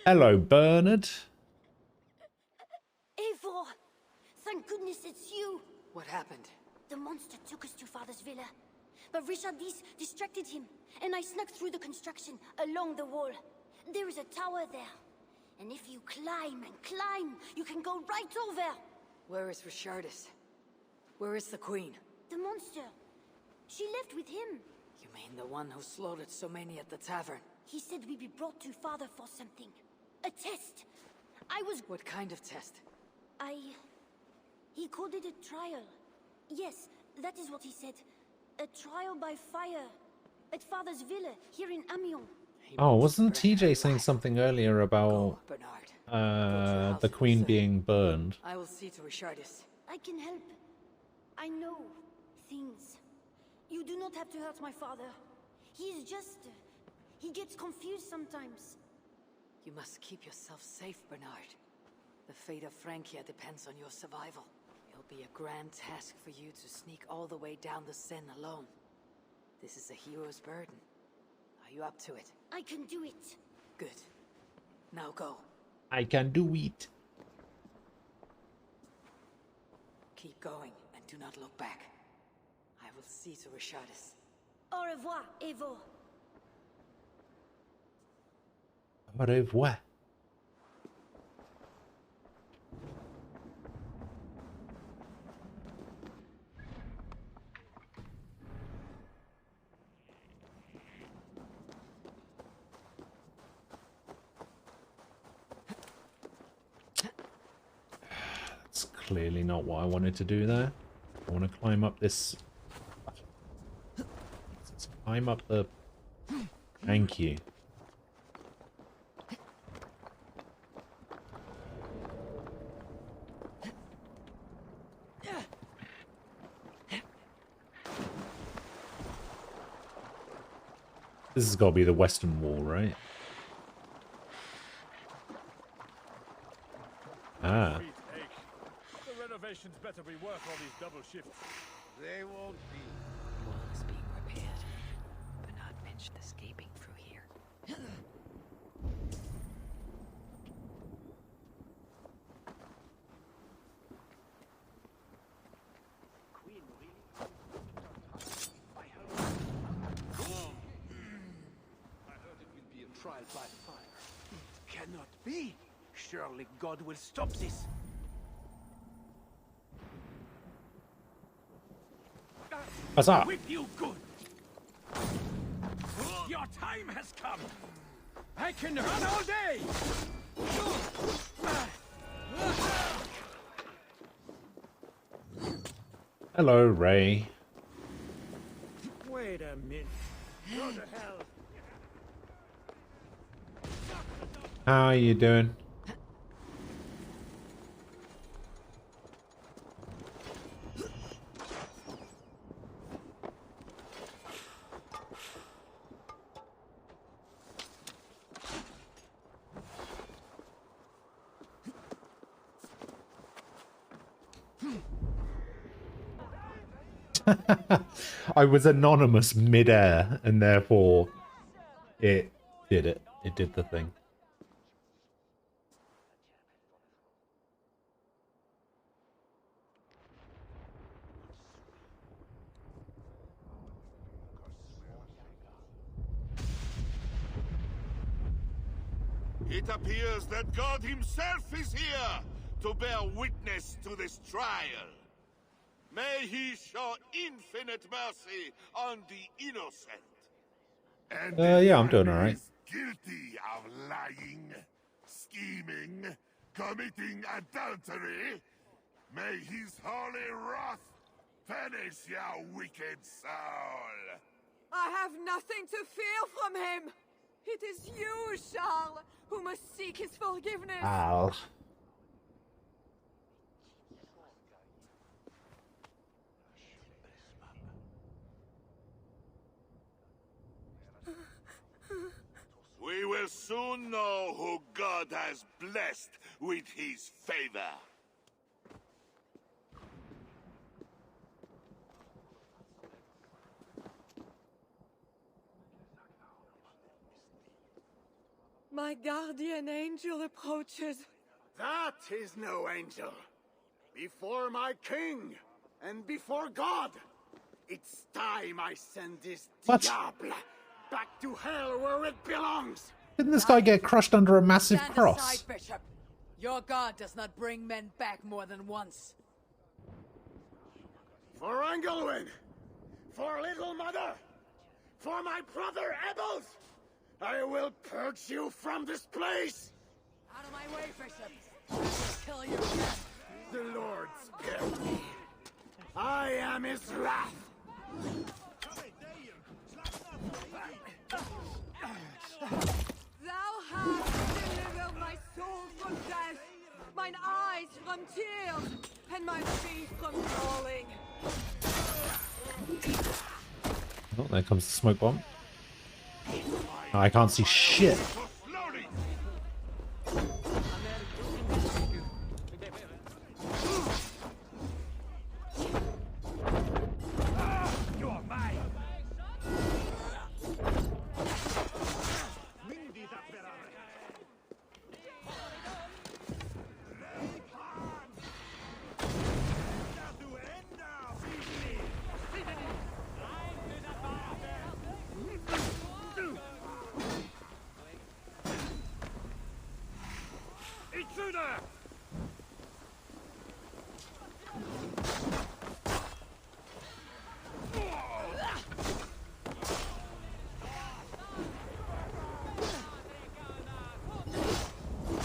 Hello, Bernard. Eivor! Thank goodness it's you! What happened? The monster took us to Father's villa. But Richardis distracted him, and I snuck through the construction, along the wall. There is a tower there. And if you climb and climb, you can go right over! Where is Richardis? Where is the Queen? The monster. She left with him. You mean the one who slaughtered so many at the tavern? He said we'd be brought to Father for something. A test. I was... What kind of test? He called it a trial. Yes, that is what he said. A trial by fire. At Father's villa, here in Amiens. Oh, wasn't TJ saying something earlier about the Queen being burned? I will see to Richardis. I can help. I know things. You do not have to hurt my father. He is just... he gets confused sometimes. You must keep yourself safe, Bernard. The fate of Francia depends on your survival. It'll be a grand task for you to sneak all the way down the Seine alone. This is a hero's burden. Are you up to it? I can do it. Good. Now go. I can do it. Keep going and do not look back. I will see to Richardis. Au revoir, Eivor. Au revoir. That's clearly not what I wanted to do there. I want to climb up this... Let's climb up the... Thank you. This has got to be the western wall, right? Ah. The renovations better be worth all these double shifts. They won't be. The wall is being repaired. Bernard mentioned escaping through here. Trial by fire. It cannot be. Surely God will stop this. What's up? With you good. Your time has come. I can run all day. Hello, Ray. Wait a minute. Go to hell. How are you doing? I was anonymous mid-air, and therefore it did it. It did the thing. It appears that God himself is here to bear witness to this trial. May he show infinite mercy on the innocent. Yeah, I'm doing all right. guilty of lying, scheming, committing adultery. May his holy wrath punish your wicked soul. I have nothing to fear from him. It is you, Charles, who must seek his forgiveness. Al. We will soon know who God has blessed with his favor. My guardian angel approaches. That is no angel. Before my king and before God, it's time I send this What? diable back to hell where it belongs. Didn't this guy get crushed under a massive Stand cross? aside, Bishop. Your God does not bring men back more than once. For Engelwin, for Little Mother, for my brother Ebels, I will purge you from this place. Out of my way, Bishop. I will kill you again. The Lord spared me. I am his wrath. Thou hast delivered my soul from death, mine eyes from tears, and my feet from falling. Oh, there comes the smoke bomb. Oh, I can't see shit.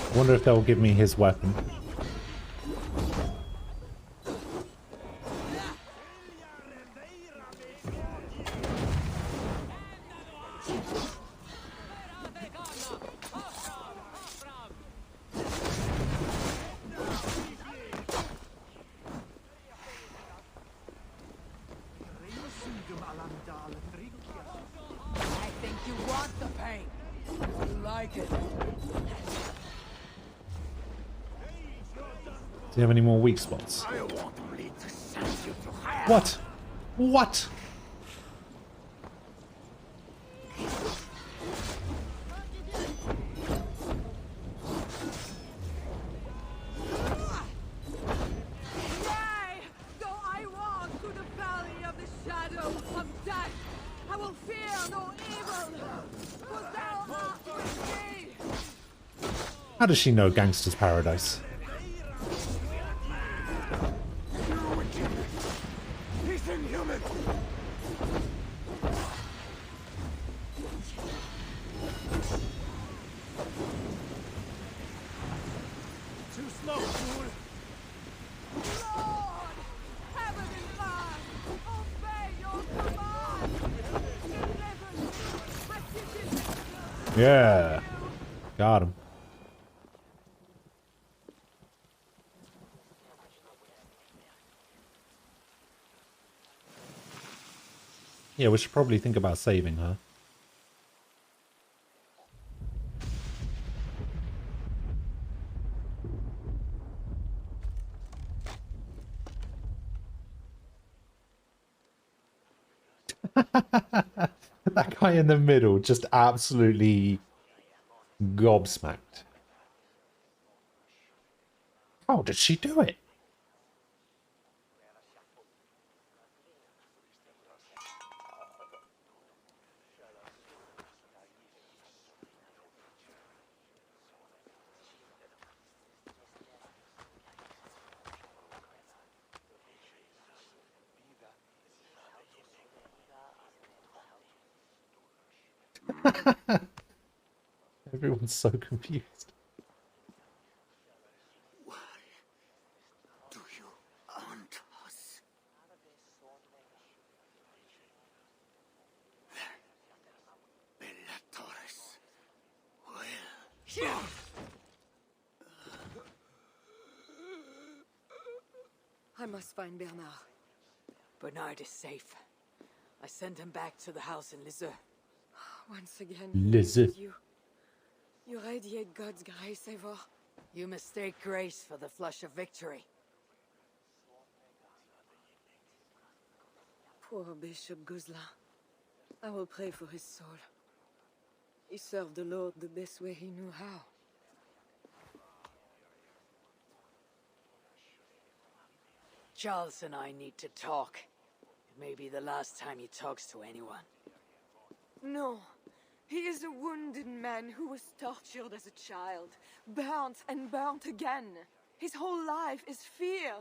I wonder if they'll give me his weapon. I think you want the pain. You like it. Do you have any more weak spots? What? What? Yea, though I walk through the valley of the shadow of death, I will fear no evil, for thou art with me. How does she know Gangster's Paradise? He's inhuman. Too slow, fool. Lord, heaven and earth, obey your command. Deliver me, I seek it. Yeah. Got him. Yeah, we should probably think about saving her. That guy in the middle just absolutely gobsmacked. How did she do it? I'm so confused. Why do you haunt us? The Bellatores will. I must find Bernard. Bernard is safe. I sent him back to the house in Lisieux. Once again, Lisieux. you radiate God's grace, Eivor. You mistake grace for the flush of victory. Poor Bishop Guzla. I will pray for his soul. He served the Lord the best way he knew how. Charles and I need to talk. It may be the last time he talks to anyone. No. He is a wounded man who was tortured as a child, burnt and burnt again. His whole life is fear.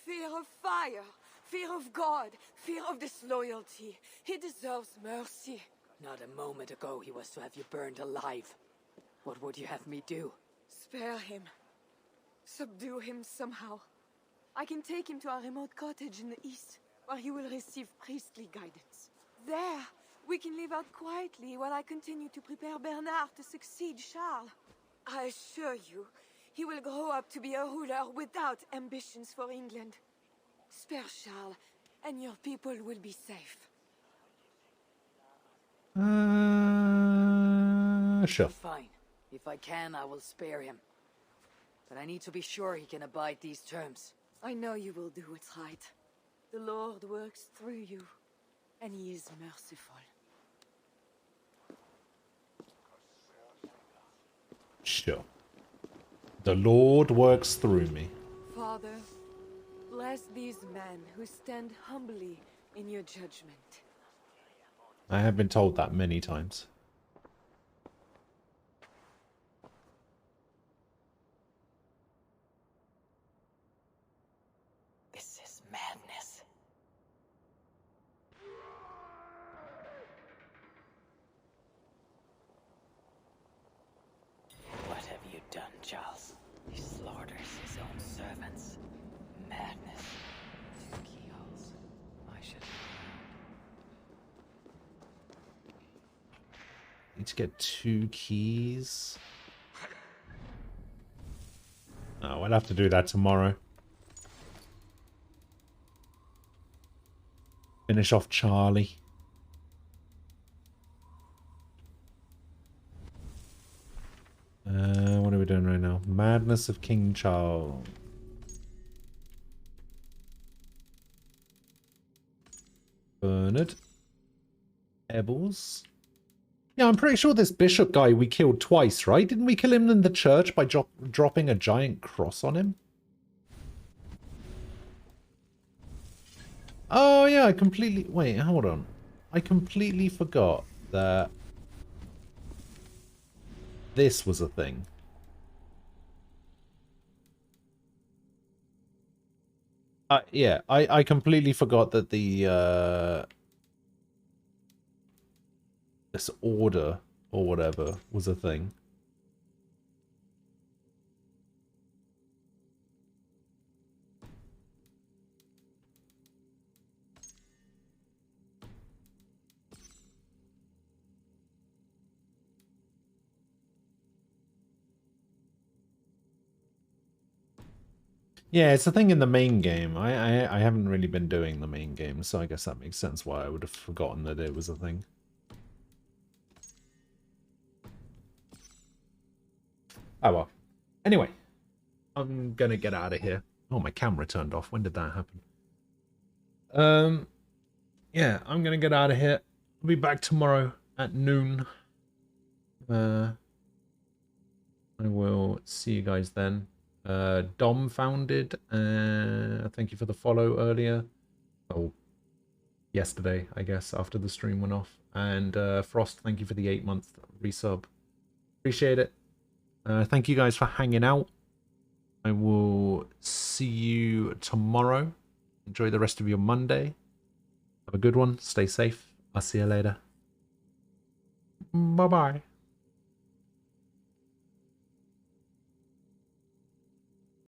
Fear of fire. Fear of God. Fear of disloyalty. He deserves mercy. Not a moment ago he was to have you burned alive. What would you have me do? Spare him. Subdue him somehow. I can take him to a remote cottage in the east, where he will receive priestly guidance. There, we can live out quietly while I continue to prepare Bernard to succeed Charles. I assure you, he will grow up to be a ruler without ambitions for England. Spare Charles, and your people will be safe. Sure. Fine. If I can, I will spare him. But I need to be sure he can abide these terms. I know you will do what's right. The Lord works through you, and he is merciful. Sure. The Lord works through me. Father, bless these men who stand humbly in your judgment. I have been told that many times. This is madness. What have you done, Charles? He slaughters his own servants. Madness. 2 keyholes. I should... Need to get 2 keys. Oh, we'll have to do that tomorrow. Finish off Charlie. What are we doing right now? Madness of King Charles. Bernard. Ebbles. Yeah, I'm pretty sure this bishop guy we killed twice, right? Didn't we kill him in the church by dropping a giant cross on him? Oh, yeah, I completely... Wait, hold on. I completely forgot that this was a thing. Yeah, I completely forgot that the... this order or whatever was a thing. Yeah, it's a thing in the main game. I haven't really been doing the main game, so I guess that makes sense why I would have forgotten that it was a thing. Oh well. Anyway, I'm gonna get out of here. Oh, my camera turned off. When did that happen? Yeah, I'm gonna get out of here. I'll be back tomorrow at noon. I will see you guys then. Dom founded. Thank you for the follow earlier. Oh, yesterday, I guess, after the stream went off. And Frost, thank you for the 8-month resub. Appreciate it. Thank you guys for hanging out. I will see you tomorrow. Enjoy the rest of your Monday. Have a good one. Stay safe. I'll see you later. Bye-bye.